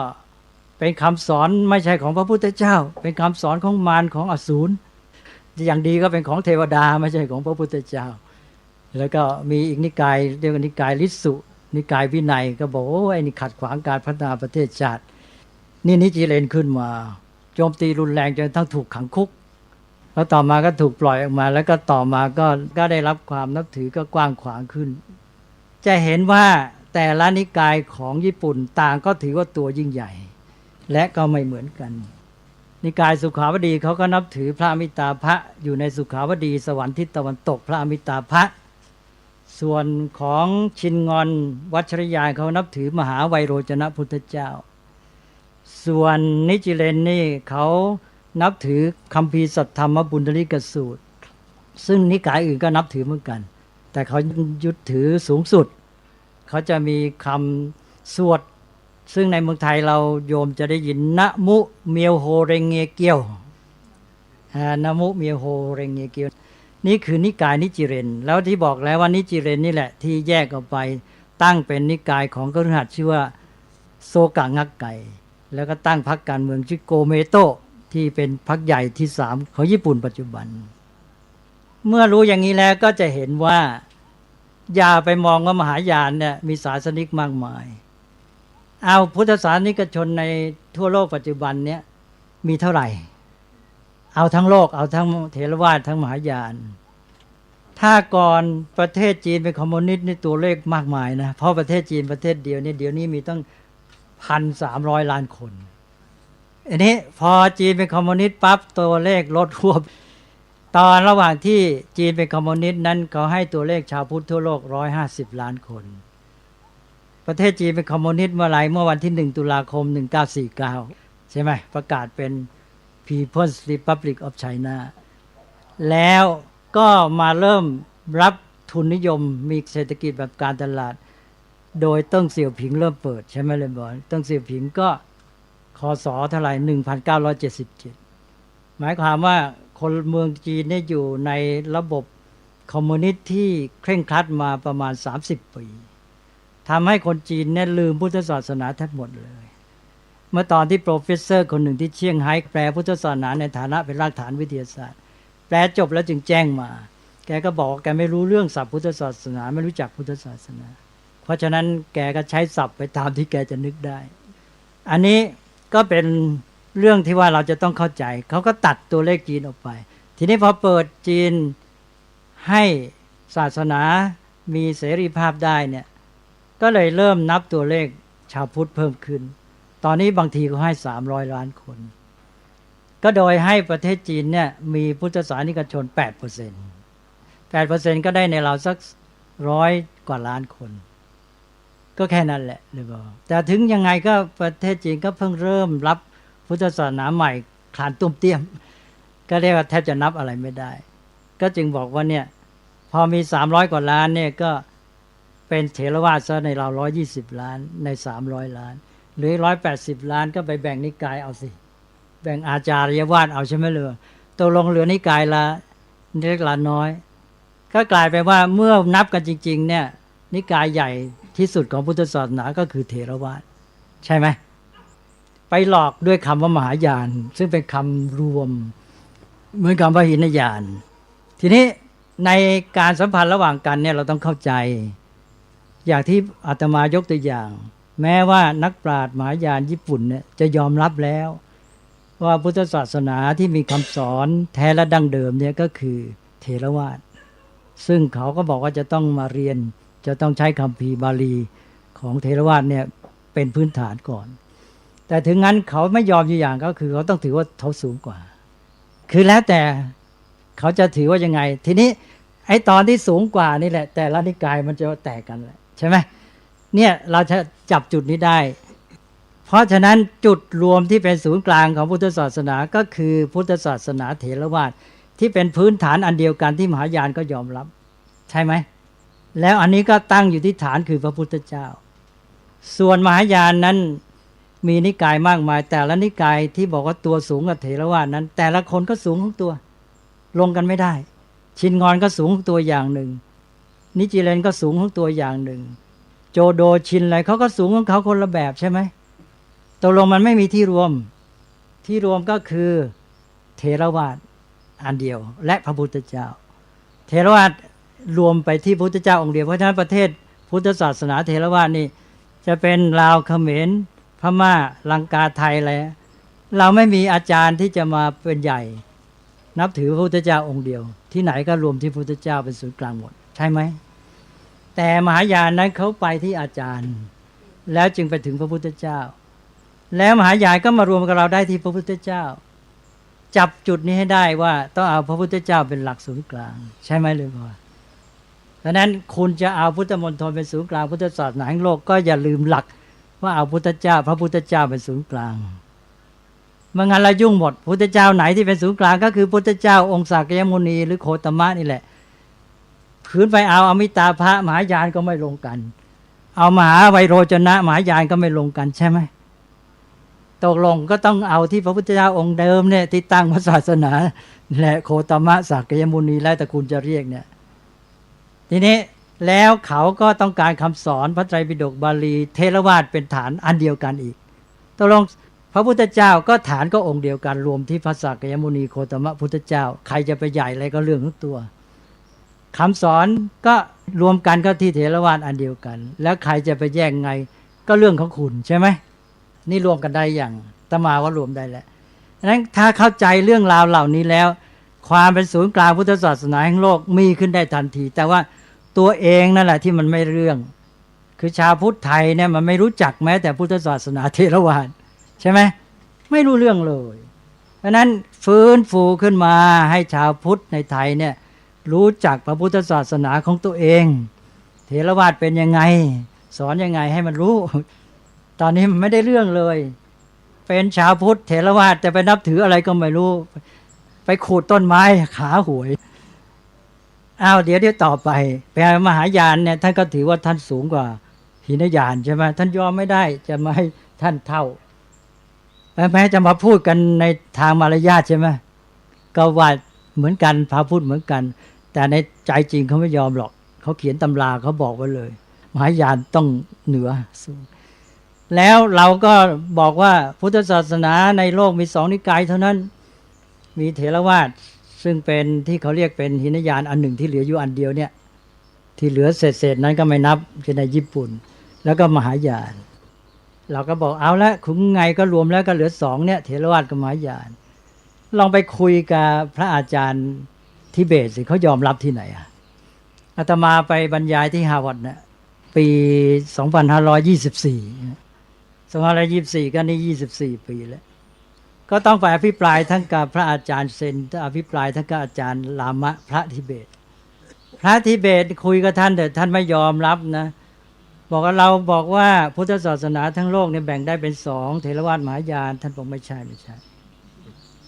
เป็นคำสอนไม่ใช่ของพระพุทธเจ้าเป็นคำสอนของมารของอสูรอย่างดีก็เป็นของเทวดาไม่ใช่ของพระพุทธเจ้าแล้วก็มีอีกนิกายเรียกว่านิกายลิสุนิกายวินัยก็บอกโอ้ไอ้นี่ขัดขวางการพัฒนาประเทศชาตินี่นิจิเรนขึ้นมาโจมตีรุนแรงจนทั้งถูกขังคุกแล้วต่อมาก็ถูกปล่อยออกมาแล้วก็ต่อมาก็ได้รับความนับถือก็กว้างขวางขึ้นจะเห็นว่าแต่ละนิกายของญี่ปุ่นต่างก็ถือว่าตัวยิ่งใหญ่และก็ไม่เหมือนกันนิกายสุขาวดีเขาก็นับถือพระอมิตาภะอยู่ในสุขาวดีสวรรค์ทิศตะวันตกพระอมิตาภะส่วนของชินงอนวัชรยานเขานับถือมหาไวโรจนะพุทธเจ้าส่วนนิจิเรนนี่เขานับถือคัมภีร์สัทธรรมบุญดลิกสูตรซึ่งนิกายอื่นก็นับถือเหมือนกันแต่เขายึดถือสูงสุดเขาจะมีคำสวดซึ่งในเมืองไทยเราโยมจะได้ยินนะมุเมียวโฮเรงเงเกียวนะมุเมียวโฮเรงเงเกียวนี่คือนิกายนิจิเรนแล้วที่บอกแล้วว่านิจิเรนนี่แหละที่แยกออกไปตั้งเป็นนิกายของคฤหัสถ์ชื่อว่าโซกะงักไก่แล้วก็ตั้งพรรคการเมืองชื่อโกเมโตะที่เป็นพรรคใหญ่ที่3ของญี่ปุ่นปัจจุบันเมื่อรู้อย่างนี้แล้วก็จะเห็นว่าอย่าไปมองว่ามหายานเนี่ยมีศาสนิกมากมาย เอาพุทธศาสนิกชนในทั่วโลกปัจจุบันเนี้ยมีเท่าไหร่เอาทั้งโลกเอาทั้งเถรวาททั้งมหายาน ถ้าก่อนประเทศจีนเป็นคอมมิวนิสต์นี่ตัวเลขมากมายนะเพราะประเทศจีนประเทศเดียวนี่เดี๋ยวนี้มีตั้ง 1,300 ล้านคนอันนี้พอจีนเป็นคอมมิวนิสต์ปั๊บตัวเลขลดหวบตอนระหว่างที่จีนเป็นคอมมิวนิสต์นั้นเขาให้ตัวเลขชาวพุทธทั่วโลก150 ล้านคนประเทศจีนเป็นคอมมิวนิสต์เมื่อไหร่เมื่อวันที่1 ตุลาคม 1949ใช่ไหมประกาศเป็น People's Republic of China แล้วก็มาเริ่มรับทุนนิยมมีเศรษฐกิจแบบการตลาดโดยเติ้งเสี่ยวผิงเริ่มเปิดใช่ไหมเลยบอกเติ้งเสี่ยวผิงก็คศเท่าไหร่1977หมายความว่าคนเมืองจีนเนี่ยอยู่ในระบบคอมมิวนิสต์ที่เคร่งครัดมาประมาณ30 ปีทำให้คนจีนเนี่ยลืมพุทธศาสนาแทบหมดเลยเมื่อตอนที่โปรเฟสเซอร์คนหนึ่งที่เซี่ยงไฮ้แปลพุทธศาสนาในฐานะเป็นรากฐานวิทยาศาสตร์แปลจบแล้วจึงแจ้งมาแกก็บอกแกไม่รู้เรื่องศัพท์พุทธศาสนาไม่รู้จักพุทธศาสนาเพราะฉะนั้นแกก็ใช้ศัพท์ไปตามที่แกจะนึกได้อันนี้ก็เป็นเรื่องที่ว่าเราจะต้องเข้าใจเขาก็ตัดตัวเลขจีนออกไปทีนี้พอเปิดจีนให้ศาสนามีเสรีภาพได้เนี่ยก็เลยเริ่มนับตัวเลขชาวพุทธเพิ่มขึ้นตอนนี้บางทีก็ให้300 ล้านคนก็โดยให้ประเทศจีนเนี่ยมีพุทธศาสนิกชน 8% ก็ได้ในเราสัก100 กว่าล้านคนก็แค่นั้นแหละหรือเปล่าแต่ถึงยังไงก็ประเทศจีนก็เพิ่งเริ่มรับพุทธศาสนาใหม่คลานตุ้มเตี้ยมก็เรียกว่าแทบจะนับอะไรไม่ได้ก็จึงบอกว่าเนี่ยพอมี300 กว่าล้านเนี่ยก็เป็นเถรวาทซะในเรา120 ล้านใน300 ล้านหรือ180 ล้านก็ไปแบ่งนิกายเอาสิแบ่งอาจาริยวาทเอาใช่ไหมเลยตกลงเหลือนิกายละเล็กละน้อยก็กลายไปว่าเมื่อนับกันจริงๆเนี่ยนิกายใหญ่ที่สุดของพุทธศาสนาก็คือเถรวาทใช่ไหมไปหลอกด้วยคำว่ามหายานซึ่งเป็นคำรวมเหมือนคำว่าหินยานทีนี้ในการสัมพันธ์ระหว่างกันเนี่ยเราต้องเข้าใจอย่างที่อาตมายกตัวอย่างแม้ว่านักปราชญ์มหายานญี่ปุ่นเนี่ยจะยอมรับแล้วว่าพุทธศาสนาที่มีคำสอนแท้และดั้งเดิมเนี่ยก็คือเถรวาทซึ่งเขาก็บอกว่าจะต้องมาเรียนจะต้องใช้คัมภีร์บาลีของเถรวาทเนี่ยเป็นพื้นฐานก่อนแต่ถึงงั้นเขาไม่ยอมอยู่อย่างก็คือเขาต้องถือว่าเขาสูงกว่าคือแล้วแต่เขาจะถือว่ายังไงทีนี้ไอ้ตอนที่สูงกว่านี่แหละแต่ละนิกายมันจะแตกกันแหละใช่ไหมเนี่ยเราจะจับจุดนี้ได้เพราะฉะนั้นจุดรวมที่เป็นศูนย์กลางของพุทธศาสนาก็คือพุทธศาสนาเถรวาทที่เป็นพื้นฐานอันเดียวกันที่มหายานก็ยอมรับใช่ไหมแล้วอันนี้ก็ตั้งอยู่ที่ฐานคือพระพุทธเจ้าส่วนมหายานนั้นมีนิกายมากมายแต่ละนิกายที่บอกว่าตัวสูงกับเถรวาทนั้นแต่ละคนก็สูงของตัวลงกันไม่ได้ชินงอนก็สูงของตัวอย่างหนึ่งนิจิเลนก็สูงของตัวอย่างหนึ่งโจโดชินอะไรเขาก็สูงของเขาคนละแบบใช่ไหมตกลงมันไม่มีที่รวมก็คือเถรวาทอันเดียวและพระพุทธเจ้าเถรวาทรวมไปที่พระพุทธเจ้าองค์เดียวเพราะฉะนั้นประเทศพุทธศาสนาเถรวาทนี่จะเป็นลาวเขมรพม่าลังกาไทยอะไรเราไม่มีอาจารย์ที่จะมาเป็นใหญ่นับถือพระพุทธเจ้าองค์เดียวที่ไหนก็รวมที่พระพุทธเจ้าเป็นศูนย์กลางหมดใช่ไหมแต่มหายานนั้นเขาไปที่อาจารย์แล้วจึงไปถึงพระพุทธเจ้าแล้วมหายานก็มารวมกับเราได้ที่พระพุทธเจ้าจับจุดนี้ให้ได้ว่าต้องเอาพระพุทธเจ้าเป็นหลักศูนย์กลางใช่ไหมเลยพ่อดังนั้นคุณจะเอาพุทธมณฑลเป็นศูนย์กลางพุทธศาสนาแห่งโลกก็อย่าลืมหลักว่าเอาพุทธเจ้าพระพุทธเจ้าเป็นศูนย์กลางเมื่องั้นเรายุ่งหมดพุทธเจ้าไหนที่เป็นศูนย์กลางก็คือพุทธเจ้าองค์สักยมุนีหรือโคตมะนี่แหละขืนไปเอาอมิตาภะมหายานก็ไม่ลงกันเอามหาไวโรจนะมหายานก็ไม่ลงกันใช่ไหมตกลงก็ต้องเอาที่พระพุทธเจ้าองค์เดิมเนี่ยที่ตั้งพระศาสนาและโคตมะสักยมุนีแล้วแต่คุณจะเรียกเนี่ยทีนี้แล้วเขาก็ต้องการคำสอนพระไตรปิฎกบาลีเทรวาทเป็นฐานอันเดียวกันอีกตกลงพระพุทธเจ้าก็ฐานก็องค์เดียวกันรวมที่พระสักยมุนีโคตมะพุทธเจ้าใครจะไปใหญ่อะไรก็เรื่องของตัวคำสอนก็รวมกันก็ที่เถรวาทอันเดียวกันแล้วใครจะไปแยกไง ก็เรื่องของคุณใช่ไหมนี่รวมกันได้อย่างอาตมาว่ารวมได้แล้วดังนั้นถ้าเข้าใจเรื่องราวเหล่านี้แล้วความเป็นศูนย์กลางพุทธศาสนาแห่งโลกมีขึ้นได้ทันทีแต่ว่าตัวเองนั่นแหละที่มันไม่เรื่องคือชาวพุทธไทยเนี่ยมันไม่รู้จักแม้แต่พุทธศาสนาเทรวาทใช่ไหมไม่รู้เรื่องเลยเพราะนั้นฟื้นฟูขึ้นมาให้ชาวพุทธในไทยเนี่ยรู้จักพระพุทธศาสนาของตัวเองเทรวาทเป็นยังไงสอนยังไงให้มันรู้ตอนนี้มันไม่ได้เรื่องเลยเป็นชาวพุทธเถรวาทแต่ไปนับถืออะไรก็ไม่รู้ไปขูดต้นไม้ขาหวยเดี๋ยวต่อไปมหายานเนี่ยท่านก็ถือว่าท่านสูงกว่าหินยานใช่ไหมท่านยอมไม่ได้จะมาให้ท่านเท่าแม้จะมาพูดกันในทางมารยาทใช่ไหมก็ว่าเหมือนกันพาพูดเหมือนกันแต่ในใจจริงเขาไม่ยอมหรอกเขาเขียนตำราเขาบอกไว้เลยมหายานต้องเหนือสูงแล้วเราก็บอกว่าพุทธศาสนาในโลกมี2นิกายเท่านั้นมีเถรวาทซึ่งเป็นที่เขาเรียกเป็นหินยานอันหนึ่งที่เหลืออยู่อันเดียวเนี่ยที่เหลือเศษนั้นก็ไม่นับคือในญี่ปุ่นแล้วก็มหายานเราก็บอกเอาละคุณไงก็รวมแล้วก็เหลือ2เนี่ยเถรวาทกับมหายานลองไปคุยกับพระอาจารย์ทิเบตสิเขายอมรับที่ไหนอาตมาไปบรรยายที่ฮาร์วาร์ดนะปี2524ก็นี่24 ปีแล้วก็ต้องไปอภิปรายทั้งกับพระอาจารย์เซนอภิปรายทั้งกับอาจารย์ลามะพระทิเบตคุยกับท่านแต่ท่านไม่ยอมรับนะบอกว่าเราบอกว่าพุทธศาสนาทั้งโลกเนี่ยแบ่งได้เป็น2เถรวาทมหายานท่านบอกไม่ใช่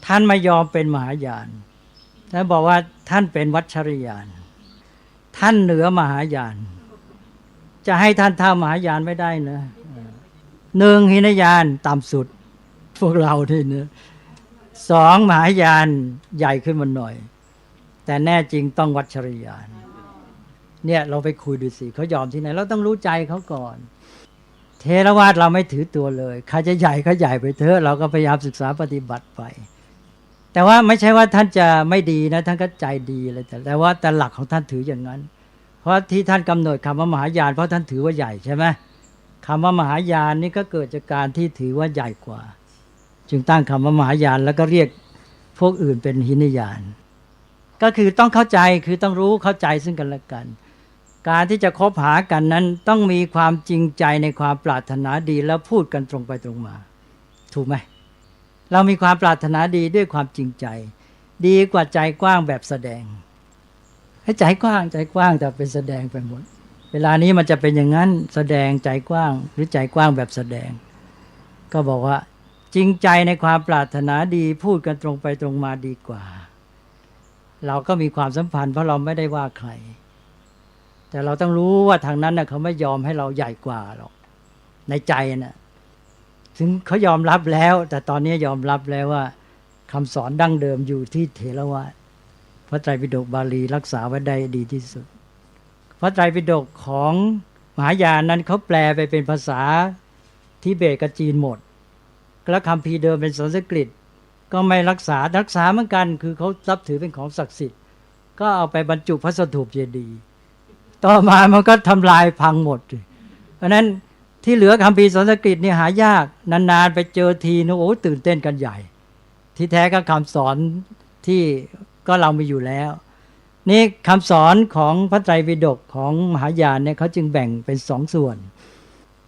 ท่านไม่ยอมเป็นมหายานท่านบอกว่าท่านเป็นวัชรยานท่านเหนือมหายานจะให้ท่านเท่ามหายานไม่ได้นะ1หินยานต่ำสุดพวกเราที่เนี่ย2มหายานใหญ่ขึ้นมาหน่อยแต่แน่จริงต้องวัชรยานเนี่ยเราไปคุยดูสิเขายอมที่ไหนเราต้องรู้ใจเขาก่อนเทรวาทเราไม่ถือตัวเลยใครจะใหญ่ก็ใหญ่ไปเถอะเราก็พยายามศึกษาปฏิบัติไปแต่ว่าไม่ใช่ว่าท่านจะไม่ดีนะท่านก็ใจดีเลยแต่ว่าแต่หลักของท่านถืออย่างนั้นเพราะที่ท่านกำหนดคำว่ามหายานเพราะท่านถือว่าใหญ่ใช่ไหมคำว่ามหายานนี่ก็เกิดจากการที่ถือว่าใหญ่กว่าจึงตั้งคำว่ามหายานแล้วก็เรียกพวกอื่นเป็นหินยานก็คือต้องเข้าใจคือต้องรู้เข้าใจซึ่งกันและกันการที่จะคบหากันนั้นต้องมีความจริงใจในความปรารถนาดีแล้วพูดกันตรงไปตรงมาถูกไหมเรามีความปรารถนาดีด้วยความจริงใจดีกว่าใจกว้างแบบแสดงให้ใจกว้างแต่เป็นแสดงไปหมดเวลานี้มันจะเป็นอย่างนั้นแสดงใจกว้างหรือใจกว้างแบบแสดงก็บอกว่าจริงใจในความปรารถนาดีพูดกันตรงไปตรงมาดีกว่าเราก็มีความสัมพันธ์เพราะเราไม่ได้ว่าใครแต่เราต้องรู้ว่าทางนั้นน่ะเขาไม่ยอมให้เราใหญ่กว่าหรอกในใจน่ะถึงเขายอมรับแล้วแต่ตอนนี้ยอมรับแล้วว่าคำสอนดั้งเดิมอยู่ที่เถรวาทพระไตรปิฎกบาลีรักษาไว้ได้ดีที่สุดพระไตรปิฎกของมหายานนั้นเขาแปลไปเป็นภาษาทิเบตกับจีนหมดแล้วคัมภีร์เดิมเป็นสันสกฤตก็ไม่รักษาเหมือนกันคือเขารับถือเป็นของศักดิ์สิทธิ์ก็เอาไปบรรจุพระสถูปเจดีย์ต่อมามันก็ทำลายพังหมดเพราะนั้นที่เหลือคัมภีร์สันสกฤตนี่หายากนานๆไปเจอทีนึงโอ้ตื่นเต้นกันใหญ่ที่แท้ก็คำสอนที่ก็เรามีอยู่แล้วนี่คำสอนของพระไตรปิฎกของมหายานเนี่ยเขาจึงแบ่งเป็น2ส่วน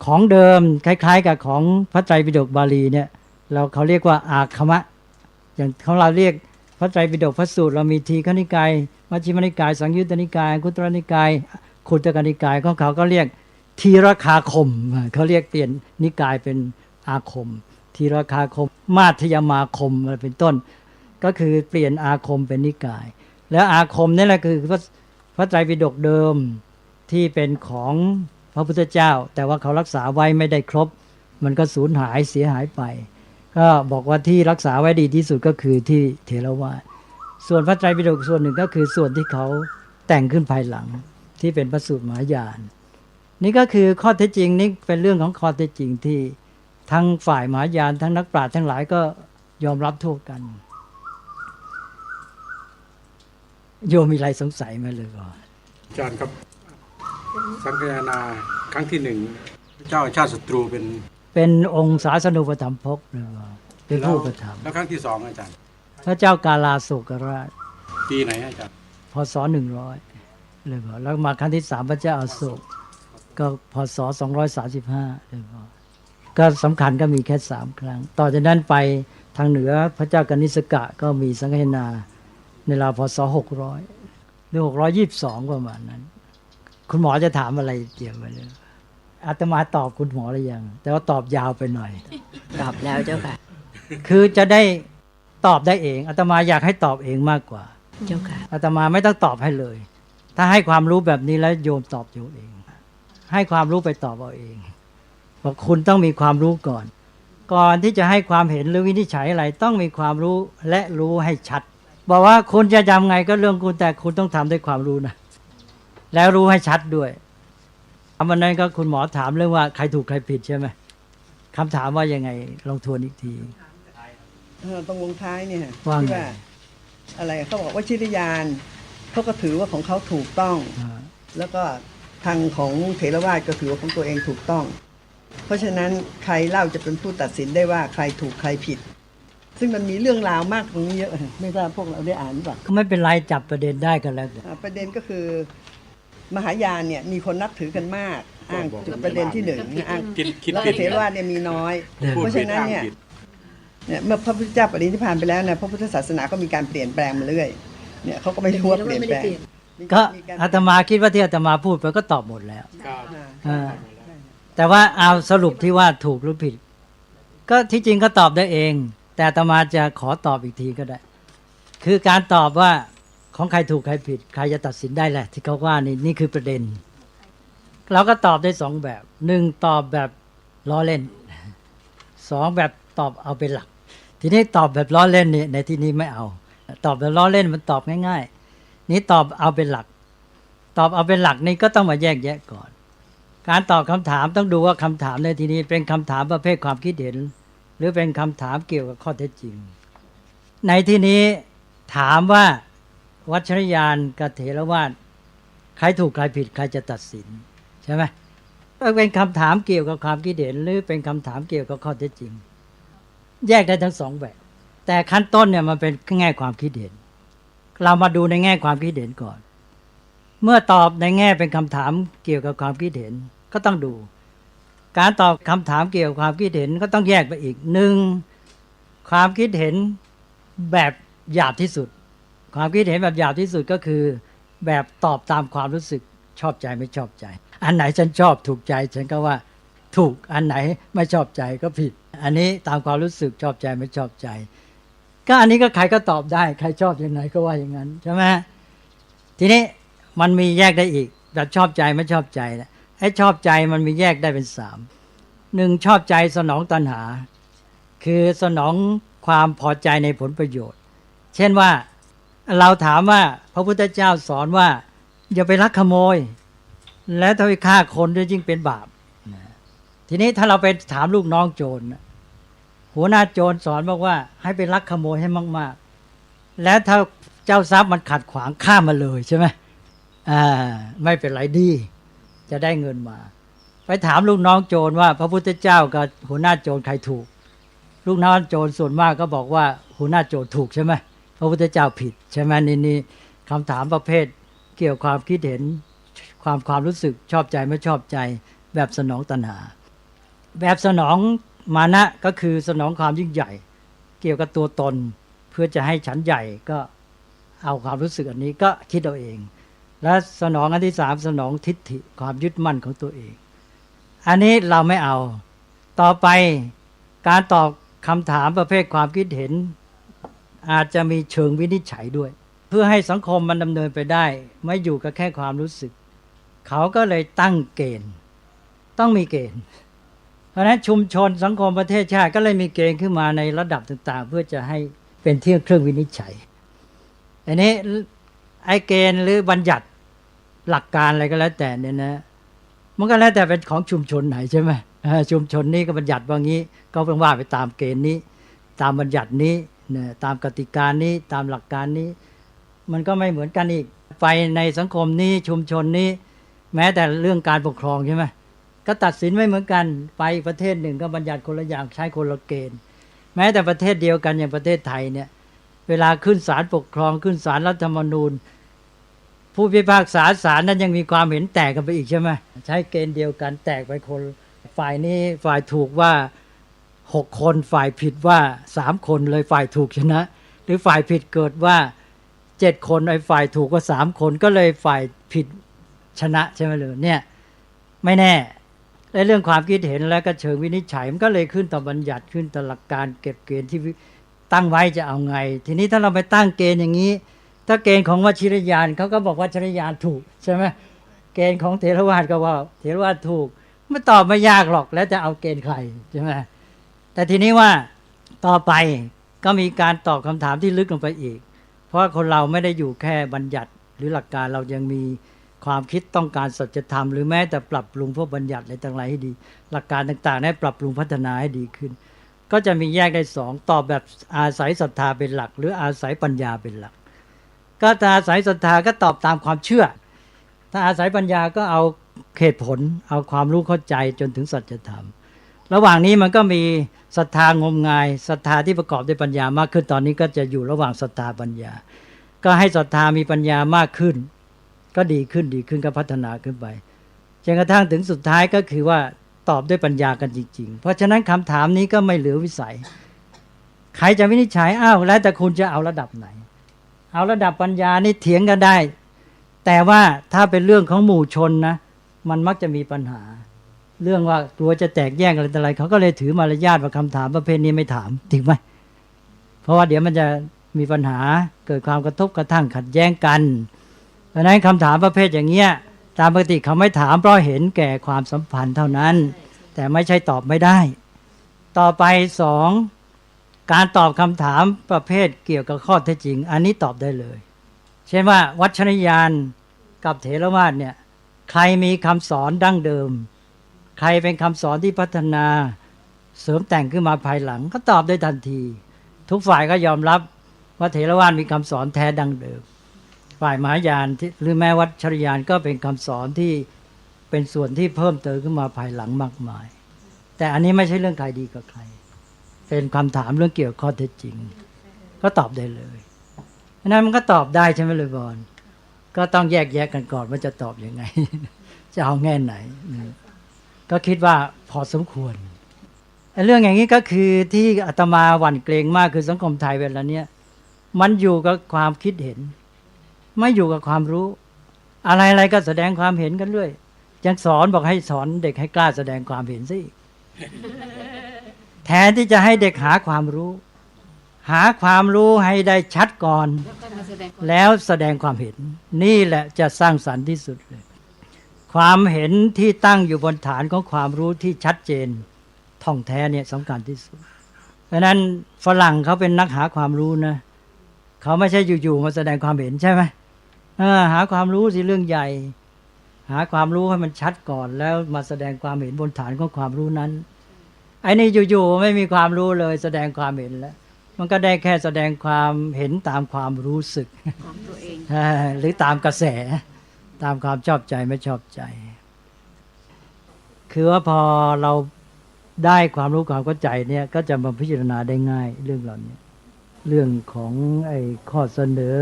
ของเดิมคล้ายๆกับของพระไตรปิฎกบาลีเนี่ยเขาเรียกว่าอาคมะอย่างของเราเรียกพระไตรปิฎกพระสูตรเรามีทีฆนิกายมัชฌิมนิกายสังยุตตนิกายอังคุตรนิกายขุตกนิกายของเขาก็เรียกทีรคาคมเขาเรียกเปลี่ยนนิกายเป็นอาคมทีรคาคมมาทยมาคมอะไรเป็นต้นก็คือเปลี่ยนอาคมเป็นนิกายแล้วอาคมนี่แหละคือพระไตรปิฎกเดิมที่เป็นของพระพุทธเจ้าแต่ว่าเขารักษาไว้ไม่ได้ครบมันก็สูญหายเสียหายไปก็บอกว่าที่รักษาไว้ดีที่สุดก็คือที่เถรวาทส่วนพระไตรปิฎกส่วนหนึ่งก็คือส่วนที่เขาแต่งขึ้นภายหลังที่เป็นพระสูตรมหายานนี่ก็คือข้อเท็จจริงนี่เป็นเรื่องของข้อเท็จจริงที่ทั้งฝ่ายมหายานทั้งนักปราชญ์ทั้งหลายก็ยอมรับทั่วกันโยมมีอะไรสงสัยไหมเลยก่อน อาจารย์ครับสังคายนาครั้งที่1 เจ้าชาติศัตรูเป็น องค์ศาสนูปถัมภกเป็นผู้ประทับ แล้วครั้งที่สองอาจารย์ พระเจ้ากาลาโศกราช ปีไหนอาจารย์ พศ100เลยบอกแล้วมาครั้งที่3พระเจ้าอโศกก็พศ235เลยบอกก็สำคัญก็มีแค่3ครั้งต่อจากนั้นไปทางเหนือพระเจ้ากนิสกะก็มีสังฆนาในราวพศ600หรือ622ประมาณนั้น คุณหมอจะถามอะไรเกี่ยวกับเรื่องอาตมาตอบคุณหมอหรือยังแต่ว่าตอบยาวไปหน่อย ตอบแล้วเจ้าค่ะ คือจะได้ตอบได้เองอาตมาอยากให้ตอบเองมากกว่า เจ้าค่ะ อาตมาไม่ต้องตอบให้เลย ถ้าให้ความรู้แบบนี้แล้วโยมตอบโยมเอง ให้ความรู้ไปตอบเอาเองบอกคุณต้องมีความรู้ก่อนที่จะให้ความเห็นหรือวินิจฉัยอะไรต้องมีความรู้และรู้ให้ชัดบอกว่าคุณจะทำไงก็เรื่องคุณแต่คุณต้องทำด้วยความรู้นะแล้วรู้ให้ชัดด้วยวันนั้นก็คุณหมอถามเรื่องว่าใครถูกใครผิดใช่ไหมคำถามว่ายังไงลองทวนอีกทีตรงลงท้ายเนี่ย ว่าไง ที่ว่าอะไรเขาบอกว่าชิรยานเขาก็ถือว่าของเขาถูกต้อง แล้วก็ทางของเถรวาทก็ถือว่าของตัวเองถูกต้อง เพราะฉะนั้นใครเล่าจะเป็นผู้ตัดสินได้ว่าใครถูกใครผิด ซึ่งมันมีเรื่องราวมากตรงนี้เยอะไม่ทราบพวกเราได้อ่านหรือเปล่า ก็ไม่เป็นไรจับประเด็นได้กันแล้ว ประเด็นก็คือมหายานเนี่ยมีคนนับถือกันมากอ้างจุดประเด็นที่หนึ่งอ้างแล้วเถรวาทเนี่ยมีน้อย เพราะฉะนั้นเนี่ยเมื่อพระพุทธเจ้าปรินิพพานไปแล้วเนี่ยพระพุทธศาสนาก็มีการเปลี่ยนแปลงมาเรื่อยเนี่ยเขาก็ไม่รู้ว่าเปลี่ยนแปลง ก็อาตมาคิดว่าที่อาตมาพูดไปก็ตอบหมดแล้วแต่ว่าเอาสรุปที่ว่าถูกหรือผิดก็ที่จริงก็ตอบได้เองแต่อาตมาจะขอตอบอีกทีก็ได้คือการตอบว่าของใครถูกใครผิดใครจะตัดสินได้แหละที่เขาว่านี่คือประเด็นเราก็ตอบได้2แบบ1ตอบแบบล้อเล่น2แบบตอบเอาเป็นหลักทีนี้ตอบแบบล้อเล่นนี่ในที่นี้ไม่เอาตอบแบบล้อเล่นมันตอบง่ายๆนี่ตอบเอาเป็นหลักตอบเอาเป็นหลักนี่ก็ต้องมาแยกแยะก่อนการตอบคำถามต้องดูว่าคำถามในที่นี้เป็นคำถามประเภทความคิดเห็นหรือเป็นคำถามเกี่ยวกับข้อเท็จจริงในที่นี้ถามว่าวัชรยานกับเถรวาทใครถูกใครผิดใครจะตัดสินใช่ไหมเป็นคำถามเกี่ยวกับความคิดเห็นหรือเป็นคำถามเกี่ยวกับข้อเท็จจริงแยกได้ทั้ง2แบบแต่ขั้นต้นเนี่ยมันเป็นแง่ความคิดเห็นเรามาดูในแง่ความคิดเห็นก่อนเมื่อตอบในแง่เป็นคำถามเกี่ยวกับความคิดเห็นก็ต้องดูการตอบคำถามเกี่ยวกับความคิดเห็นก็ต้องแยกไปอีก1ความคิดเห็นแบบหยาบที่สุดความคิดเห็นแบบหยาบที่สุดก็คือแบบตอบตามความรู้สึกชอบใจไม่ชอบใจอันไหนฉันชอบถูกใจฉันก็ว่าถูกอันไหนไม่ชอบใจก็ผิดอันนี้ตามความรู้สึกชอบใจไม่ชอบใจก็อันนี้ก็ใครก็ตอบได้ใครชอบอย่างไหนก็ว่าอย่างนั้นใช่ไหมทีนี้มันมีแยกได้อีกแบบชอบใจไม่ชอบใจนะไอ้ชอบใจมันมีแยกได้เป็น1ชอบใจสนองตัณหาคือสนองความพอใจในผลประโยชน์เช่นว่าเราถามว่าพระพุทธเจ้าสอนว่าอย่าไปลักขโมยและถ้าไปฆ่าคนด้วยยิ่งเป็นบาปทีนี้ถ้าเราไปถามลูกน้องโจรหัวหน้าโจรสอนบอกว่าให้ไปลักขโมยให้มากๆแล้วถ้าเจ้าทรัพย์มันขัดขวางฆ่ามันเลยใช่ไหมไม่เป็นไรดีจะได้เงินมาไปถามลูกน้องโจรว่าพระพุทธเจ้ากับหัวหน้าโจรใครถูกลูกน้องโจรส่วนมากก็บอกว่าหัวหน้าโจรถูกใช่ไหมพระพุทธเจ้าผิดใช่ไหมนี่คำถามประเภทเกี่ยวความคิดเห็นความรู้สึกชอบใจไม่ชอบใจแบบสนองตัณหาแบบสนองมานะก็คือสนองความยิ่งใหญ่เกี่ยวกับตัวตนเพื่อจะให้ฉันใหญ่ก็เอาความรู้สึกอันนี้ก็คิดเอาเองและสนองอันที่3สนองทิฏฐิความยึดมั่นของตัวเองอันนี้เราไม่เอาต่อไปการตอบคำถามประเภทความคิดเห็นอาจจะมีเชิงวินิจฉัยด้วยเพื่อให้สังคมมันดำเนินไปได้ไม่อยู่กับแค่ความรู้สึกเขาก็เลยตั้งเกณฑ์ต้องมีเกณฑ์เพราะฉะนั้นชุมชนสังคมประเทศชาติก็เลยมีเกณฑ์ขึ้นมาในระดับต่างๆเพื่อจะให้เป็นเครื่องวินิจฉัยอันนี้ไอ้เกณฑ์หรือบัญญัติหลักการอะไรก็แล้วแต่เนี่ยนะมันก็แล้วแต่เป็นของชุมชนไหนใช่ไหมชุมชนนี้ก็บัญญัติว่างี้ก็ต้องว่าไปตามเกณฑ์นี้ตามบัญญัตินี้ตามกติกานี้ตามหลักการนี้มันก็ไม่เหมือนกันอีกไปในสังคมนี้ชุมชนนี้แม้แต่เรื่องการปกครองใช่ไหม ก็ตัดสินไม่เหมือนกันไปประเทศหนึ่งก็บัญญัติคนละอย่างใช้คนละเกณฑ์แม้แต่ประเทศเดียวกันอย่างประเทศไทยเนี่ยเวลาขึ้นศาลปกครองขึ้นศาลรัฐธรรมนูญผู้พิพากษาศาลนั้นยังมีความเห็นแตกกันไปอีกใช่ไหมใช้เกณฑ์เดียวกันแตกไปคนฝ่ายนี้ฝ่ายถูกว่า6 คนฝ่ายผิดว่า3 คนเลยฝ่ายถูกชนะหรือฝ่ายผิดเกิดว่า7 คนไอ้ฝ่ายถูกก็3 คนก็เลยฝ่ายผิดชนะใช่ไหมเลยเนี่ยไม่แน่ในเรื่องความคิดเห็นและก็เชิงวินิจฉัยมันก็เลยขึ้นต่อบัญญัติขึ้นต่อหลักการเก็บเกณฑ์ที่ตั้งไว้จะเอาไงทีนี้ถ้าเราไปตั้งเกณฑ์อย่างนี้ถ้าเกณฑ์ของวชิรยานเขาก็บอกว่าวชิรยานถูกใช่ไหมเกณฑ์ของเถรวาทก็ว่าเถรวาทถูกไม่ตอบไม่ยากหรอกแล้วจะเอาเกณฑ์ใครใช่ไหมแต่ทีนี้ว่าต่อไปก็มีการตอบคำถามที่ลึกลงไปอีกเพราะคนเราไม่ได้อยู่แค่บัญญัติหรือหลักการเรายังมีความคิดต้องการสัจธรรมหรือแม้แต่ปรับปรุงพวกบัญญัติอะไรต่างๆให้ดีหลักการต่างๆให้ปรับปรุงพัฒนาให้ดีขึ้นก็จะมีแยกได้2ตอบแบบอาศัยศรัทธาเป็นหลักหรืออาศัยปัญญาเป็นหลักก็ถ้าอาศัยศรัทธาก็ตอบตามความเชื่อถ้าอาศัยปัญญาก็เอาเหตุผลเอาความรู้เข้าใจจนถึงสัจธรรมระหว่างนี้มันก็มีศรัทธางมงายศรัทธาที่ประกอบด้วยปัญญามากขึ้นตอนนี้ก็จะอยู่ระหว่างศรัทธาปัญญาก็ให้ศรัทธามีปัญญามากขึ้นก็ดีขึ้นก็พัฒนาขึ้นไปจนกระทั่งถึงสุดท้ายก็คือว่าตอบด้วยปัญญากันจริงๆเพราะฉะนั้นคำถามนี้ก็ไม่เหลือวิสัยใครจะวินิจฉัยแล้วแต่คุณจะเอาระดับไหนเอาระดับปัญญานี่เถียงกันได้แต่ว่าถ้าเป็นเรื่องของหมู่ชนนะมันมักจะมีปัญหาเรื่องว่ากลัวจะแตกแยกอะไรเขาก็เลยถือมารยาทว่าคำถามประเภทนี้ไม่ถามถูกไหมเพราะว่าเดี๋ยวมันจะมีปัญหาเกิดความกระทบกระทั่งขัดแย้งกันเพราะนั้นคำถามประเภทอย่างเงี้ยตามปกติเขาไม่ถามเพราะเห็นแก่ความสัมพันธ์เท่านั้นแต่ไม่ใช่ตอบไม่ได้ต่อไป2การตอบคำถามประเภทเกี่ยวกับข้อเท็จจริงอันนี้ตอบได้เลยเช่นว่าวัชรยานกับเถรวาทเนี่ยใครมีคำสอนดั้งเดิมใครเป็นคำสอนที่พัฒนาเสริมแต่งขึ้นมาภายหลังก็ตอบได้ทันทีทุกฝ่ายก็ยอมรับว่าเถรวาทมีคำสอนแท้ดั้งเดิมฝ่ายมหายานหรือแม้วัชรยานก็เป็นคำสอนที่เป็นส่วนที่เพิ่มเติมขึ้นมาภายหลังมากมายแต่อันนี้ไม่ใช่เรื่องใครดีกับใครเป็นคำถามเรื่องเกี่ยวกับข้อเท็จจริงก็ตอบได้เลยเพราะนั้นมันก็ตอบได้ใช่ไหมเลยบอลก็ต้องแยกแยะกันก่อนว่าจะตอบยังไง จะเอาแง่ไหนก็คิดว่าพอสมควรเรื่องอย่างนี้ก็คือที่อาตมาหวั่นเกรงมากคือสังคมไทยเวลาเนี้ยมันอยู่กับความคิดเห็นไม่อยู่กับความรู้อะไรๆก็แสดงความเห็นกันเรื่อยยังสอนบอกให้สอนเด็กให้กล้าแสดงความเห็นสิ แทนที่จะให้เด็กหาความรู้ให้ได้ชัดก่อนแล้วแสดงความเห็นนี่แหละจะสร้างสรรค์ที่สุดเลยความเห็นที่ตั้งอยู่บนฐานของความรู้ที่ชัดเจนท่องแท้เนี่ยสำคัญที่สุดเพราะนั้นฝรั่งเขาเป็นนักหาความรู้นะเขาไม่ใช่อยู่ๆมาแสดงความเห็นใช่ไหมหาความรู้สิเรื่องใหญ่หาความรู้ให้มันชัดก่อนแล้วมาแสดงความเห็นบนฐานของความรู้นั้นไอ้นี่อยู่ๆไม่มีความรู้เลยแสดงความเห็นแล้วมันก็ได้แค่แสดงความเห็นตามความรู้สึกของตัวเองหรือตามกระแสตามความชอบใจไม่ชอบใจคือว่าพอเราได้ความรู้ความเข้าใจเนี่ยก็จะมาพิจารณาได้ง่ายเรื่องเหล่านี้เรื่องของไอ้ข้อเสนอ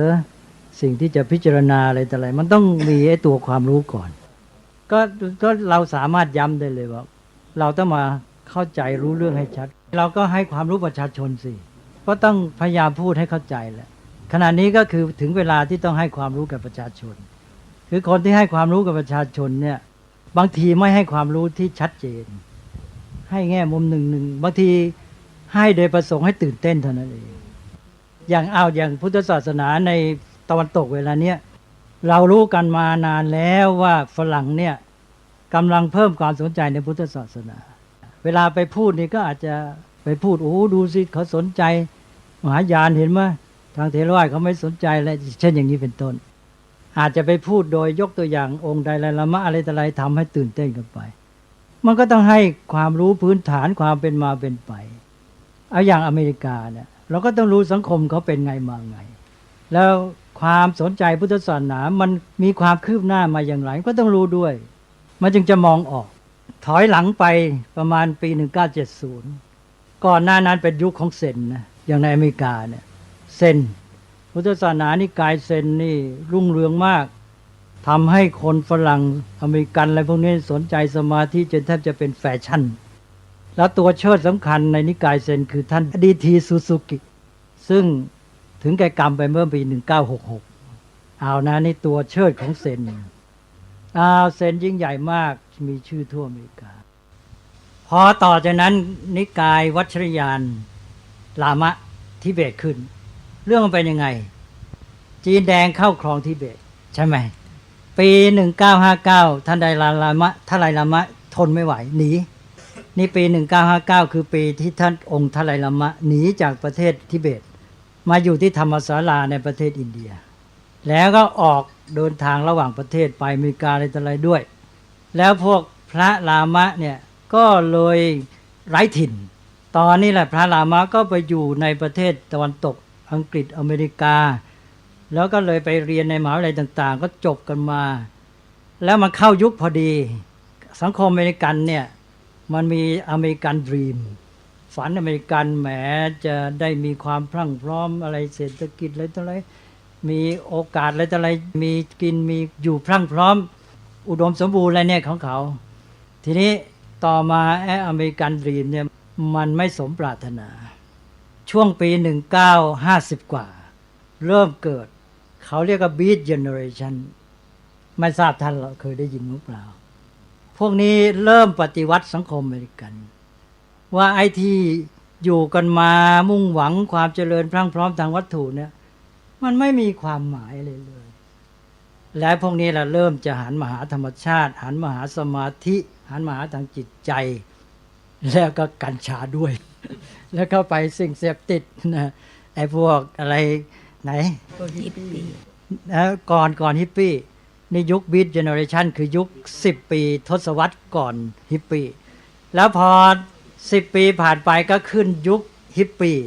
สิ่งที่จะพิจารณาอะไรแต่อะไรมันต้องมีไอ้ตัวความรู้ก่อนก็เราสามารถย้ำได้เลยว่าเราต้องมาเข้าใจรู้เรื่องให้ชัดเราก็ให้ความรู้ประชาชนสิก็ต้องพยายามพูดให้เข้าใจแหละขณะนี้ก็คือถึงเวลาที่ต้องให้ความรู้กับประชาชนคือคนที่ให้ความรู้กับประชาชนเนี่ยบางทีไม่ให้ความรู้ที่ชัดเจนให้แง่มุมหนึ่งบางทีให้โดยประสงค์ให้ตื่นเต้นเท่านั้นเองอย่างพุทธศาสนาในตะวันตกเวลาเนี้ยเรารู้กันมานานแล้วว่าฝรั่งเนี่ยกำลังเพิ่มความสนใจในพุทธศาสนาเวลาไปพูดนี่ก็อาจจะไปพูดดูสิเขาสนใจมหายานเห็นไหมทางเถรวาทเขาไม่สนใจอะไรเช่นอย่างนี้เป็นต้นอาจจะไปพูดโดยยกตัวอย่างองค์ใดละมะอะไรต่ออะไรทำให้ตื่นเต้นกันไปมันก็ต้องให้ความรู้พื้นฐานความเป็นมาเป็นไปเอาอย่างอเมริกาเนี่ยเราก็ต้องรู้สังคมเขาเป็นไงมาไงแล้วความสนใจพุทธศาสนามันมีความคืบหน้ามาอย่างไรก็ต้องรู้ด้วยมันจึงจะมองออก ถอยหลังไปประมาณปี 1970 ก่อนหน้านั้นเป็นยุคของเซนนะอย่างในอเมริกาเนี่ยเซนพุทธศาสนานิกายเซนนี่รุ่งเรืองมากทำให้คนฝรั่งอเมริกันอะไรพวกนี้สนใจสมาธิจนแทบจะเป็นแฟชั่นแล้วตัวเชิดสำคัญในนิกายเซนคือท่านดีทีซูซูกิซึ่งถึงแก่กรรมไปเมื่อปี 1966เอานะนี่ตัวเชิดของเซนเซนยิ่งใหญ่มากมีชื่อทั่วอเมริกาพอต่อจากนั้นนิกายวัชรยานลามะทิเบตขึ้นเรื่องมันเป็นยังไงจีนแดงเข้าครองทิเบตใช่ไหมปี 1959ท่านไดลายลามะทนไม่ไหวหนีนี่ปี 1959คือปีที่ท่านองค์ทไลลามะหนีจากประเทศทิเบตมาอยู่ที่ธรรมศาลาในประเทศอินเดียแล้วก็ออกเดินทางระหว่างประเทศไปอเมริกาอะไรด้วยแล้วพวกพระลามะเนี่ยก็เลยไร้ถิ่นตอนนี้แหละพระลามะก็ไปอยู่ในประเทศตะวันตกอังกฤษอเมริกาแล้วก็เลยไปเรียนในมหาวิทยาลัยต่างๆก็จบกันมาแล้วมันเข้ายุคพอดีสังคมอเมริกันเนี่ยมันมีอเมริกันดรีมฝันอเมริกันแหมจะได้มีความพรั่งพร้อมอะไรเศรษฐกิจอะไรต่ออะไรมีโอกาสอะไรต่ออะไรมีกินมีอยู่พรั่งพร้อมอุดมสมบูรณ์อะไรเนี่ยของเขาทีนี้ต่อมาอเมริกันดรีมเนี่ยมันไม่สมปรารถนาช่วงปี 1950 กว่าเริ่มเกิดเขาเรียกว่า Beat Generation ไม่ทราบท่านเคยได้ยินหรือเปล่าพวกนี้เริ่มปฏิวัติสังคมอเมริกันว่าไอ้ที่อยู่กันมามุ่งหวังความเจริญพรั่งพร้อมทางวัตถุเนี่ยมันไม่มีความหมายเลยและพวกนี้เราเริ่มจะหันมาหาธรรมชาติหันมาหาสมาธิหันมาหาทางจิตใจแล้วก็กัญชาด้วยแล้วก็ไปสิ่งเสพติดนะไอ้พวกอะไรไหนฮิปปี้ก่อนฮิปปี้นี่ยุคบีทเจเนอเรชันคือยุค10 ปีทศวรรษก่อนฮิปปี้แล้วพอ10 ปีผ่านไปก็ขึ้นยุคฮิปปี้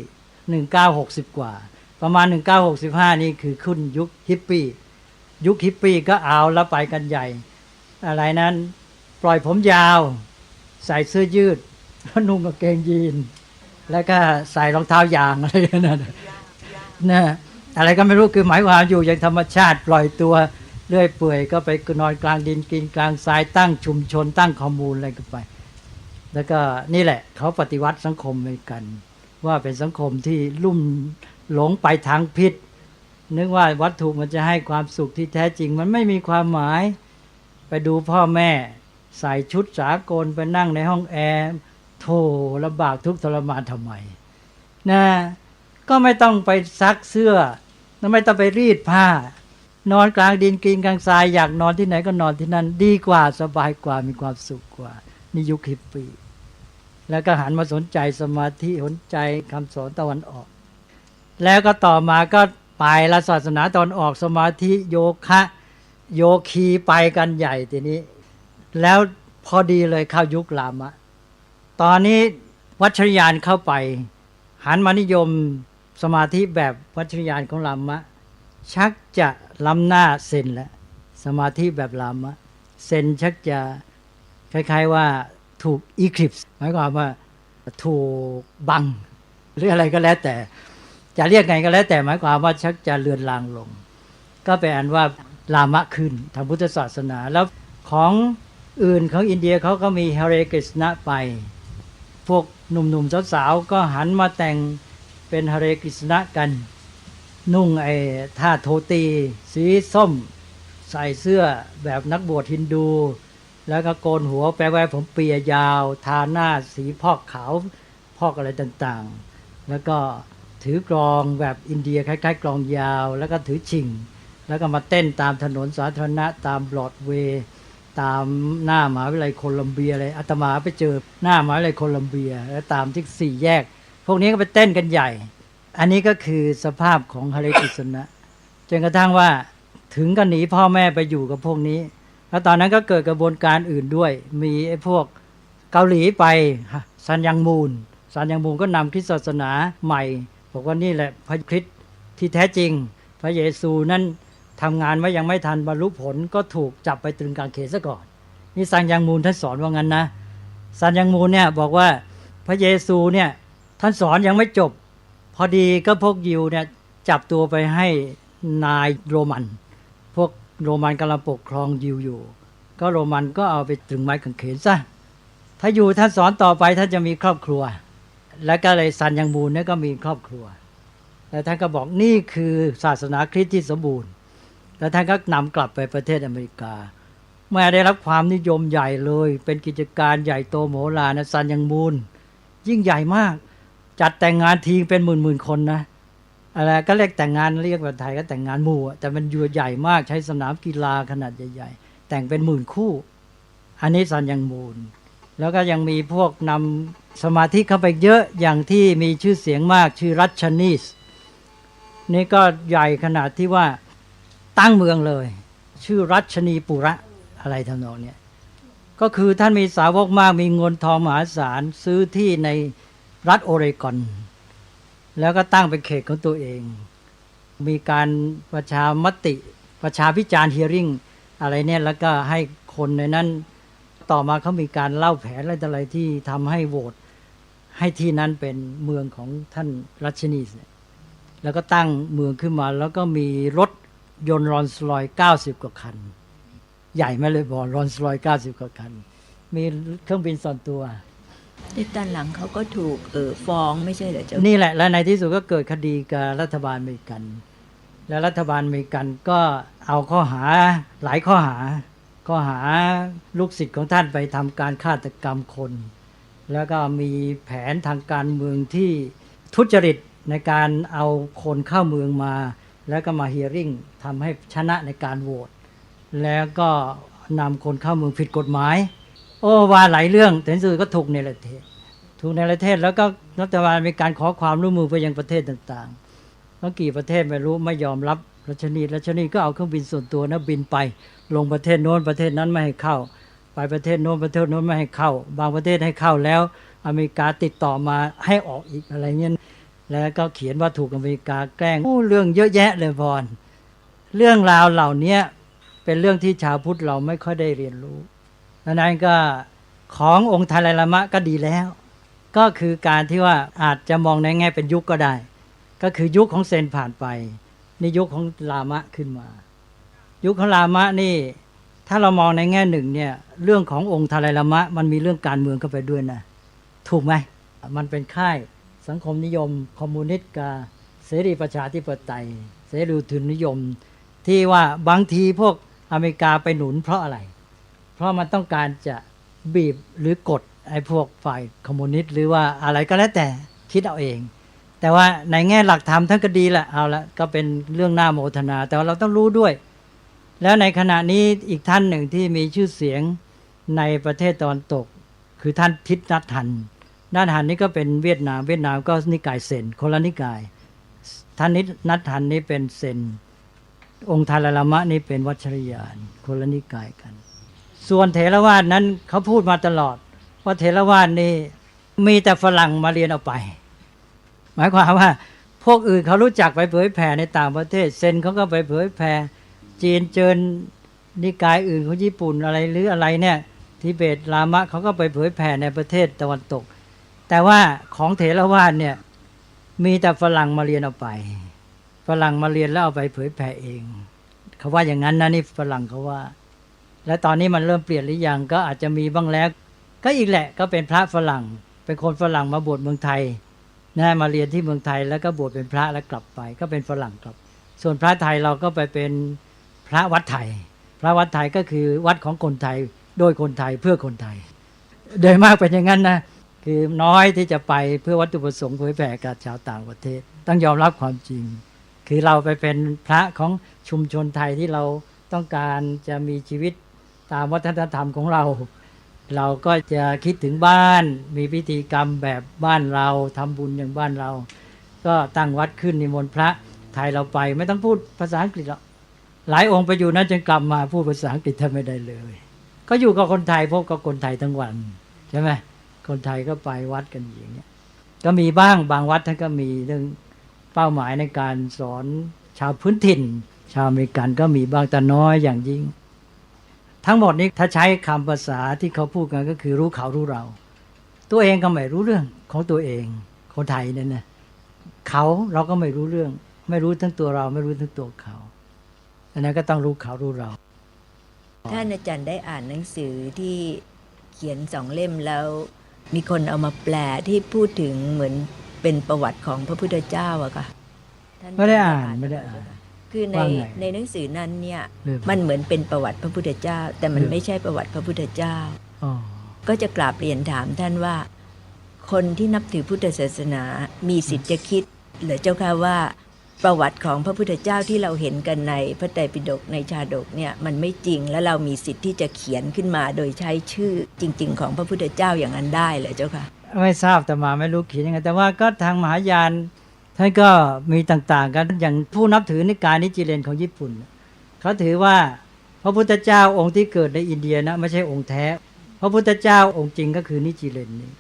1960 กว่าประมาณ1965นี่คือขึ้นยุคฮิปปี้ยุคฮิปปี้ก็เอาแล้วไปกันใหญ่อะไรนั้นปล่อยผมยาวใส่เสื้อยืดนุ่งกางเกงยีนแล้วก็ใส่รองเท้ายางอะไรนั่นนะอะไรก็ไม่รู้คือหมายความอยู่อย่างธรรมชาติปล่อยตัวเรื่อยเปื่อยก็ไปนอนกลางดินกินกลางทรายตั้งชุมชนตั้งคอมมูนอะไรกันไปแล้วก็นี่แหละเขาปฏิวัติสังคมอเมริกันว่าเป็นสังคมที่ลุ่มหลงไปทางพิษนึกว่าวัตถุมันจะให้ความสุขที่แท้จริงมันไม่มีความหมายไปดูพ่อแม่ใส่ชุดสากลไปนั่งในห้องแอร์โธ่ลำบากทุกข์ทรมานทำไมนะก็ไม่ต้องไปซักเสื้อแล้วไม่ต้องไปรีดผ้านอนกลางดินกินกลางทรายอยากนอนที่ไหนก็นอนที่นั่นดีกว่าสบายกว่ามีความสุขกว่านี่ยุคฮิปปี้แล้วก็หันมาสนใจสมาธิสนใจคำสอนตะวันออกแล้วก็ต่อมาก็ไปละศาสนาตะวันออกสมาธิโยคะโยคีไปกันใหญ่ทีนี้แล้วพอดีเลยเข้ายุคลามะตอนนี้วัชรยานเข้าไปหันมานิยมสมาธิแบบวัชรยานของลามะชักจะล้ำหน้าเซนแล้วสมาธิแบบลามะเซนชักจะคล้ายๆว่าถูกอีคลิปส์หมายความว่าถูกบังหรืออะไรก็แล้วแต่จะเรียกไงก็แล้วแต่หมายความว่าชักจะเลือนลางลงก็เป็นอันว่าลามะขึ้นทางพุทธศาสนาแล้วของอื่นของอินเดียเขาก็มีเฮเรกฤษณะไปพวกหนุ่มๆสาวๆก็หันมาแต่งเป็นเฮเรกฤษณะกันนุ่งไอ้ท่าโทตีสีส้มใส่เสื้อแบบนักบวชฮินดูแล้วก็โกนหัวแปะไว้ผมเปียยาวทาหน้าสีพอกขาวพอกอะไรต่างๆแล้วก็ถือกลองแบบอินเดียคล้ายๆกลองยาวแล้วก็ถือชิงแล้วก็มาเต้นตามถนนสาธารณะตามบรอดเวย์ตามหน้ามหาวิทยาลัยโคลัมเบียอะไรอาตมาไปเจอหน้ามหาวิทยาลัยโคลัมเบียแล้วตามที่4 แยกพวกนี้ก็ไปเต้นกันใหญ่อันนี้ก็คือสภาพของเฮเรกฤษณะจนกระทั่งว่าถึงกันหนีพ่อแม่ไปอยู่กับพวกนี้แล้วตอนนั้นก็เกิดกระบวนการอื่นด้วยมีไอ้พวกเกาหลีไปซันยังมูนก็นำคริสตศาสนาใหม่บอกว่านี่แหละพระคริสต์ที่แท้จริงพระเยซูนั้นทำงานไว้ยังไม่ทันบรรลุผลก็ถูกจับไปตรึงกางเขนซะก่อน นี่ซันยังมูนท่านสอนว่างั้นนะซันยังมูนเนี่ยบอกว่าพระเยซูเนี่ยท่านสอนยังไม่จบพอดีก็พวกยิวเนี่ยจับตัวไปให้นายโรมันพวกโรมันกำลังปกครองยิวอยู่ก็โรมันก็เอาไปตรึงไม้กางเขนซะถ้าอยู่ท่านสอนต่อไปท่านจะมีครอบครัวแล้วก็เลยซันยังมูนเนี่ยก็มีครอบครัวแล้วท่านก็บอกนี่คือศาสนาคริสต์ที่สมบูรณ์แล้วท่านก็นำกลับไปประเทศอเมริกาเมื่อได้รับความนิยมใหญ่เลยเป็นกิจการใหญ่โตโมโหลารนะซันยังมูนยิ่งใหญ่มากจัดแต่งงานทีเป็นหมื่นคนนะอะไรก็เรียกแต่งงานเรียกแบบไทยก็แต่งงานหมู่แต่มันอยู่ใหญ่มากใช้สนามกีฬาขนาดใหญ่ๆแต่งเป็นหมื่นคู่อันนี้ซันยังมูนแล้วก็ยังมีพวกนำสมาธิเข้าไปเยอะอย่างที่มีชื่อเสียงมากชื่อรัชนีสนี่ก็ใหญ่ขนาดที่ว่าตั้งเมืองเลยชื่อรัชนีปุระอะไรทำนองเนี้ยก็คือท่านมีสาวกมากมีเงินทองมหาศาลซื้อที่ในรัฐโอเรกอนแล้วก็ตั้งเป็นเขตของตัวเองมีการประชามติประชาพิจารณ์ hearing อะไรเนี่ยแล้วก็ให้คนในนั้นต่อมาเขามีการเล่าแผนอะไรที่ทำให้โหวตให้ที่นั้นเป็นเมืองของท่านรัชนีสแล้วก็ตั้งเมืองขึ้นมาแล้วก็มีรถยนต์รอลส์รอยซ์90 กว่าคันใหญ่ไหมเลยบอกรอลส์รอยซ์90 กว่าคันมีเครื่องบินส่วนตัวที่ด้านหลังเขาก็ถูกฟ้องไม่ใช่เหรอเจ้านี่แหละและในที่สุดก็เกิดคดีกับรัฐบาลอเมริกันและรัฐบาลอเมริกันก็เอาข้อหาหลายข้อหาลูกศิษย์ของท่านไปทำการฆาตกรรมคนแล้วก็มีแผนทางการเมืองที่ทุจริตในการเอาคนเข้าเมืองมาแล้วก็มาเฮียริ่งทำให้ชนะในการโหวตแล้วก็นำคนเข้าเมืองผิดกฎหมายว่าหลายเรื่องแต่ที่สุดก็ถูกในประเทศแล้วก็รัฐบาลมีการขอความร่วมมือไปยังประเทศต่างๆแล้วกี่ประเทศไม่รู้ไม่ยอมรับรัชนีก็เอาเครื่องบินส่วนตัวนะบินไปลงประเทศโน้นประเทศนั้นไม่ให้เข้าไปประเทศโน้นไม่ให้เข้าบางประเทศให้เข้าแล้วอเมริกาติดต่อมาให้ออกอีกอะไรเงี้ยแล้วก็เขียนว่าถูกอเมริกาแกล้งเรื่องเยอะแยะเลยพรเรื่องราวเหล่านี้เป็นเรื่องที่ชาวพุทธเราไม่ค่อยได้เรียนรู้ดังนั้นก็ขององค์ไทไลลามะก็ดีแล้วก็คือการที่ว่าอาจจะมองในแง่เป็นยุคก็ได้ก็คือยุคของเซนผ่านไปนี่ยุคของลามะขึ้นมายุคของลามะนี่ถ้าเรามองในแง่หนึ่งเนี่ยเรื่องขององค์ไทไลลามะมันมีเรื่องการเมืองเข้าไปด้วยนะถูกไหมมันเป็นค่ายสังคมนิยมคอมมิวนิสต์กับเสรีประชาธิปไตยเสรีทุนนิยมที่ว่าบางทีพวกอเมริกาไปหนุนเพราะอะไรเพราะมันต้องการจะบีบหรือกดไอ้พวกฝ่ายคอมมิวนิสต์หรือว่าอะไรก็แล้วแต่คิดเอาเองแต่ว่าในแง่หลักธรรมท่านก็ดีแหละเอาละก็เป็นเรื่องน่าโมทนาแต่ว่าเราต้องรู้ด้วยแล้วในขณะนี้อีกท่านหนึ่งที่มีชื่อเสียงในประเทศตะวันตกคือท่านทิศนัทธันนี่ก็เป็นเวียดนามก็นิกายเซนคนละนิกายท่านนัทธันนี่เป็นเซนองค์ไทไลลามะนี่เป็นวัชรยานคนละนิกายกันส่วนเถรวาทนั้นเขาพูดมาตลอดว่าเถรวาทนี่มีแต่ฝรั่งมาเรียนเอาไปหมายความว่าพวกอื่นเขารู้จักไปเผยแผ่ในต่างประเทศเซนเขาก็ไปเผยแผ่จีนเจิญนิกายอื่นของญี่ปุ่นอะไรหรืออะไรเนี่ยทิเบตลามะเขาก็ไปเผยแผ่ในประเทศตะวันตกแต่ว่าของเถรวาทเนี่ยมีแต่ฝรั่งมาเรียนเอาไปฝรั่งมาเรียนแล้วเอาไปเผยแผ่เองเขาว่าอย่างนั้นนะนี่ฝรั่งเขาว่าและตอนนี้มันเริ่มเปลี่ยนหรือยังก็อาจจะมีบ้างแล้วก็อีกแหละก็เป็นพระฝรั่งเป็นคนฝรั่งมาบวชเมืองไทยนะมาเรียนที่เมืองไทยแล้วก็บวชเป็นพระแล้วกลับไปก็เป็นฝรั่งกลับส่วนพระไทยเราก็ไปเป็นพระวัดไทยพระวัดไทยก็คือวัดของคนไทยโดยคนไทยเพื่อคนไทยโดยมากเป็นอย่างนั้นนะคือน้อยที่จะไปเพื่อวัตถุประสงค์เผยแผ่กับชาวต่างประเทศต้องยอมรับความจริงคือเราไปเป็นพระของชุมชนไทยที่เราต้องการจะมีชีวิตตามวัฒนธรรมของเราก็จะคิดถึงบ้านมีพิธีกรรมแบบบ้านเราทำบุญอย่างบ้านเราก็ตั้งวัดขึ้นนิมนต์พระไทยเราไปไม่ต้องพูดภาษาอังกฤษหรอกหลายองค์ไปอยู่นั้นจนกลับมาพูดภาษาอังกฤษแทบไม่ได้เลยก็อยู่กับคนไทยพบกับคนไทยทั้งวันใช่ไหมคนไทยก็ไปวัดกันอย่างเงี้ยก็มีบ้างบางวัดท่านก็มีเรื่องเป้าหมายในการสอนชาวพื้นถิ่นชาวอเมริกันก็มีบ้างแต่น้อยอย่างยิ่ง ทั้งหมดนี้ถ้าใช้คำภาษาที่เขาพูดกันก็คือรู้เขารู้เรา ตัวเองก็ไม่รู้เรื่องของตัวเองคนไทยเนี่ยนะเขาเราก็ไม่รู้เรื่องไม่รู้ทั้งตัวเราไม่รู้ทั้งตัวเขาอันนั้นก็ต้องรู้เขารู้เราท่านอาจารย์ได้อ่านหนังสือที่เขียน2 เล่มแล้วมีคนเอามาแปลที่พูดถึงเหมือนเป็นประวัติของพระพุทธเจ้าอะค่ะไม่ได้อ่านคือในหนังสือนั้นเนี่ยมันเหมือนเป็นประวัติพระพุทธเจ้าแต่มันไม่ใช่ประวัติพระพุทธเจ้าก็จะกราบเรียนถามท่านว่าคนที่นับถือพุทธศาสนามีสิทธิ์จะคิดหรือเจ้าค่ะว่าประวัติของพระพุทธเจ้าที่เราเห็นกันในพระไตรปิฎกในชาดกเนี่ยมันไม่จริงแล้วเรามีสิทธิ์ที่จะเขียนขึ้นมาโดยใช้ชื่อจริงๆของพระพุทธเจ้าอย่างนั้นได้เหรอเจ้าค่ะไม่ทราบแต่มาไม่รู้เขียนยังไงแต่ว่าก็ทางมหายานท่านก็มีต่างๆกันอย่างผู้นับถือนิกายนิจิเรนของญี่ปุ่นเขาถือว่าพระพุทธเจ้าองค์ที่เกิดในอินเดียนะไม่ใช่องค์แท้พระพุทธเจ้าองค์จริงก็คือนิจิเรนนี่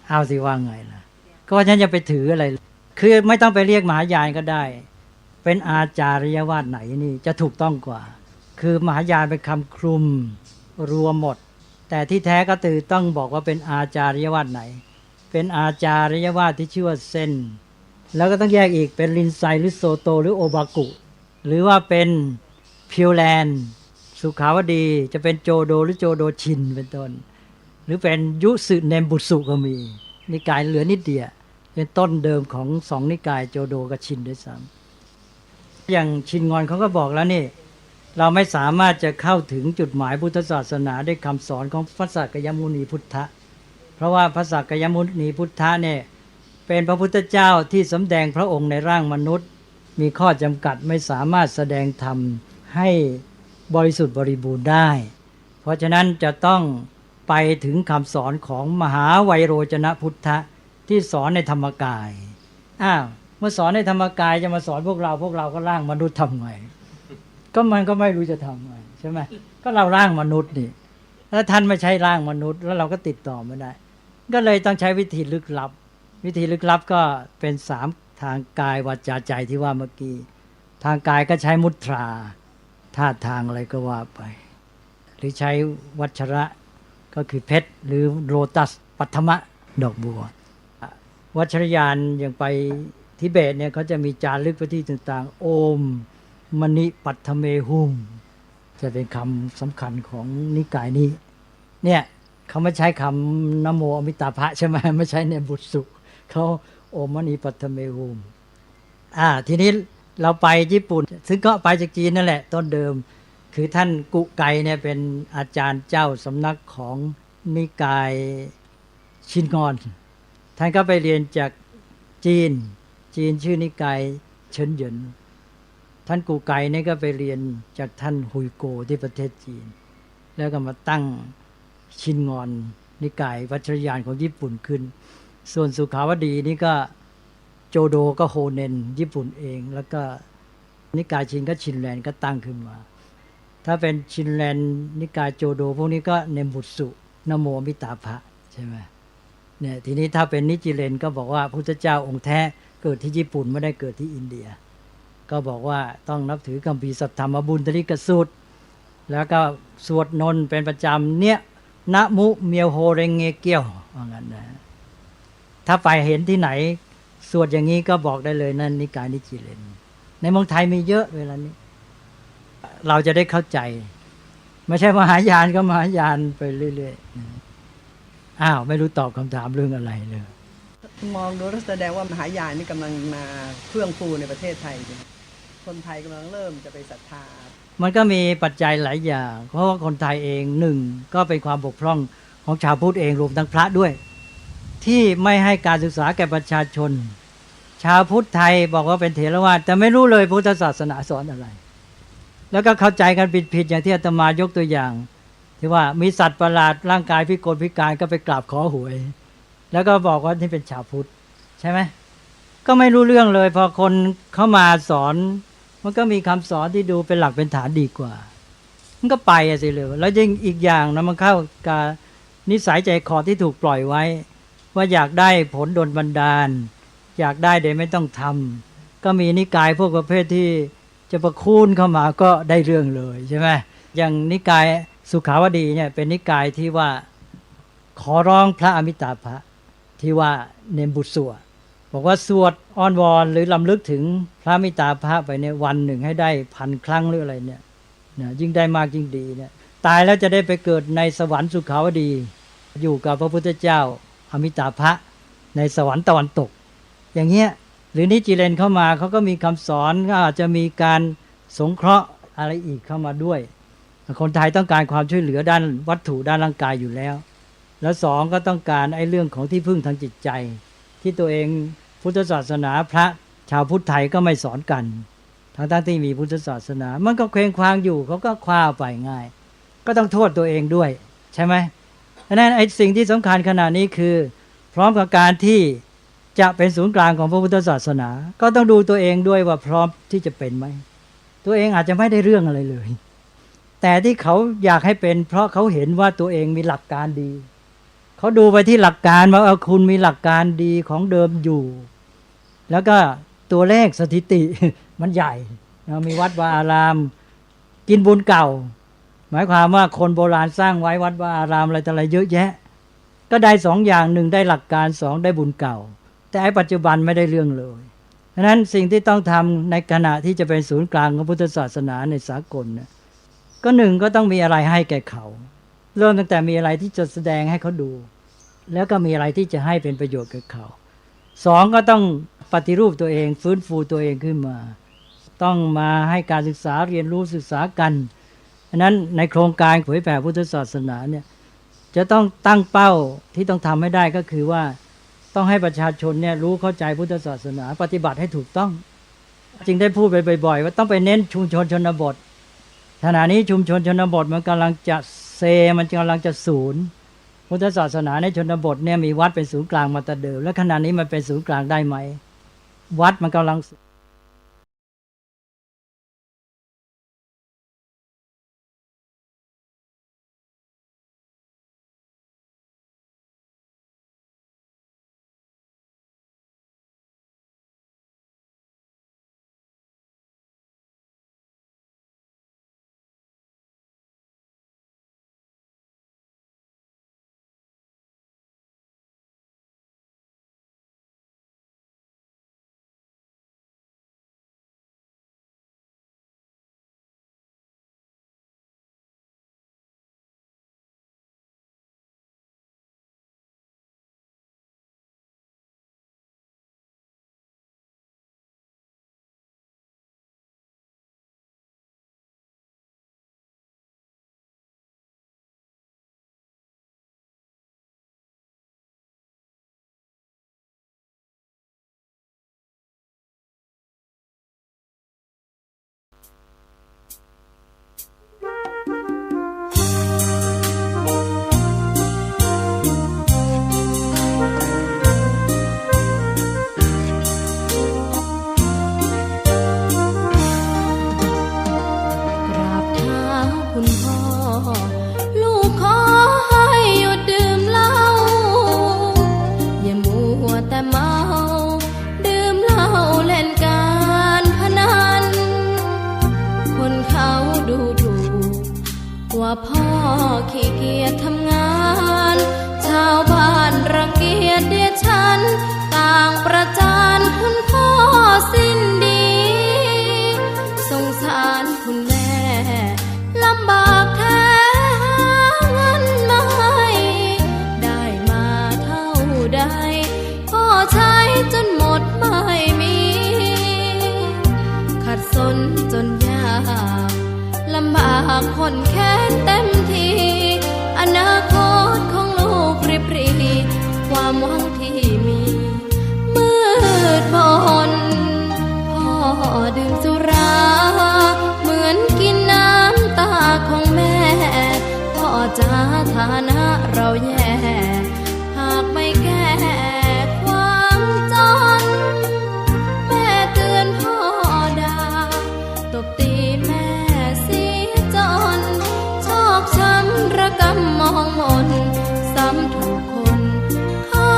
เอาสิว่าไงล่ะก็ฉันจะไปถืออะไรคือไม่ต้องไปเรียกมหายานก็ได้เป็นอาจาริยวาทไหนนี่จะถูกต้องกว่าคือมหายานเป็นคำคลุมรวมหมดแต่ที่แท้ก็คือต้องบอกว่าเป็นอาจาริยวาทไหนเป็นอาจาริยวาทที่ชื่อว่าเซนแล้วก็ต้องแยกอีกเป็นรินไซหรือโซโตหรือโอบากุหรือว่าเป็นพิวแลนสุขาวดีจะเป็นโจโดหรือโจโดชินเป็นต้นหรือเป็นยุสึเนมบุสุก็มีนิกายเหลือนิดเดียวเป็นต้นเดิมของ2นิกายโจโดกับชินด้วยซ้ำอย่างชินงอนเขาก็บอกแล้วนี่เราไม่สามารถจะเข้าถึงจุดหมายพุทธศาสนาด้วยคำสอนของพระสักกยมุนีพุทธะเพราะว่าพระสักกยมุนีพุทธะเนี่ยเป็นพระพุทธเจ้าที่สำแดงพระองค์ในร่างมนุษย์มีข้อจำกัดไม่สามารถแสดงธรรมให้บริสุทธิ์บริบูรณ์ได้เพราะฉะนั้นจะต้องไปถึงคำสอนของมหาไวโรจนะพุทธะที่สอนในธรรมกายเมื่อสอนในธรรมกายจะมาสอนพวกเราก็ร่างมนุษย์ทำไงก็มันก็ไม่รู้จะทำไงใช่ไหมก็เราร่างมนุษย์นี่แล้วท่านไม่ใช่ร่างมนุษย์แล้วเราก็ติดต่อไม่ได้ก็เลยต้องใช้วิธีลึกลับวิธีลึกลับก็เป็น3ทางกายวาจาใจที่ว่าเมื่อกี้ทางกายก็ใช้มุตราท่าทางอะไรก็ว่าไปหรือใช้วัชระก็คือเพชรหรือโลตัสปัทมะดอกบัววัชรยานอย่างไปทิเบตเนี่ยเขาจะมีจารึกไปที่ต่างๆโอมมณิปัทเมหุมจะเป็นคำสำคัญของนิกายนี้เนี่ยเขาไม่ใช้คำนโมอมิตาภะใช่ไหมไม่ใช้ในบุตรสุเขาโอมมณิปัทเมหุมทีนี้เราไปญี่ปุ่นซึ่งก็ไปจากจีนนั่นแหละต้นเดิมคือท่านกุไกเนี่ยเป็นอาจารย์เจ้าสำนักของนิกายชินงอนท่านก็ไปเรียนจากจีนชื่อนิกายเฉินเหยินท่านกุไกเนี่ยก็ไปเรียนจากท่านฮุยโกที่ประเทศจีนแล้วก็มาตั้งชินงอนนิกายวัชรยานของญี่ปุ่นขึ้นส่วนสุขาวดีนี่ก็โจโดก็โฮเนนญี่ปุ่นเองแล้วก็นิกายชินก็ชินแลนด์ก็ตั้งขึ้นมาถ้าเป็นชินแลนด์นิกายโจโดพวกนี้ก็เนมบุตสุนโมมิตาภะใช่ไหมเนี่ยทีนี้ถ้าเป็นนิจิเรนก็บอกว่าพุทธเจ้าองค์แท้เกิดที่ญี่ปุ่นไม่ได้เกิดที่อินเดียก็บอกว่าต้องนับถือคัมภีร์สัทธรรมบุญตริกสูตรแล้วก็สวดนนท์เป็นประจำเนี่ยนะมุเมียวโฮเรงเงเกียวว่างั้นนะถ้าไปเห็นที่ไหนสวดอย่างนี้ก็บอกได้เลยนั่นนิกายนิจิเรนในเมืองไทยมีเยอะเวลานี้เราจะได้เข้าใจไม่ใช่มหายานก็มหายานไปเรื่อยๆไม่รู้ตอบคำถามเรื่องอะไรเลยมองดูแล้วแสดงว่ามหายานนี่กำลังมาเฟื่องฟูในประเทศไทยคนไทยกำลังเริ่มจะไปศรัทธามันก็มีปัจจัยหลายอย่างเพราะว่าคนไทยเองหนึ่งก็เป็นความบกพร่องของชาวพุทธเองรวมทั้งพระด้วยที่ไม่ให้การศึกษาแก่ประชาชนชาวพุทธไทยบอกว่าเป็นเถรวาทแต่ไม่รู้เลยพุทธศาสนาสอนอะไรแล้วก็เข้าใจกันผิดๆอย่างที่อาตมายกตัวอย่างที่ว่ามีสัตว์ประหลาดร่างกายพิกลพิการก็ไปกราบขอหวยแล้วก็บอกว่านี่เป็นชาวพุทธใช่ไหมก็ไม่รู้เรื่องเลยพอคนเข้ามาสอนมันก็มีคำสอนที่ดูเป็นหลักเป็นฐานดีกว่ามันก็ไปสิเลยแล้วยิ่งอีกอย่างนะมันเข้ากับนิสัยใจคอที่ถูกปล่อยไว้ว่าอยากได้ผลดลบันดาลอยากได้โดยไม่ต้องทำก็มีนิกายพวกประเภทที่จะประคูณเข้ามาก็ได้เรื่องเลยใช่ไหมอย่างนิกาย สุขาวดีเนี่ยเป็นนิกายที่ว่าขอร้องพระอมิตาภะที่ว่าเนมบุตรสวดบอกว่าสวดอ้อนวอนหรือลำลึกถึงพระอมิตาภะไปในวันหนึ่งให้ได้1,000 ครั้งหรืออะไรเนี่ยยิ่งได้มากยิ่งดีเนี่ยตายแล้วจะได้ไปเกิดในสวรรค์สุขาวดีอยู่กับพระพุทธเจ้าอมิตาภะในสวรรค์ตะวันตกอย่างเงี้ยหรือนิจิเลนเข้ามาเขาก็มีคำสอนก็อาจจะมีการสงเคราะห์อะไรอีกเข้ามาด้วยคนไทยต้องการความช่วยเหลือด้านวัตถุด้านร่างกายอยู่แล้วแล้วสองก็ต้องการไอ้เรื่องของที่พึ่งทางจิตใจที่ตัวเองพุทธศาสนาพระชาวพุทธไทยก็ไม่สอนกันทั้งที่มีพุทธศาสนามันก็เคว้งคว้างอยู่เขาก็คว้าไปง่ายก็ต้องโทษตัวเองด้วยใช่ไหมดังนั้นไอ้สิ่งที่สำคัญขณะนี้คือพร้อมกับการที่จะเป็นศูนย์กลางของพระพุทธศาสนาก็ต้องดูตัวเองด้วยว่าพร้อมที่จะเป็นไหมตัวเองอาจจะไม่ได้เรื่องอะไรเลยแต่ที่เขาอยากให้เป็นเพราะเขาเห็นว่าตัวเองมีหลักการดีเขาดูไปที่หลักการว่าคุณมีหลักการดีของเดิมอยู่แล้วก็ตัวเลขสถิติมันใหญ่มีวัดวาอารามกินบุญเก่าหมายความว่าคนโบราณสร้างไว้วัดวาอารามอะไรต่ออะไรเยอะแยะก็ได้2 อย่าง1ได้หลักการ2ได้บุญเก่าแต่ไอ้ปัจจุบันไม่ได้เรื่องเลยดังนั้นสิ่งที่ต้องทำในขณะที่จะเป็นศูนย์กลางของพุทธศาสนาในสากลเนี่ยก็1ก็ต้องมีอะไรให้แก่เขาเริ่มตั้งแต่มีอะไรที่จะแสดงให้เขาดูแล้วก็มีอะไรที่จะให้เป็นประโยชน์กับเขา2ก็ต้องปฏิรูปตัวเองฟื้นฟูตัวเองขึ้นมาต้องมาให้การศึกษาเรียนรู้ศึกษากันฉะนั้นในโครงการเผยแผ่พุทธศาสนาเนี่ยจะต้องตั้งเป้าที่ต้องทำให้ได้ก็คือว่าต้องให้ประชาชนเนี่ยรู้เข้าใจพุทธศาสนาปฏิบัติให้ถูกต้องจึงได้พูดไปบ่อยๆว่าต้องไปเน้นชุมชนชนบทขณะนี้ชุมชนชนบทมันกำลังจะมันกำลังจะสูญพุทธศาสนาในชนบทเนี่ยมีวัดเป็นศูนย์กลางมาแต่เดิมและขณะนี้มันเป็นศูนย์กลางได้ไหมวัดมันกำลังพ่อขี้เกียจทำงานชาวบ้านรังเกียจเดียฉันต่างประจานคุณพ่อสิ้นดีสงสารคุณแม่ลำบากแท้หาเงินมาให้ได้มาเท่าใดพ่อใช้จนหมดไม่มีขัดสนจนยากลำบากคนแค้นเต็มทีอนาคตของลูกริบหรี่ความหวังที่มีมืดมนพ่อดื่มสุราเหมือนกินน้ำตาของแม่พ่อจ๋าฐานะเราแย่หากไม่แก้ความจนแม่เตือนพ่อด่าตบตีแม่ชอกช้ำระกำมองมนซ้ำถูกคนเขา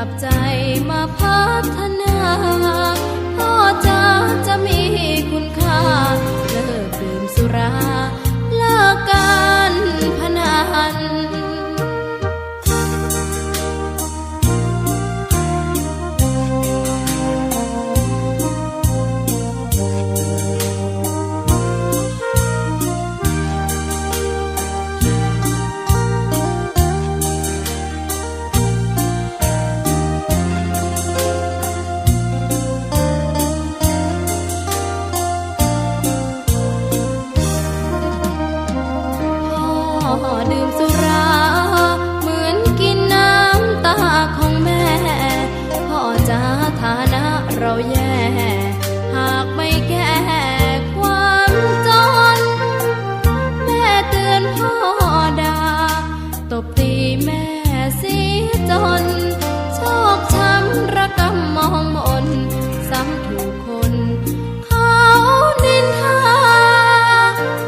ลับใจมาพัฒนาพ่อจะมีคุณค่าเลิกดื่มสุราเลิกการพนันดื่มสุราเหมือนกินน้ำตาของแม่พ่อจะฐานะเราแย่หากไม่แก้ความจนแม่เตือนพ่อด่าตบตีแม่เสียจนโชคช้ำระกำมองมนซ้ำถูกคนเขานินทา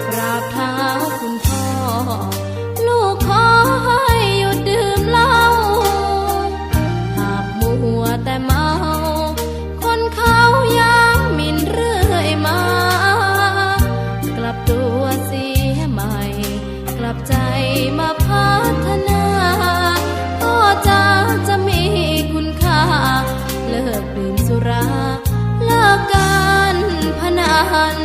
กราบเท้าคุณพ่อลูกขอให้หยุดดื่มเหล้าหากมัวแต่เมาคนเขาย้ำหมิ่นเรื่อยมากลับตัวเสียใหม่กลับใจมาพัฒนาพ่อจะมีคุณค่าเลิกดื่มสุราเลิกการพนัน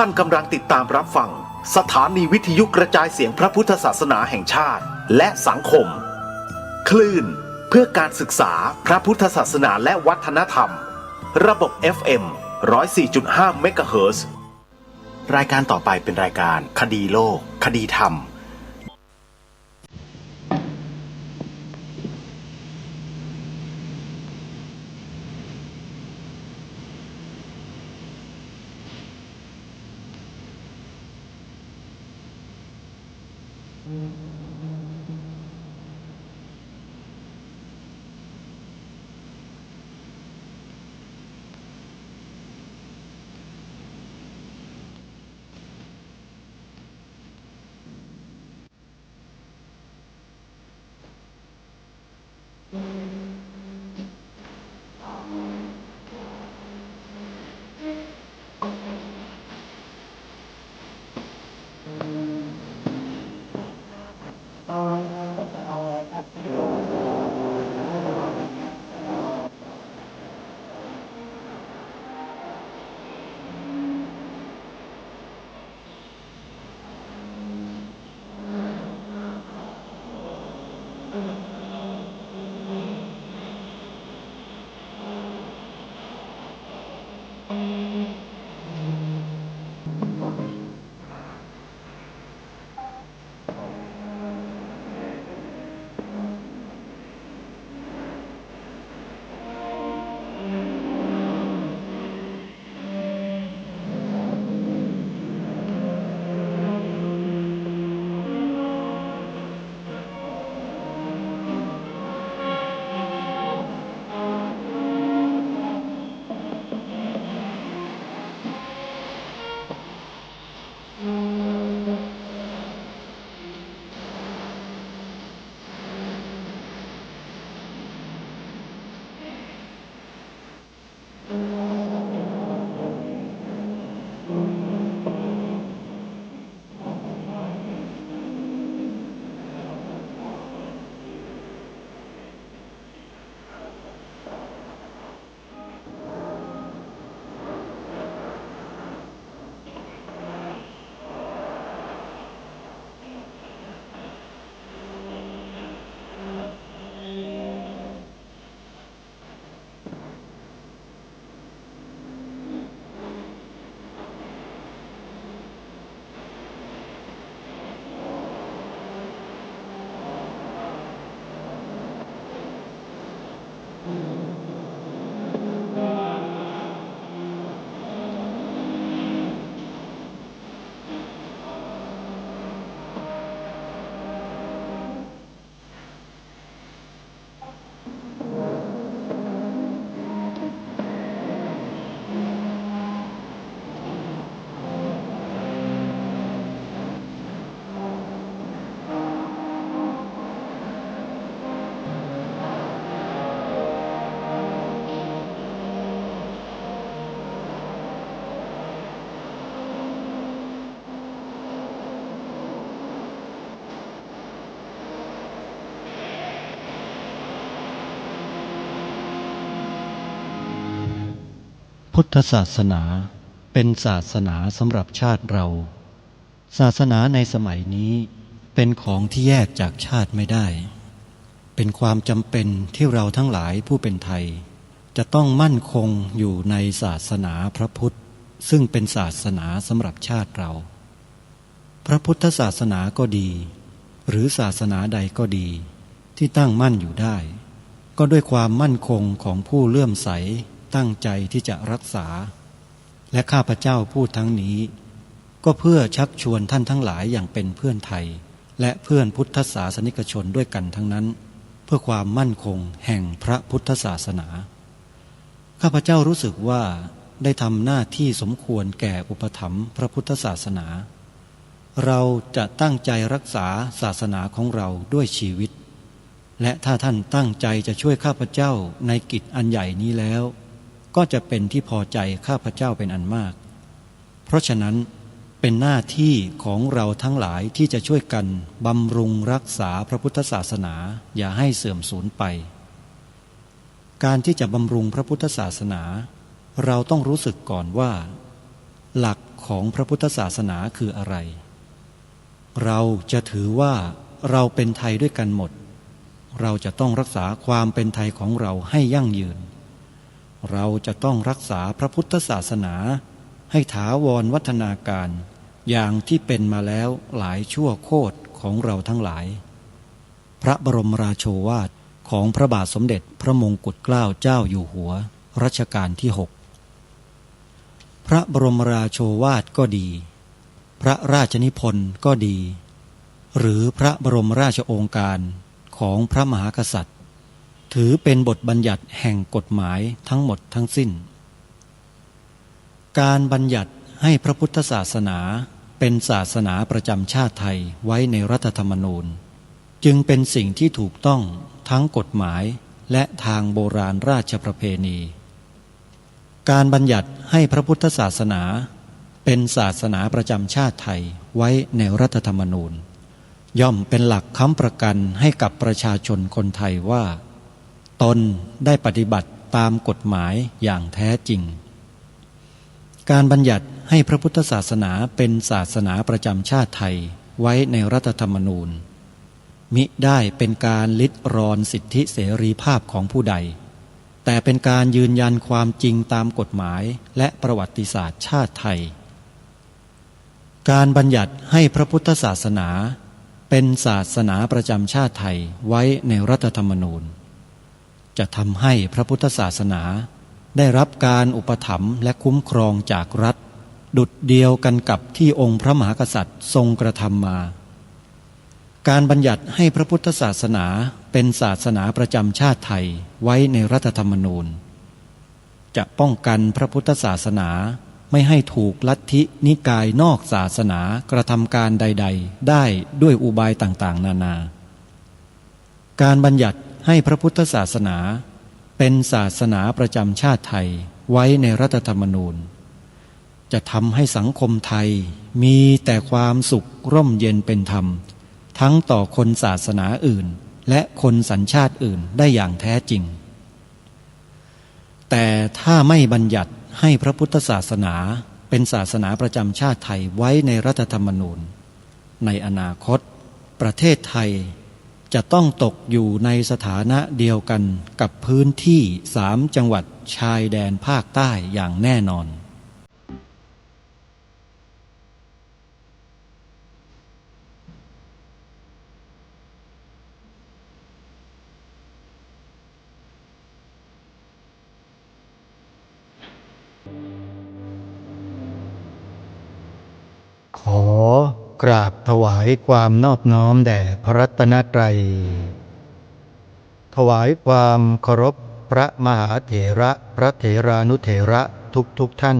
ท่านกำลังติดตามรับฟังสถานีวิทยุกระจายเสียงพระพุทธศาสนาแห่งชาติและสังคมคลื่นเพื่อการศึกษาพระพุทธศาสนาและวัฒนธรรมระบบ FM 104.5 เมกะเฮิรตซ์รายการต่อไปเป็นรายการคดีโลกคดีธรรม เ พุทธศาสนาเป็นศาสนาสำหรับชาติเราศาสนาในสมัยนี้เป็นของที่แยกจากชาติไม่ได้เป็นความจำเป็นที่เราทั้งหลายผู้เป็นไทยจะต้องมั่นคงอยู่ในศาสนาพระพุทธซึ่งเป็นศาสนาสำหรับชาติเราพระพุทธศาสนาก็ดีหรือศาสนาใดก็ดีที่ตั้งมั่นอยู่ได้ก็ด้วยความมั่นคงของผู้เลื่อมใสตั้งใจที่จะรักษาและข้าพเจ้าพูดทั้งนี้ก็เพื่อชักชวนท่านทั้งหลายอย่างเป็นเพื่อนไทยและเพื่อนพุทธศาสนิกชนด้วยกันทั้งนั้นเพื่อความมั่นคงแห่งพระพุทธศาสนาข้าพเจ้ารู้สึกว่าได้ทำหน้าที่สมควรแก่อุปถัมภ์พระพุทธศาสนาเราจะตั้งใจรักษาศาสนาของเราด้วยชีวิตและถ้าท่านตั้งใจจะช่วยข้าพเจ้าในกิจอันใหญ่นี้แล้วก็จะเป็นที่พอใจข้าพเจ้าเป็นอันมากเพราะฉะนั้นเป็นหน้าที่ของเราทั้งหลายที่จะช่วยกันบำรุงรักษาพระพุทธศาสนาอย่าให้เสื่อมสูญไปการที่จะบำรุงพระพุทธศาสนาเราต้องรู้สึกก่อนว่าหลักของพระพุทธศาสนาคืออะไรเราจะถือว่าเราเป็นไทยด้วยกันหมดเราจะต้องรักษาความเป็นไทยของเราให้ยั่งยืนเราจะต้องรักษาพระพุทธศาสนาให้ถาวรวัฒนาการอย่างที่เป็นมาแล้วหลายชั่วโคตรของเราทั้งหลายพระบรมราโชวาทของพระบาทสมเด็จพระมงกุฎเกล้าเจ้าอยู่หัวรัชกาลที่6พระบรมราโชวาทก็ดีพระราชนิพนธ์ก็ดีหรือพระบรมราชโองการของพระมหากษัตริย์ถือเป็นบทบัญญัติแห่งกฎหมายทั้งหมดทั้งสิ้นการบัญญัติให้พระพุทธศาสนาเป็นศาสนาประจำชาติไทยไว้ในรัฐธรรมนูญจึงเป็นสิ่งที่ถูกต้องทั้งกฎหมายและทางโบราณราชประเพณีการบัญญัติให้พระพุทธศาสนาเป็นศาสนาประจำชาติไทยไว้ในรัฐธรรมนูญย่อมเป็นหลักค้ำประกันให้กับประชาชนคนไทยว่าตนได้ปฏิบัติตามกฎหมายอย่างแท้จริงการบัญญัติให้พระพุทธศาสนาเป็นศาสนาประจำชาติไทยไว้ในรัฐธรรมนูญ มิได้เป็นการลิดรอนสิทธิเสรีภาพของผู้ใดแต่เป็นการยืนยันความจริงตามกฎหมายและประวัติศาสตร์ชาติไทยการบัญญัติให้พระพุทธศาสนาเป็นศาสนาประจำชาติไทยไว้ในรัฐธรรมนูญจะทำให้พระพุทธศาสนาได้รับการอุปถัมภ์และคุ้มครองจากรัฐดุจเดียวกันกับที่องค์พระมหากษัตริย์ทรงกระทำมาการบัญญัติให้พระพุทธศาสนาเป็นศาสนาประจำชาติไทยไว้ในรัฐธรรมนูญจะป้องกันพระพุทธศาสนาไม่ให้ถูกลัทธินิกายนอกศาสนากระทำการใดๆได้ด้วยอุบายต่างๆนานาการบัญญัติให้พระพุทธศาสนาเป็นศาสนาประจำชาติไทยไว้ในรัฐธรรมนูญจะทำให้สังคมไทยมีแต่ความสุขร่มเย็นเป็นธรรมทั้งต่อคนศาสนาอื่นและคนสัญชาติอื่นได้อย่างแท้จริงแต่ถ้าไม่บัญญัติให้พระพุทธศาสนาเป็นศาสนาประจำชาติไทยไว้ในรัฐธรรมนูญในอนาคตประเทศไทยจะต้องตกอยู่ในสถานะเดียวกันกับพื้นที่3 จังหวัดชายแดนภาคใต้อย่างแน่นอนขอกราบถวายความนอบน้อมแด่พระรัตนตรัยถวายความเคารพพระมหาเถระพระเถรานุเถระทุกท่าน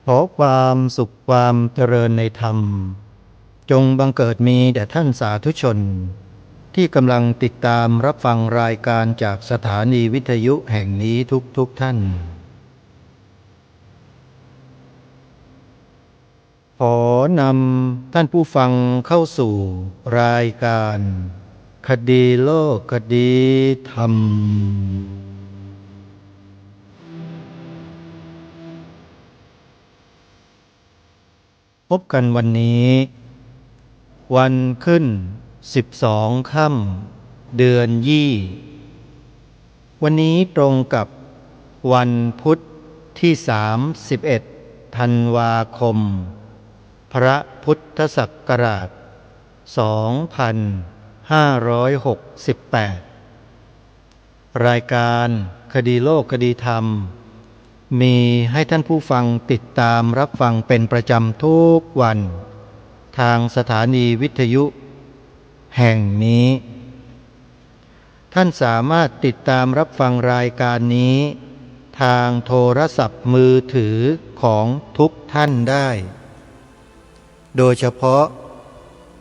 ขอความสุขความเจริญในธรรมจงบังเกิดมีแด่ท่านสาธุชนที่กำลังติดตามรับฟังรายการจากสถานีวิทยุแห่งนี้ทุกท่านขอนำท่านผู้ฟังเข้าสู่รายการคดีโลกคดีธรรมพบกันวันนี้วันขึ้น12 ค่ำเดือนยี่วันนี้ตรงกับวันพุธที่31 ธันวาคมพระพุทธศักราช 2568 รายการคดีโลกคดีธรรมมีให้ท่านผู้ฟังติดตามรับฟังเป็นประจำทุกวันทางสถานีวิทยุแห่งนี้ท่านสามารถติดตามรับฟังรายการนี้ทางโทรศัพท์มือถือของทุกท่านได้โดยเฉพาะ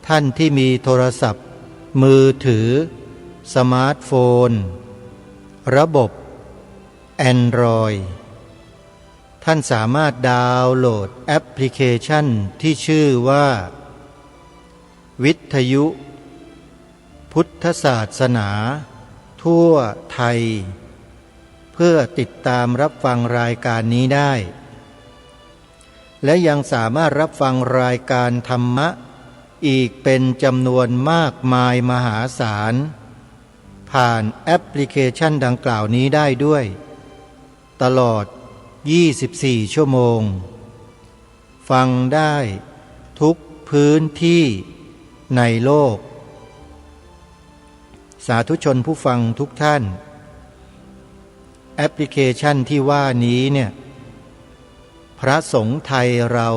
ท่านที่มีโทรศัพท์มือถือสมาร์ทโฟนระบบ Android ท่านสามารถดาวน์โหลดแอปพลิเคชันที่ชื่อว่าวิทยุพุทธศาสนาทั่วไทยเพื่อติดตามรับฟังรายการนี้ได้และยังสามารถรับฟังรายการธรรมะอีกเป็นจำนวนมากมายมหาศาลผ่านแอปพลิเคชันดังกล่าวนี้ได้ด้วยตลอด24 ชั่วโมงฟังได้ทุกพื้นที่ในโลกสาธุชนผู้ฟังทุกท่านแอปพลิเคชันที่ว่านี้เนี่ยพระสงฆ์ไทยเรา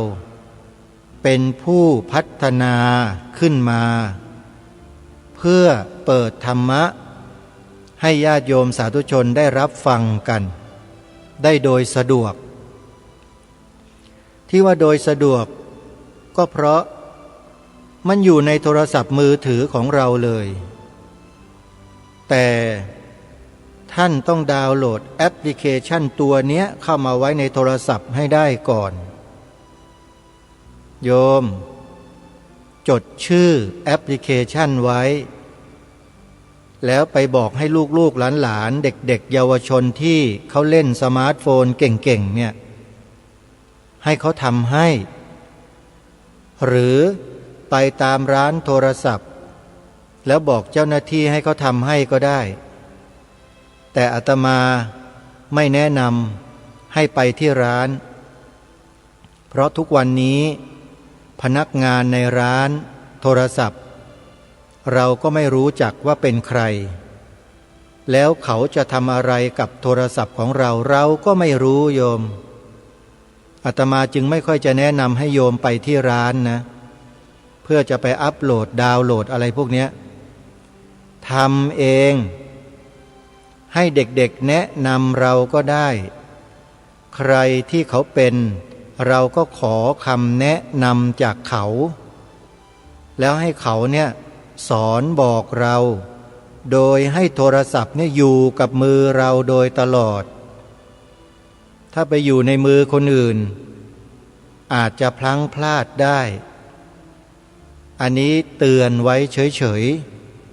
เป็นผู้พัฒนาขึ้นมาเพื่อเปิดธรรมะให้ญาติโยมสาธุชนได้รับฟังกันได้โดยสะดวกที่ว่าโดยสะดวกก็เพราะมันอยู่ในโทรศัพท์มือถือของเราเลยแต่ท่านต้องดาวน์โหลดแอปพลิเคชันตัวเนี้ยเข้ามาไว้ในโทรศัพท์ให้ได้ก่อนโยมจดชื่อแอปพลิเคชันไว้แล้วไปบอกให้ลูกๆหลานๆเด็กๆเยาวชนที่เขาเล่นสมาร์ทโฟนเก่งๆเนี่ยให้เขาทำให้หรือไป ไปตามร้านโทรศัพท์แล้วบอกเจ้าหน้าที่ให้เขาทำให้ก็ได้แต่อาตมาไม่แนะนำให้ไปที่ร้านเพราะทุกวันนี้พนักงานในร้านโทรศัพท์เราก็ไม่รู้จักว่าเป็นใครแล้วเขาจะทำอะไรกับโทรศัพท์ของเราก็ไม่รู้โยมอาตมาจึงไม่ค่อยจะแนะนำให้โยมไปที่ร้านนะเพื่อจะไปอัปโหลดดาวน์โหลดอะไรพวกนี้ทำเองให้เด็กๆแนะนำเราก็ได้ใครที่เขาเป็นเราก็ขอคำแนะนำจากเขาแล้วให้เขาเนี่ยสอนบอกเราโดยให้โทรศัพท์เนี่ยอยู่กับมือเราโดยตลอดถ้าไปอยู่ในมือคนอื่นอาจจะพลั้งพลาดได้อันนี้เตือนไว้เฉย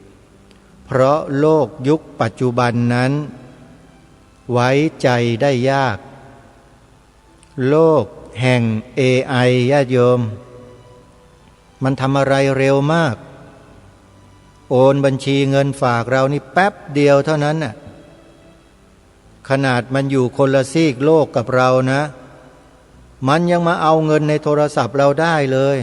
ๆเพราะโลกยุคปัจจุบันนั้นไว้ใจได้ยากโลกแห่ง AI ญาติโยมมันทำอะไรเร็วมากโอนบัญชีเงินฝากเรานี่แป๊บเดียวเท่านั้นน่ะขนาดมันอยู่คนละซีกโลกกับเรานะมันยังมาเอาเงินในโทรศัพท์เราได้เลย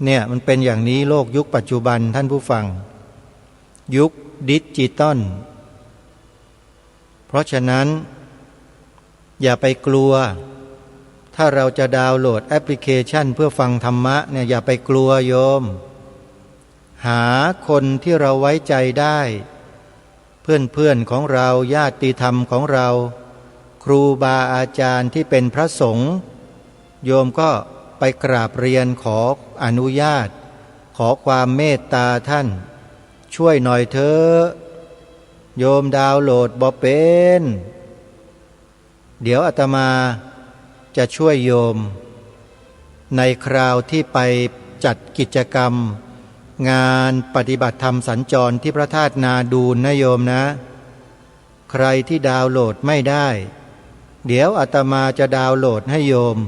เนี่ยมันเป็นอย่างนี้โลกยุคปัจจุบันท่านผู้ฟังยุคดิจิตอลเพราะฉะนั้นอย่าไปกลัวถ้าเราจะดาวน์โหลดแอปพลิเคชันเพื่อฟังธรรมะเนี่ยอย่าไปกลัวโยมหาคนที่เราไว้ใจได้เพื่อนของเราญาติธรรมของเราครูบาอาจารย์ที่เป็นพระสงฆ์โยมก็ไปกราบเรียนขออนุญาตขอความเมตตาท่านช่วยหน่อยเถอะโยมดาวน์โหลดบ่เป็นเดี๋ยวอาตมาจะช่วยโยมในคราวที่ไปจัดกิจกรรมงานปฏิบัติธรรมสัญจรที่พระธาตุนาดูลนะโยมนะใครที่ดาวน์โหลดไม่ได้เดี๋ยวอาตมาจะดาวน์โหลดให้โยม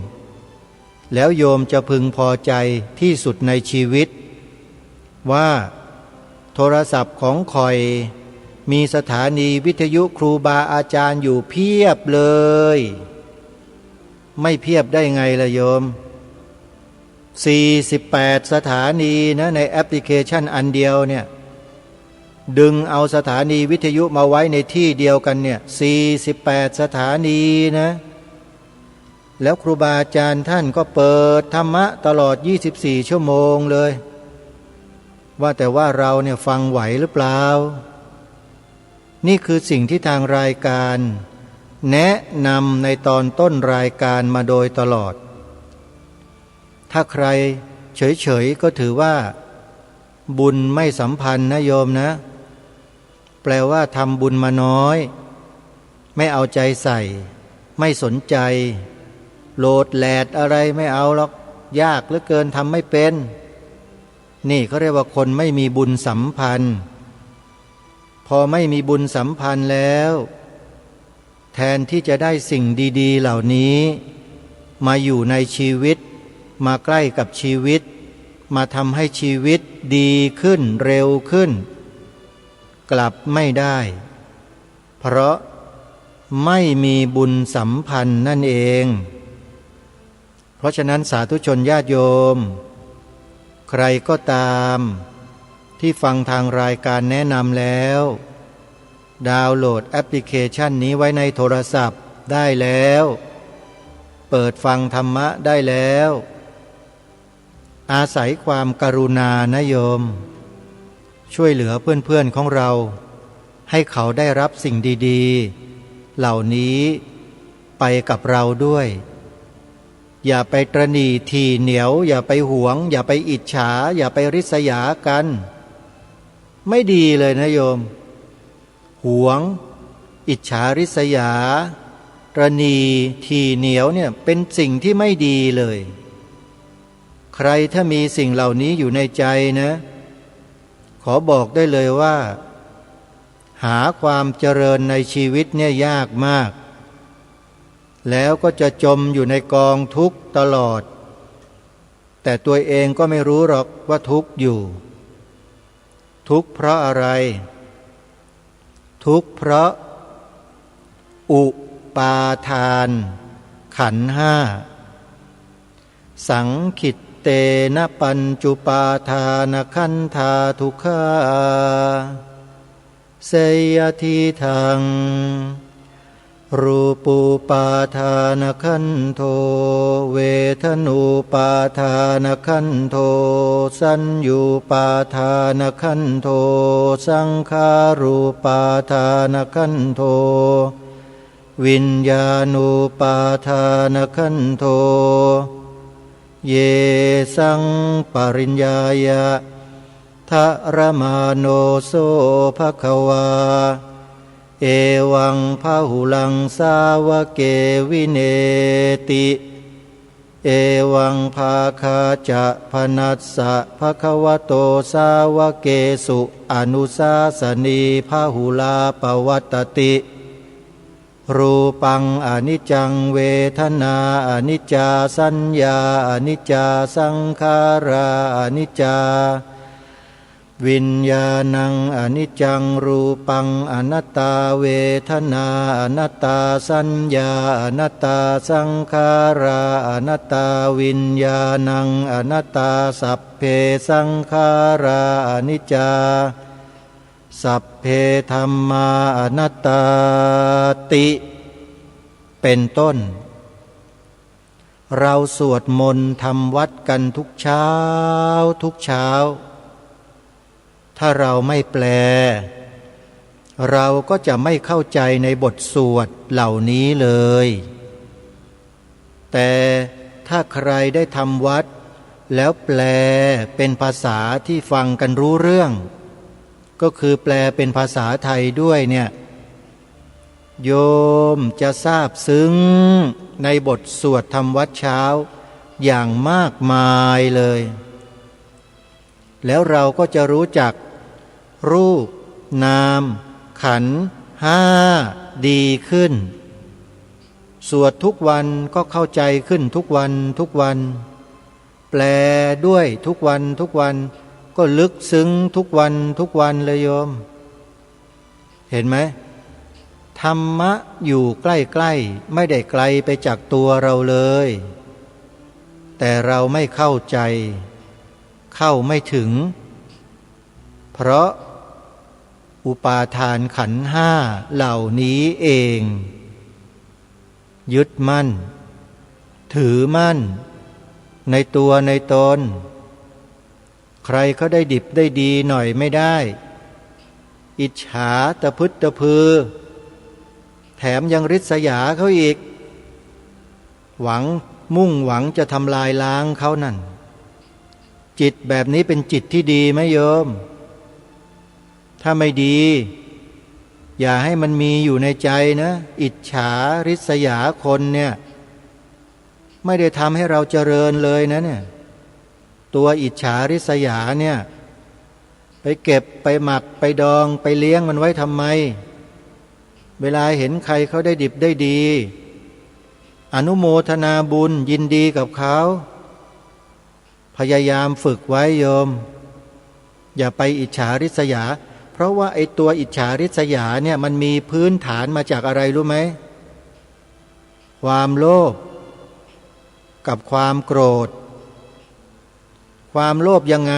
แล้วโยมจะพึงพอใจที่สุดในชีวิตว่าโทรศัพท์ของคอยมีสถานีวิทยุครูบาอาจารย์อยู่เพียบเลยไม่เพียบได้ไงล่ะโยม48สถานีนะในแอปพลิเคชันอันเดียวเนี่ยดึงเอาสถานีวิทยุมาไว้ในที่เดียวกันเนี่ย48สถานีนะแล้วครูบาอาจารย์ท่านก็เปิดธรรมะตลอด24ชั่วโมงเลยว่าแต่ว่าเราเนี่ยฟังไหวหรือเปล่านี่คือสิ่งที่ทางรายการแนะนำในตอนต้นรายการมาโดยตลอดถ้าใครเฉยๆก็ถือว่าบุญไม่สัมพันธ์นะโยมนะแปลว่าทำบุญมาน้อยไม่เอาใจใส่ไม่สนใจโหลดแหลดอะไรไม่เอาหรอกยากเหลือเกินทำไม่เป็นนี่เขาเรียกว่าคนไม่มีบุญสัมพันธ์พอไม่มีบุญสัมพันธ์แล้วแทนที่จะได้สิ่งดีๆเหล่านี้มาอยู่ในชีวิตมาใกล้กับชีวิตมาทำให้ชีวิตดีขึ้นเร็วขึ้นกลับไม่ได้เพราะไม่มีบุญสัมพันธ์นั่นเองเพราะฉะนั้นสาธุชนญาติโยมใครก็ตามที่ฟังทางรายการแนะนำแล้วดาวน์โหลดแอปพลิเคชันนี้ไว้ในโทรศัพท์ได้แล้วเปิดฟังธรรมะได้แล้วอาศัยความกรุณานะโยมช่วยเหลือเพื่อนๆของเราให้เขาได้รับสิ่งดีๆเหล่านี้ไปกับเราด้วยอย่าไปตระหนี่ทีเหนียวอย่าไปหวงอย่าไปอิจฉาอย่าไปริษยากันไม่ดีเลยนะโยมหวงอิจฉาริษยาตระหนี่ทีเหนียวเนี่ยเป็นสิ่งที่ไม่ดีเลยใครถ้ามีสิ่งเหล่านี้อยู่ในใจนะขอบอกได้เลยว่าหาความเจริญในชีวิตเนี่ยยากมากแล้วก็จะจมอยู่ในกองทุกข์ตลอด แต่ตัวเองก็ไม่รู้หรอกว่าทุกข์อยู่ ทุกข์เพราะอะไร ทุกข์เพราะอุปาทานขันธ์ห้าสังขิตเตนะปัญจุปาทานขันธาทุกขาเสยทีทังรูปูปาทานขันโทเวทนูปาทานขันโทสัญญูปาทานขันโทสังขารูปาทานขันโทวิญญาณูปาทานขันโทเยสังปริญญายะทะระมาโนโสภควาเอวังพหุลังสาวเกวิเนติเอวังภาคาจะพนัสสะภควโตสาวเกสุอนุสาสนีพหุลาปวัตติรูปังอนิจจังเวทนาอนิจจาสัญญาอนิจจาสังขาราอนิจจาวิญญาณังอนิจจังรูปังอนัตตาเวทนาอนัตตาสัญญาอนัตตาสังขาราอนัตตาวิญญาณังอนัตตาสัพเพสังขาราอนิจจาสัพเพธัมมาอนัตตาติเป็นต้นเราสวดมนต์ทำวัดกันทุกเช้าทุกเช้าถ้าเราไม่แปลเราก็จะไม่เข้าใจในบทสวดเหล่านี้เลยแต่ถ้าใครได้ทำวัดแล้วแปลเป็นภาษาที่ฟังกันรู้เรื่องก็คือแปลเป็นภาษาไทยด้วยเนี่ยโยมจะทราบซึ้งในบทสวดทำวัดเช้าอย่างมากมายเลยแล้วเราก็จะรู้จักรูปนามขันธ์ห้าดีขึ้นสวดทุกวันก็เข้าใจขึ้นทุกวันทุกวันแปลด้วยทุกวันทุกวันก็ลึกซึ้งทุกวันทุกวันเลยโยมเห็นไหมธรรมะอยู่ใกล้ๆไม่ได้ไกลไปจากตัวเราเลยแต่เราไม่เข้าใจเข้าไม่ถึงเพราะอุปาทานขันธ์ห้าเหล่านี้เองยึดมั่นถือมั่นในตัวในตนใครเขาได้ดิบได้ดีหน่อยไม่ได้อิจฉาตะพึดตะพือแถมยังริษยาเขาอีกมุ่งหวังจะทำลายล้างเขานั่นจิตแบบนี้เป็นจิตที่ดีไหมโยมถ้าไม่ดีอย่าให้มันมีอยู่ในใจนะอิจฉาริษยาคนเนี่ยไม่ได้ทำให้เราเจริญเลยนะเนี่ยตัวอิจฉาริษยาเนี่ยไปเก็บไปหมักไปดองไปเลี้ยงมันไว้ทำไมเวลาเห็นใครเขาได้ดิบได้ดีอนุโมทนาบุญยินดีกับเขาพยายามฝึกไว้โยมอย่าไปอิจฉาริษยาเพราะว่าไอ้ตัวอิจฉาริษยาเนี่ยมันมีพื้นฐานมาจากอะไรรู้ไหมความโลภกับความโกรธความโลภยังไง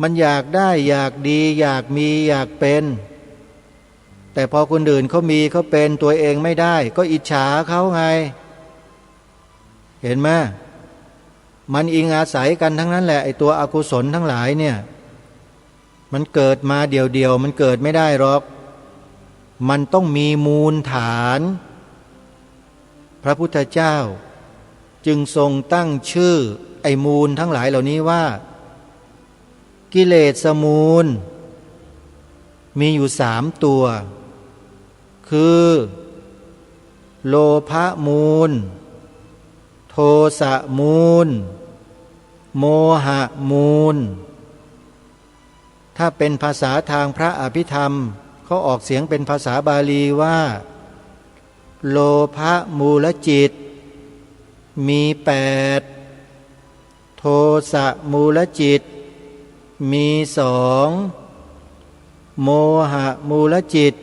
มันอยากได้อยากดีอยากมีอยากเป็นแต่พอคนอื่นเขามีเขาเป็นตัวเองไม่ได้ก็อิจฉาเขาไงเห็นไหมมันอิงอาศัยกันทั้งนั้นแหละไอ้ตัวอกุศลทั้งหลายเนี่ยมันเกิดมาเดี่ยวๆมันเกิดไม่ได้หรอกมันต้องมีมูลฐานพระพุทธเจ้าจึงทรงตั้งชื่อไอ้มูลทั้งหลายเหล่านี้ว่ากิเลสมูลมีอยู่3ตัวคือโลภะมูลโทสะมูลโมหะมูลถ้าเป็นภาษาทางพระอภิธรรมเขาออกเสียงเป็นภาษาบาลีว่าโลภะมูลจิตมี8 โทสะมูลจิตมีสองโมหะมูลจิต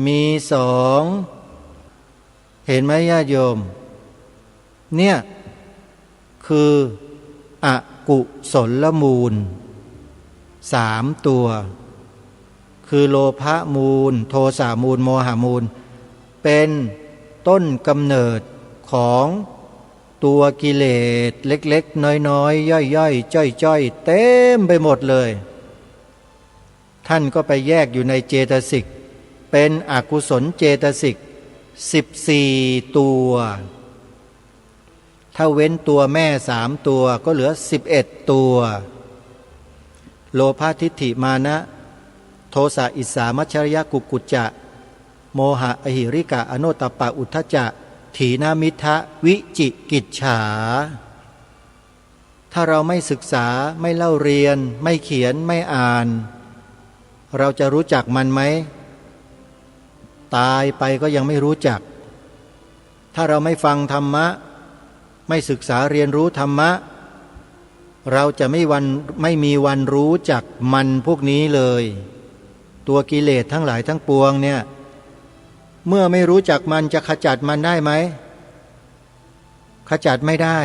มีสองเห็นไหมญาติโยมเนี่ยคืออกุศลมูล3ตัวคือโลภะมูลโทสะมูลโมหะมูลเป็นต้นกำเนิดของตัวกิเลสเล็กๆน้อยๆย่อยๆจ้อยๆเต็มไปหมดเลยท่านก็ไปแยกอยู่ในเจตสิกเป็นอกุศลเจตสิก14ตัวถ้าเว้นตัวแม่3ตัวก็เหลือ11ตัวโลภะทิฏฐิมานะโทสะอิสามัชริยะกุกุจจะโมหะอหิริกะอโนตตัปปะอุทธัจจะถีนามิทะวิจิกิจฉาถ้าเราไม่ศึกษาไม่เล่าเรียนไม่เขียนไม่อ่านเราจะรู้จักมันไหมตายไปก็ยังไม่รู้จักถ้าเราไม่ฟังธรรมะไม่ศึกษาเรียนรู้ธรรมะเราจะไม่มีวันรู้จักมันพวกนี้เลยตัวกิเลสทั้งหลายทั้งปวงเนี่ยเมื่อไม่รู้จักมันจะขจัดมันได้ไหมขจัดไม่ได้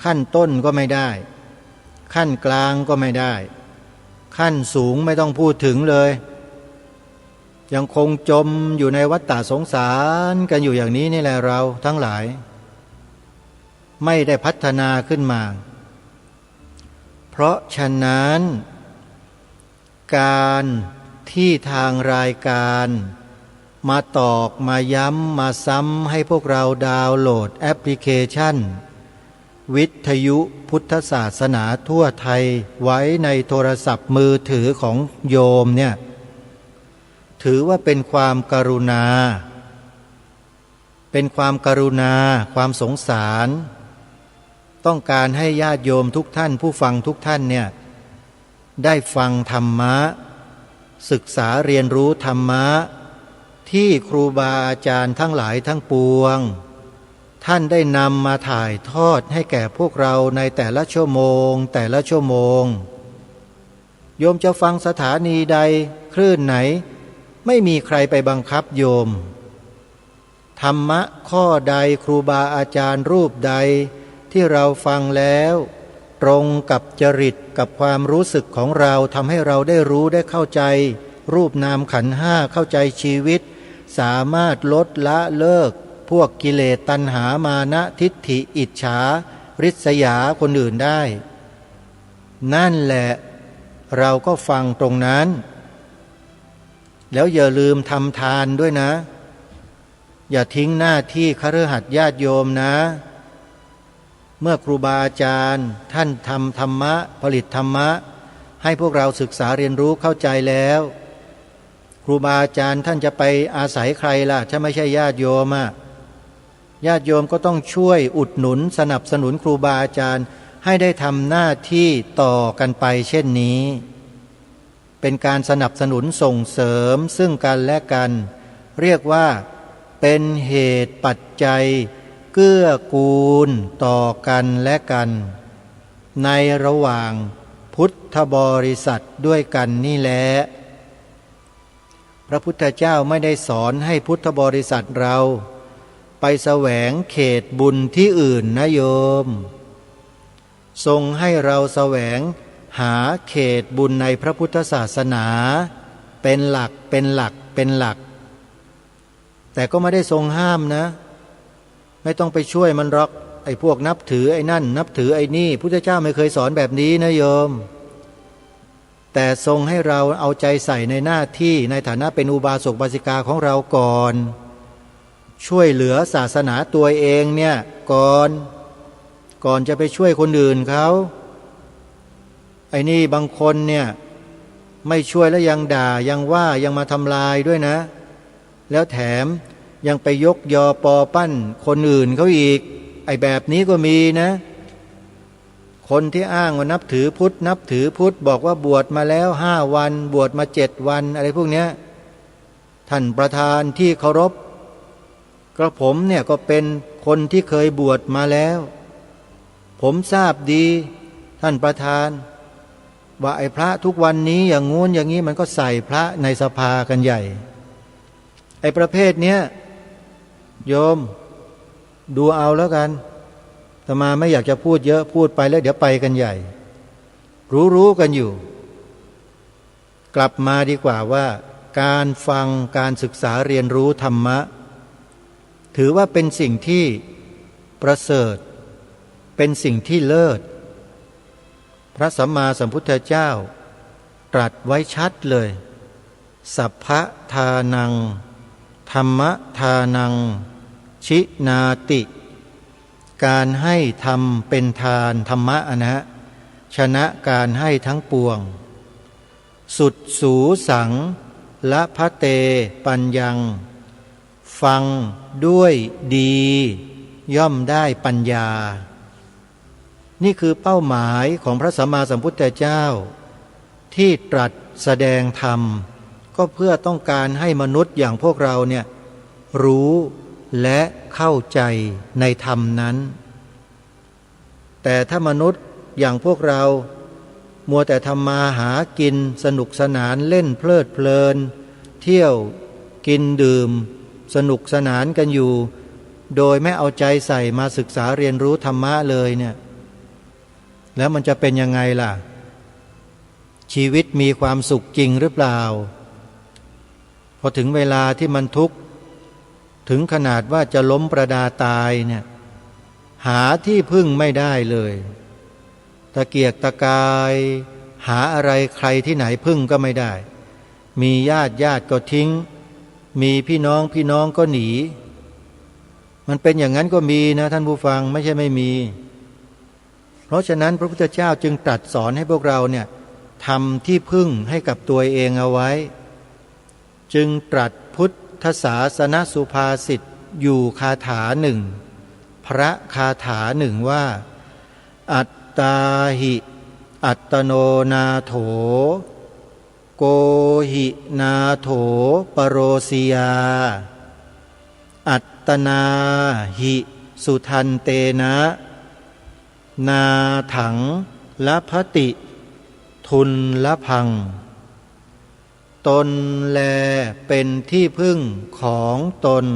ขั้นต้นก็ไม่ได้ขั้นกลางก็ไม่ได้ขั้นสูงไม่ต้องพูดถึงเลยยังคงจมอยู่ในวัฏฏะสงสารกันอยู่อย่างนี้นี่แหละเราทั้งหลายไม่ได้พัฒนาขึ้นมาเพราะฉะนั้นการที่ทางรายการมาตอกมาย้ำมาซ้ำให้พวกเราดาวน์โหลดแอปพลิเคชันวิทยุพุทธศาสนาทั่วไทยไว้ในโทรศัพท์มือถือของโยมเนี่ยถือว่าเป็นความกรุณาเป็นความกรุณาความสงสารต้องการให้ญาติโยมทุกท่านผู้ฟังทุกท่านเนี่ยได้ฟังธรรมะศึกษาเรียนรู้ธรรมะที่ครูบาอาจารย์ทั้งหลายทั้งปวงท่านได้นำมาถ่ายทอดให้แก่พวกเราในแต่ละชั่วโมงโยมจะฟังสถานีใดคลื่นไหนไม่มีใครไปบังคับโยมธรรมะข้อใดครูบาอาจารย์รูปใดที่เราฟังแล้วตรงกับจริตกับความรู้สึกของเราทำให้เราได้รู้ได้เข้าใจรูปนามขันธ์ห้าเข้าใจชีวิตสามารถลดละเลิกพวกกิเลสตัณหามานะทิฏฐิอิจฉาริษยาคนอื่นได้นั่นแหละเราก็ฟังตรงนั้นแล้วอย่าลืมทำทานด้วยนะอย่าทิ้งหน้าที่คฤหัสถ์ญาติโยมนะเมื่อครูบาอาจารย์ท่านทำธรรมะผลิตธรรมะให้พวกเราศึกษาเรียนรู้เข้าใจแล้วครูบาอาจารย์ท่านจะไปอาศัยใครล่ะถ้าไม่ใช่ญาติโยมญาติโยมก็ต้องช่วยอุดหนุนสนับสนุนครูบาอาจารย์ให้ได้ทำหน้าที่ต่อกันไปเช่นนี้เป็นการสนับสนุนส่งเสริมซึ่งกันและกันเรียกว่าเป็นเหตุปัจจัยเกื้อกูลต่อกันและกันในระหว่างพุทธบริษัทด้วยกันนี่แหละพระพุทธเจ้าไม่ได้สอนให้พุทธบริษัทเราไปแสวงเขตบุญที่อื่นนะโยมทรงให้เราแสวงหาเขตบุญในพระพุทธศาสนาเป็นหลักแต่ก็ไม่ได้ทรงห้ามนะไม่ต้องไปช่วยมันหรอกไอ้พวกนับถือไอ้นั่นนับถือไอ้นี่พุทธเจ้าไม่เคยสอนแบบนี้นะโยมแต่ทรงให้เราเอาใจใส่ในหน้าที่ในฐานะเป็นอุบาสกบาสิกาของเราก่อนช่วยเหลือศาสนาตัวเองเนี่ยก่อนจะไปช่วยคนอื่นเขาไอ้นี่บางคนเนี่ยไม่ช่วยแล้วยังด่ายังว่ายังมาทำลายด้วยนะแล้วแถมยังไปยกยอปอปั้นคนอื่นเขาอีกไอ้แบบนี้ก็มีนะคนที่อ้างว่านับถือพุทธบอกว่าบวชมาแล้ว5 วันบวชมา7 วันอะไรพวกเนี้ยท่านประธานที่เคารพกระผมเนี่ยก็เป็นคนที่เคยบวชมาแล้ว ผมทราบดีท่านประธานว่าไอ้พระทุกวันนี้อย่างงู้นอย่างนี้มันก็ใส่พระในสภากันใหญ่ไอ้ประเภทเนี้ยโยมดูเอาแล้วกันอาตมาไม่อยากจะพูดเยอะพูดไปแล้วเดี๋ยวไปกันใหญ่รู้กันอยู่กลับมาดีกว่าว่าการฟังการศึกษาเรียนรู้ธรรมะถือว่าเป็นสิ่งที่ประเสริฐเป็นสิ่งที่เลิศพระสัมมาสัมพุทธเจ้าตรัสไว้ชัดเลยสัพพะทานังธรรมทานังชินาติการให้ธรรมเป็นทานธรรมะนะชนะการให้ทั้งปวงสุดสูสังละพะเตปัญญังฟังด้วยดีย่อมได้ปัญญานี่คือเป้าหมายของพระสัมมาสัมพุทธเจ้าที่ตรัสแสดงธรรมก็เพื่อต้องการให้มนุษย์อย่างพวกเราเนี่ยรู้และเข้าใจในธรรมนั้นแต่ถ้ามนุษย์อย่างพวกเรามัวแต่ทำมาหากินสนุกสนานเล่นเพลิดเพลินเที่ยวกินดื่มสนุกสนานกันอยู่โดยไม่เอาใจใส่มาศึกษาเรียนรู้ธรรมะเลยเนี่ยแล้วมันจะเป็นยังไงล่ะชีวิตมีความสุขจริงหรือเปล่าพอถึงเวลาที่มันทุกข์ถึงขนาดว่าจะล้มประดาตายเนี่ยหาที่พึ่งไม่ได้เลยตะเกียกตะกายหาอะไรใครที่ไหนพึ่งก็ไม่ได้มีญาติก็ทิ้งมีพี่น้องก็หนีมันเป็นอย่างนั้นก็มีนะท่านผู้ฟังไม่ใช่ไม่มีเพราะฉะนั้นพระพุทธเจ้าจึงตรัสสอนให้พวกเราเนี่ยทำที่พึ่งให้กับตัวเองเอาไว้จึงตรัสพุทธศาสนสุภาษิตอยู่คาถาหนึ่งพระคาถาหนึ่งว่าอัตตาหิอัตโนนาโถโกหินาโถปโรสิยาอัตตนาหิสุทันเตนะนาถังละพติทุนละพังตนแลเป็นที่พึ่งของตน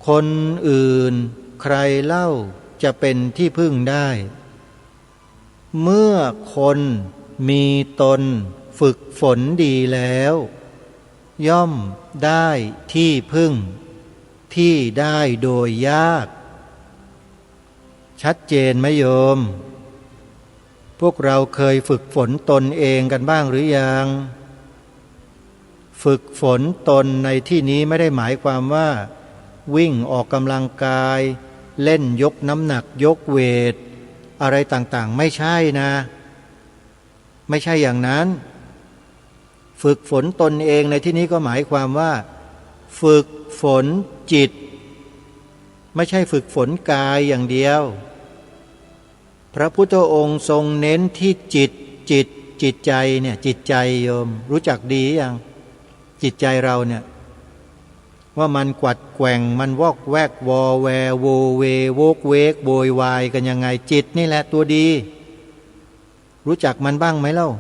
คนอื่นใครเล่าจะเป็นที่พึ่งได้เมื่อคนมีตนฝึกฝนดีแล้วย่อมได้ที่พึ่งที่ได้โดยยากชัดเจนไหมโยมพวกเราเคยฝึกฝนตนเองกันบ้างหรือยังฝึกฝนตนในที่นี้ไม่ได้หมายความว่าวิ่งออกกำลังกายเล่นยกน้ำหนักยกเวทอะไรต่างๆไม่ใช่นะไม่ใช่อย่างนั้นฝึกฝนตนเองในที่นี้ก็หมายความว่าฝึกฝนจิตไม่ใช่ฝึกฝนกายอย่างเดียวพระพุทธองค์ทรงเน้นที่จิตใจเนี่ยจิตใจโยมรู้จักดียังจิตใจเราเนี่ยว่ามันกวัดแกว่งมันวอกแวกวอแวโวเวโวกเวกโวยวายกันยังไงจิตนี่แหละตัวดีรู้จักมันบ้างไหมเล่า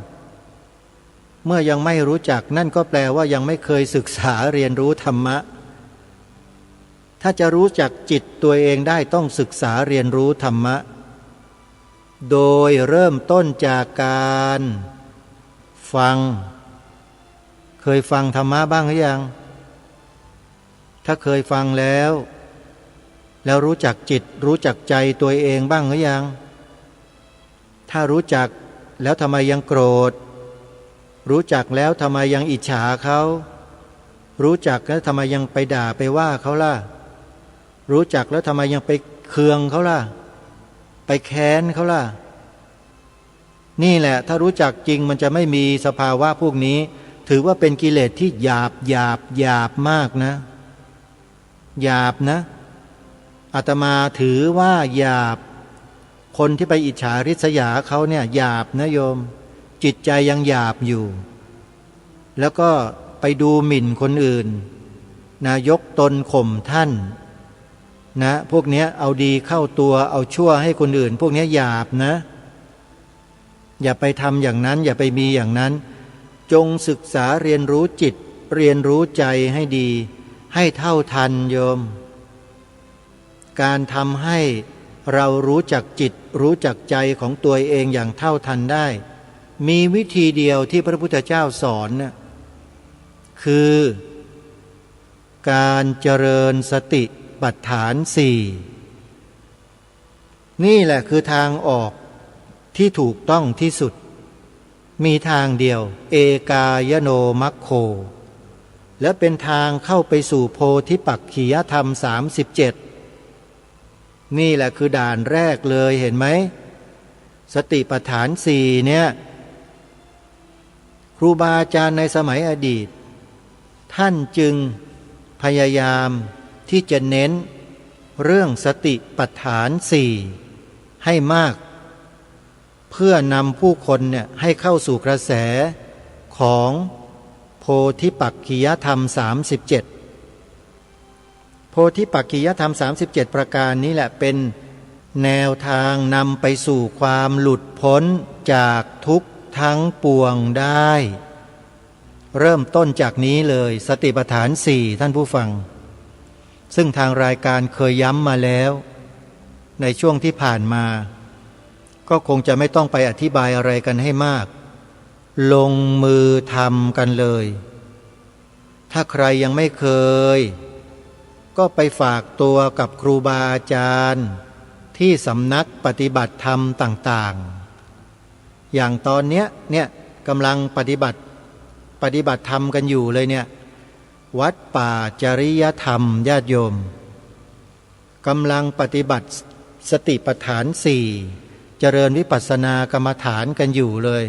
เมื่อยังไม่รู้จักนั่นก็แปลว่ายังไม่เคยศึกษาเรียนรู้ธรรมะถ้าจะรู้จักจิตตัวเองได้ต้องศึกษาเรียนรู้ธรรมะโดยเริ่มต้นจากการฟังเคยฟังธรรมะบ้างหรือยังถ้าเคยฟังแล้วรู้จักจิตรู้จักใจตัวเองบ้างหรือยังถ้ารู้จักแล้วทำไมยังโกรธรู้จักแล้วทำไมยังอิจฉาเขารู้จักแล้วทำไมยังไปด่าไปว่าเขาล่ะรู้จักแล้วทำไมยังไปเคืองเขาล่ะไปแค้นเขาล่ะนี่แหละถ้ารู้จักจริงมันจะไม่มีสภาวะพวกนี้ถือว่าเป็นกิเลสที่หยาบมากนะหยาบนะอาตมาถือว่าหยาบคนที่ไปอิจฉาริษยาเขาเนี่ยหยาบนะโยมจิตใจยังหยาบอยู่แล้วก็ไปดูหมิ่นคนอื่นนายกตนข่มท่าน นะพวกเนี้ยเอาดีเข้าตัวเอาชั่วให้คนอื่นพวกเนี้ยหยาบนะ อย่าไปทำอย่างนั้นอย่าไปมีอย่างนั้นจงศึกษาเรียนรู้จิตเรียนรู้ใจให้ดีให้เท่าทันโยมการทำให้เรารู้จักจิตรู้จักใจของตัวเองอย่างเท่าทันได้มีวิธีเดียวที่พระพุทธเจ้าสอนนะคือการเจริญสติปัฏฐานสี่นี่แหละคือทางออกที่ถูกต้องที่สุดมีทางเดียวเอกายโนมัคโคและเป็นทางเข้าไปสู่โพธิปักขิยธรรม37นี่แหละคือด่านแรกเลยเห็นไหมสติปัฏฐานสี่เนี่ยครูบาอาจารย์ในสมัยอดีตท่านจึงพยายามที่จะเน้นเรื่องสติปัฏฐานสี่ให้มากเพื่อนำผู้คนเนี่ยให้เข้าสู่กระแสของโพธิปักขิยธรรม37โพธิปักขิยธรรม37ประการนี้แหละเป็นแนวทางนำไปสู่ความหลุดพ้นจากทุกข์ทั้งปวงได้เริ่มต้นจากนี้เลยสติปัฏฐานสี่ท่านผู้ฟังซึ่งทางรายการเคยย้ำมาแล้วในช่วงที่ผ่านมาก็คงจะไม่ต้องไปอธิบายอะไรกันให้มากลงมือทำกันเลยถ้าใครยังไม่เคยก็ไปฝากตัวกับครูบาอาจารย์ที่สำนักปฏิบัติธรรมต่างๆอย่างตอนเนี้ยกำลังปฏิบัติธรรมกันอยู่เลยเนี่ยวัดป่าจริยธรรมญาติโยมกำลังปฏิบัติสติปัฏฐานสี่เจริญวิปัสสนากรรมฐานกันอยู่เลย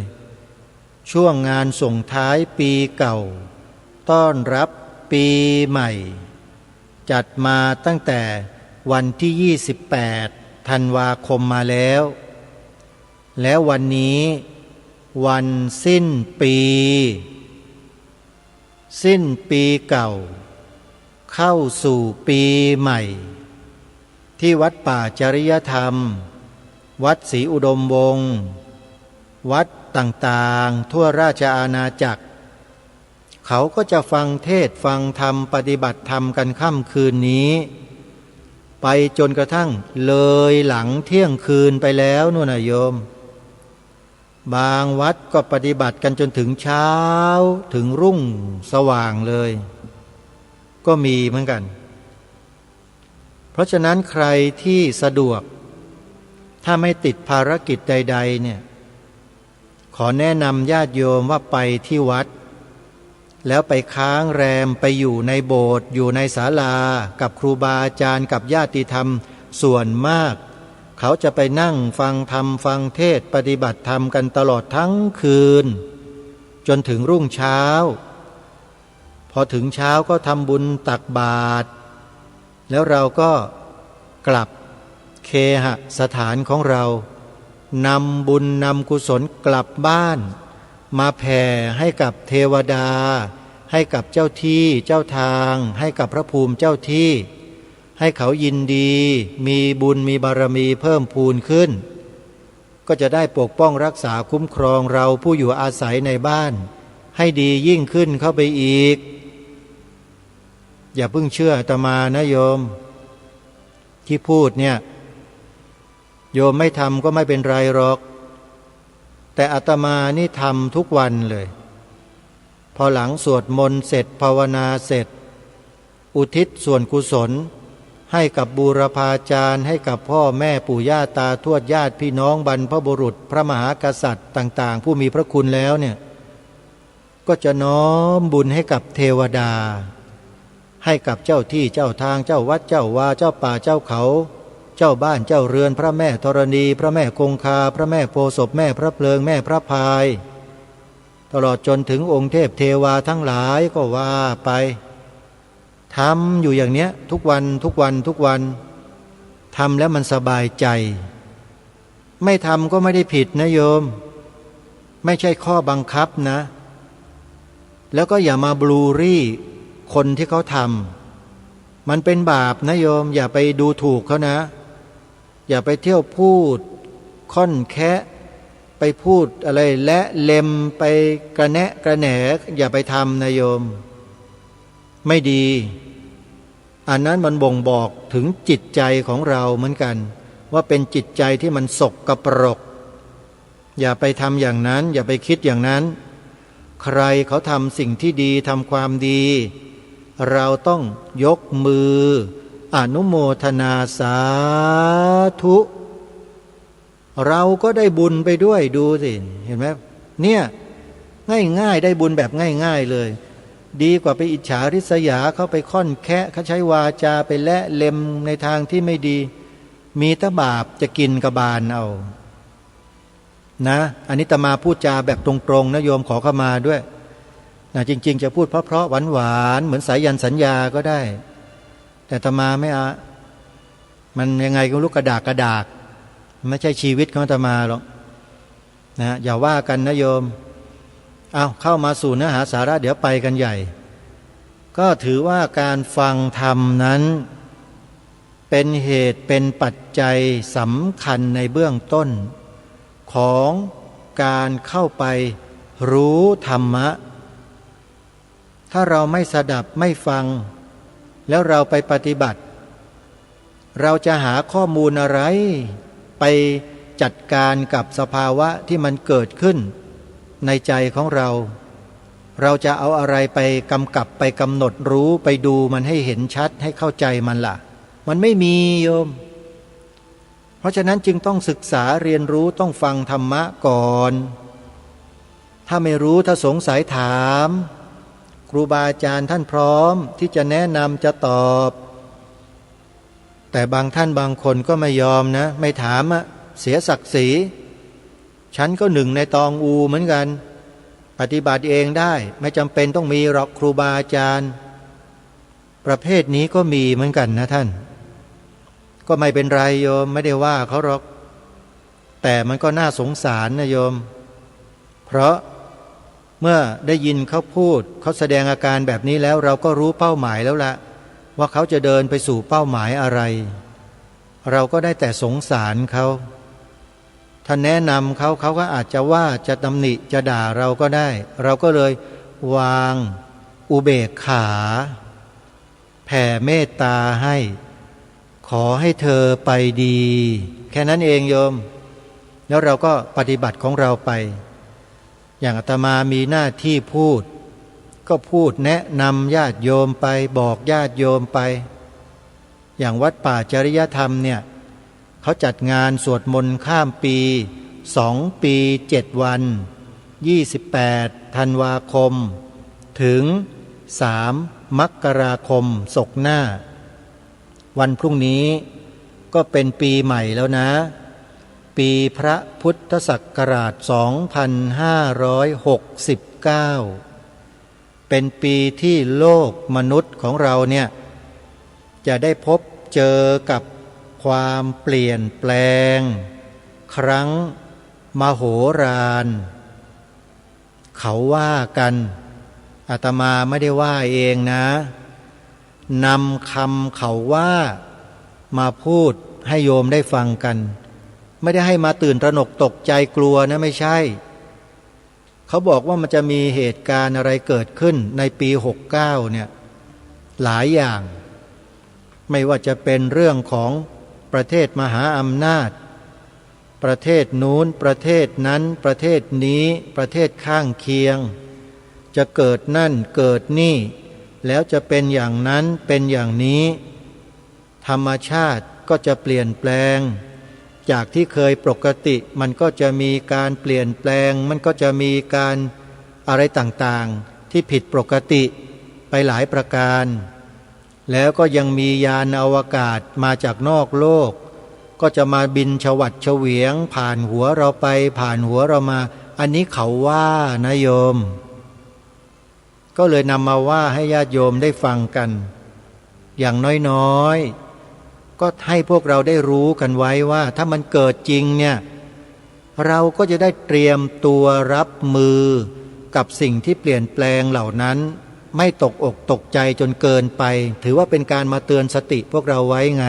ช่วงงานส่งท้ายปีเก่าต้อนรับปีใหม่จัดมาตั้งแต่วันที่28ธันวาคมมาแล้ววันนี้วันสิ้นปีเก่าเข้าสู่ปีใหม่ที่วัดป่าจริยธรรมวัดศรีอุดมวงศ์วัดต่างๆทั่วราชอาณาจักรเขาก็จะฟังเทศน์ฟังธรรมปฏิบัติธรรมกันค่ำคืนนี้ไปจนกระทั่งเลยหลังเที่ยงคืนไปแล้วนู่นนะโยมบางวัดก็ปฏิบัติกันจนถึงเช้าถึงรุ่งสว่างเลยก็มีเหมือนกันเพราะฉะนั้นใครที่สะดวกถ้าไม่ติดภารกิจใดๆเนี่ยขอแนะนำญาติโยมว่าไปที่วัดแล้วไปค้างแรมไปอยู่ในโบสถ์อยู่ในศาลากับครูบาอาจารย์กับญาติธรรมส่วนมากเขาจะไปนั่งฟังธรรมฟังเทศปฏิบัติธรรมกันตลอดทั้งคืนจนถึงรุ่งเช้าพอถึงเช้าก็ทำบุญตักบาตรแล้วเราก็กลับเคหสถานของเรานำบุญนำกุศลกลับบ้านมาแผ่ให้กับเทวดาให้กับเจ้าที่เจ้าทางให้กับพระภูมิเจ้าที่ให้เขายินดีมีบุญมีบารมีเพิ่มพูนขึ้นก็จะได้ปกป้องรักษาคุ้มครองเราผู้อยู่อาศัยในบ้านให้ดียิ่งขึ้นเข้าไปอีกอย่าเพิ่งเชื่ออาตมานะโยมที่พูดเนี่ยโยมไม่ทำก็ไม่เป็นไรหรอกแต่อาตมานี่ทำทุกวันเลยพอหลังสวดมนต์เสร็จภาวนาเสร็จอุทิศส่วนกุศลให้กับบูรพาจารย์ให้กับพ่อแม่ปู่ย่าตาทวดญาติพี่น้องบรรพบุรุษพระมหากษัตริย์ต่างๆผู้มีพระคุณแล้วเนี่ยก็จะน้อมบุญให้กับเทวดาให้กับเจ้าที่เจ้าทางเจ้าวัดเจ้าวาเจ้าป่าเจ้าเขาเจ้าบ้านเจ้าเรือนพระแม่ธรณีพระแม่คงคาพระแม่โพธิ์ศพแม่พระเพลิงแม่พระพายตลอดจนถึงองค์เทพเทวาทั้งหลายก็ว่าไปทำอยู่อย่างเนี้ยทุกวันทำแล้วมันสบายใจไม่ทำก็ไม่ได้ผิดนะโยมไม่ใช่ข้อบังคับนะแล้วก็อย่ามาบลูรี่คนที่เขาท มันเป็นบาปนะโยมอย่าไปดูถูกเขานะอย่าไปเที่ยวพูดค่อนแคะไปพูดอะไรและเล็มไปกระแนะกระแหนอย่าไปทำนะโยมไม่ดีอันนั้นมันบ่งบอกถึงจิตใจของเราเหมือนกันว่าเป็นจิตใจที่มันสกปรกอย่าไปทำอย่างนั้นอย่าไปคิดอย่างนั้นใครเขาทำสิ่งที่ดีทำความดีเราต้องยกมืออนุโมทนาสาธุเราก็ได้บุญไปด้วยดูสิเห็นไหมเนี่ยง่ายๆได้บุญแบบง่ายๆเลยดีกว่าไปอิจฉาริษยาเขาไปค่อนแคะเขาใช้วาจาไปและเล็มในทางที่ไม่ดีมีแต่บาปจะกินกระบาลเอานะอันนี้อาตมาพูดจาแบบตรงๆนะโยมขอเข้ามาด้วยนะจริงๆจะพูดเพราะๆหวานๆเหมือนสายันสัญญาก็ได้แต่อาตมาไม่เอามันยังไงก็รู้กระดากไม่ใช่ชีวิตของอาตมาหรอกนะอย่าว่ากันนะโยมเอาเข้ามาสู่เนื้อหาสาระเดี๋ยวไปกันใหญ่ก็ถือว่าการฟังธรรมนั้นเป็นเหตุเป็นปัจจัยสำคัญในเบื้องต้นของการเข้าไปรู้ธรรมะถ้าเราไม่สดับไม่ฟังแล้วเราไปปฏิบัติเราจะหาข้อมูลอะไรไปจัดการกับสภาวะที่มันเกิดขึ้นในใจของเราเราจะเอาอะไรไปกำกับไปกำหนดรู้ไปดูมันให้เห็นชัดให้เข้าใจมันล่ะมันไม่มีโยมเพราะฉะนั้นจึงต้องศึกษาเรียนรู้ต้องฟังธรรมะก่อนถ้าไม่รู้ถ้าสงสัยถามครูบาอาจารย์ท่านพร้อมที่จะแนะนำจะตอบแต่บางท่านบางคนก็ไม่ยอมนะไม่ถามอะเสียศักดิ์ศรีฉันก็หนึ่งในตองอูเหมือนกันปฏิบัติเองได้ไม่จำเป็นต้องมีหรอกครูบาอาจารย์ประเภทนี้ก็มีเหมือนกันนะท่านก็ไม่เป็นไรโยมไม่ได้ว่าเขาหรอกแต่มันก็น่าสงสารนะโยมเพราะเมื่อได้ยินเขาพูดเขาแสดงอาการแบบนี้แล้วเราก็รู้เป้าหมายแล้วละว่าเขาจะเดินไปสู่เป้าหมายอะไรเราก็ได้แต่สงสารเขาถ้าแนะนำเขาเขาก็อาจจะว่าจะตำหนิจะด่าเราก็ได้เราก็เลยวางอุเบกขาแผ่เมตตาให้ขอให้เธอไปดีแค่นั้นเองโยมแล้วเราก็ปฏิบัติของเราไปอย่างอาตมามีหน้าที่พูดก็พูดแนะนำญาติโยมไปบอกญาติโยมไปอย่างวัดป่าจริยธรรมเนี่ยเขาจัดงานสวดมนต์ข้ามปี2 ปี 7 วัน28 ธันวาคมถึง3 มกราคมศกหน้าวันพรุ่งนี้ก็เป็นปีใหม่แล้วนะปีพระพุทธศักราช 2569 เป็นปีที่โลกมนุษย์ของเราเนี่ยจะได้พบเจอกับความเปลี่ยนแปลงครั้งมโหฬารเขาว่ากันอาตมาไม่ได้ว่าเองนะนำคำเขาว่ามาพูดให้โยมได้ฟังกันไม่ได้ให้มาตื่นตระหนกตกใจกลัวนะไม่ใช่เขาบอกว่ามันจะมีเหตุการณ์อะไรเกิดขึ้นในปี69เนี่ยหลายอย่างไม่ว่าจะเป็นเรื่องของประเทศมหาอำนาจประเทศนู้นประเทศนั้นประเทศนี้ประเทศข้างเคียงจะเกิดนั่นเกิดนี่แล้วจะเป็นอย่างนั้นเป็นอย่างนี้ธรรมชาติก็จะเปลี่ยนแปลงจากที่เคยปกติมันก็จะมีการเปลี่ยนแปลงมันก็จะมีการอะไรต่างๆที่ผิดปกติไปหลายประการแล้วก็ยังมียานอวกาศมาจากนอกโลกก็จะมาบินฉวัดเฉวียงผ่านหัวเราไปผ่านหัวเรามาอันนี้เขาว่านะโยมก็เลยนำมาว่าให้ญาติโยมได้ฟังกันอย่างน้อยๆก็ให้พวกเราได้รู้กันไว้ว่าถ้ามันเกิดจริงเนี่ยเราก็จะได้เตรียมตัวรับมือกับสิ่งที่เปลี่ยนแปลงเหล่านั้น ไม่ตกอกตกใจจนเกินไปถือว่าเป็นการมาเตือนสติพวกเราไว้ไง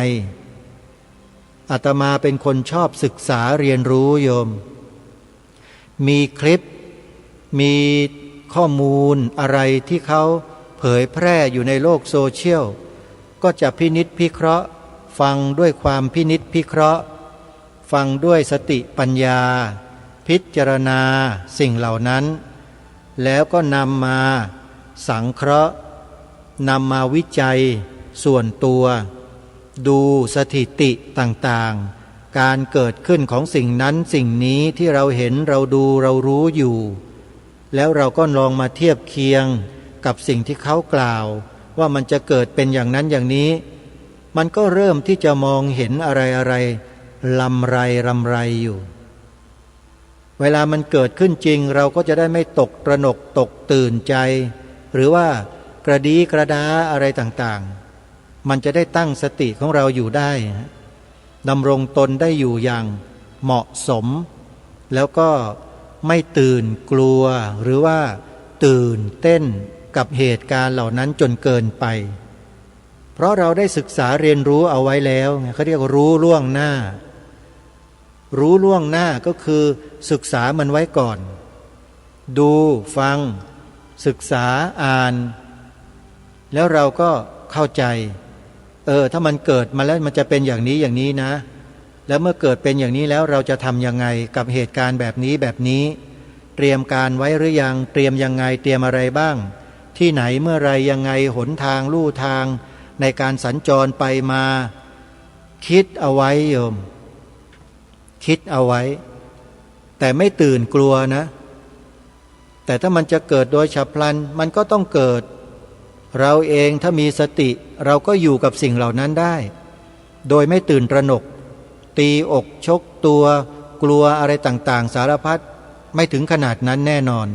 อาตมาเป็นคนชอบศึกษาเรียนรู้โยมมีคลิปมีข้อมูลอะไรที่เขาเผยแพร่อยู่ในโลกโซเชียลก็จะพินิจพิเคราะห์ฟังด้วยความพินิจพิเคราะห์ฟังด้วยสติปัญญาพิจารณาสิ่งเหล่านั้นแล้วก็นำมาสังเคราะห์นำมาวิจัยส่วนตัวดูสถิติต่างๆการเกิดขึ้นของสิ่งนั้นสิ่งนี้ที่เราเห็นเราดูเรารู้อยู่แล้วเราก็ลองมาเทียบเคียงกับสิ่งที่เขากล่าวว่ามันจะเกิดเป็นอย่างนั้นอย่างนี้มันก็เริ่มที่จะมองเห็นอะไรๆลำไรอยู่เวลามันเกิดขึ้นจริงเราก็จะได้ไม่ตกตระหนกตกตื่นใจหรือว่ากระดีกระดาอะไรต่างๆมันจะได้ตั้งสติของเราอยู่ได้ดำรงตนได้อยู่อย่างเหมาะสมแล้วก็ไม่ตื่นกลัวหรือว่าตื่นเต้นกับเหตุการณ์เหล่านั้นจนเกินไปเพราะเราได้ศึกษาเรียนรู้เอาไว้แล้วเขาเรียกรู้ล่วงหน้ารู้ล่วงหน้าก็คือศึกษามันไว้ก่อนดูฟังศึกษาอ่านแล้วเราก็เข้าใจถ้ามันเกิดมาแล้วมันจะเป็นอย่างนี้อย่างนี้นะแล้วเมื่อเกิดเป็นอย่างนี้แล้วเราจะทำยังไงกับเหตุการณ์แบบนี้เตรียมการไว้หรือยังเตรียมยังไงเตรียมอะไรบ้างที่ไหนเมื่อไรยังไงหนทางลู่ทางในการสัญจรไปมาคิดเอาไว้โยมคิดเอาไว้แต่ไม่ตื่นกลัวนะแต่ถ้ามันจะเกิดโดยฉับพลันมันก็ต้องเกิดเราเองถ้ามีสติเราก็อยู่กับสิ่งเหล่านั้นได้โดยไม่ตื่นตระหนกตีอกชกตัวกลัวอะไรต่างๆสารพัดไม่ถึงขนาดนั้นแน่นอน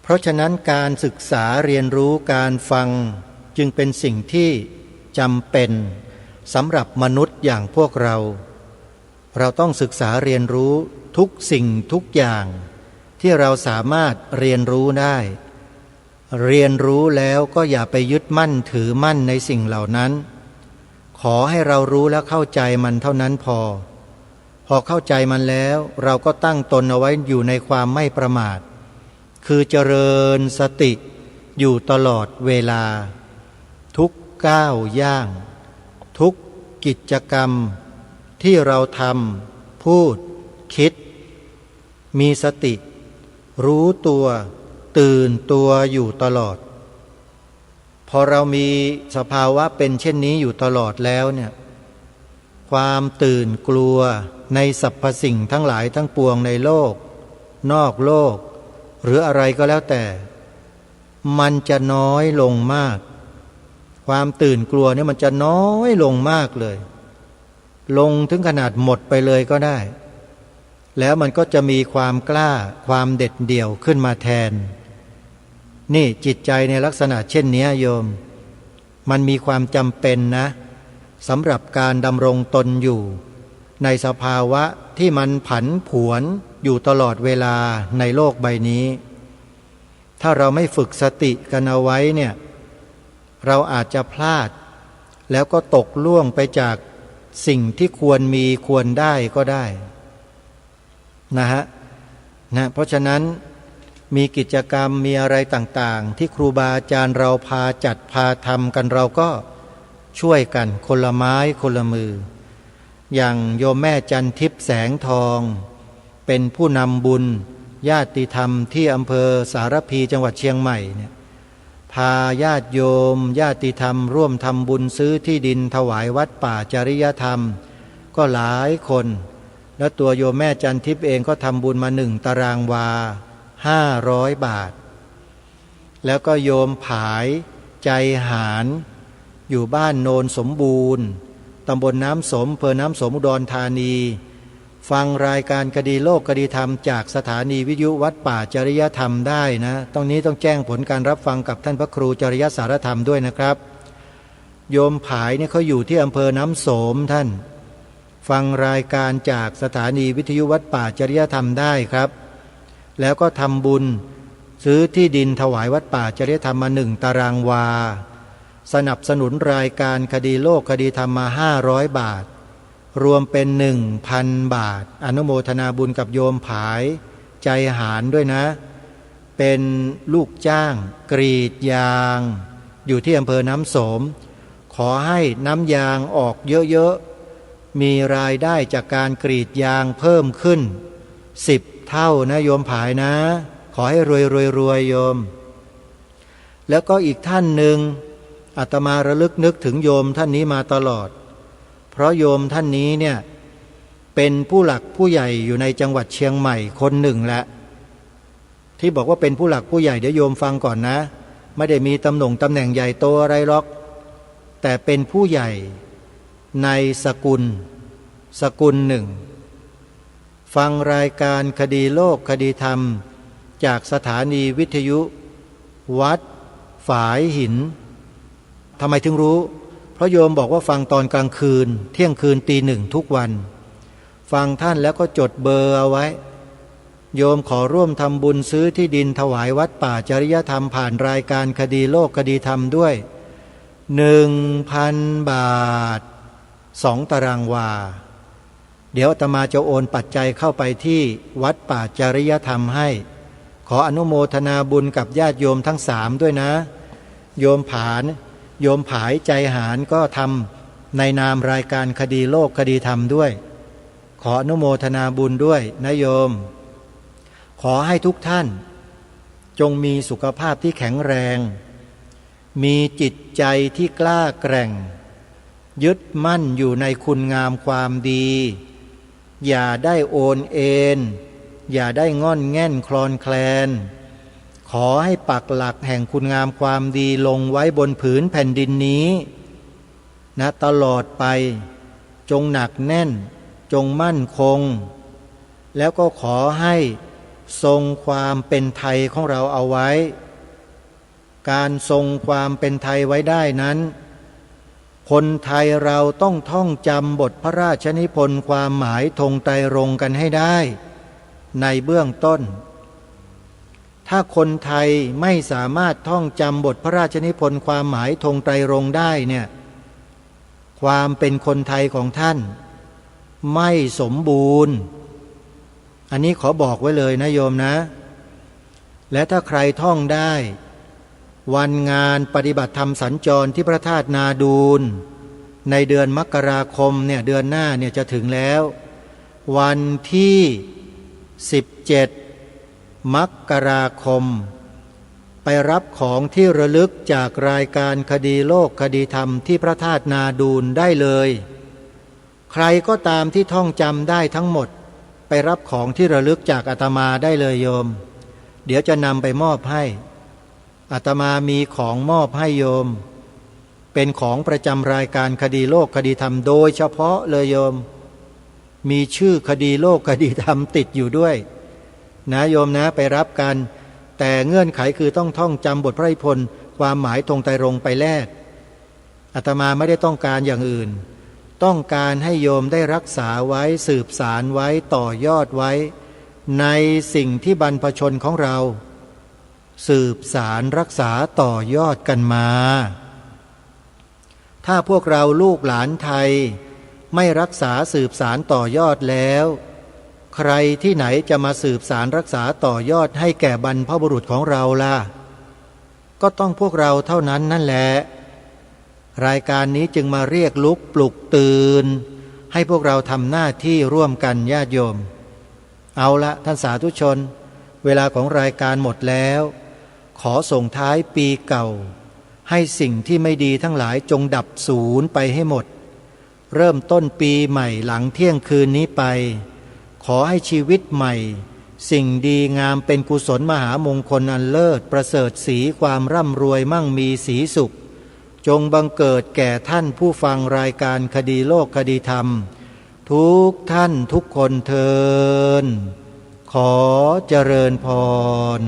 เพราะฉะนั้นการศึกษาเรียนรู้การฟังจึงเป็นสิ่งที่จำเป็นสำหรับมนุษย์อย่างพวกเราต้องศึกษาเรียนรู้ทุกสิ่งทุกอย่างที่เราสามารถเรียนรู้ได้เรียนรู้แล้วก็อย่าไปยึดมั่นถือมั่นในสิ่งเหล่านั้นขอให้เรารู้และเข้าใจมันเท่านั้นพอเข้าใจมันแล้วเราก็ตั้งตนเอาไว้อยู่ในความไม่ประมาทคือเจริญสติอยู่ตลอดเวลาทุกก้าวย่างทุกกิจกรรมที่เราทำพูดคิดมีสติรู้ตัวตื่นตัวอยู่ตลอดพอเรามีสภาวะเป็นเช่นนี้อยู่ตลอดแล้วเนี่ยความตื่นกลัวในสรรพสิ่งทั้งหลายทั้งปวงในโลกนอกโลกหรืออะไรก็แล้วแต่มันจะน้อยลงมากความตื่นกลัวเนี่ยมันจะน้อยลงมากเลยลงถึงขนาดหมดไปเลยก็ได้แล้วมันก็จะมีความกล้าความเด็ดเดี่ยวขึ้นมาแทนนี่จิตใจในลักษณะเช่นนี้โยมมันมีความจำเป็นนะสำหรับการดำรงตนอยู่ในสภาวะที่มันผันผวนอยู่ตลอดเวลาในโลกใบนี้ถ้าเราไม่ฝึกสติกันเอาไว้เนี่ยเราอาจจะพลาดแล้วก็ตกล่วงไปจากสิ่งที่ควรมีควรได้ก็ได้นะเพราะฉะนั้นมีกิจกรรมมีอะไรต่างๆที่ครูบาอาจารย์เราพาจัดพาทำกันเราก็ช่วยกันคนละไม้คนละมืออย่างโยมแม่จันทิพย์แสงทองเป็นผู้นำบุญญาติธรรมที่อำเภอสารพีจังหวัดเชียงใหม่เนี่ยพาญาติโยมญาติธรรมร่วมทำบุญซื้อที่ดินถวายวัดป่าจริยธรรมก็หลายคนแล้วตัวโยมแม่จันทิพย์เองก็ทำบุญมา1 ตารางวา500 บาทแล้วก็โยมผายใจหารอยู่บ้านโนนสมบูรณ์ตำบลน้ำสมอำเภอน้ำสมอุดรธานีฟังรายการคดีโลกคดีธรรมจากสถานีวิทยุวัดป่าจริยธรรมได้นะตรงนี้ต้องแจ้งผลการรับฟังกับท่านพระครูจริยสารธรรมด้วยนะครับโยมผายเนี่ยเขาอยู่ที่อำเภอน้ำสมท่านฟังรายการจากสถานีวิทยุวัดป่าจริยธรรมได้ครับแล้วก็ทำบุญ ซื้อที่ดินถวายวัดป่าจริยธรรมมา1 ตารางวาสนับสนุนรายการคดีโลกคดีธรรมมา500 บาทรวมเป็น 1,000 บาทอนุโมทนาบุญกับโยมผายใจหารด้วยนะเป็นลูกจ้างกรีดยางอยู่ที่อำเภอน้ำโสมขอให้น้ำยางออกเยอะๆมีรายได้จากการกรีดยางเพิ่มขึ้น10 เท่านะโยมผายนะขอให้รวยโยมแล้วก็อีกท่านหนึ่งอาตมาระลึกนึกถึงโยมท่านนี้มาตลอดเพราะโยมท่านนี้เนี่ยเป็นผู้หลักผู้ใหญ่อยู่ในจังหวัดเชียงใหม่คนหนึ่งแหละที่บอกว่าเป็นผู้หลักผู้ใหญ่เดี๋ยวโยมฟังก่อนนะไม่ได้มีตำแหน่งใหญ่โตอะไรหรอกแต่เป็นผู้ใหญ่ในสกุลหนึ่งฟังรายการคดีโลกคดีธรรมจากสถานีวิทยุวัดฝายหินทำไมถึงรู้เพราะโยมบอกว่าฟังตอนกลางคืนเที่ยงคืนตี 1ทุกวันฟังท่านแล้วก็จดเบอร์เอาไว้โยมขอร่วมทำบุญซื้อที่ดินถวายวัดป่าจริยธรรมผ่านรายการคดีโลกคดีธรรมด้วย 1,000 บาท2 ตารางวาเดี๋ยวอาตมาจะโอนปัจจัยเข้าไปที่วัดป่าจริยธรรมให้ขออนุโมทนาบุญกับญาติโยมทั้ง3ด้วยนะโยมผายใจหารก็ทำในนามรายการคดีโลกคดีธรรมด้วยขออนุโมทนาบุญด้วยนะโยมขอให้ทุกท่านจงมีสุขภาพที่แข็งแรงมีจิตใจที่กล้าแกร่งยึดมั่นอยู่ในคุณงามความดีอย่าได้โอนเอ็นอย่าได้ง่อนแง่นคลอนแคลนขอให้ปักหลักแห่งคุณงามความดีลงไว้บนผืนแผ่นดินนี้นะตลอดไปจงหนักแน่นจงมั่นคงแล้วก็ขอให้ทรงความเป็นไทยของเราเอาไว้การทรงความเป็นไทยไว้ได้นั้นคนไทยเราต้องท่องจำบทพระราชนิพนธ์ความหมายธงไตรรงค์กันให้ได้ในเบื้องต้นถ้าคนไทยไม่สามารถท่องจำบทพระราชนิพนธ์ความหมายธงไตรรงค์ได้เนี่ยความเป็นคนไทยของท่านไม่สมบูรณ์อันนี้ขอบอกไว้เลยนะโยมนะและถ้าใครท่องได้วันงานปฏิบัติธรรมสัญจรที่พระธาตุนาดูลในเดือนมกราคมเนี่ยเดือนหน้าเนี่ยจะถึงแล้ววันที่17 มกราคมไปรับของที่ระลึกจากรายการคดีโลกคดีธรรมที่พระธาตุนาดูลได้เลยใครก็ตามที่ท่องจำได้ทั้งหมดไปรับของที่ระลึกจากอาตมาได้เลยโยมเดี๋ยวจะนำไปมอบให้อาตมามีของมอบให้โยมเป็นของประจำรายการคดีโลกคดีธรรมโดยเฉพาะเลยโยมมีชื่อคดีโลกคดีธรรมติดอยู่ด้วยนะโยมนะไปรับกันแต่เงื่อนไขคือต้องท่องจำบทพระนิพนธ์ความหมายธงไตรรงค์ไปแลกอาตมาไม่ได้ต้องการอย่างอื่นต้องการให้โยมได้รักษาไว้สืบสารไว้ต่อยอดไว้ในสิ่งที่บรรพชนของเราสืบสารรักษาต่อยอดกันมาถ้าพวกเราลูกหลานไทยไม่รักษาสืบสารต่อยอดแล้วใครที่ไหนจะมาสืบสารรักษาต่อยอดให้แก่บรรพบุรุษของเราล่ะก็ต้องพวกเราเท่านั้นนั่นแหละรายการนี้จึงมาเรียกลุกปลุกตื่นให้พวกเราทำหน้าที่ร่วมกันญาติโยมเอาละท่านสาธุชนเวลาของรายการหมดแล้วขอส่งท้ายปีเก่าให้สิ่งที่ไม่ดีทั้งหลายจงดับสูญไปให้หมดเริ่มต้นปีใหม่หลังเที่ยงคืนนี้ไปขอให้ชีวิตใหม่สิ่งดีงามเป็นกุศลมหามงคลอันเลิศประเสริฐสีความร่ำรวยมั่งมีสีสุขจงบังเกิดแก่ท่านผู้ฟังรายการคดีโลกคดีธรรมทุกท่านทุกคนเทินขอเจริญพร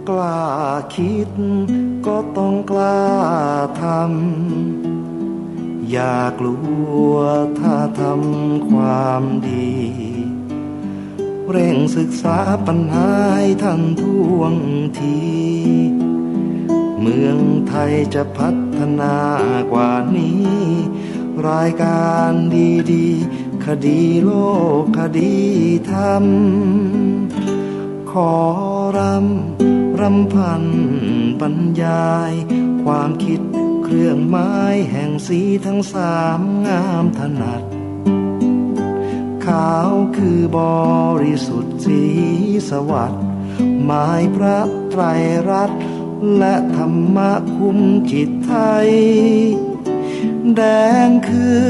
กล้าคิดก็ต้องกล้าทำ อย่ากลัวถ้าทำความดีเร่งศึกษาปัญหาให้ทันท่วงทีเมืองไทยจะพัฒนากว่านี้รายการดีๆคดีโลกคดีธรรมขอรำพันบรรยายความคิดเครื่องไม้แห่งสีทั้งสามงามถนัดขาวคือบริสุทธิ์สีสวัสดิ์หมายพระไตรรัตน์และธรรมะคุ้มจิตไทยแดงคือ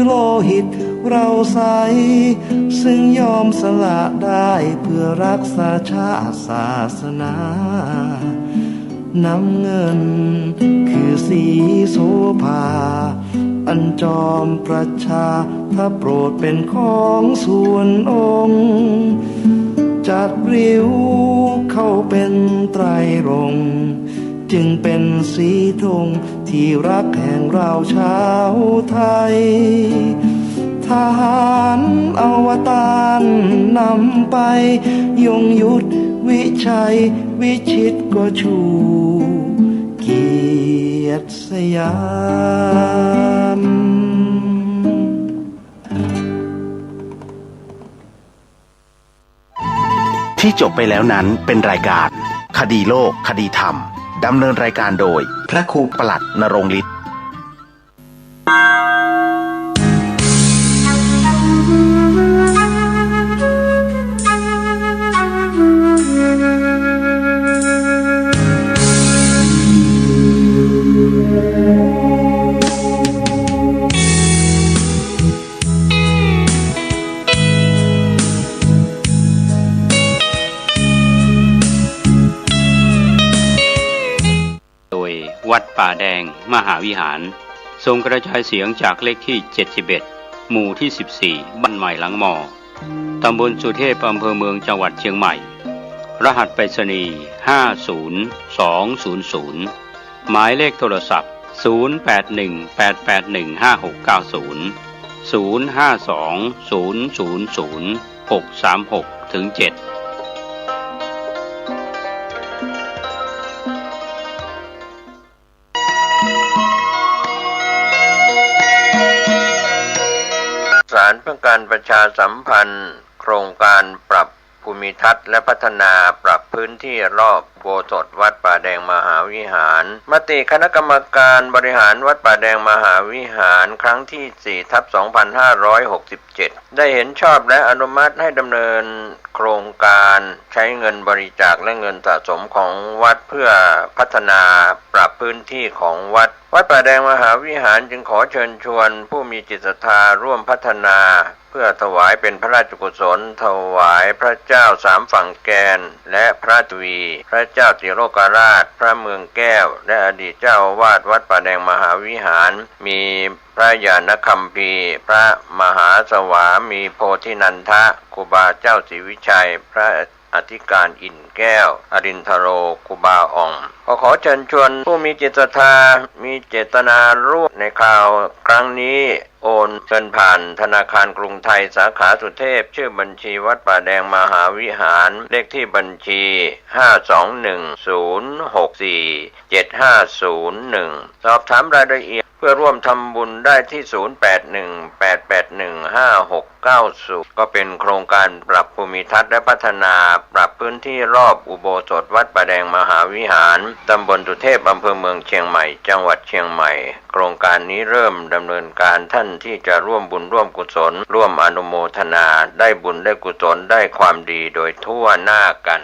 โลหิตเราใสซึ่งยอมสละได้เพื่อรักษาชาติศาสนาน้ำเงินคือสีโสภาอันจอมประชาถ้าโปรดเป็นของส่วนองค์จัดริ้วเข้าเป็นไตรรงค์จึงเป็นสีธงที่รักแห่งเราชาวไทยทหารอวตารนำไปยงยุทธวิชัยวิชิตก็ชูเกียรติสยามที่จบไปแล้วนั้นเป็นรายการคดีโลกคดีธรรมดำเนินรายการโดยพระครูปลัดณรงค์ฤทธิ์วัดป่าแดงมหาวิหารทรงกระจายเสียงจากเลขที่71หมู่ที่14บ้านใหม่หลังมอตำบลสุเทพอำเภอเมืองจังหวัดเชียงใหม่รหัสไปรษณีย์50200หมายเลขโทรศัพท์0818815690 0520000636-7ศาลเพื่อการประชาสัมพันธ์โครงการปรับภูมิทัศน์และพัฒนาปรับพื้นที่รอบโบสถ์วัดป่าแดงมหาวิหารมติคณะกรรมการบริหารวัดป่าแดงมหาวิหารครั้งที่ 4/2567 ได้เห็นชอบและอนุมัติให้ดำเนินโครงการใช้เงินบริจาคและเงินสะสมของวัดเพื่อพัฒนาปรับพื้นที่ของวัดป่าแดงมหาวิหารจึงขอเชิญชวนผู้มีจิตศรัทธาร่วมพัฒนาเพื่อถวายเป็นพระราชกุศลถวายพระเจ้าสามฝั่งแกนและพระทวีพระเจ้าติโลกราชพระเมืองแก้วและอดีตเจ้าอาวาสวัดป่าแดงมหาวิหารมีพระญาณคัมภีร์พระมหาสวามีโพธินันทะครูบาเจ้าศรีวิชัยพระอธิการอินแก้วอรินทโรครูบาอ่องขอเชิญชวนผู้มีจิตศรัทธามีเจตนาร่วมในข่าวครั้งนี้โอนเงินผ่านธนาคารกรุงไทยสาขาสุเทพชื่อบัญชีวัดป่าแดงมหาวิหารเลขที่บัญชี521064750สอบถามรายละเอียดเพื่อร่วมทำบุญได้ที่0818815690ก็เป็นโครงการปรับภูมิทัศน์และพัฒนาปรับพื้นที่รอบอุโบสถวัดป่าแดงมหาวิหารตำบลสุเทพอำเภอเมืองเชียงใหม่จังหวัดเชียงใหม่โครงการนี้เริ่มดำเนินการท่านที่จะร่วมบุญร่วมกุศลร่วมอนุโมทนาได้บุญได้กุศลได้ความดีโดยทั่วหน้ากัน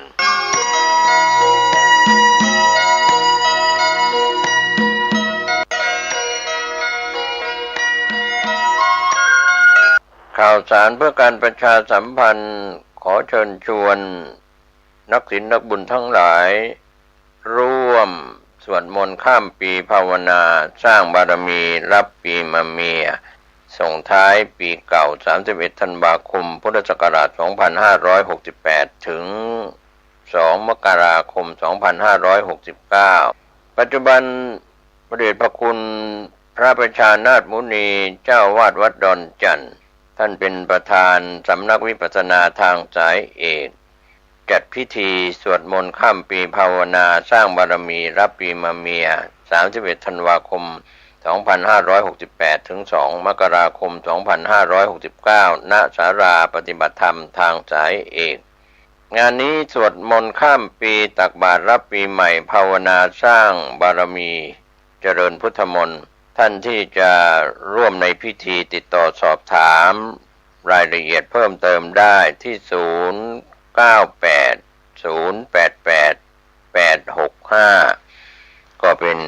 ข่าวสารเพื่อการประชาสัมพันธ์ขอเชิญชวนนักศีลนักบุญทั้งหลายร่วมสวดมนต์ข้ามปีภาวนาสร้างบารมีรับปีมะเมียส่งท้ายปีเก่า31ธันวาคมพุทธศักราช2568ถึง2มกราคม2569ปัจจุบันพระเดชพระคุณพ ระประชานาถมุนีเจ้าวาดวัดดอนจันทร์ท่านเป็นประธานสำนักวิปัสสนาทางสายเอกจัดพิธีสวดมนต์ข้ามปีภาวนาสร้างบารมีรับปีมะเมีย31 ธันวาคม 2568 ถึง 2 มกราคม 2569 ณ ศาลาปฏิบัติธรรมทางสายเอกงานนี้สวดมนต์ข้ามปีตักบาตรรับปีใหม่ภาวนาสร้างบารมีเจริญพุทธมนต์ท่านที่จะร่วมในพิธีติดต่อสอบถามรายละเอียดเพิ่มเติมได้ที่ 098-088-865 ก็เป็น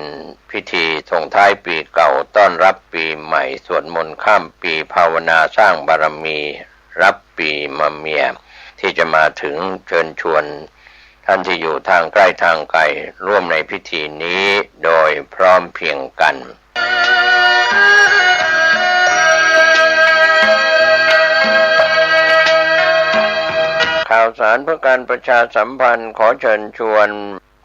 พิธีส่งท้ายปีเก่าต้อนรับปีใหม่สวดมนต์ข้ามปีภาวนาสร้างบารมีรับปีมะเมียที่จะมาถึงเชิญชวนท่านที่อยู่ทางใกล้ทางไกลร่วมในพิธีนี้โดยพร้อมเพรียงกันข่าวสารเพื่อการประชาสัมพันธ์ขอเชิญชวน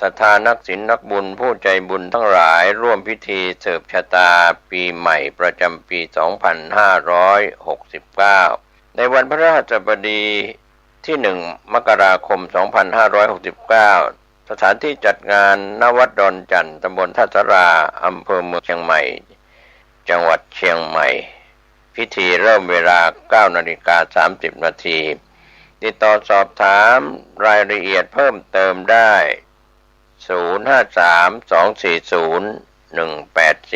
ศรัทธานักศีลนักบุญผู้ใจบุญทั้งหลายร่วมพิธีเสิร์ฟชะตาปีใหม่ประจำปี 2569 ในวันพฤหัสบดีที่ 1 มกราคม 2569 สถานที่จัดงานณวัดดอนจันทร์ตำบลท่าสาราอำเภอเมืองเชียงใหม่จังหวัดเชียงใหม่พิธีเริ่มเวลา 9:30 น.ติดต่อสอบถามรายละเอียดเพิ่มเติมได้ 053-240-184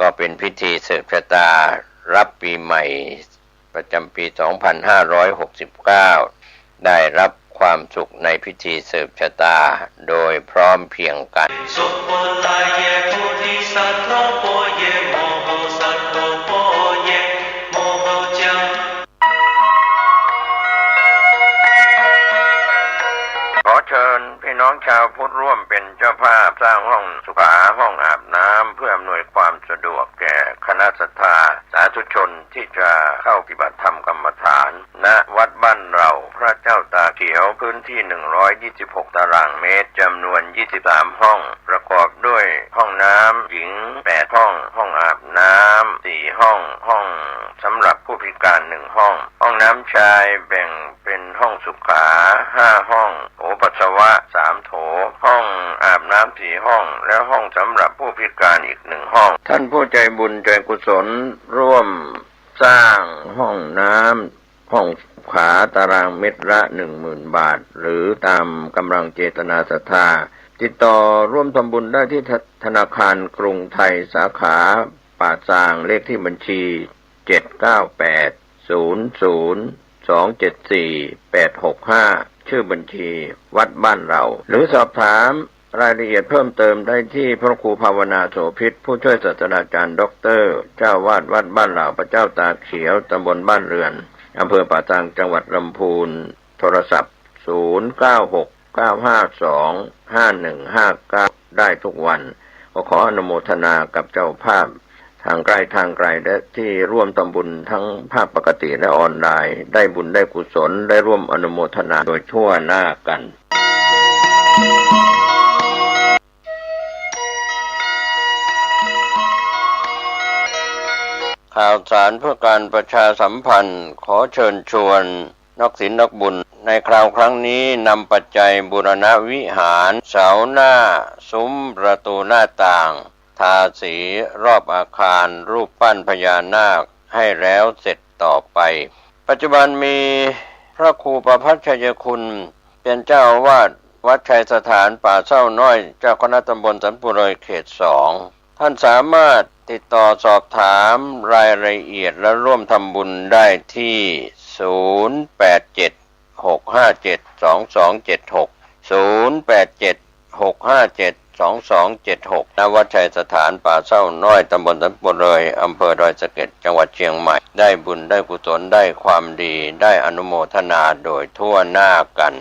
ก็เป็นพิธีเสิร์ฟชะตารับปีใหม่ประจำปี 2569 ได้รับความสุขในพิธีเสิร์ฟชะตาโดยพร้อมเพรียงกันขอเชิญพี่น้องชาวพุทธร่วมเป็นเจ้าภาพสร้างห้องสุขาห้องอาบน้ำเพื่ออำนวยความสะดวกแก่คณะศรัทธาสาธุชนที่จะเข้าปฏิบัติธรรมกรรมฐานณวัดบ้านเราพระเจ้าตาเขียวพื้นที่ 126 ตารางเมตรจำนวน 23 ห้องประกอบด้วยห้องน้ำหญิง 8 ห้องห้องอาบน้ำ 4 ห้องห้องสำหรับผู้พิการ 1 ห้องห้องน้ำชายแบ่งเป็นห้องสุขา 5 ห้องโถปัสสาวะ 3 โถห้องอาบน้ำ 4 ห้องและห้องสำหรับผู้พิการอีก 1 ห้องท่านผู้ใจบุญใจกุศลร่วมสร้างห้องน้ำห้องขาตารางเมตรละ 10,000 บาทหรือตามกำลังเจตนาศรัทธาติดต่อร่วมทำบุญได้ที่ธนาคารกรุงไทยสาขาป่าซางเลขที่บัญชี 798-00-274-865 ชื่อบัญชีวัดบ้านเราหรือสอบถามรายละเอียดเพิ่มเติมได้ที่พระครูภาวนาโสภิตผู้ช่วยศาสตราจารย์ด็อกเตอร์เจ้าวาดวัดบ้านเหล่าพระเจ้าตาเขียวตำบลบ้านเรือนอำเภอป่าซางจังหวัดลำพูนโทรศัพท์ 0969525159 ได้ทุกวันขออนุโมทนากับเจ้าภาพทางใกล้ทางไกลและที่ร่วมทำบุญทั้งภาพปกติและออนไลน์ได้บุญได้กุศลได้ร่วมอนุโมทนาโดยทั่วหน้ากันข่าวสารเพื่อการประชาสัมพันธ์ขอเชิญชวนนักศีลนักบุญในคราวครั้งนี้นำปัจจัยบูรณวิหารเสาหน้าซุ้มประตูหน้าต่างทาสีรอบอาคารรูปปั้นพญานาคให้แล้วเสร็จต่อไปปัจจุบันมีพระครูประภัชชัยคุณเป็นเจ้าอาวาสวัดชัยสถานป่าเศร้าน้อยเจ้าคณะตำบลสันปุเรยเขต 2ท่านสามารถติดต่อสอบถามรายละเอียดและร่วมทำบุญได้ที่ 087-657-2276 ณ วัดชัยสถานป่าเศร้าน้อยตำบลสันปุเรยอำเภอดอยสะเก็ดจังหวัดเชียงใหม่ได้บุญได้กุศลได้ความดีได้อนุโมทนาโดยทั่วหน้ากัน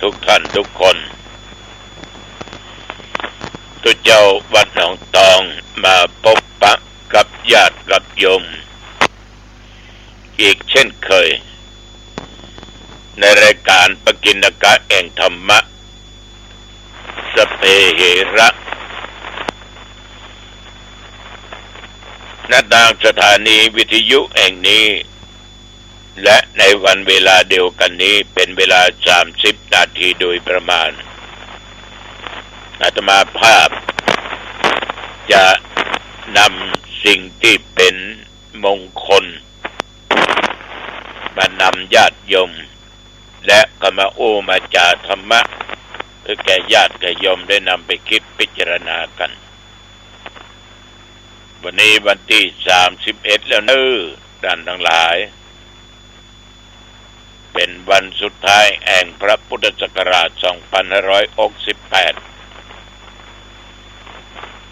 ทุกท่านทุกคนตุเจ้าวัดหนองตองมาพบปะกับญาติกับโยมอีกเช่นเคยในรายการปกิณกะแห่งธรรมะ สเปเหระณทางสถานีวิทยุแห่งนี้และในวันเวลาเดียวกันนี้เป็นเวลา30 นาทีโดยประมาณอาตมาภาพจะนำสิ่งที่เป็นมงคลมานำญาติโยมและก็มาโอ้มาจาธรรมะเพื่อแก่ญาติแก่โยมได้นำไปคิดพิจารณากันวันนี้วันที่31แล้วเน้อท่านทั้งหลายเป็นวันสุดท้ายแห่งพระพุทธศักราช2568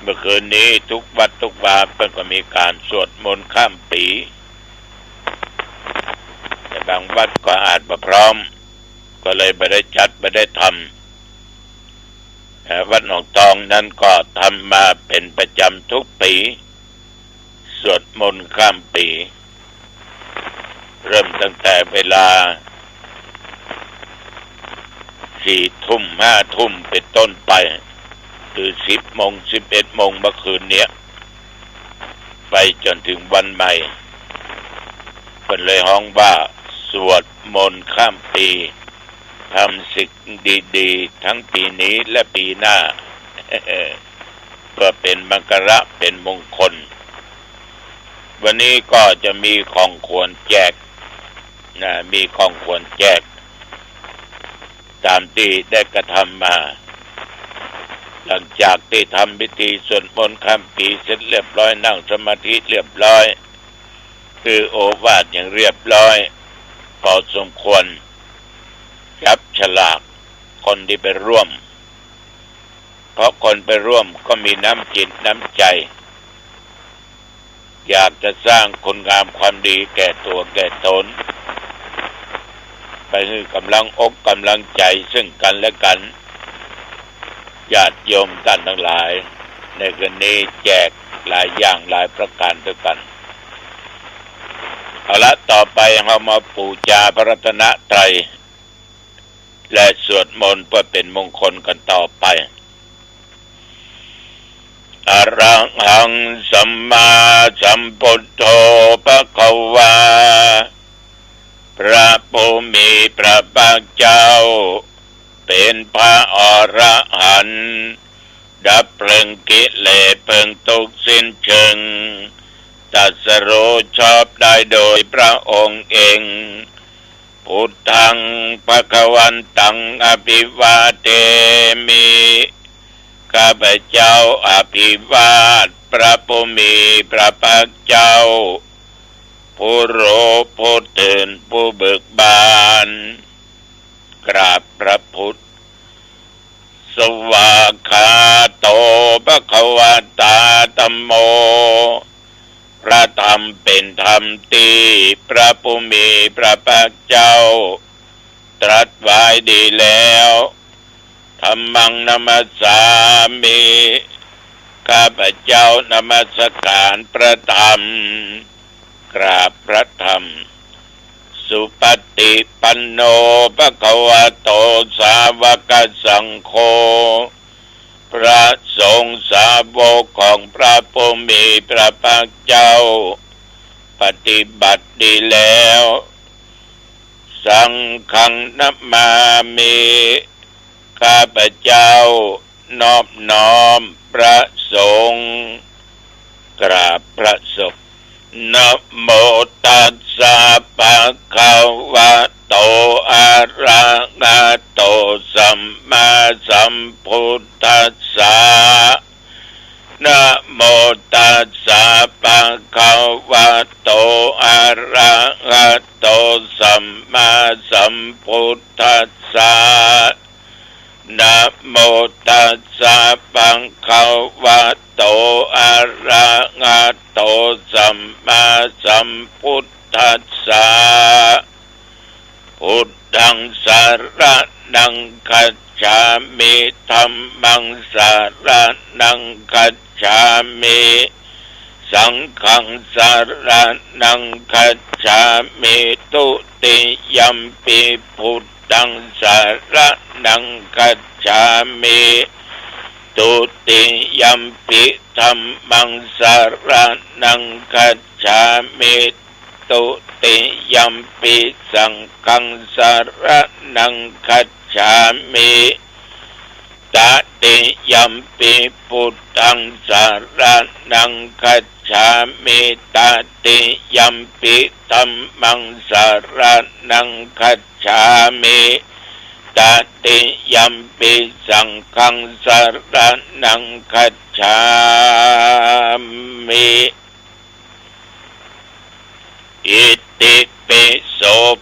เมื่อคืนนี้ทุกวัดทุกวาเพิ่งก็มีการสวดมนต์ข้ามปีแต่บางวัดก็อาจบ่พร้อมก็เลยไม่ได้จัดไม่ได้ทำวัดหนองตองนั้นก็ทำมาเป็นประจำทุกปีสวดมนต์ข้ามปีเริ่มตั้งแต่เวลา4 ทุ่ม 5 ทุ่มเป็นต้นไปหรือ10 โมง 11 โมงเมื่อคืนเนี้ยไปจนถึงวันใหม่เป็นเลยฮ้องว่าสวดมนต์ข้ามปีทำสิ่งดีๆทั้งปีนี้และปีหน้า ก็เป็นมังคละเป็นมงคลวันนี้ก็จะมีของควรแจกมีของควรแจกตามที่ได้กระทำมาหลังจากที่ทำพิธีสวดมนต์ข้ามปีเสร็จเรียบร้อยนั่งสมาธิเรียบร้อยคือโอวาทอย่างเรียบร้อยพอสมควรจับฉลากคนที่ไปร่วมเพราะคนไปร่วมก็มีน้ำจิตน้ำใจอยากจะสร้างคุณงามความดีแก่ตัวแก่ตนไปให้กำลังอกกำลังใจซึ่งกันและกันญาติโยมท่านทั้งหลายในคืนนี้แจกหลายอย่างหลายประการด้วยกันเอาละต่อไปเรามาบูชาพระรัตนตรัยและสวดมนต์เพื่อเป็นมงคลกันต่อไปอะระหังสัมมาสัมพุทโธภควาพระผู้มีพระภาคเจ้าเป็นพระอรหันต์ดับเพลิงกิเลสเพลิงทุกข์สิ้นเชิงตรัสรู้ชอบได้โดยพระองค์เองพุทธังภวันตังอภิวาเทมิข้าพเจ้าอภิวาทพระผู้มีพระภาคเจ้าผู้รู้ผู้ตื่นผู้เบิกบานกราบพระพุทธสวากขาโตภควตาธัมโมพระธรรมเป็นธรรมที่พระผู้มีพระภาคเจ้าตรัสไว้ดีแล้วธัมมังนัมสสามิข้าพเจ้านมัสการพระธรรมกราบพระธรรมสุปฏิปันโนภควโตสาวกสังโฆพระสงฆ์สาวกของพระผู้มีพระภาคเจ้าปฏิบัติดีแล้วสังฆังนัมมามิข้าพเจ้านอบน้อมพระสงฆ์กราบพระสงฆ์นะโมตัสสะภะคะวะโตอะระหะโตสัมมาสัมพุทธัสสะนะโมตัสสะภะคะวะโตอะระหะโตสัมมาสัมพุทธัสสะนะโมตัสสะภะคะวะโตอะระหะโตสัมมาสัมพุทธัสสะพุทธังสรณังคัจฉามิธัมมังสรณังคัจฉามิสังฆังสรณังคัจฉามิตุติยัมปิพุทธังสรณังคัจฉามิ ตุติยัมปิธัมมังสรณังคัจฉามิตุติยัมปิสังฆังสรณังคัจฉามิตติยัมปิพุทธังสรณังคัจฉามิตติยัมปิธัมมังสรณังคัจฉามิตติยัมปิสังฆังสรณังคัจฉามิอิติปิโส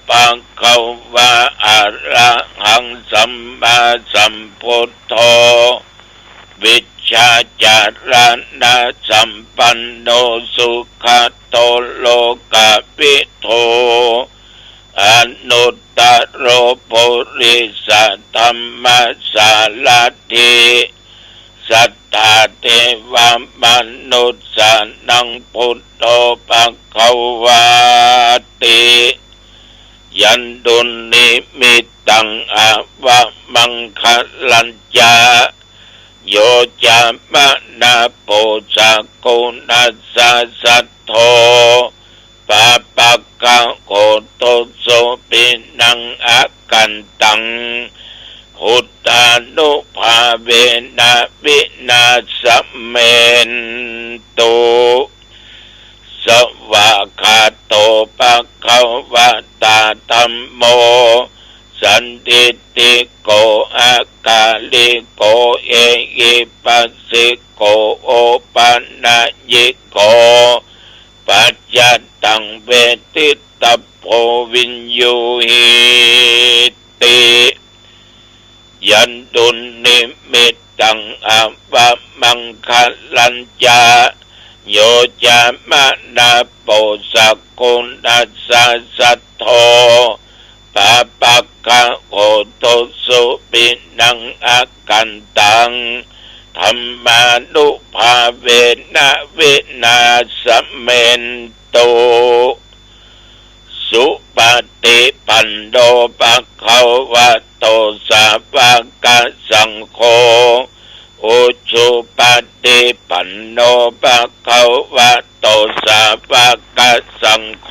ภะคะวะอะระหังสัมมาสัมพุทโธวิชชาจารณะสัมปันโนสุขโตโลกวิโทอนุตตโรปุริสธรรมสารถิสัทธาเทวมนุษย์สานังพุทโธภควาติยันดุนิมิตังอวะมังคลัญจาโยจามะนาโปสะโกนัสสะสัทโธปะปะกะโกโตโสปินังอากันตังหุตตานุภาเวนะวินาสเมนตุสวากาโตภะคะวะตาธัมโมสันติติโกอาคาลิโกเอหิปัสสิโกโอปันนะยิโกปัจจตังเวทิตโพวินยูหิติยันดุนิมิตังอวะมังคลัญจาโยจามะนาโปสะโกนัสสะสัทโธปะปะกะโอโตสุปินังอากันตังธัมมานุภาเวนะวินาสเมนตุสุปฏิปันโนภะคะวะโตสาวกสังโฆอุชุปฏิปันโนภะคะวะโตสาวกสังโฆ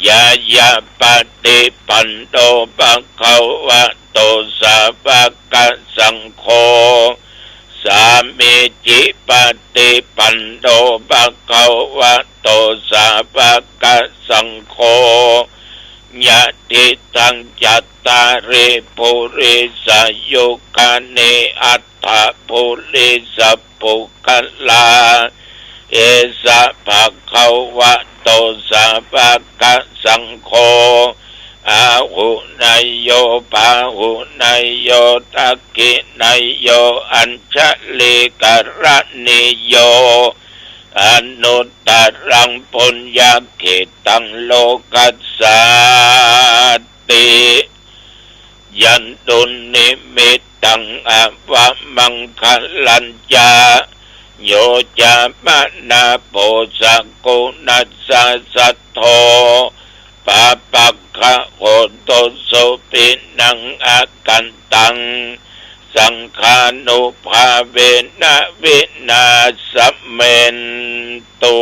ยายาปฏิปันโนภะคะวะโตสาวกสังโฆสามิจิปฏิปันโนภะคะวะโตสาวกสังโฆญาติตังจัตตาริปุริสยุคานิอัตถปุริสปุคลาเอสะภะคะวะโตสาวกสังโฆอาหุนายโยภาหุนายโยทักขินายโยอัญชลิกรณิโยอนุตตรังปุญญาเขตังโลกัสสาติยันตุนิมิตังอวะมังคลัญจาโยจามะนาโปสะโกนัสสะสัทโธปะปะกะโหโตโสปินังอากันตังสังฆานุภาเวนะวินาสเมนตุ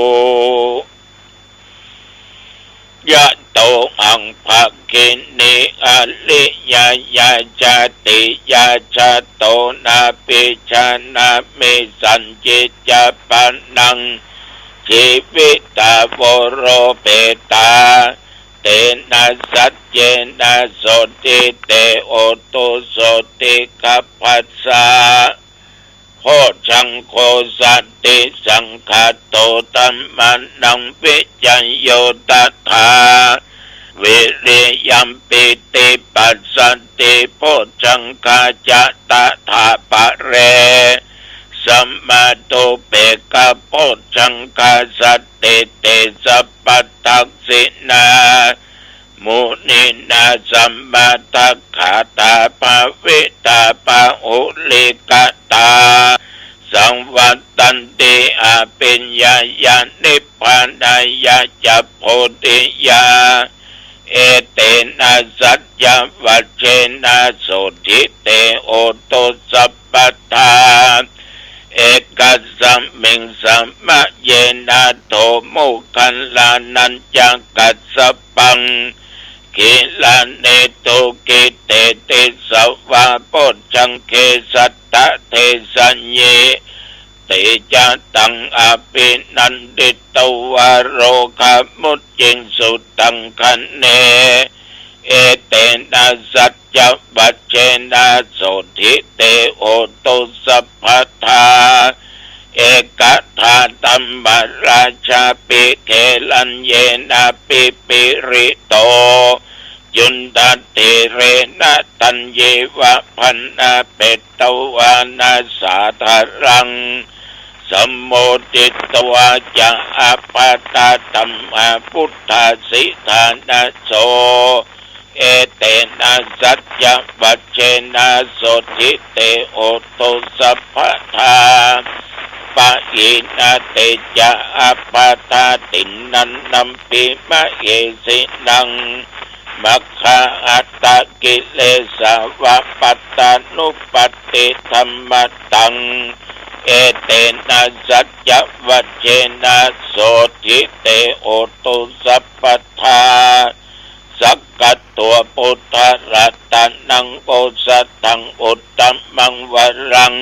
ยะโตอังภะคินิอลิยายาจติยาชะโตนาปิชานามิสัญจิจาปันนังชีวิตาวโรเปตาเตนะสัจเจนะโสติเตโอตุโสติกัปปัสสะโหชังโคสัตติสังฆาโตตัมมานังวิจัยโยตัฏฐาวิริยัมปิติปัสสันติโพชังคาจะตถาปะเรสัมมาตุเปกะโพชังคาสัตติเตสัพพทักษินามุนินาสัมมาทัคขาตาภาวิตาปะอุลิกตาสังวัตตันติอาปิญญาญาณิพพานายาจัพโพธิยาเอ เอเตนะสัจจวัชเชนะโสทิเตโอโตสัพพทาเอกัสสมิงสัมมะเยนะโทมุขันลานัญจังกัสสปังกิลาเนโตกิเตติสวะโพชังเคสัตตะเทสัญเยติจัตังอภินันติตวะโรคามุจจิงสุตังคันเนเอเตนะสัจจวัชเชนะโสทิเตโอโตสัพพทาเอกทาตัมมราชาปิเขลัญเยนะปิปิริโตยุนดาเทเรนะตัญเยวะพันนาเปตตวานาสาธารังสัมโมติตวาจะอาปาตาตัมมาพุทธาสิทานาโสเอเตนะสัจจวัชเชนะโสทิเตโอโตสัพพทาปะอินาเตจะอาปาตาตินันนัมปิมะเอสินังมัคคะอัตตกิเลสาวะปัตตานุปัตติธรรมตังเอเตนะสัจจวัชเชนะโสทิเตโอโตสัพพทาสักกัตตัวพุทธรัตนังโอสัตตังอุตตมังวรัง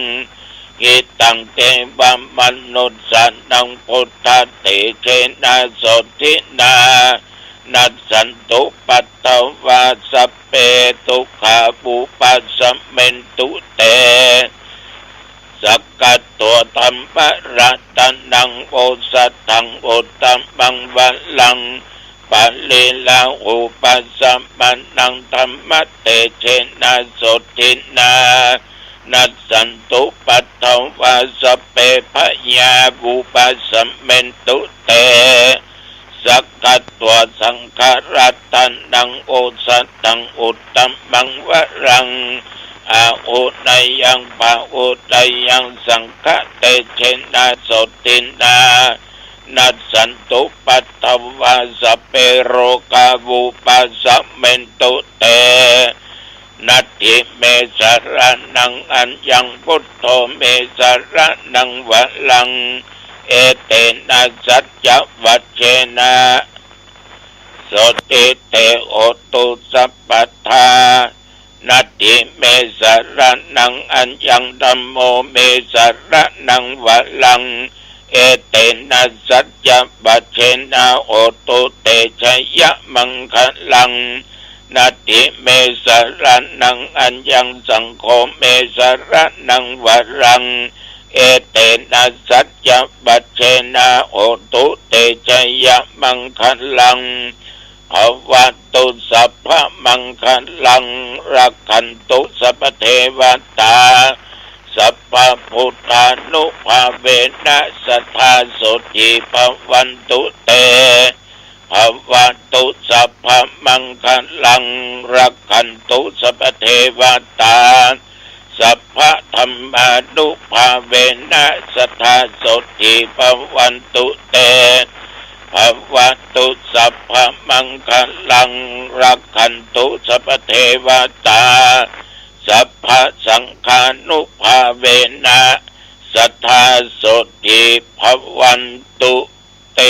อิตังเตวมนุสสานังพุทธเตเชนะโสทินานัสสันตุปัตตวาสัพเพทุกขาปุปัสสะเมนตุเตสักกัตตัวธรรมรัตนังโอสัตตังอุตตมังวรังปะเลลาอุปัสสะมันังธรรมเตเชนะโสทินานัสสันตุปัตตวาสัพเพพยาบุปัสสะเมนตุเตสักกัตตัวสังฆรัตนังโอสัตตังอุตตมังวรังอาอุไนยังปะอุไนยังสังฆเตเชนะโสตินานัสสันตุปัตตวาสัพเพโรกาบุปัสสะเมนตุเตนัตถิเมสรนังอัญญังพุทโธเมสรนังวะลังเอเตนะสัจจวัชเชนะโสติเตโอตุสัพพทานัตถิเมสรนังอัญญังธัมโมเมสรนังวะลังเอเตนะสัจจวัชเชนะโอตุเตชยมังคลังนัตถิเมสรนังอัญญังสังโฆเมสรนังวะรังเอเตนะสัจจวัชเชนะโอตุเตชยมังคลังภวตุสัพพมังคลังรักขันตุสัพพเทวตาสัพพพุทธานุภาเวนะสัทธาโสติภวันตุเตภวตุสัพพมังคลังรักขันตุสัพพเทวตาสัพพธรรมานุภาเวนะสัทธาโสติภวันตุเตภวตุสัพพมังคลังรักขันตุสัพพเทวตาสัพพสังฆานุภาเวนะสัทธาโสติภวันตุเต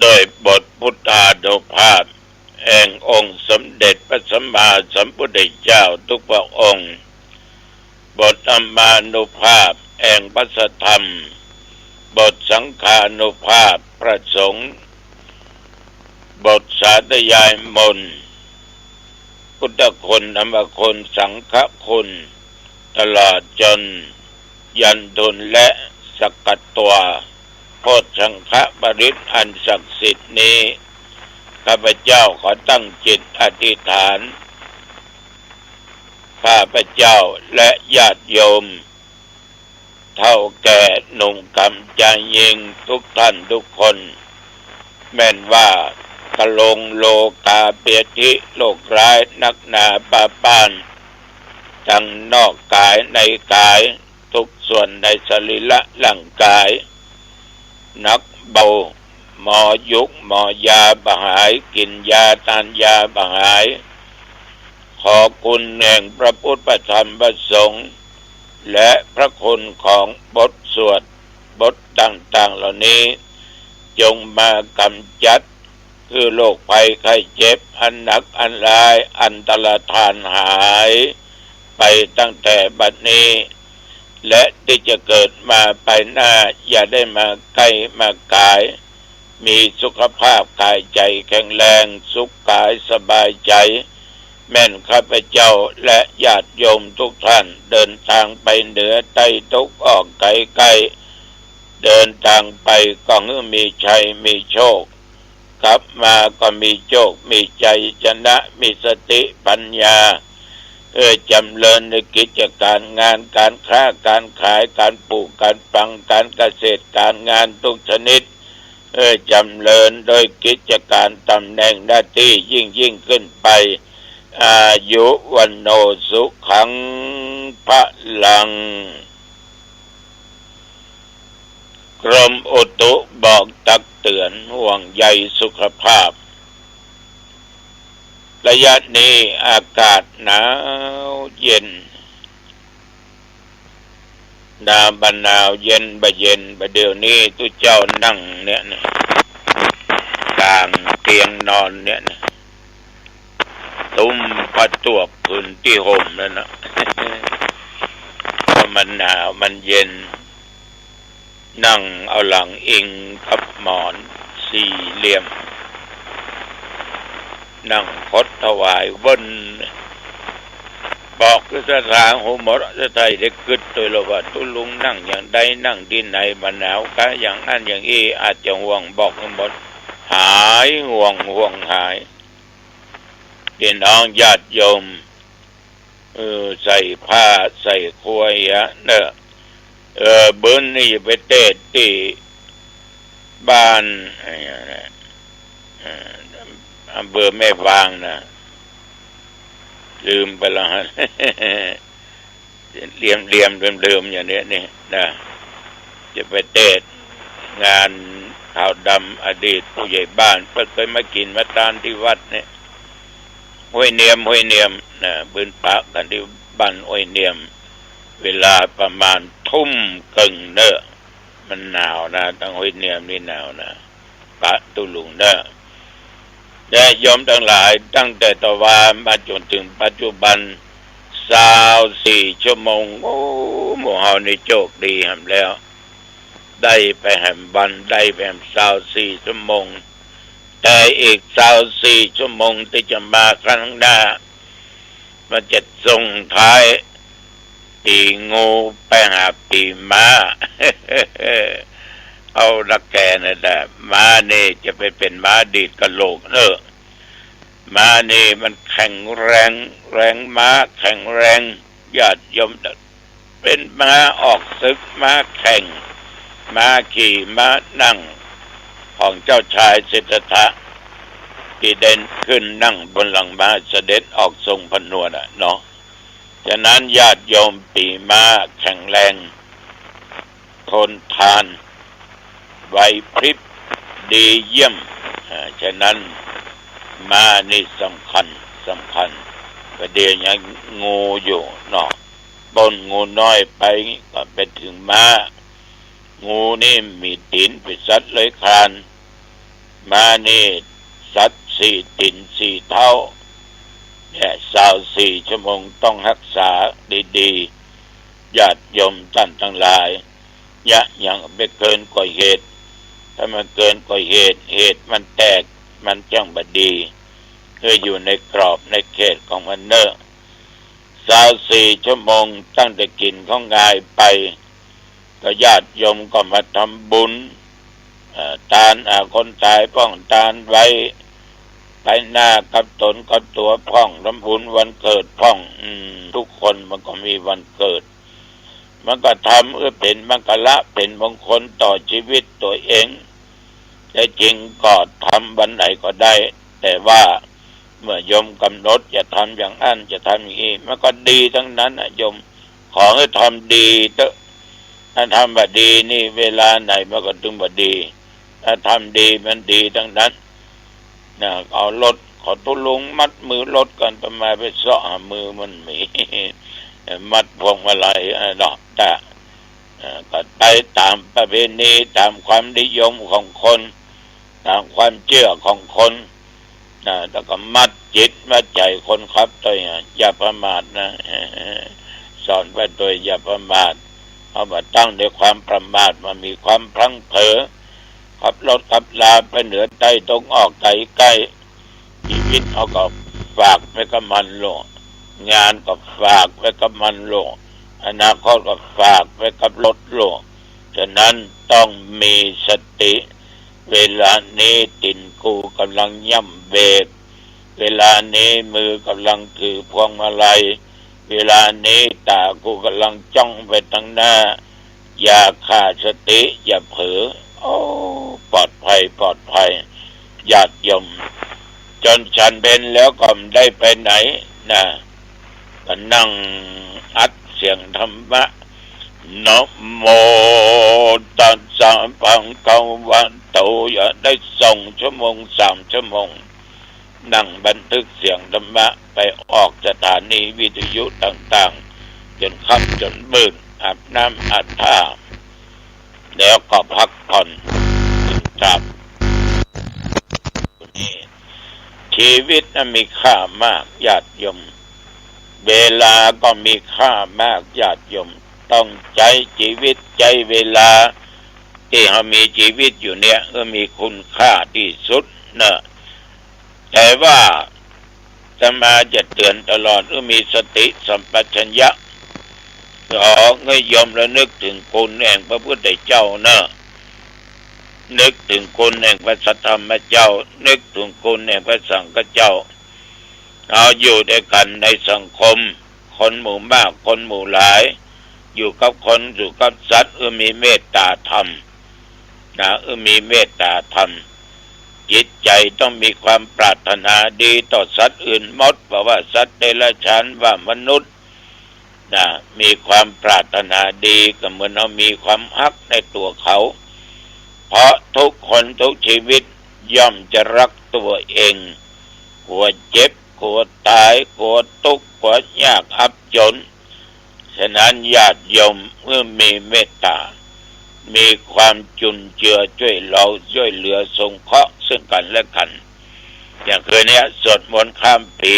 โดยบทพุทธานุภาพแห่งองค์สมเด็จพระสัมมาสัมพุทธเจ้าทุกพระองค์บทธรรมานุภาพแห่งพระธรรมบทสังฆานุภาพพระสงฆ์บทสาธยายมนต์พุทธคุณธรรมคุณสังฆคุณตลอดจนยันทุนและสกัดตัวโพชฌังคบริตอันศักดิ์สิทธิ์นี้ข้าพเจ้าขอตั้งจิตอธิษฐานข้าพเจ้าและญาติโยมเท่าแก่หนุ่มกำใจยิงทุกท่านทุกคนแม้นว่ากะลงโลกาเปียทิโลกร้ายนักหนาปาปานทั้งนอกกายในกายทุกส่วนในสรีระร่างกายหนักเบา หมอยุกหมอยาบหายกินยาทานยาบหายขอคุณแห่งพระพุทธพระธรรมพระสงฆ์และพระคุณของบทสวดบทต่างๆเหล่านี้จงมากำจัดคือโรคภัยไข้เจ็บอันหนักอันร้ายอันตรธานหายไปตั้งแต่บัดนี้และที่จะเกิดมาภายหน้าอย่าได้มาใกล้มากายมีสุขภาพกายใจแข็งแรงสุขกายสบายใจแม่นข้าพเจ้าและญาติโยมทุกท่านเดินทางไปเหนือใต้ตกออกไกลใกล้เดินทางไปก็มีชัยมีโชคกลับมาก็มีโชคมีใจชนะมีสติปัญญาจำเริญในกิจการงานการค้าการขายการปลูกการฝังการเกษตรการงานทุกชนิดจำเริญโดยกิจการตำแหน่งหน้าที่ยิ่งขึ้นไปอายุวันโนสุขังพลังกรมอุตุบอกตักเตือนห่วงใยสุขภาพระยะนี้อากาศหนาวเย็นหนาวเย็นบะเย็นบะเดี๋ยวนี้ทุกเจ้านั่งเนี่ยกลางเตียงนอนเนี่ยตุ้มผ้าตัวผืนที่ห่มนั่นนะเพราะมันหนาวมันเย็นนั่งเอาหลังอิงกับหมอนสี่เหลี่ยมนั่งคดถวายวนบอกสถานหัวหมดจะไทยได้กึดตัวเราว่าตุลุงนั่งอย่างใดนั่งที่ไหนมันหนาวกะอย่างนั้นอย่างนี้อาจจะห่วงบอกหมดหายห่วงหายพี่น้องญาติโยมใส่ผ้าใส่ควยเนอะเบิ้ลนี่ไปเตะที่บ้านอำเภอแม่วางนะลืมไปแล้วฮะเลี่ยมอย่างนี้นี่นะจะไปเตะงานข่าวดำอดีตผู้ใหญ่บ้านเพิ่งเคยมากินมาทานที่วัดเนี่ยห้วยเนียมนะบืนปะกันที่บ้านห้วยเนียมเวลาประมาณทุ่มครึ่งเนอะมันหนาวนะตั้งห้วยเนียมนี่หนาวนะปะตุลุงเนอะได้ยอมทั้งหลายตั้งแต่ตะวันมาจนถึงปัจจุบัน24 ชั่วโมงโอ้หมู่เฮานี่โชคดีแฮมแล้วได้ไปแฮมวันได้ไปแฮม24 ชั่วโมงแต่อีก24 ชั่วโมงที่จะมาครั้งหน้ามันจะส่งท้ายปีงูไปหาปีม้า เอาละแกนั่นแหละม้านี่จะไปเป็นม้าดีดกะโหลกเนอะม้านี่มันแข็งแรงม้าแข็งแรงญาติโยมเป็นม้าออกศึกม้าแข่งม้าขี่ม้านั่งของเจ้าชายสิทธัตถะที่เดินขึ้นนั่งบนหลังม้าเสด็จออกทรงผนวดเนาะฉะนั้นญาติโยมปีม้าแข็งแรงทนทานไหวพริบดีเยี่ยมฉะนั้นม้านี่สำคัญประเดี๋ยวยังงูอยู่เนาะบนงูน้อยไปก็ไปถึงม้างูนี่มีตีนเป็นสัตว์เลื้อยคลานม้านี่สัตว์4 ตีน 4 เท้าเนี่ย24 ชั่วโมงต้องรักษาดีๆญาติโยมท่านทั้งหลายอย่างไม่เกินกว่าเหตุถ้ามันเกินกว่าเหตุมันแตกมันจังบดีอยู่ในกรอบในเขตของมันเนอะ24 ชั่วโมงตั้งแต่กินของงายไปก็ญาติโยมก็มาทำบุญทานคนตายป้องทานไว้ไปหน้ากับตนกับตัวพ่องทำบุญวันเกิดพ่องทุกคนมันก็มีวันเกิดมันก็ทำเป็นมังคละเป็นมงคลต่อชีวิตตัวเองแต่จริงก็ทำวันไหนก็ได้แต่ว่าเมื่อโยมกำหนดจะทำอย่างนั้นจะทำอย่างนี้มันก็ดีทั้งนั้นโยมขอให้ทำดีเถอะถ้าทำแบบดีนี่เวลาไหนมันก็ถึงแบบดี ถ้าทำดีมันดีทั้งนั้นนะเอารถขอตุลุงมัดมือรถกันทำไมไปเสาะมือมันมี มัดพวงมาลัยดอกแต่ก็ไปตามประเพณีตามความนิยมของคนตามความเชื่อของคนนะแล้วก็มัดจิตมัดใจคนครับตัวอย่าประมาทนะสอนไปตัวอย่าประมาทเอามาตั้งด้วยความประมาทมันมีความพลั้งเผลอขับรถขับลาไปเหนือใต้ตรงออกไกลใกล้ชีวิตเอาก็ฝากไว้กับมันโลกงานก็ฝากไว้กับมันโลกอนาคตก็ฝากไว้กับรถโลกฉะนั้นต้องมีสติเวลานี้ตินกูกำลังย่ำเบรกเวลานี้มือกำลังถือพวงมาลัยเวลานี้ตากูกำลังจ้องไปทางหน้าอย่าขาดสติอย่าเผลอโอ้ปลอดภัยญาติโยมจนฉันเป็นแล้วก็ไม่ได้ไปไหนนะก็นั่งอัดเสียงธรรมะนะโมตัสสะภะคะวะโตอย่าได้2 ชั่วโมง 3 ชั่วโมงนั่งบันทึกเสียงธรรมะไปออกสถานีวิทยุต่างๆจนค่ำจนมืดอาบน้ำอาบท่าแล้วก็พักผ่อนครับชีวิตนั้นมีค่ามากญาติโยมเวลาก็มีค่ามากญาติโยมต้องใจชีวิตใจเวลาที่เรามีชีวิตอยู่เนี่ยมีคุณค่าที่สุดนะแต่ว่าจะมาจะเตือนตลอดมีสติสัมปชัญญะขอให้โยมระนึกถึงคุณแห่งพระพุทธเจ้านะนึกถึงคุณแห่งพระสัทธรรมเจ้านึกถึงคุณแห่งพระสังฆเจ้าเอาอยู่ด้วยกันในสังคมคนหมู่มากคนหมู่หลายอยู่กับคนอยู่กับสัตว์มีเมตตาธรรมนะมีเมตตาธรรมจิตใจต้องมีความปรารถนาดีต่อสัตว์อื่นหมดเพราะว่าสัตว์เดรัจฉานว่ามนุษย์นะมีความปรารถนาดีก็เหมือนเรามีความฮักในตัวเขาเพราะทุกคนทุกชีวิตย่อมจะรักตัวเองกลัวเจ็บกลัวตายกลัวทุกข์กลัวยากอับจนฉะนั้นญาติโยมเมื่อมีเมตตามีความจุนเจือช่วยเราช่วยเหลือสงเคราะห์ซึ่งกันและกันอย่างเคยเนี้ยสวดมนต์ข้ามปี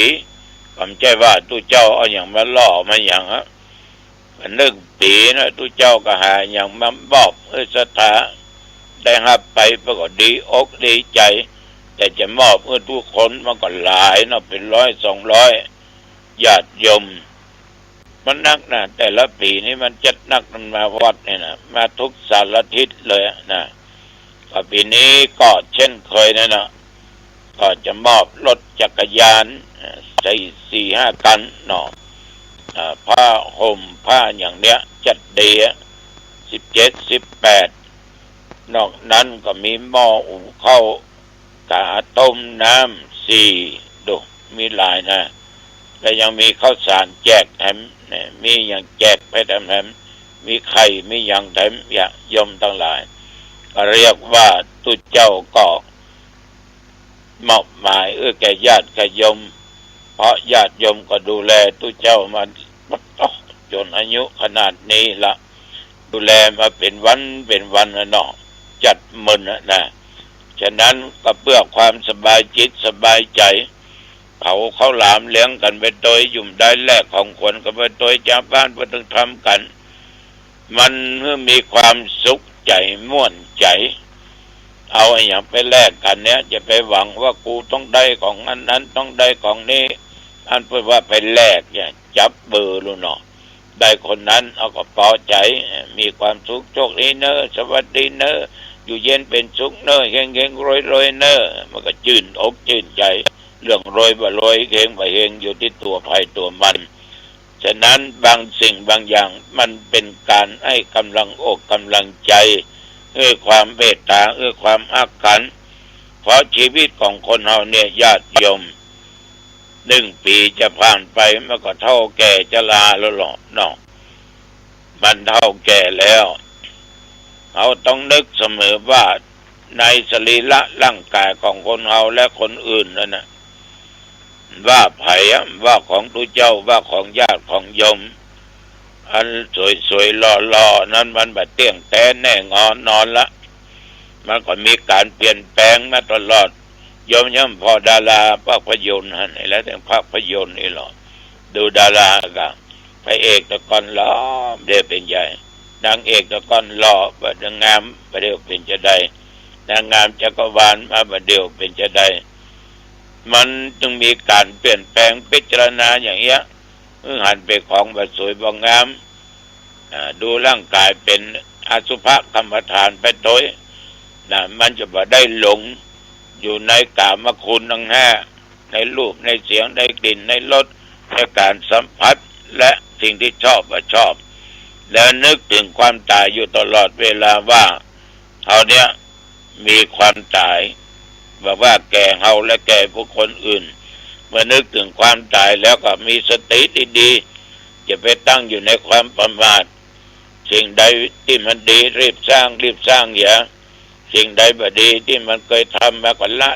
ผมใจว่าตู้เจ้าเอาอย่างมาล่อมาอย่างมันนึกปีนะตู้เจ้าก็หาอย่างมาบอกสถาได้รับไปปรากฏดีอกดีใจแต่จะมอบทุกคนมันก็หลายเนาะเป็น100-200ญาติโยมมันนักนะแต่ละปีนี้มันจัดนักมันมาวัดเนี่ยนะมาทุกสารทิศเลยนะก็ปีนี้ก็เช่นเคยนะก็จะมอบรถจักรยาน4-5 คันเนาะผ้าห่มผ้าอย่างเนี้ยจัดดี17-18นอกนั้นก็มีหม้ออุ่นข้าวกาต้มน้ำ4ดูมีหลายนะและยังมีข้าวสารแจกแถมมีอย่างแจกไปแถมมีไข่มีอย่างแถมยมทั้งหลายก็เรียกว่าตุเจ้าก็มอบหมายแก่ญาติแก่โยมเพราะญาติโยมก็ดูแลตุเจ้ามาจนอายุขนาดนี้ละดูแลมาเป็นวันนะเนาะจัดมึนนะฉะนั้นก็เพื่อความสบายจิตสบายใจเขาหลามเลี้ยงกันไปโดยยุ่มได้แลกของคนกันไปโดยชาวบ้านไปถึงทำกันมันมีความสุขใจม่วนใจเอาอย่างไปแลกกันเนี้ยจะไปหวังว่ากูต้องได้ของอันนั้นต้องได้ของนี้อันเพื่อว่าไปแลกเนี่ยจับเบอร์ลูเนาะได้คนนั้นเอาก็พอใจมีความสุขโชคดีเนอะสวัสดีเนอะอยู่เย็นเป็นสุขเนอะเฮงๆรวยๆเนอะมันก็ชื่นอกชื่นใจเรื่องรวยบ่รวยเฮงบ่เฮงอยู่ที่ตัวภัยตัวมันฉะนั้นบางสิ่งบางอย่างมันเป็นการให้กำลังอกกำลังใจความเมตตาความอักขันเพราะชีวิตของคนเฮาเนี่ยญาติโยม1 ปีจะผ่านไปมันก็เท่าแก่ชราแล้วหรอกเนาะมันเท่าแก่แล้วเขาต้องนึกเสมอว่า ในสรีระร่างกายของคนเฮาและคนอื่นนั่นนะว่าไผ่ว่าของตุเจ้าว่าของญาติของโยมอันสวยๆหล่อๆนั้นมันแบบเตี้ยงแท้แน่งอนอนละมันก็มีการเปลี่ยนแปลงมาตลอดโยมย่ำพอดาราภาพยนตร์ฮะนี่แล้วแต่ภาพยนตร์นี่หรอดูดารากันพระเอกตะกอนหล่อเดี๋ยวเป็นใหญ่นางเอกตะกอนหล่อบัดงามประเดี๋ยวเป็นจะได้นางงามจักรวาลมาประเดี๋ยวเป็นจะได้มันจึงมีการเปลี่ยนแปลงพิจารณาอย่างเงี้ยหันไปของแบบสวยบางงามดูร่างกายเป็นอสุภกรรมฐานไปโดยมันจะบ่ได้หลงอยู่ในกามคุณทั้งห้าในรูปในเสียงในกลิ่นในรสในการสัมผัสและสิ่งที่ชอบว่าชอบแล้วนึกถึงความตายอยู่ตลอดเวลาว่าเฮาเนี่ยมีความตายแบบว่าแก่เฮาและแก่ผู้คนอื่นเมื่อนึกถึงความตายแล้วก็มีสติดีๆจะไปตั้งอยู่ในความประมาทสิ่งใดที่มันดีรีบสร้างอย่าสิ่งใดบ่ดีที่มันเคยทำมาก็ละ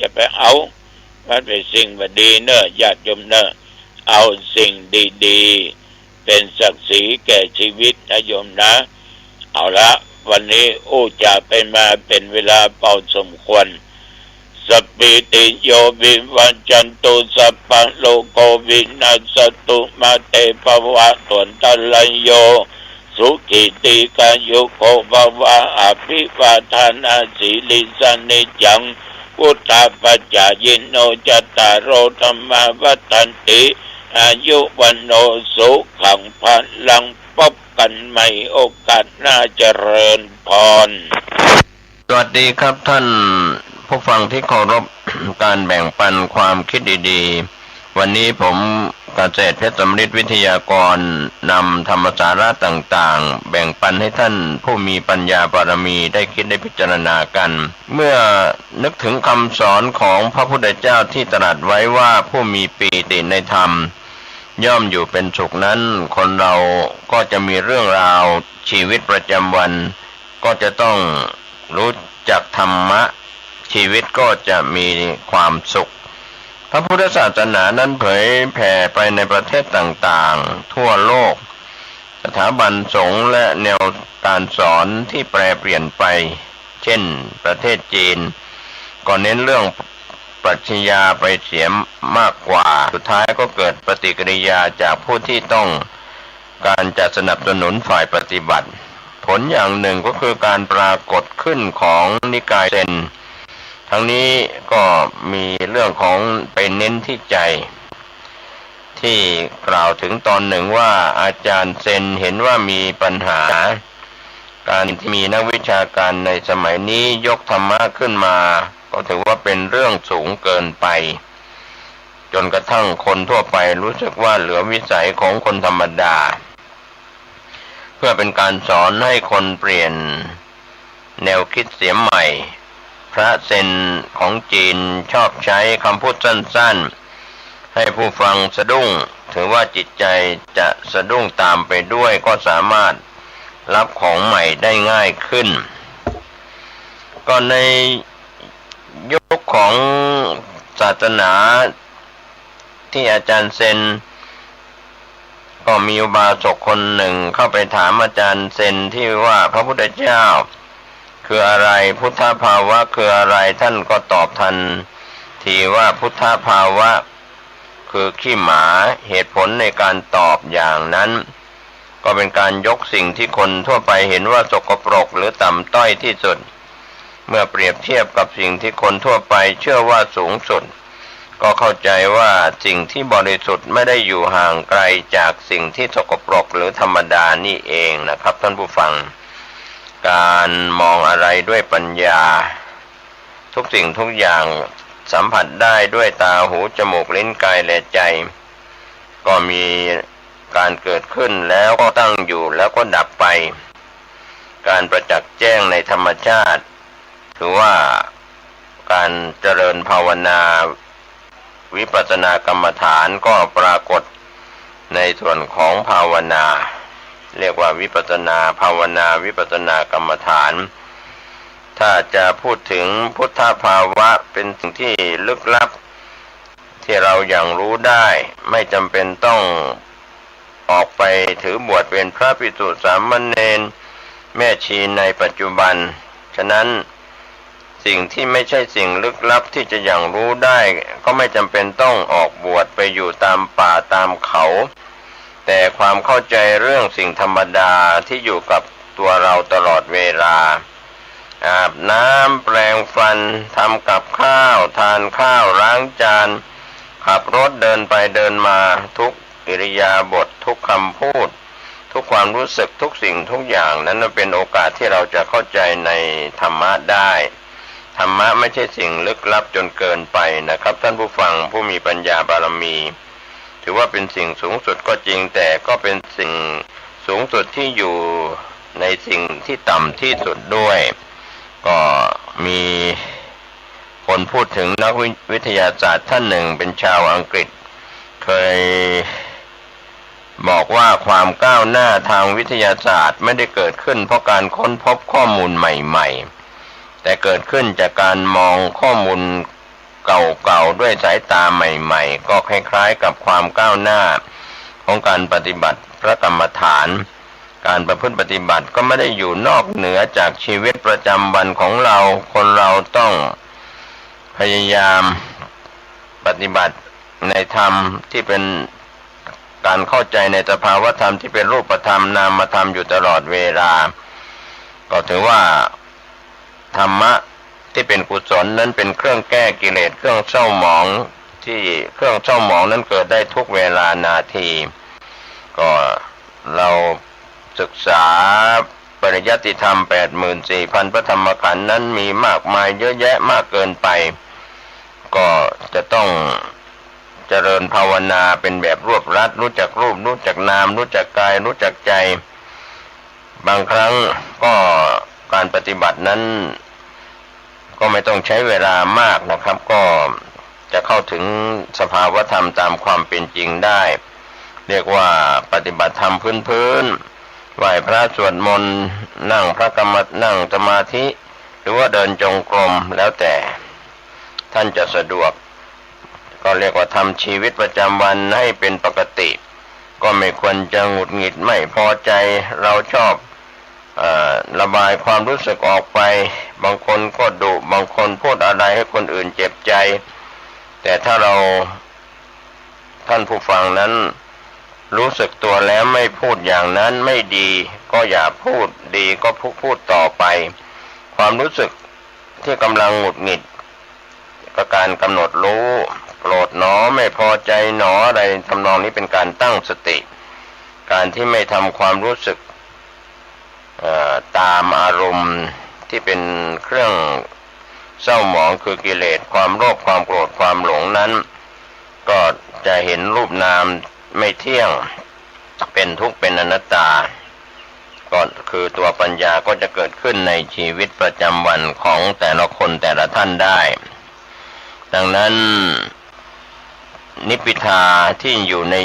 จะไปเอามันเป็นสิ่งบ่ดีเนอะญาติโยมเนอะเอาสิ่งดีๆเป็นศักดิ์ศรีแก่ชีวิตนะโยมนะเอาละวันนี้จะไปมาเป็นเวลาเป่าสมควรสปิติโยวิวัจจันตุสัพพะโลกโควินัสตุมาเตภวะตนตัลลโยสุขิติกายุโกภวะอภิวาทานาสีลิสานิจังพุทธปัจจายิโนจัตตารโอธรรมาวัฏันติอายุวันโนสุขังพลังพบกันใหม่โอกาสน่าเจริญพรสวัสดีครับท่านผู้ฟังที่เคารพ การแบ่งปันความคิดดีๆวันนี้ผมเกษตรเพชรสำริดวิทยากรนำธรรมสาระต่างๆแบ่งปันให้ท่านผู้มีปัญญาบารมีได้คิดได้พิจารณากันเมื่อนึกถึงคำสอนของพระพุทธเจ้าที่ตรัสไว้ว่าผู้มีปีติในธรรมย่อมอยู่เป็นสุขนั้นคนเราก็จะมีเรื่องราวชีวิตประจำวันก็จะต้องรู้จักธรรมะชีวิตก็จะมีความสุขพระพุทธศาสนานั้นเผยแผ่ไปในประเทศต่างๆทั่วโลกสถาบันสงฆ์และแนวการสอนที่แปรเปลี่ยนไปเช่นประเทศจีนก็เน้นเรื่องปรัชญาไปเสียมากกว่าสุดท้ายก็เกิดปฏิกิริยาจากผู้ที่ต้องการจะสนับสนุนฝ่ายปฏิบัติผลอย่างหนึ่งก็คือการปรากฏขึ้นของนิกายเซนทั้งนี้ก็มีเรื่องของไปเน้นที่ใจที่กล่าวถึงตอนหนึ่งว่าอาจารย์เซนเห็นว่ามีปัญหาการที่มีนักวิชาการในสมัยนี้ยกธรรมะขึ้นมาก็ถือว่าเป็นเรื่องสูงเกินไปจนกระทั่งคนทั่วไปรู้สึกว่าเหลือวิสัยของคนธรรมดาเพื่อเป็นการสอนให้คนเปลี่ยนแนวคิดเสียใหม่พระเซนของจีนชอบใช้คำพูดสั้นๆให้ผู้ฟังสะดุ้งถือว่าจิตใจจะสะดุ้งตามไปด้วยก็สามารถรับของใหม่ได้ง่ายขึ้นก็ในยุคของศาสนาที่อาจารย์เซนก็มีอุบาสกคนหนึ่งเข้าไปถามอาจารย์เซนที่ว่าพระพุทธเจ้าคืออะไรพุทธภาวะคืออะไรท่านก็ตอบทันทีว่าพุทธภาวะคือขี้หมาเหตุผลในการตอบอย่างนั้นก็เป็นการยกสิ่งที่คนทั่วไปเห็นว่าสกปรกหรือต่ำต้อยที่สุดเมื่อเปรียบเทียบกับสิ่งที่คนทั่วไปเชื่อว่าสูงสุดก็เข้าใจว่าสิ่งที่บริสุทธิ์ไม่ได้อยู่ห่างไกลจากสิ่งที่สกปรกหรือธรรมดานี่เองนะครับท่านผู้ฟังการมองอะไรด้วยปัญญาทุกสิ่งทุกอย่างสัมผัสได้ด้วยตาหูจมูกลิ้นกายและใจก็มีการเกิดขึ้นแล้วก็ตั้งอยู่แล้วก็ดับไปการประจักษ์แจ้งในธรรมชาติถือว่าการเจริญภาวนาวิปัสสนากรรมฐานก็ปรากฏในส่วนของภาวนาเรียกว่าวิปัสสนาภาวนาวิปัสสนากรรมฐาน ถ้าจะพูดถึงพุทธภาวะเป็นสิ่งที่ลึกลับที่เราอย่างรู้ได้ไม่จำเป็นต้องออกไปถือบวชเป็นพระภิกษุสามเณรแม่ชีในปัจจุบันฉะนั้นสิ่งที่ไม่ใช่สิ่งลึกลับที่จะอย่างรู้ได้ก็ไม่จำเป็นต้องออกบวชไปอยู่ตามป่าตามเขาแต่ความเข้าใจเรื่องสิ่งธรรมดาที่อยู่กับตัวเราตลอดเวลาอาบน้ำแปรงฟันทำกับข้าวทานข้าวล้างจานขับรถเดินไปเดินมาทุกอิริยาบถทุกคำพูดทุกความรู้สึกทุกสิ่งทุกอย่างนั้นเป็นโอกาสที่เราจะเข้าใจในธรรมะได้ธรรมะไม่ใช่สิ่งลึกลับจนเกินไปนะครับท่านผู้ฟังผู้มีปัญญาบารมีถือว่าเป็นสิ่งสูงสุดก็จริงแต่ก็เป็นสิ่งสูงสุดที่อยู่ในสิ่งที่ต่ำที่สุดด้วยก็มีคนพูดถึงนักวิทยาศาสตร์ท่านหนึ่งเป็นชาวอังกฤษเคยบอกว่าความก้าวหน้าทางวิทยาศาสตร์ไม่ได้เกิดขึ้นเพราะการค้นพบข้อมูลใหม่ๆแต่เกิดขึ้นจากการมองข้อมูลเก่าๆด้วยสายตาใหม่ๆก็คล้ายๆกับความก้าวหน้าของการปฏิบัติพระกรรมฐานการประพฤติปฏิบัติก็ไม่ได้อยู่นอกเหนือจากชีวิตประจำวันของเราคนเราต้องพยายามปฏิบัติในธรรมที่เป็นการเข้าใจในสภาวธรรมที่เป็นรูปธรรมนามธรรมอยู่ตลอดเวลาก็ถือว่าธรรมะที่เป็นกุศลนั้นเป็นเครื่องแก้กิเลสเครื่องเศร้าหมองที่เครื่องเศร้าหมองนั้นเกิดได้ทุกเวลานาทีก็เราศึกษาปริยัติธรรม 84,000 พระธรรมขันธ์นั้นมีมากมายเยอะแยะมากเกินไปก็จะต้องเจริญภาวนาเป็นแบบรวบรัดรู้จักรูปรู้จักนามรู้จักกายรู้จักใจบางครั้งก็การปฏิบัตินั้นก็ไม่ต้องใช้เวลามากนะครับก็จะเข้าถึงสภาวธรรมตามความเป็นจริงได้เรียกว่าปฏิบัติธรรมพื้นๆไหว้พระสวดมนต์นั่งนั่งสมาธิหรือว่าเดินจงกรมแล้วแต่ท่านจะสะดวกก็เรียกว่าทำชีวิตประจำวันให้เป็นปกติก็ไม่ควรจะหงุดหงิดไม่พอใจเราชอบระบายความรู้สึกออกไปบางคนก็ดุบางคนพูดอะไรให้คนอื่นเจ็บใจแต่ถ้าท่านผู้ฟังนั้นรู้สึกตัวแล้วไม่พูดอย่างนั้นไม่ดีก็อย่าพูดดีก็พูดต่อไปความรู้สึกที่กำลังหงุดหงิดก็การกำหนดรู้โกรธหนอไม่พอใจหนออะไรทำนองนี้เป็นการตั้งสติการที่ไม่ทำความรู้สึกตามอารมณ์ที่เป็นเครื่องเศร้าหมองคือกิเลสความโลภความโกรธความหลงนั้นก็จะเห็นรูปนามไม่เที่ยงเป็นทุกข์เป็นอนัตตาก็คือตัวปัญญาก็จะเกิดขึ้นในชีวิตประจำวันของแต่ละคนแต่ละท่านได้ดังนั้นนิพพิทาที่อยู่ใน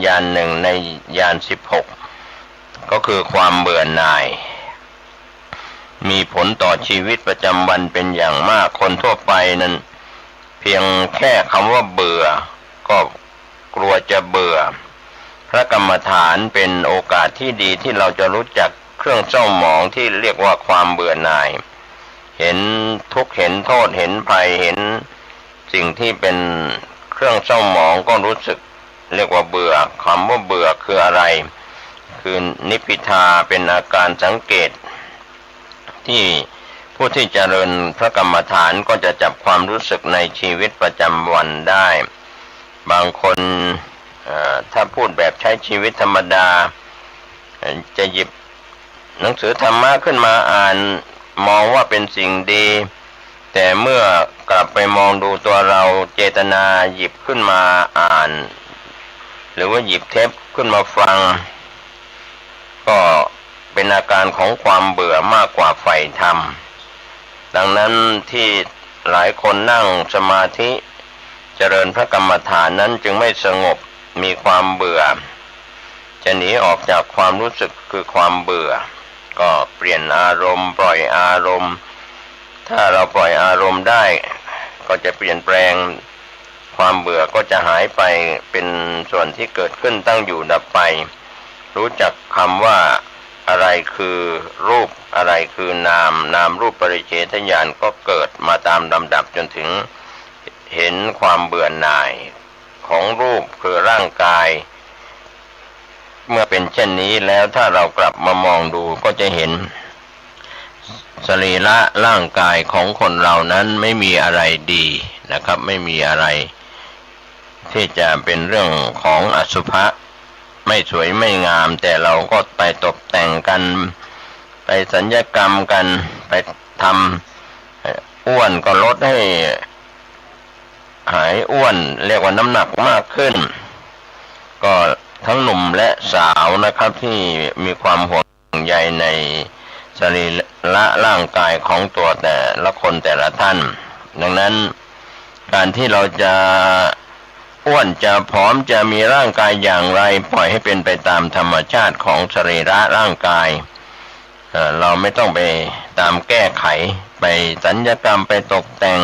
ญาณหนึ่งในญาณ16ก็คือความเบื่อหน่ายมีผลต่อชีวิตประจำวันเป็นอย่างมากคนทั่วไปนั้นเพียงแค่คำว่าเบื่อก็กลัวจะเบื่อพระกรรมฐานเป็นโอกาสที่ดีที่เราจะรู้จักเครื่องเศร้าหมองที่เรียกว่าความเบื่อหน่ายเห็นทุกข์เห็นโทษเห็นภัยเห็นสิ่งที่เป็นเครื่องเศร้าหมองก็รู้สึกเรียกว่าเบื่อคำว่าเบื่อคืออะไรคือนิพพิทาเป็นอาการสังเกตที่ผู้ที่เจริญพระกรรมฐานก็จะจับความรู้สึกในชีวิตประจำวันได้บางคนถ้าพูดแบบใช้ชีวิตธรรมดาจะหยิบหนังสือธรรมะขึ้นมาอ่านมองว่าเป็นสิ่งดีแต่เมื่อกลับไปมองดูตัวเราเจตนาหยิบขึ้นมาอ่านหรือว่าหยิบเทปขึ้นมาฟังก็เป็นอาการของความเบื่อมากกว่าใฝ่ธรรมดังนั้นที่หลายคนนั่งสมาธิเจริญพระกรรมฐานนั้นจึงไม่สงบมีความเบื่อจะหนีออกจากความรู้สึกคือความเบื่อก็เปลี่ยนอารมณ์ปล่อยอารมณ์ ถ้าเราปล่อยอารมณ์ได้ก็จะเปลี่ยนแปลงความเบื่อก็จะหายไปเป็นส่วนที่เกิดขึ้นตั้งอยู่ดับไปรู้จักคำว่าอะไรคือรูปอะไรคือนามนามรูปปริเฉทญาณก็เกิดมาตามลำดับจนถึงเห็นความเบื่อหน่ายของรูปคือร่างกายเมื่อเป็นเช่นนี้แล้วถ้าเรากลับมามองดูก็จะเห็นสรีระร่างกายของคนเรานั้นไม่มีอะไรดีนะครับไม่มีอะไรที่จะเป็นเรื่องของอสุภะไม่สวยไม่งามแต่เราก็ไปตกแต่งกันไปสัญญกรรมกันไปทำอ้วนก็ลดให้หายอ้วนเรียกว่าน้ำหนักมากขึ้นก็ทั้งหนุ่มและสาวนะครับที่มีความห่วงใยในสรีระร่างกายของตัวแต่ละคนแต่ละท่านดังนั้นการที่เราจะอ้วนจะผอมจะมีร่างกายอย่างไรปล่อยให้เป็นไปตามธรรมชาติของสรีระร่างกายเราไม่ต้องไปตามแก้ไขไปสัญญกรรมไปตกแต่ง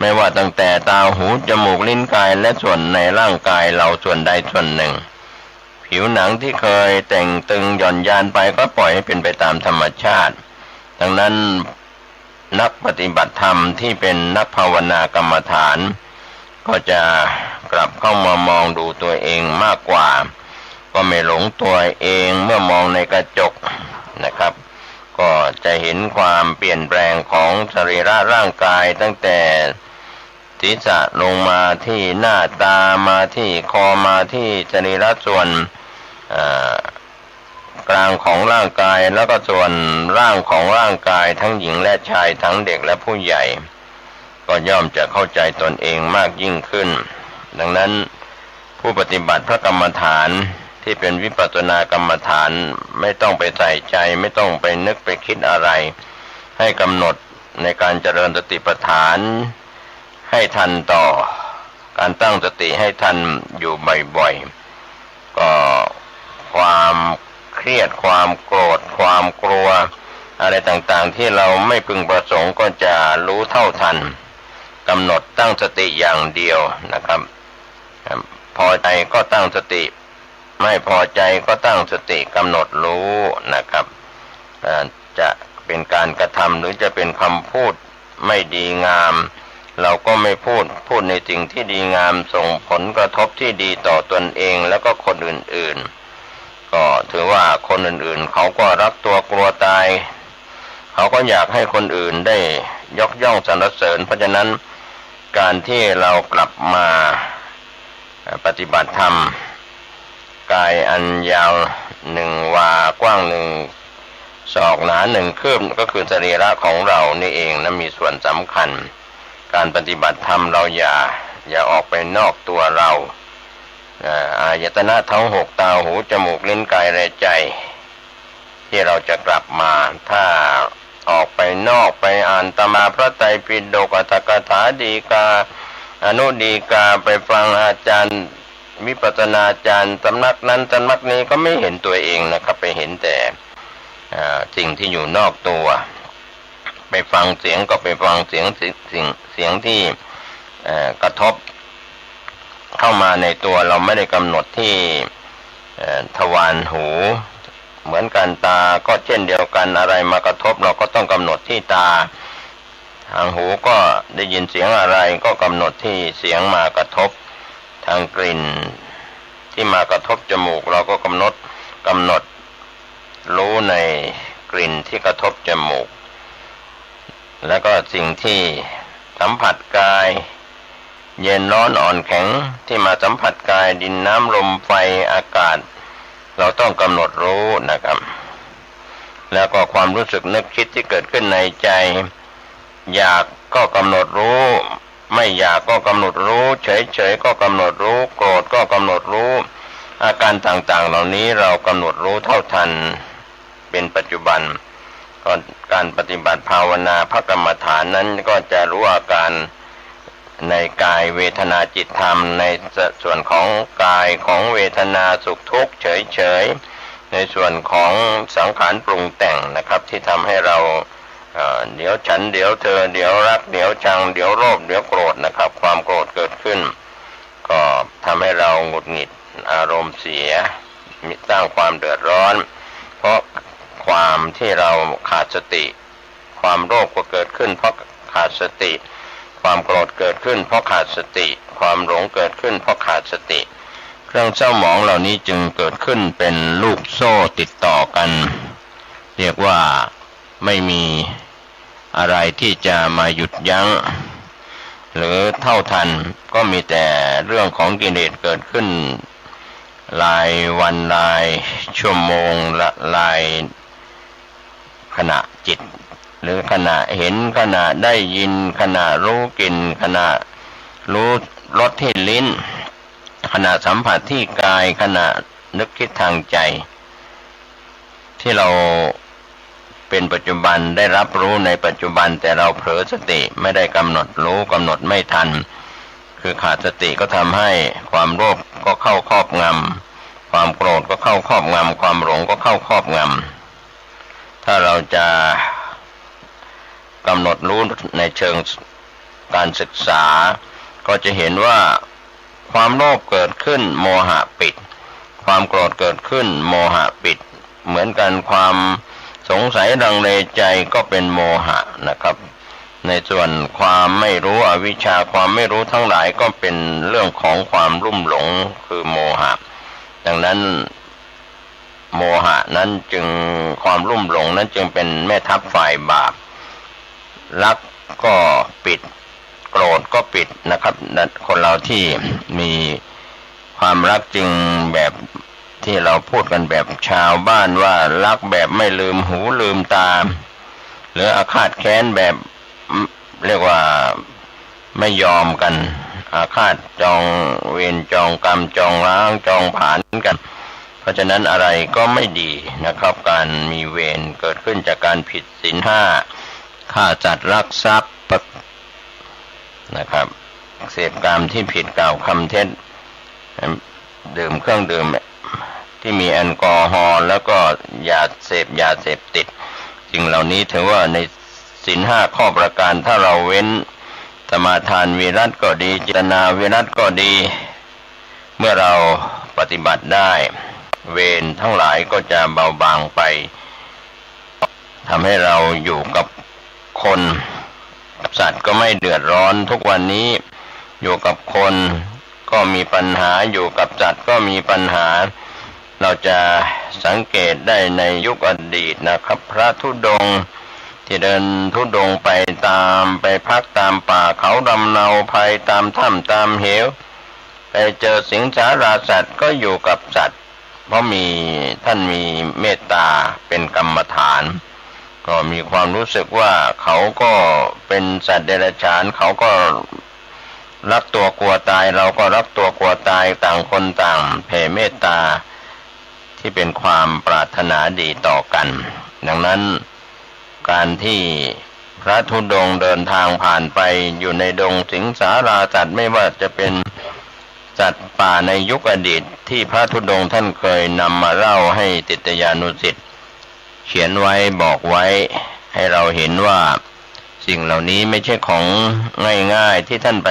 ไม่ว่าตั้งแต่ตาหูจมูกลิ้นกายและส่วนในร่างกายเราส่วนใดส่วนหนึ่งผิวหนังที่เคยแต่งตึงหย่อนยานไปก็ปล่อยให้เป็นไปตามธรรมชาติดังนั้นนักปฏิบัติธรรมที่เป็นนักภาวนากรรมฐานก็จะกลับเข้ามามองดูตัวเองมากกว่าก็ไม่หลงตัวเองเมื่อมองในกระจกนะครับก็จะเห็นความเปลี่ยนแปลงของสรีระร่างกายตั้งแต่ศีรษะลงมาที่หน้าตามาที่คอมาที่สรีระส่วนกลางของร่างกายแล้วก็ส่วนร่างของร่างกายทั้งหญิงและชายทั้งเด็กและผู้ใหญ่ก็ย่อมจะเข้าใจตนเองมากยิ่งขึ้นดังนั้นผู้ปฏิบัติพระกรรมฐานที่เป็นวิปัสสนากรรมฐานไม่ต้องไปใส่ใจไม่ต้องไปนึกไปคิดอะไรให้กำหนดในการเจริญสติปัฏฐานให้ทันต่อการตั้งสติให้ทันอยู่บ่อยๆก็ความเครียดความโกรธความกลัวอะไรต่างๆที่เราไม่พึงประสงค์ก็จะรู้เท่าทันกำหนดตั้งสติอย่างเดียวนะครับพอใจก็ตั้งสติไม่พอใจก็ตั้งสติกำหนดรู้นะครับจะเป็นการกระทำหรือจะเป็นคำพูดไม่ดีงามเราก็ไม่พูดในสิ่งที่ดีงามส่งผลกระทบที่ดีต่อตนเองแล้วก็คนอื่นๆก็ถือว่าคนอื่นๆเขาก็รักตัวกลัวตายเขาก็อยากให้คนอื่นได้ยกย่องสรรเสริญเพราะฉะนั้นการที่เรากลับมาปฏิบัติธรรมกายอันยาว1 วากว้าง1 ศอกหนา1 คืบก็คือสรีระของเรานี่เองนะมีส่วนสำคัญการปฏิบัติธรรมเราอย่าออกไปนอกตัวเราอายตนะทั้ง6ตาหูจมูกลิ้นกายและใจที่เราจะกลับมาถ้าออกไปนอกไปอ่านตำราพระไตรปิฎกอรรถกถาดีกาอนุดีกาไปฟังอาจารย์วิปัสสนาจารย์สำนักนั้นสำนักนี้ก็ไม่เห็นตัวเองนะครับไปเห็นแต่สิ่งที่อยู่นอกตัวไปฟังเสียงก็ไปฟังเสียงที่กระทบเข้ามาในตัวเราไม่ได้กำหนดที่ทวารหูเหมือนกันตาก็เช่นเดียวกันอะไรมากระทบเราก็ต้องกำหนดที่ตาทางหูก็ได้ยินเสียงอะไรก็กำหนดที่เสียงมากระทบทางกลิ่นที่มากระทบจมูกเราก็กำหนดรู้ในกลิ่นที่กระทบจมูกแล้วก็สิ่งที่สัมผัสกายเย็นร้อนอ่อนแข็งที่มาสัมผัสกายดินน้ำลมไฟอากาศเราต้องกำหนดรู้นะครับแล้วก็ความรู้สึกนึกคิดที่เกิดขึ้นในใจอยากก็กำหนดรู้ไม่อยากก็กำหนดรู้เฉยๆก็กำหนดรู้โกรธก็กำหนดรู้อาการต่างๆเหล่านี้เรากำหนดรู้เท่าทันเป็นปัจจุบันการปฏิบัติภาวนาพระกรรมฐานนั้นก็จะรู้อาการในกายเวทนาจิตธรรมในส่วนของกายของเวทนาสุขทุกข์เฉยๆในส่วนของสังขารปรุงแต่งนะครับที่ทำให้เรา เดี๋ยวฉันเดี๋ยวเธอเดี๋ยวรักเดี๋ยวชังเดี๋ยวโลภเดี๋ยวโกรธนะครับ ความโกรธเกิดขึ้นก็ทำให้เราหงุดหงิดอารมณ์เสียมีสร้างความเดือดร้อนเพราะความที่เราขาดสติความโลภก็เกิดขึ้นเพราะขาดสติความโกรธเกิดขึ้นเพราะขาดสติความหลงเกิดขึ้นเพราะขาดสติเครื่องเศร้าหมองเหล่านี้จึงเกิดขึ้นเป็นลูกโซ่ติดต่อกันเรียกว่าไม่มีอะไรที่จะมาหยุดยั้งหรือเท่าทันก็มีแต่เรื่องของกิเลสเกิดขึ้นรายวันรายชั่วโมงรายขณะจิตหรือขณะเห็นขณะได้ยินขณะรู้กลิ่นขณะรู้รสที่ลิ้นขณะสัมผัสที่กายขณะนึกคิดทางใจที่เราเป็นปัจจุบันได้รับรู้ในปัจจุบันแต่เราเผลอสติไม่ได้กำหนดรู้กำหนดไม่ทันคือขาดสติก็ทำให้ความโลภก็เข้าครอบงำความโกรธก็เข้าครอบงำความหลงก็เข้าครอบงำถ้าเราจะกำหนดรู้ในเชิงการศึกษาก็จะเห็นว่าความโลภเกิดขึ้นโมหะปิดความโกรธเกิดขึ้นโมหะปิดเหมือนกันความสงสัยลังเลใจก็เป็นโมหะนะครับในส่วนความไม่รู้อวิชชาความไม่รู้ทั้งหลายก็เป็นเรื่องของความลุ่มหลงคือโมหะดังนั้นโมหะนั้นจึงความลุ่มหลงนั้นจึงเป็นแม่ทัพฝ่ายบาปรักก็ปิดโกรธก็ปิดนะครับคนเราที่มีความรักจึงแบบที่เราพูดกันแบบชาวบ้านว่ารักแบบไม่ลืมหูลืมตาหรืออาฆาตแค้นแบบเรียกว่าไม่ยอมกันอาฆาตจองเวรจองกรรมจองล้างจองผลาญกันเพราะฉะนั้นอะไรก็ไม่ดีนะครับการมีเวรเกิดขึ้นจากการผิดศีลห้าฆ่าสัตว์ลักทรัพย์นะครับเสพกามที่ผิดกล่าวคำเท็จดื่มเครื่องดื่มที่มีแอลกอฮอล์แล้วก็ยาเสพติดสิ่งเหล่านี้ถือว่าในศีลห้าข้อประการถ้าเราเว้นสมาทานวิรัตก็ดีจิตนาวิรัตก็ดีเมื่อเราปฏิบัติได้เวรทั้งหลายก็จะเบาบางไปทำให้เราอยู่กับคนสัตว์ก็ไม่เดือดร้อนทุกวันนี้อยู่กับคนก็มีปัญหาอยู่กับสัตว์ก็มีปัญหาเราจะสังเกตได้ในยุคอดีตนะครับพระธุดงค์ที่เดินธุดงค์ไปพักตามป่าเขาดำเนาภัยตามถ้ำตามเหวไปเจอสิงสาราสัตว์ก็อยู่กับสัตว์เพราะท่านมีเมตตาเป็นกรรมฐานก็มีความรู้สึกว่าเขาก็เป็นสัตว์เดรัจฉานเขาก็รักตัวกลัวตายเราก็รักตัวกลัวตายต่างคนต่างแผ่เมตตาที่เป็นความปรารถนาดีต่อกันดังนั้นการที่พระธุดงค์เดินทางผ่านไปอยู่ในดงสิงสาราสัตว์ไม่ว่าจะเป็นสัตว์ป่าในยุคอดีตที่พระธุดงค์ท่านเคยนำมาเล่าให้ศิษยานุศิษย์เขียนไว้บอกไว้ให้เราเห็นว่าสิ่งเหล่านี้ไม่ใช่ของง่ายๆที่ท่านไป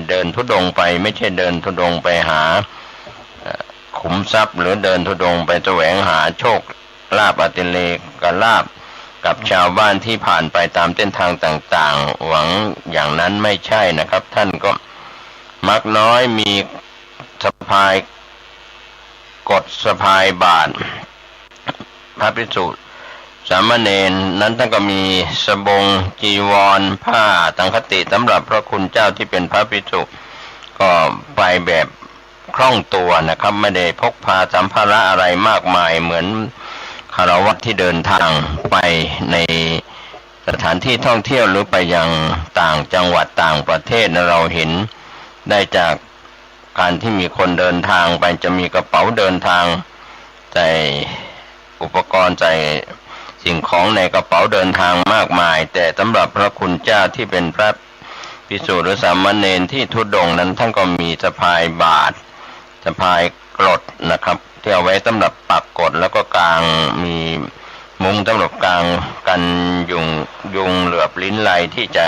เดินธุดงค์ไปไม่ใช่เดินธุดงค์ไปหาขุมทรัพย์หรือเดินธุดงค์ไปแสวงหาโชคลาภอติเลกลาภกับชาวบ้านที่ผ่านไปตามเส้นทางต่างๆหวังอย่างนั้นไม่ใช่นะครับท่านก็มักน้อยมีสะพายกดสะพายบาตรพระภิกษุสามเณรนั้นท่านก็มีสบงจีวรผ้าสังฆติสำหรับพระคุณเจ้าที่เป็นพระภิกษุก็ไปแบบคล่องตัวนะครับไม่ได้พกพาสัมภาระอะไรมากมายเหมือนคฤหัสถ์ที่เดินทางไปในสถานที่ท่องเที่ยวหรือไปยังต่างจังหวัดต่างประเทศเราเห็นได้จากการที่มีคนเดินทางไปจะมีกระเป๋าเดินทางใส่อุปกรณ์ใส่สิ่งของในกระเป๋าเดินทางมากมายแต่สำหรับพระคุณเจ้าที่เป็นพระภิกษุหรือสามเณรที่ธุดงค์นั้นท่านก็มีสะพายบาตรสะพายกรดนะครับที่เอาไว้สำหรับปักกรดแล้วก็กางมี มุงสำหรับกลางกันยุงเหลือบลิ้นไหลที่จะ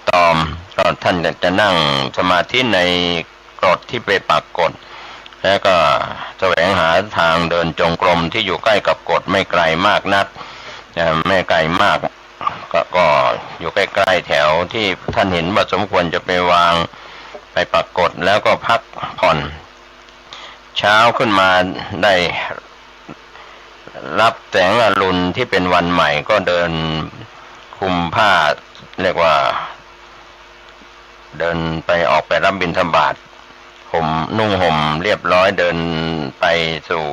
ตอมก็ท่านจะนั่งสมาธิในกรดที่ไปปักกฎแล้วก็แสวงหาทางเดินจงกรมที่อยู่ใกล้กับกฎไม่ไกลมากนักไม่ไกลมากก็อยู่ใกล้ๆแถวที่ท่านเห็นว่าสมควรจะไปวางไปปักกฎแล้วก็พักผ่อนเช้าขึ้นมาได้รับแสงอรุณที่เป็นวันใหม่ก็เดินคุมผ้าเรียกว่าเดินไปออกไปรับบิณฑบาตนุ่งห่มเรียบร้อยเดินไปสู่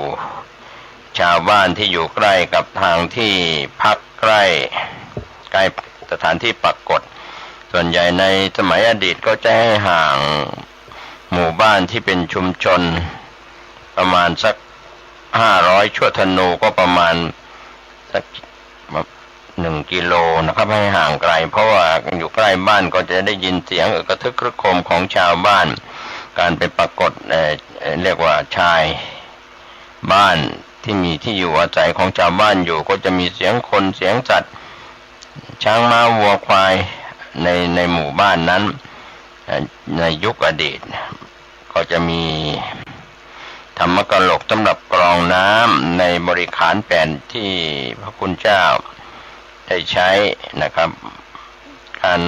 ชาวบ้านที่อยู่ใกล้กับทางที่พักใกล้สถานที่ปักกฎส่วนใหญ่ในสมัยอดีตก็จะให้ห่างหมู่บ้านที่เป็นชุมชนประมาณสัก500ชั่วธนูก็ประมาณสัก1 กิโลนะครับให้ห่างไกลเพราะว่าอยู่ใกล้บ้านก็จะได้ยินเสียงกระทึกครึกโครมของชาวบ้านการไปปรากฏเรียกว่าชายบ้านที่มีที่อยู่อาศัยของชาวบ้านอยู่ก็จะมีเสียงคนเสียงสัตว์ช้างม้าวัวควายในหมู่บ้านนั้นในยุคอดีตก็จะมีธรรมกลกสำหรับกรองน้ำในบริขารแผ่นที่พระคุณเจ้าได้ใช้นะครับการ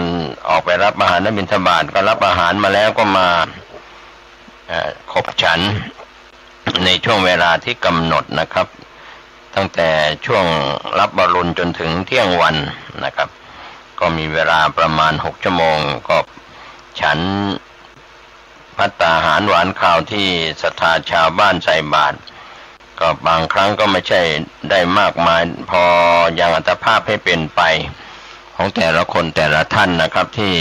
ออกไปรับอาหารบิณฑบาตก็รับอาหารมาแล้วก็มาขบฉันในช่วงเวลาที่กำหนดนะครับตั้งแต่ช่วงรับบรุณจนถึงเที่ยงวันนะครับก็มีเวลาประมาณ6 ชั่วโมงก็ฉันภัตตาหารหวานข้าวที่ศรัทธาชาวบ้านใส่บาตรก็บางครั้งก็ไม่ใช่ได้มากมายพอยังอัตภาพให้เป็นไปของแต่ละคนแต่ละท่านนะครับที่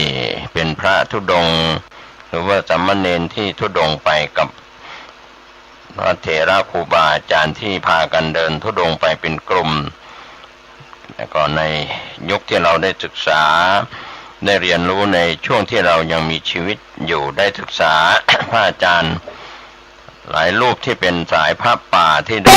เป็นพระธุดงค์หรือว่าสามเณรที่ธุดงค์ไปกับพระเถระครูบาอาจารย์ที่พากันเดินธุดงค์ไปเป็นกลุ่มแล้วก็ในยุคที่เราได้ศึกษาได้เรียนรู้ในช่วงที่เรายังมีชีวิตอยู่ได้ศึกษา พระอาจารย์หลายรูปที่เป็นสายพระป่าที่ได้